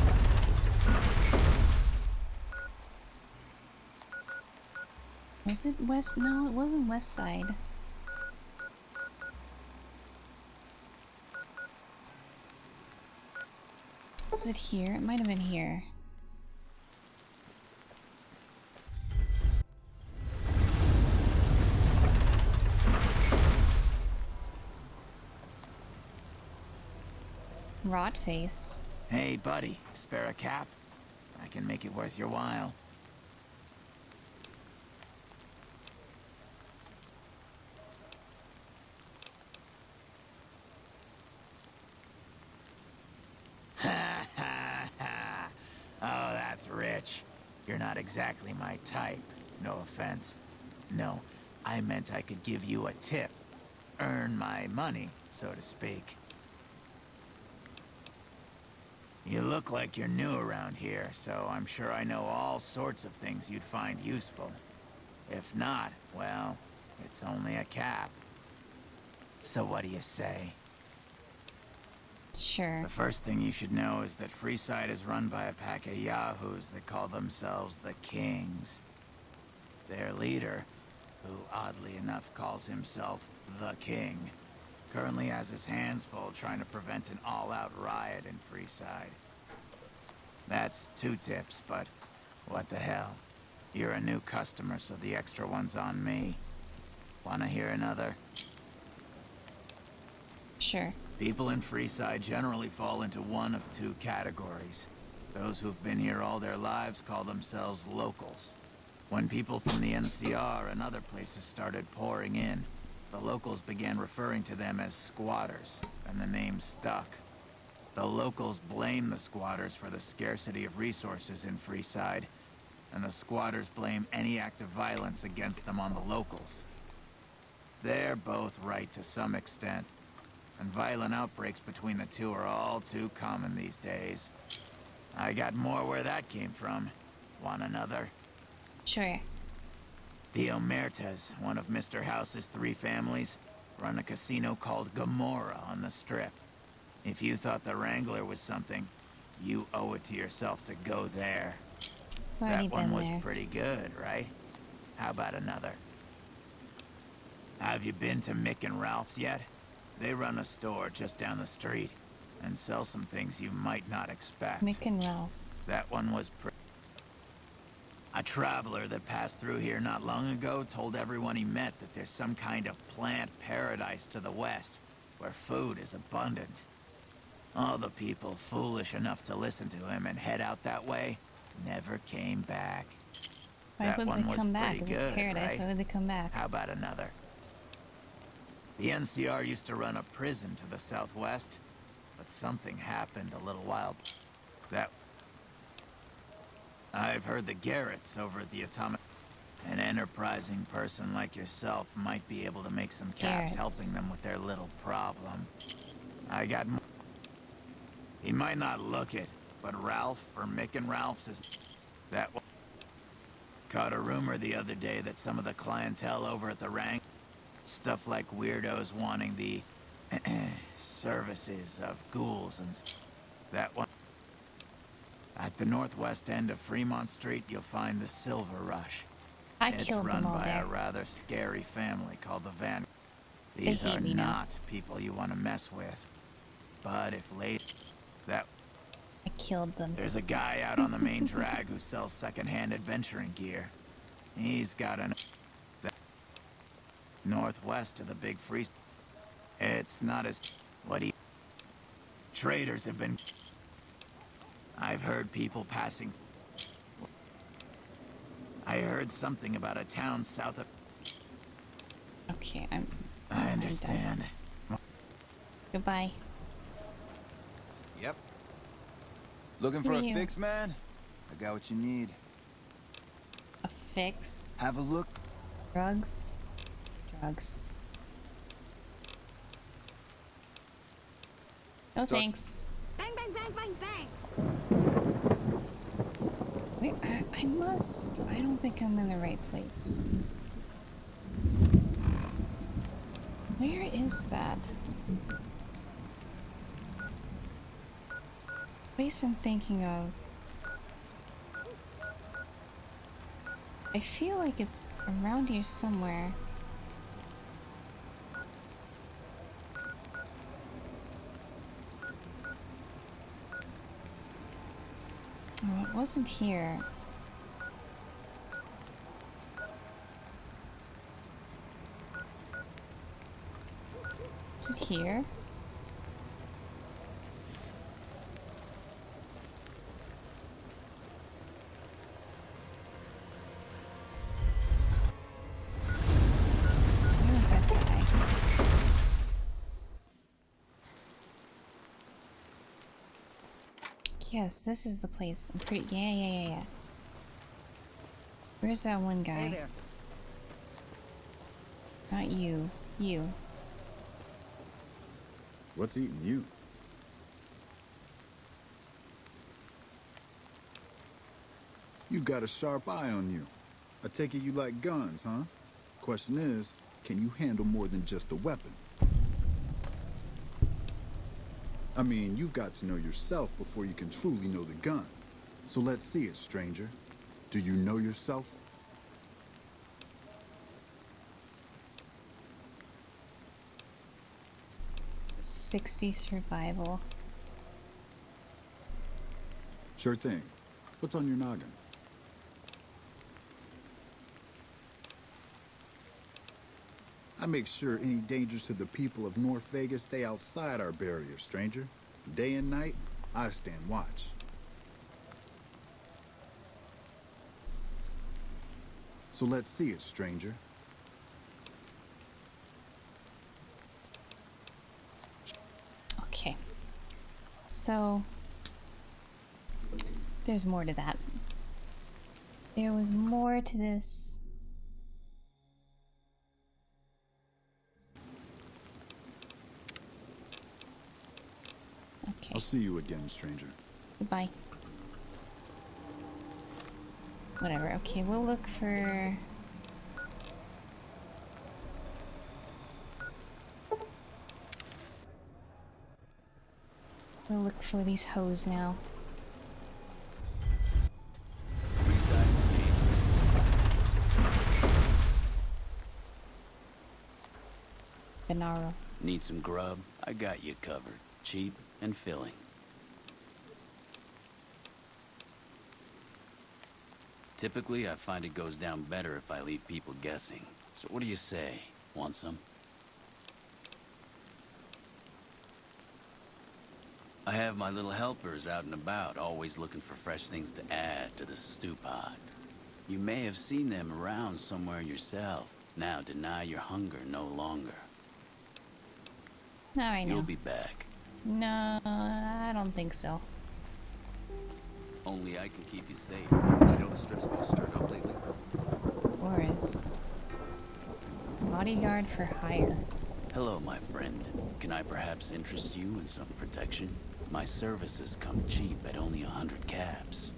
Was it west? No, it wasn't west side. Was it here? It might have been here. Rot face. Hey, buddy. Spare a cap? I can make it worth your while. Oh, that's rich. You're not exactly my type. No offense. No, I meant I could give you a tip. Earn my money, so to speak. You look like you're new around here, so I'm sure I know all sorts of things you'd find useful. If not, well, it's only a cap. So what do you say? Sure. The first thing you should know is that Freeside is run by a pack of yahoos that call themselves the Kings. Their leader, who oddly enough calls himself the King, currently has his hands full trying to prevent an all-out riot in Freeside. That's 2 tips, but what the hell? You're a new customer, so the extra one's on me. Wanna hear another? Sure. People in Freeside generally fall into one of two categories. Those who've been here all their lives call themselves locals. When people from the NCR and other places started pouring in, the locals began referring to them as squatters, and the name stuck. The locals blame the squatters for the scarcity of resources in Freeside, and the squatters blame any act of violence against them on the locals. They're both right to some extent, and violent outbreaks between the two are all too common these days. I got more where that came from. Want another? Sure. The Omertas, one of Mr. House's 3 families, run a casino called Gomorrah on the Strip. If you thought the Wrangler was something, you owe it to yourself to go there. Already That one been was there. pretty good, right? How about another? Have you been to Mick and Ralph's yet? They run a store just down the street and sell some things you might not expect. Mick and Ralph's. That one was A traveler that passed through here not long ago told everyone he met that there's some kind of plant paradise to the west, where food is abundant. All the people foolish enough to listen to him and head out that way never came back. Why That would one they was come back? If pretty it's good, paradise, right? why would they come back? How about another? The NCR used to run a prison to the southwest, but something happened a little while that I've heard the Garretts over at the Atomic. An enterprising person like yourself might be able to make some caps Garretts. helping them with their little problem. I got He might not look it, but Ralph or Mick and Ralph's is that one. Caught a rumor the other day that some of the clientele over at the Rank, stuff like weirdos wanting the services of ghouls and that one. At the northwest end of Fremont Street, you'll find the Silver Rush. It's killed run them all by there. a rather scary family called the Van. They These hate are me now. not people you want to mess with. But if late, that I killed them. there's a guy out on the main drag who sells secondhand adventuring gear. He's got an northwest of the big free. It's not as what he. Traders have been. I've heard people passing. I heard something about a town south of. Okay, I understand. Goodbye. Yep. Looking Who for are a you? fix, man? I got what you need. A fix? Have a look. Drugs? Drugs. No So- thanks. Bang, bang, bang, bang, bang. Wait, I must. I don't think I'm in the right place. Where is that? Place I'm thinking of. I feel like it's around here somewhere. Oh, it wasn't here. Is it here? Where was that guy? Yes, this is the place. I'm pretty. Yeah. Where's that one guy? Hey there. Not you. You. What's eating you? You got a sharp eye on you. I take it you like guns, huh? Question is, can you handle more than just a weapon? I mean, you've got to know yourself before you can truly know the gun. So let's see it, stranger. Do you know yourself? '60s survival. Sure thing. What's on your noggin? I make sure any dangers to the people of North Vegas stay outside our barrier, stranger. Day and night, I stand watch. So let's see it, stranger. Okay. So, there's more to that. There was more to this. Okay. I'll see you again, stranger. Goodbye. Whatever. Okay, we'll look for... We'll look for these hoes now. Benaro. Need some grub? I got you covered. Cheap and filling. Typically, I find it goes down better if I leave people guessing. So what do you say? Want some? I have my little helpers out and about, always looking for fresh things to add to the stew pot. You may have seen them around somewhere yourself. Now deny your hunger no longer. Not right now. You'll be back. No, I don't think so. Only I can keep you safe. Did you know the strip's been stirred up lately? Boris. Bodyguard for hire. Hello, my friend. Can I perhaps interest you in some protection? My services come cheap at only 100 caps.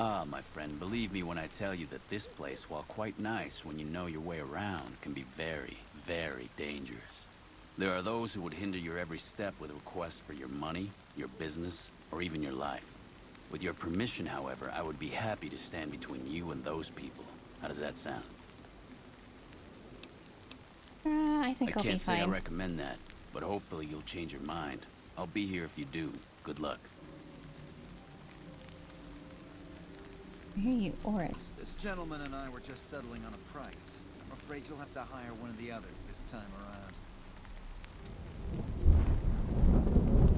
Ah, my friend, believe me when I tell you that this place, while quite nice when you know your way around, can be very, very dangerous. There are those who would hinder your every step with a request for your money, your business, or even your life. With your permission, however, I would be happy to stand between you and those people. How does that sound? I think I'll be fine. I can't say I recommend that, but hopefully you'll change your mind. I'll be here if you do. Good luck. I hear you, Oris. This gentleman and I were just settling on a price. I'm afraid you'll have to hire one of the others this time around.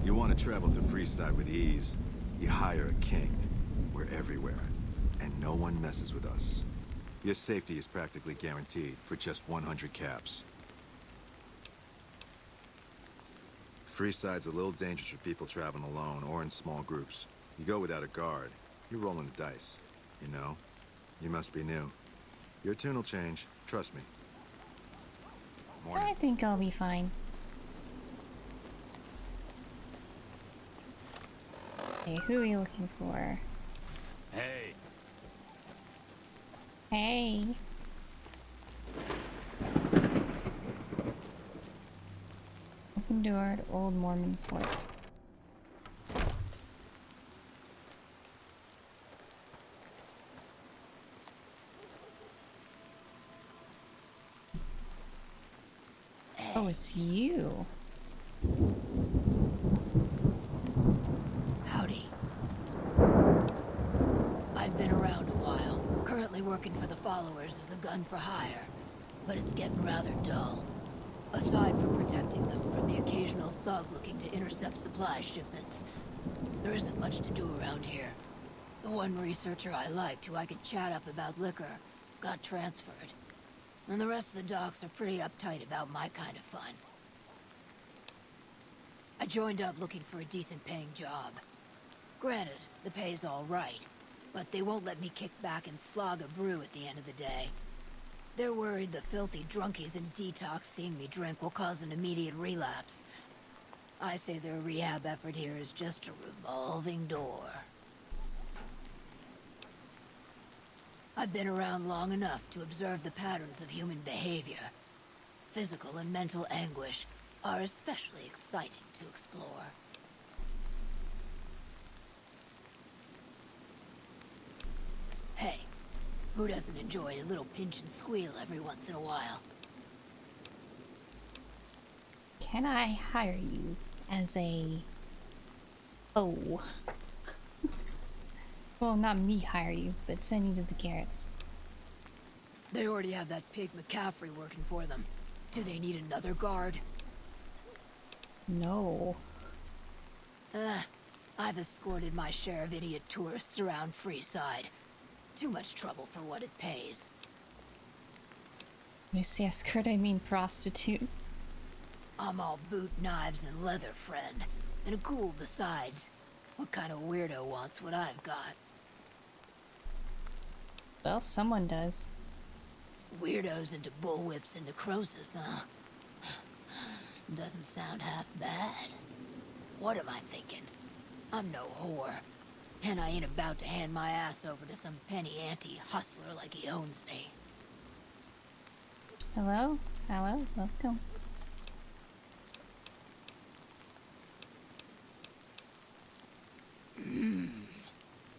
You want to travel to Freeside with ease, you hire a king. We're everywhere, and no one messes with us. Your safety is practically guaranteed for just 100 caps. Freeside's a little dangerous for people traveling alone or in small groups. You go without a guard, you're rolling the dice. You know? You must be new. Your tune will change, trust me. I think I'll be fine. Okay, who are you looking for? Hey. Hey. Open door to Old Mormon Fort. Oh, it's you. Howdy. I've been around a while. Currently working for the followers as a gun for hire. But it's getting rather dull. Aside from protecting them from the occasional thug looking to intercept supply shipments, there isn't much to do around here. The one researcher I liked who I could chat up about liquor got transferred. And the rest of the docs are pretty uptight about my kind of fun. I joined up looking for a decent paying job. Granted, the pay's all right, but they won't let me kick back and slog a brew at the end of the day. They're worried the filthy drunkies in detox seeing me drink will cause an immediate relapse. I say their rehab effort here is just a revolving door. I've been around long enough to observe the patterns of human behavior. Physical and mental anguish are especially exciting to explore. Hey, who doesn't enjoy a little pinch and squeal every once in a while? Can I hire you as a... Oh. Well, not me hire you, but send you to the Garretts. They already have that pig McCaffrey working for them. Do they need another guard? No. I've escorted my share of idiot tourists around Freeside. Too much trouble for what it pays. When I say escort, I mean prostitute. I'm all boot, knives, and leather, friend. And a ghoul besides. What kind of weirdo wants what I've got? Well, someone does. Weirdos into bullwhips and necrosis, huh? Doesn't sound half bad. What am I thinking? I'm no whore. And I ain't about to hand my ass over to some penny ante hustler like he owns me. Hello? Hello? Welcome.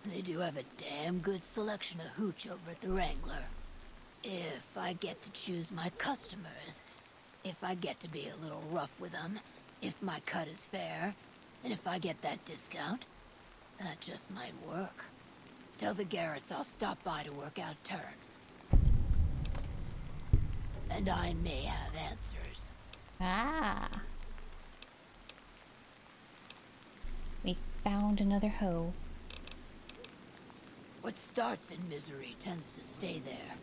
They do have a damn good selection of hooch over at the Wrangler. If I get to choose my customers, if I get to be a little rough with them, if my cut is fair, and if I get that discount, that just might work. Tell the Garretts I'll stop by to work out terms. And I may have answers. Ah. We found another hoe. What starts in misery tends to stay there.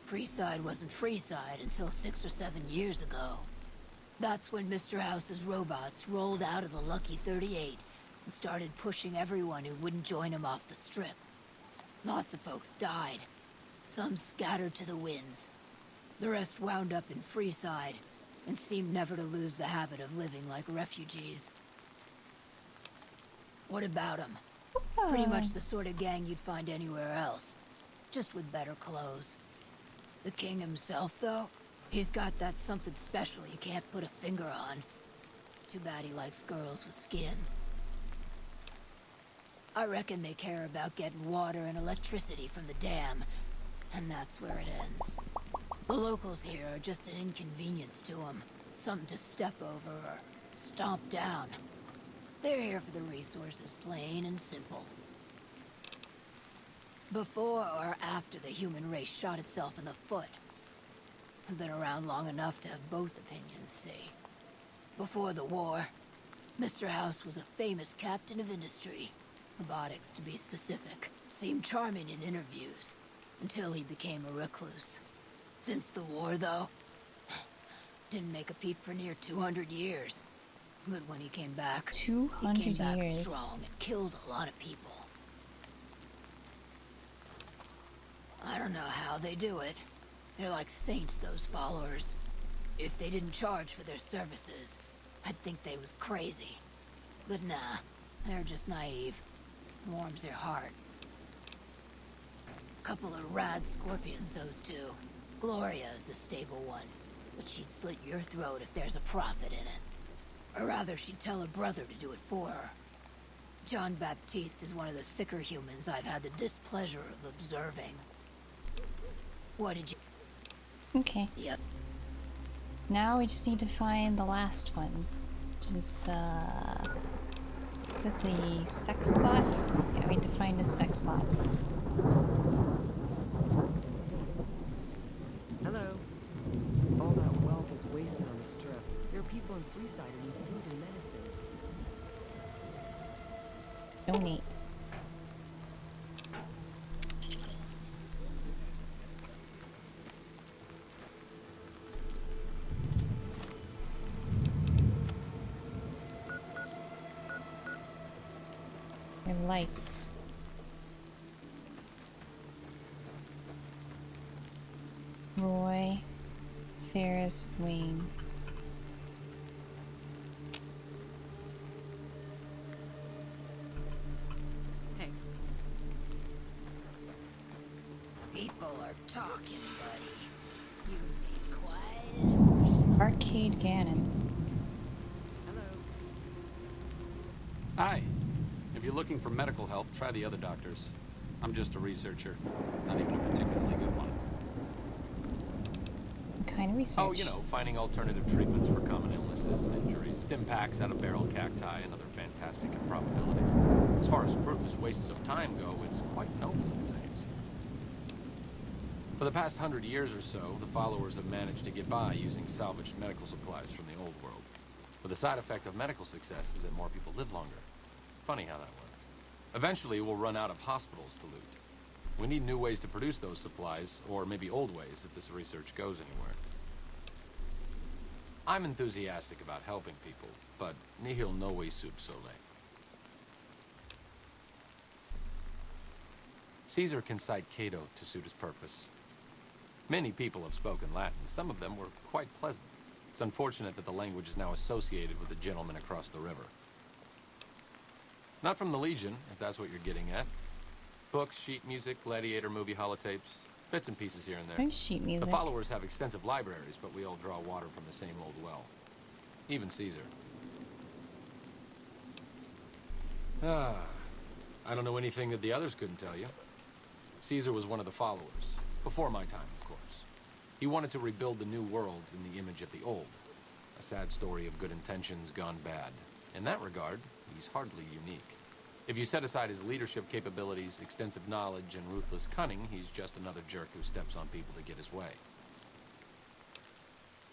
Freeside wasn't Freeside until 6 or 7 years ago. That's when Mr. House's robots rolled out of the Lucky 38 and started pushing everyone who wouldn't join him off the strip. Lots of folks died. Some scattered to the winds. The rest wound up in Freeside and seemed never to lose the habit of living like refugees. What about them? Pretty much the sort of gang you'd find anywhere else, just with better clothes. The king himself, though, he's got that something special you can't put a finger on. Too bad he likes girls with skin. I reckon they care about getting water and electricity from the dam, and that's where it ends. The locals here are just an inconvenience to them, something to step over or stomp down. They're here for the resources, plain and simple. Before or after the human race shot itself in the foot. I've been around long enough to have both opinions, see. Before the war, Mr. House was a famous captain of industry. Robotics, to be specific. Seemed charming in interviews, until he became a recluse. Since the war, though, didn't make a peep for near 200 years. But when he came back, 200 he came back years. strong and killed a lot of people. I don't know how they do it. They're like saints, those followers. If they didn't charge for their services, I'd think they was crazy. But nah, they're just naive. Warms their heart. Couple of rad scorpions, those two. Gloria is the stable one, but she'd slit your throat if there's a profit in it. Or rather, she'd tell her brother to do it for her. John Baptiste is one of the sicker humans I've had the displeasure of observing. What did you... Okay. Yep. Now we just need to find the last one. Which is, is it the sex bot? Yeah, we need to find a sex bot. Hello. All that wealth is wasted on the strip. There are people in Freeside who need food and medicine. Donate. Your lights. Roy, Ferris, Wayne. Hey. People are talking, buddy. You've made quite an impression. Arcade Ganon. Hi. If you're looking for medical help, try the other doctors. I'm just a researcher. Not even a particularly good one. What kind of research? Oh, you know, finding alternative treatments for common illnesses and injuries. Stim packs out of barrel cacti and other fantastic improbabilities. As far as fruitless wastes of time go, it's quite noble, it seems. For the past 100 years or so, the followers have managed to get by using salvaged medical supplies from the old world. But the side effect of medical success is that more people live longer. Funny how that works. Eventually, we'll run out of hospitals to loot. We need new ways to produce those supplies, or maybe old ways if this research goes anywhere. I'm enthusiastic about helping people, but nihil novi sub sole. Caesar can cite Cato to suit his purpose. Many people have spoken Latin. Some of them were quite pleasant. It's unfortunate that the language is now associated with the gentleman across the river. Not from the Legion, if that's what you're getting at. Books, sheet music, gladiator movie holotapes, bits and pieces here and there. There's sheet music. The followers have extensive libraries, but we all draw water from the same old well. Even Caesar. I don't know anything that the others couldn't tell you. Caesar was one of the followers, before my time, of course. He wanted to rebuild the new world in the image of the old. A sad story of good intentions gone bad. In that regard, he's hardly unique. If you set aside his leadership capabilities, extensive knowledge, and ruthless cunning, he's just another jerk who steps on people to get his way.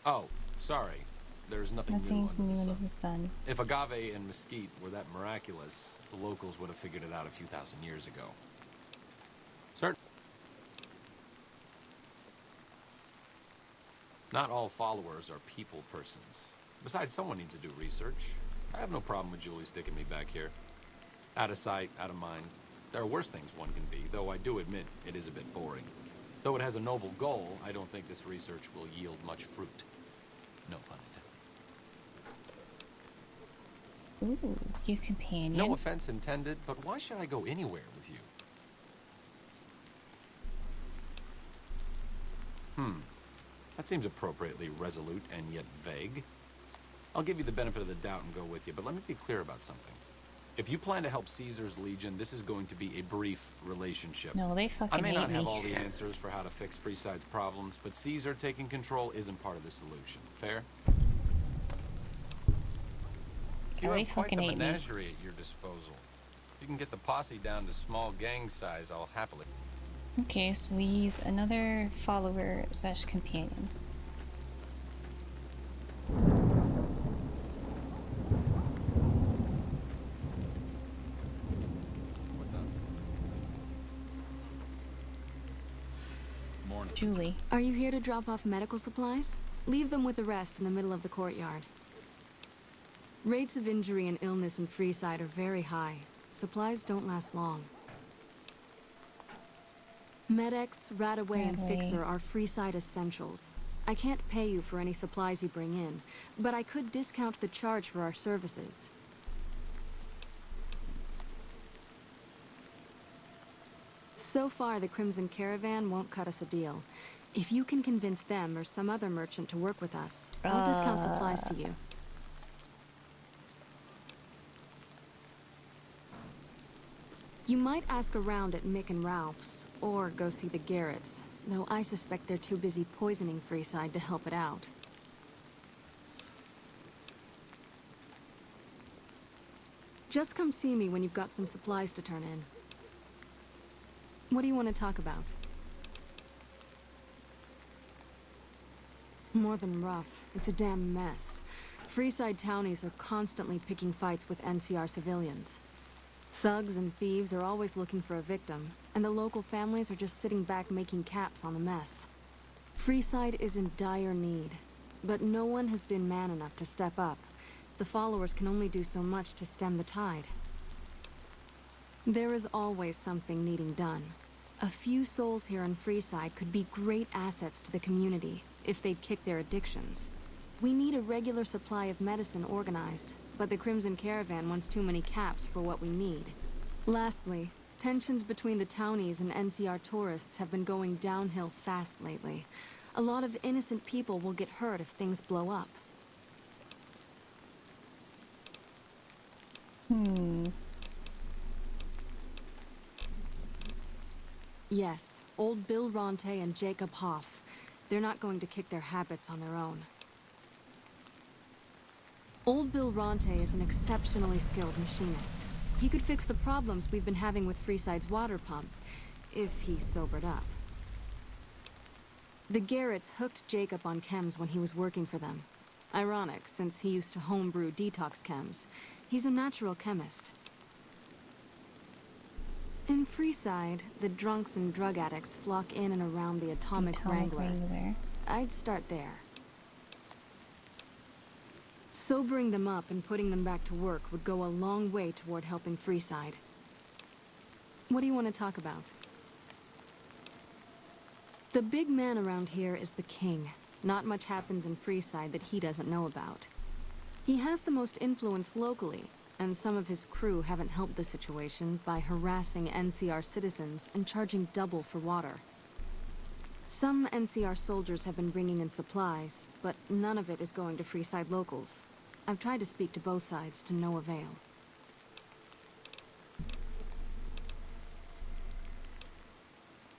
Oh, sorry. There's nothing new under the sun. If agave and mesquite were that miraculous, the locals would have figured it out a few thousand years ago. Not all followers are people persons. Besides, someone needs to do research. I have no problem with Julie sticking me back here. Out of sight, out of mind. There are worse things one can be, though I do admit it is a bit boring. Though it has a noble goal, I don't think this research will yield much fruit. No pun intended. Ooh, you companion. No offense intended, but why should I go anywhere with you? That seems appropriately resolute and yet vague. I'll give you the benefit of the doubt and go with you, but let me be clear about something. If you plan to help Caesar's Legion, this is going to be a brief relationship. No, they fucking I may not hate have me. all the answers for how to fix Freeside's problems, but Caesar taking control isn't part of the solution. Fair? You they have quite fucking the hate me. menagerie at your disposal. If you can get the posse down to small gang size, I'll happily. Okay, so he's another follower / companion. What's up? Morning. Julie. Are you here to drop off medical supplies? Leave them with the rest in the middle of the courtyard. Rates of injury and illness in Freeside are very high. Supplies don't last long. Med-X, Radaway, and Fixer are Freeside essentials. I can't pay you for any supplies you bring in, but I could discount the charge for our services. So far, the Crimson Caravan won't cut us a deal. If you can convince them or some other merchant to work with us, I'll discount supplies to you. You might ask around at Mick and Ralph's, or go see the Garretts, though I suspect they're too busy poisoning Freeside to help it out. Just come see me when you've got some supplies to turn in. What do you want to talk about? More than rough. It's a damn mess. Freeside townies are constantly picking fights with NCR civilians. Thugs and thieves are always looking for a victim, and the local families are just sitting back making caps on the mess. Freeside is in dire need, but no one has been man enough to step up. The followers can only do so much to stem the tide. There is always something needing done. A few souls here in Freeside could be great assets to the community if they'd kick their addictions. We need a regular supply of medicine organized, but the Crimson Caravan wants too many caps for what we need. Lastly, tensions between the townies and NCR tourists have been going downhill fast lately. A lot of innocent people will get hurt if things blow up. Yes, old Bill Ronte and Jacob Hoff. They're not going to kick their habits on their own. Old Bill Ronte is an exceptionally skilled machinist. He could fix the problems we've been having with Freeside's water pump, if he sobered up. The Garretts hooked Jacob on chems when he was working for them. Ironic, since he used to homebrew detox chems. He's a natural chemist. In Freeside, the drunks and drug addicts flock in and around the Atomic Wrangler. I'd start there. Sobering them up and putting them back to work would go a long way toward helping Freeside. What do you want to talk about? The big man around here is the king. Not much happens in Freeside that he doesn't know about. He has the most influence locally, and some of his crew haven't helped the situation by harassing NCR citizens and charging double for water. Some NCR soldiers have been bringing in supplies, but none of it is going to Freeside locals. I've tried to speak to both sides to no avail.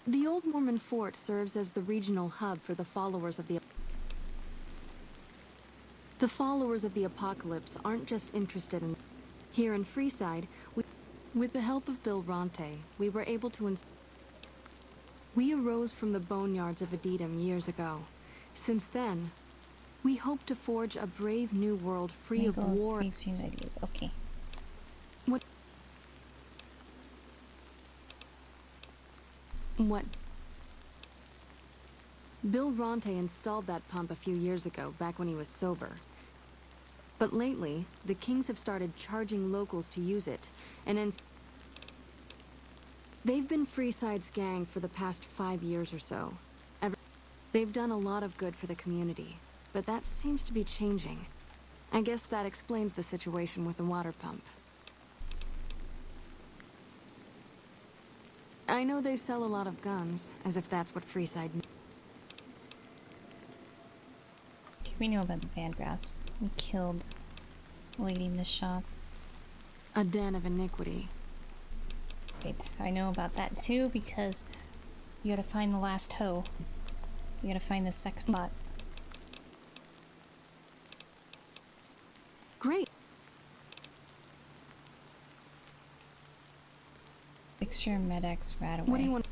The old Mormon fort serves as the regional hub for the followers of the... The followers of the apocalypse aren't just interested in... Here in Freeside, with the help of Bill Ronte, we were able to... We arose from the boneyards of Edidum years ago. Since then, we hope to forge a brave new world free of war... Ideas. Okay. What? Bill Ronte installed that pump a few years ago, back when he was sober. But lately, the Kings have started charging locals to use it, and they've been Freeside's gang for the past 5 years or so. They've done a lot of good for the community, but that seems to be changing. I guess that explains the situation with the water pump. I know they sell a lot of guns, as if that's what Freeside... We know about the Vangrass. We killed a lady in the shop. A den of iniquity. Wait, I know about that too, because you gotta find the last hoe. You gotta find the sex bot. Great. Fix your Med-X right away. What do you want?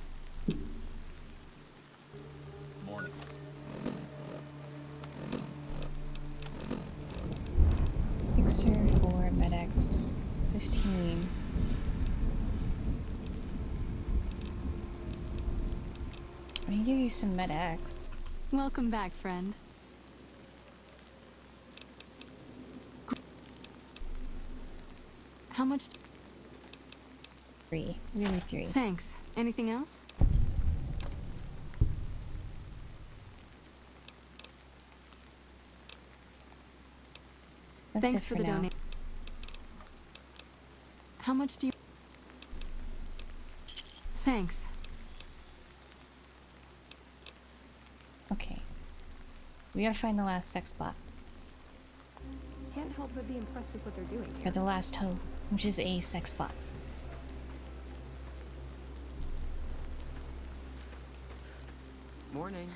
Morning. Fixer for Med-X 15. I can give you some Med-X. Welcome back, friend. How much? 3. Really 3. Thanks. Anything else? That's Thanks it for the now. donation. How much do you... Thanks. Okay. We gotta find the last sex bot. Can't help but be impressed with what they're doing Or here. the last hoe, which is a sex bot. Morning.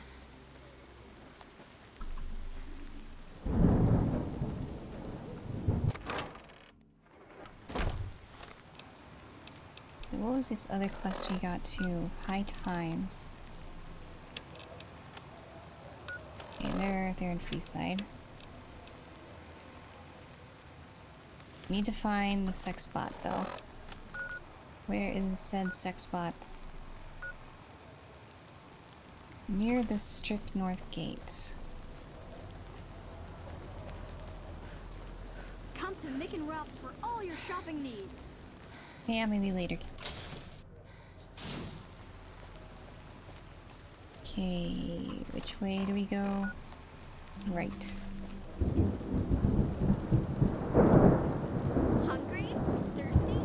So what was this other quest we got to? High Times. Okay, they're in Freeside. Need to find the sex bot though. Where is said sex bot? Near the strict north gate. Come to Mick and Ralph's for all your shopping needs. Yeah, maybe later. Okay, which way do we go? Right. Hungry? Thirsty?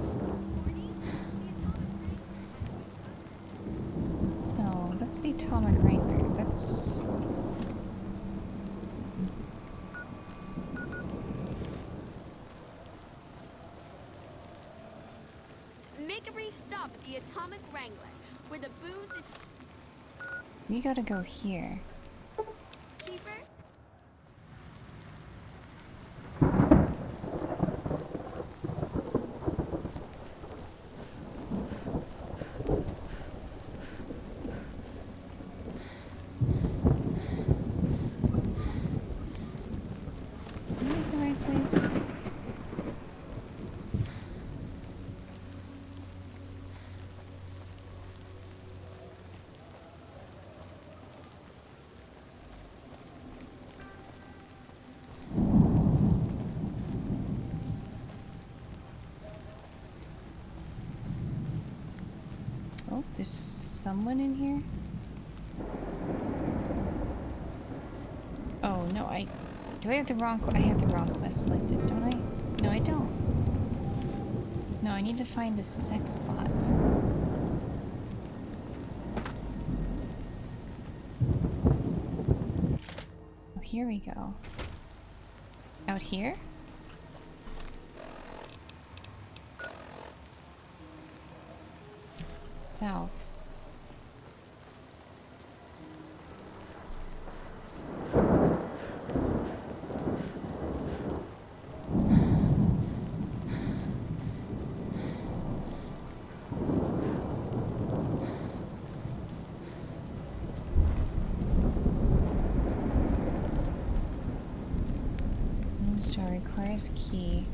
No, that's the Atomic Wrangler. That's... Make a brief stop at the Atomic Wrangler, where the booze is We gotta go here. cheaper. Oh, there's someone in here? Oh, no, do I have the wrong... I have the wrong quest selected, don't I? No, I don't. No, I need to find a sex bot. Oh, here we go. Out here? South. Store requires key.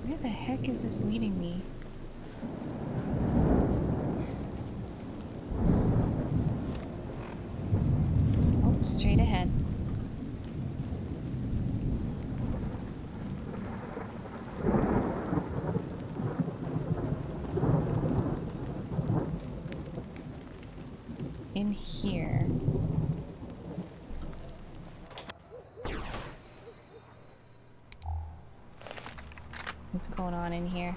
Where the heck is this leading me? Oh, straight ahead. In here. What's going on in here?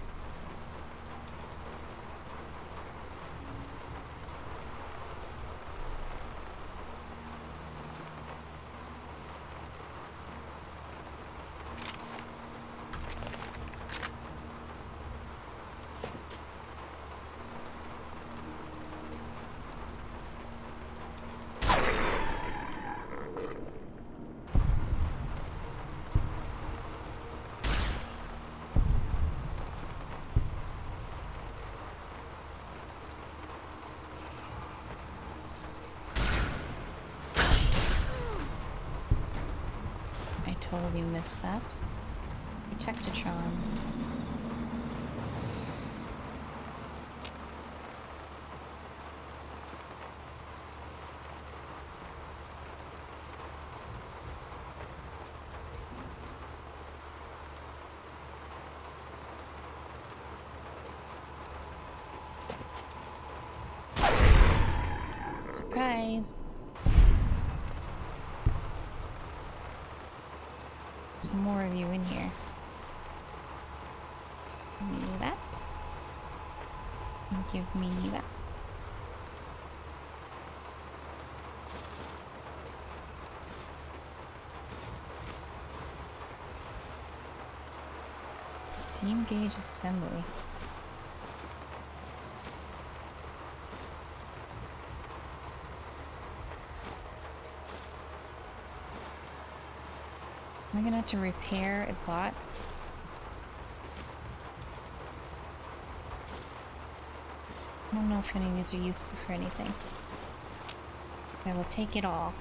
Totally missed that. Protectatron. Surprise! More of you in here. Give me that. And give me that. Steam gauge assembly. Am I gonna have to repair a bot? I don't know if any of these are useful for anything. I will take it all.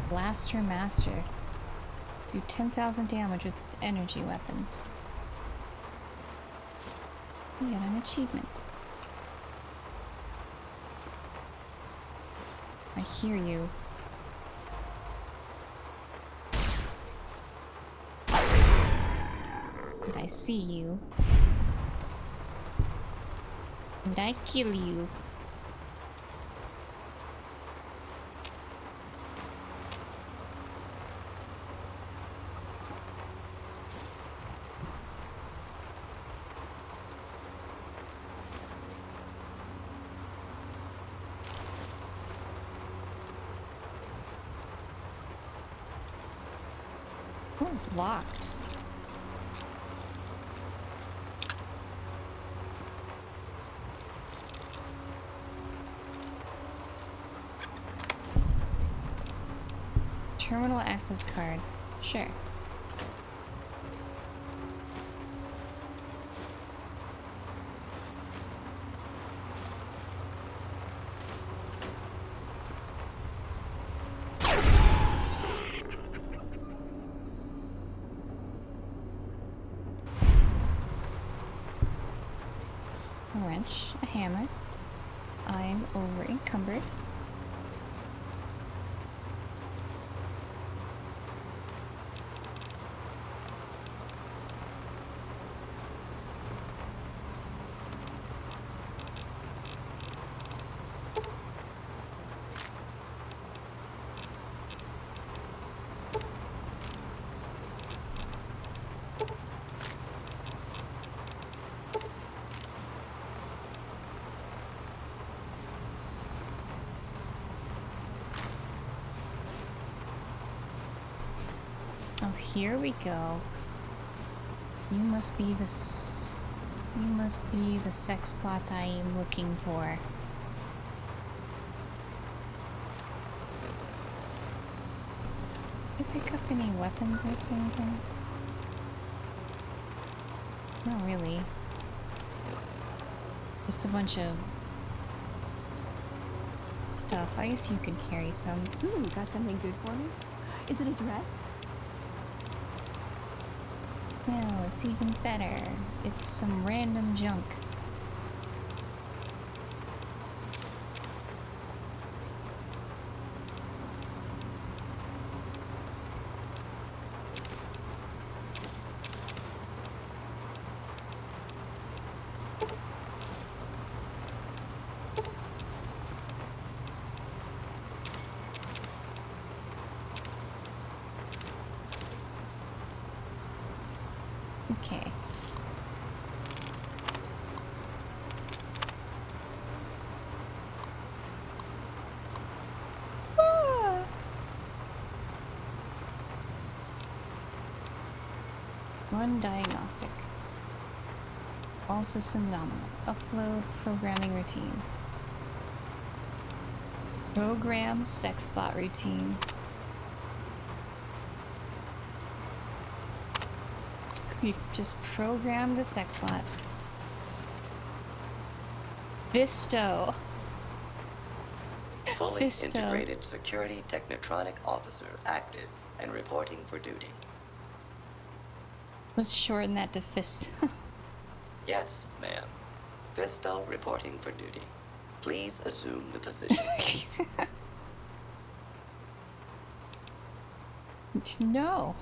Blaster Master. Do 10,000 damage with energy weapons. We got an achievement. I hear you. And I see you. And I kill you. Oh, locked. Terminal access card. Sure. A wrench, a hammer. I'm over encumbered. here we go. You must be the sex bot I am looking for. Did I pick up any weapons or something? Not really. Just a bunch of stuff. I guess you could carry some. Ooh, got something good for me? Is it a dress? No, it's even better. It's some random junk. Okay. Ah. Run diagnostic. All systems nominal. Upload programming routine. Program sex bot routine. We've just programmed a sex bot. Visto. Fully Visto. integrated security technotronic officer active and reporting for duty. Let's shorten that to Fisto. Yes, ma'am. Fisto reporting for duty. Please assume the position. No.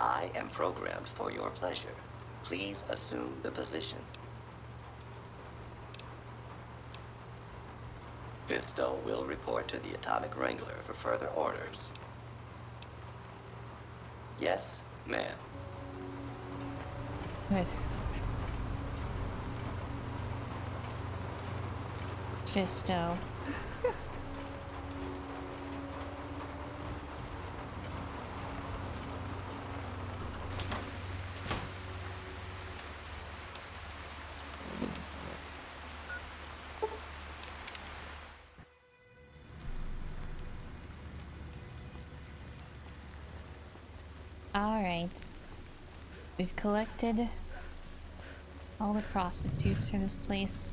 I am programmed for your pleasure. Please assume the position. Fisto will report to the Atomic Wrangler for further orders. Yes, ma'am. Good. Fisto. Alright. We've collected all the prostitutes for this place.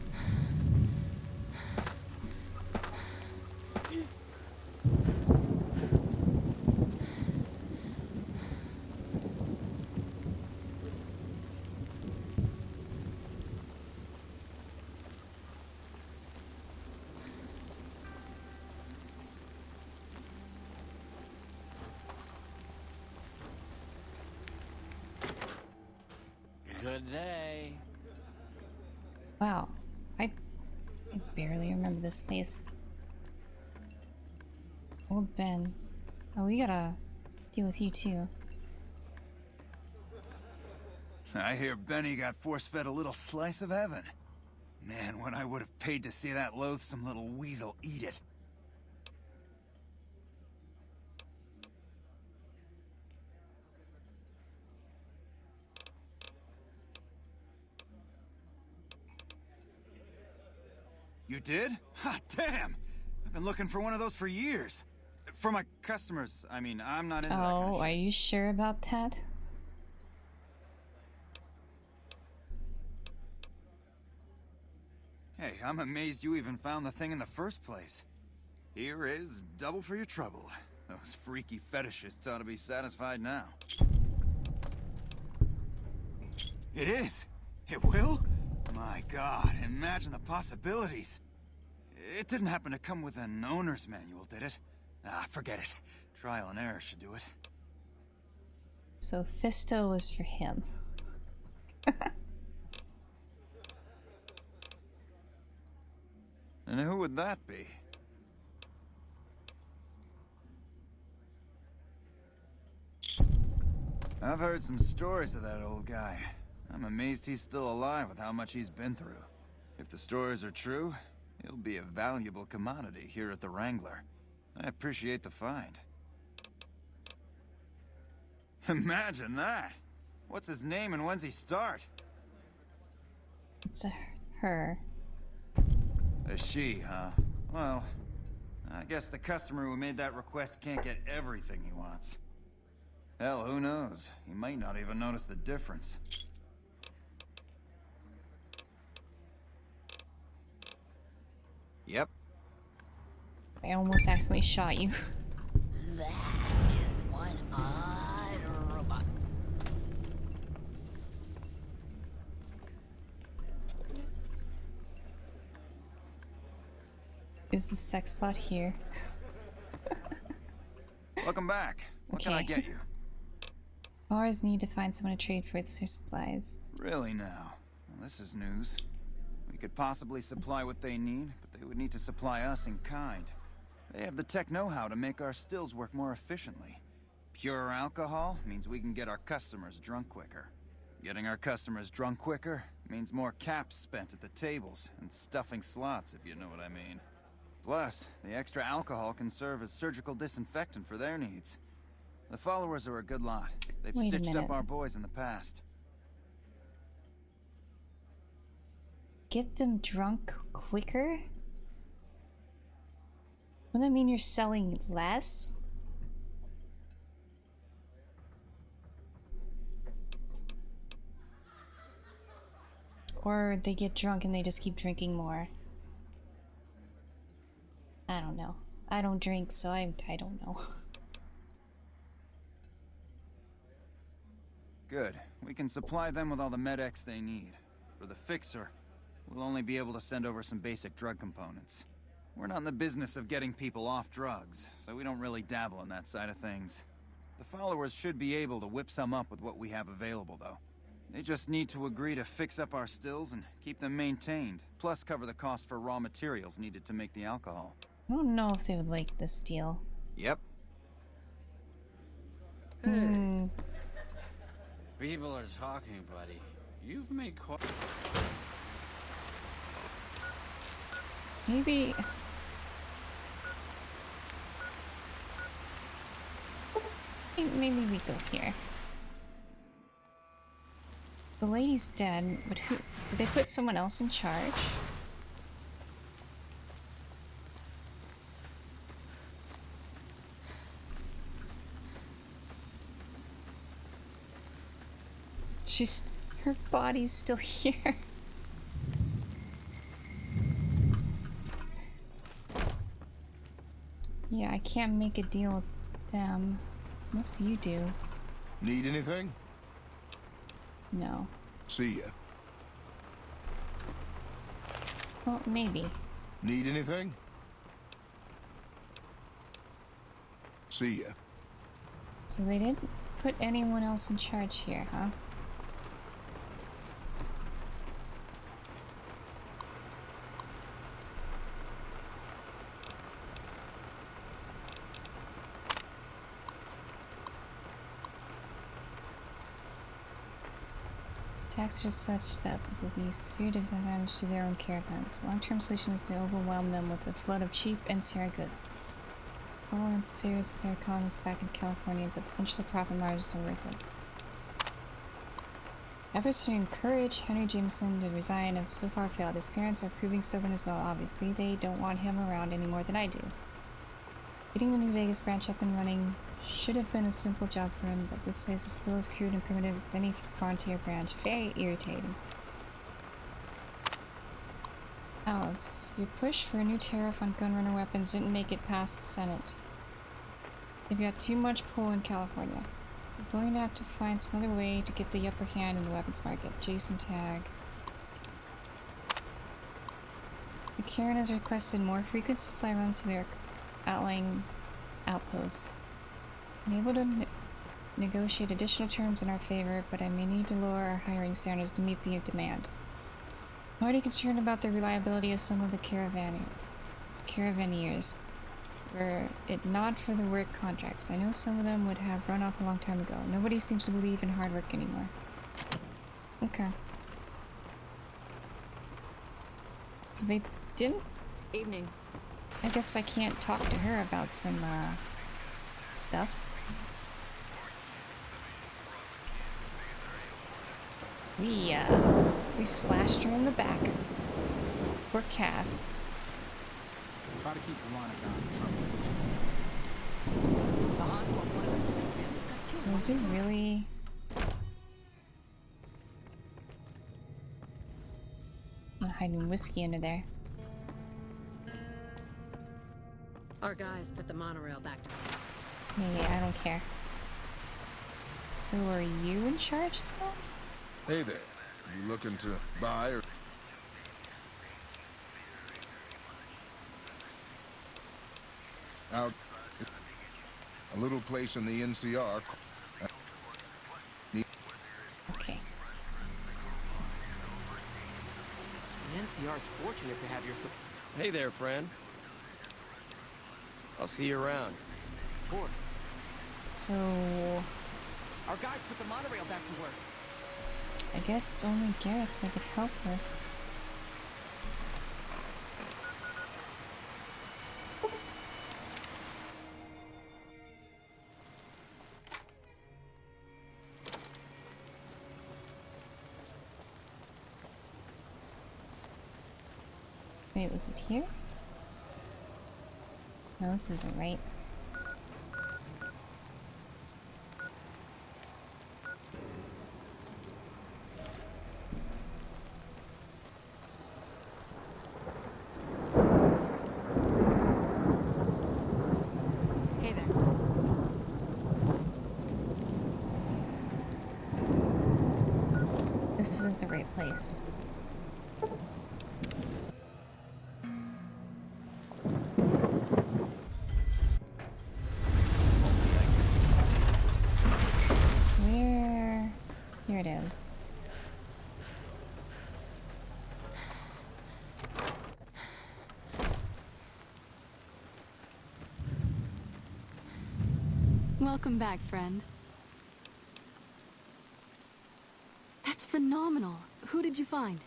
Good day. Wow. I barely remember this place. Old Ben. Oh, we gotta deal with you too. I hear Benny got force-fed a little slice of heaven. Man, what I would have paid to see that loathsome little weasel eat it. You did? Ha, damn! I've been looking for one of those for years. For my customers, I mean, I'm not into that kind of Oh, shit. are you sure about that? Hey, I'm amazed you even found the thing in the first place. Here is double for your trouble. Those freaky fetishists ought to be satisfied now. It is! It will? My God, imagine the possibilities. It didn't happen to come with an owner's manual, did it? Ah, forget it. Trial and error should do it. So Fisto was for him. And who would that be? I've heard some stories of that old guy. I'm amazed he's still alive with how much he's been through. If the stories are true, he'll be a valuable commodity here at the Wrangler. I appreciate the find. Imagine that! What's his name and when's he start? It's a her. A she, huh? Well, I guess the customer who made that request can't get everything he wants. Hell, who knows? He might not even notice the difference. Yep. I almost accidentally shot you. That is one odd robot. Is the sex bot here? Welcome back. What can I get you? Bars need to find someone to trade for their supplies. Really now? Well, this is news. We could possibly supply what they need, but they would need to supply us in kind. They have the tech know-how to make our stills work more efficiently. Pure alcohol means we can get our customers drunk quicker. Getting our customers drunk quicker means more caps spent at the tables and stuffing slots, if you know what I mean. Plus, the extra alcohol can serve as surgical disinfectant for their needs. The followers are a good lot. They've stitched up our boys in the past. Get them drunk quicker? Wouldn't that mean you're selling less? Or they get drunk and they just keep drinking more? I don't know. I don't drink, so I don't know. Good. We can supply them with all the med-X they need. For the fixer, we'll only be able to send over some basic drug components. We're not in the business of getting people off drugs, so we don't really dabble in that side of things. The followers should be able to whip some up with what we have available, though. They just need to agree to fix up our stills and keep them maintained, plus cover the cost for raw materials needed to make the alcohol. I don't know if they would like this deal. Yep. Hmm. People are talking, buddy. You've made quite... Maybe we go here. The lady's dead, but who... Did they put someone else in charge? Her body's still here. Yeah, I can't make a deal with them. Unless you do. Need anything? No. See ya. Well, maybe. Need anything? See ya. So they didn't put anyone else in charge here, huh? Taxes are such that will be severe damage to their own caravans. The long-term solution is to overwhelm them with a flood of cheap NCR goods. All in favors of their economies back in California, but the potential profit margins are worth it. Efforts to encourage Henry Jameson to resign have so far failed. His parents are proving stubborn as well. Obviously, they don't want him around any more than I do. Getting the New Vegas branch up and running should have been a simple job for him, but this place is still as crude and primitive as any frontier branch. Very irritating. Alice, your push for a new tariff on gunrunner weapons didn't make it past the Senate. They've got too much pull in California. We're going to have to find some other way to get the upper hand in the weapons market. Jason Tag. Karen has requested more frequent supply runs to their outlying outposts. I'm able to negotiate additional terms in our favor, but I may need to lower our hiring standards to meet the demand. I'm already concerned about the reliability of some of the caravaneers. Were it not for the work contracts, I know some of them would have run off a long time ago. Nobody seems to believe in hard work anymore. Okay. So they didn't... Evening. I guess I can't talk to her about some, stuff. We slashed her in the back. Poor Cass. Try to keep Veronica out of trouble. So is it really... I'm hiding whiskey under there. Our guys put the monorail back. Yeah, I don't care. So are you in charge now? Hey there. You looking to buy or... Out... A little place in the NCR... Okay. The NCR's fortunate to have your support. Hey there, friend. I'll see you around. So... Our guys put the monorail back to work. I guess it's only Garrett's that could help her. Wait, was it here? No, this isn't right. Hey there. This isn't the right place. Where? Here it is. Welcome back, friend. That's phenomenal. Who did you find?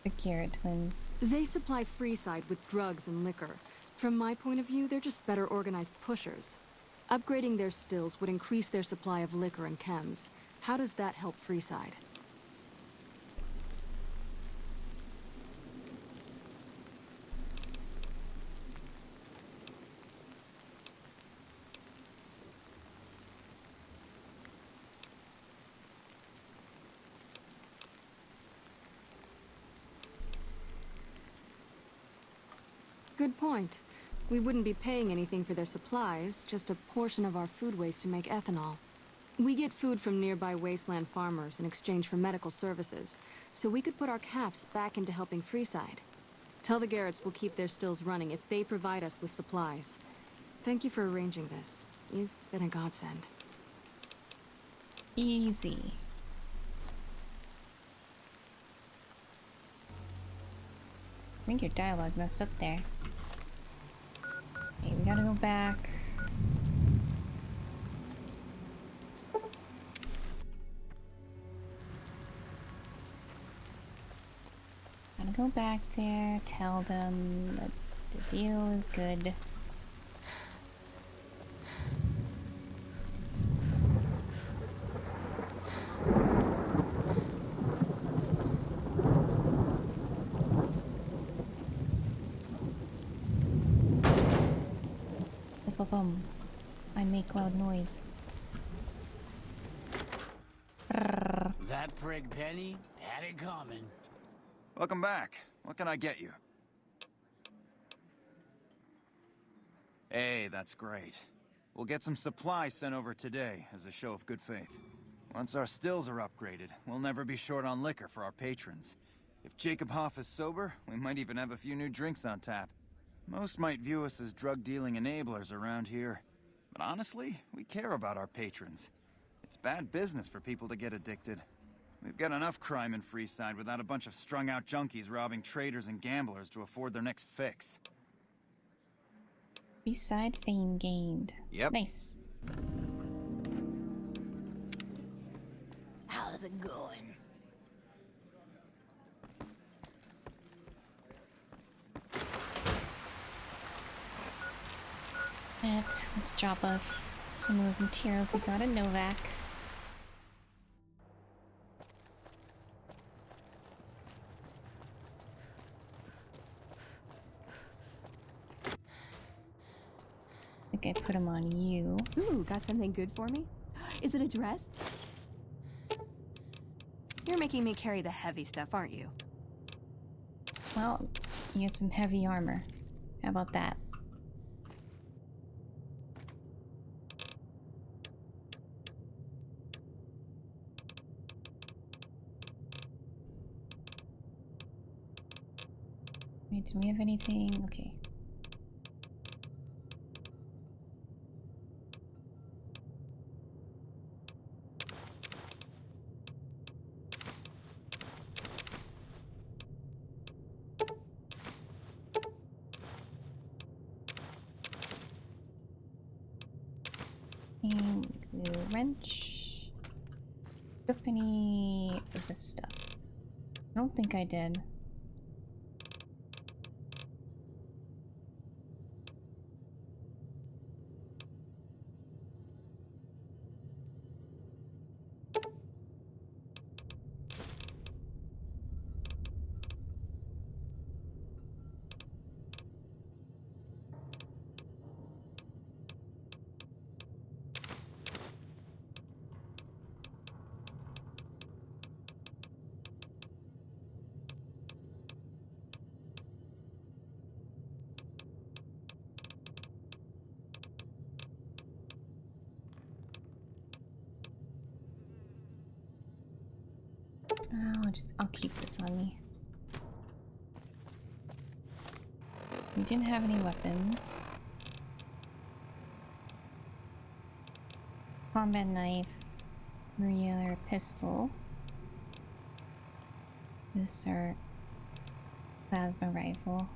The Garrett twins. They supply Freeside with drugs and liquor. From my point of view, they're just better organized pushers. Upgrading their stills would increase their supply of liquor and chems. How does that help Freeside? Good point. We wouldn't be paying anything for their supplies, just a portion of our food waste to make ethanol. We get food from nearby wasteland farmers in exchange for medical services, so we could put our caps back into helping Freeside. Tell the Garretts we'll keep their stills running if they provide us with supplies. Thank you for arranging this. You've been a godsend. Easy. I think your dialogue messed up there. Okay, we gotta go back. Gotta go back there, tell them that the deal is good. Bum. I make loud noise. That prig Penny had it coming. Welcome back. What can I get you? Hey, that's great. We'll get some supplies sent over today as a show of good faith. Once our stills are upgraded, we'll never be short on liquor for our patrons. If Jacob Hoff is sober, we might even have a few new drinks on tap. Most might view us as drug-dealing enablers around here. But honestly, we care about our patrons. It's bad business for people to get addicted. We've got enough crime in Freeside without a bunch of strung-out junkies robbing traders and gamblers to afford their next fix. Freeside fame gained. Yep. Nice. How's it going? Let's drop off some of those materials we got in Novak. think I put them on you. Ooh, got something good for me? Is it a dress? You're making me carry the heavy stuff, aren't you? Well, you get some heavy armor. How about that? Wait, do we have anything? Okay. Glue wrench. Pick up any of this stuff? I don't think I did. I'll keep this on me. We didn't have any weapons. Combat knife, regular pistol. This our plasma rifle.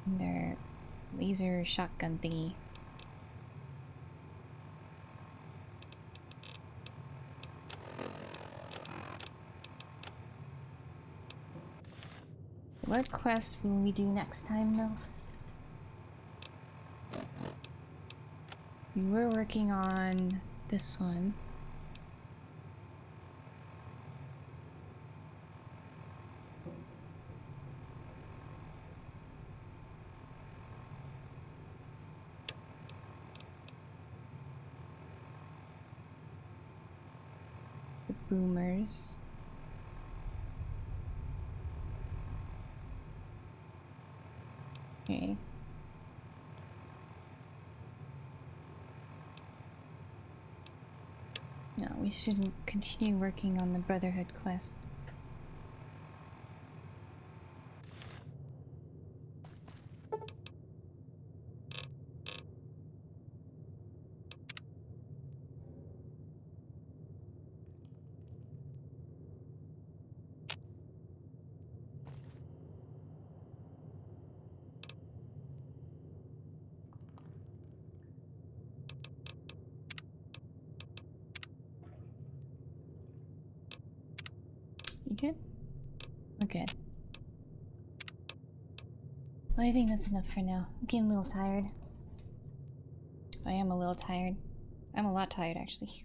And our laser shotgun thingy. What quest will we do next time, though? We were working on this one. The boomers. Okay. No, we should continue working on the Brotherhood quest. You good? We're good. Well, I think that's enough for now. I'm getting a little tired. I am a little tired. I'm a lot tired, actually.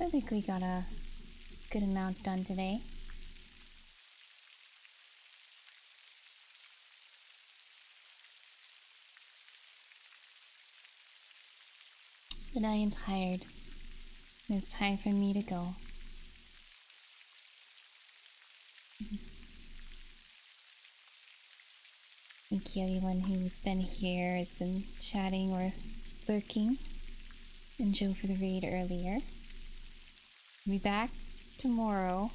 I think we got a good amount done today. But I am tired. It's time for me to go. Thank you everyone who's been here, has been chatting or lurking. And Joe for the raid earlier. I'll be back tomorrow.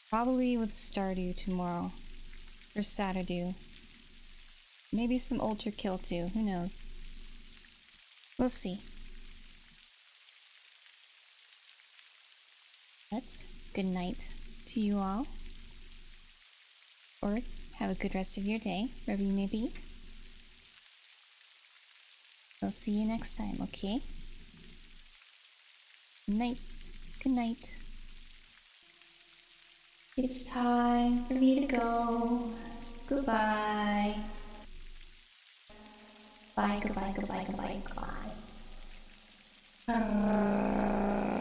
Probably with Stardew tomorrow. Or Saturday. Maybe some Ultra Kill too, who knows. We'll see. But good night to you all. Or have a good rest of your day, wherever you may be. I'll see you next time, okay? Good night. Good night. It's time for me to go. Goodbye. Bye, goodbye, goodbye, goodbye, goodbye.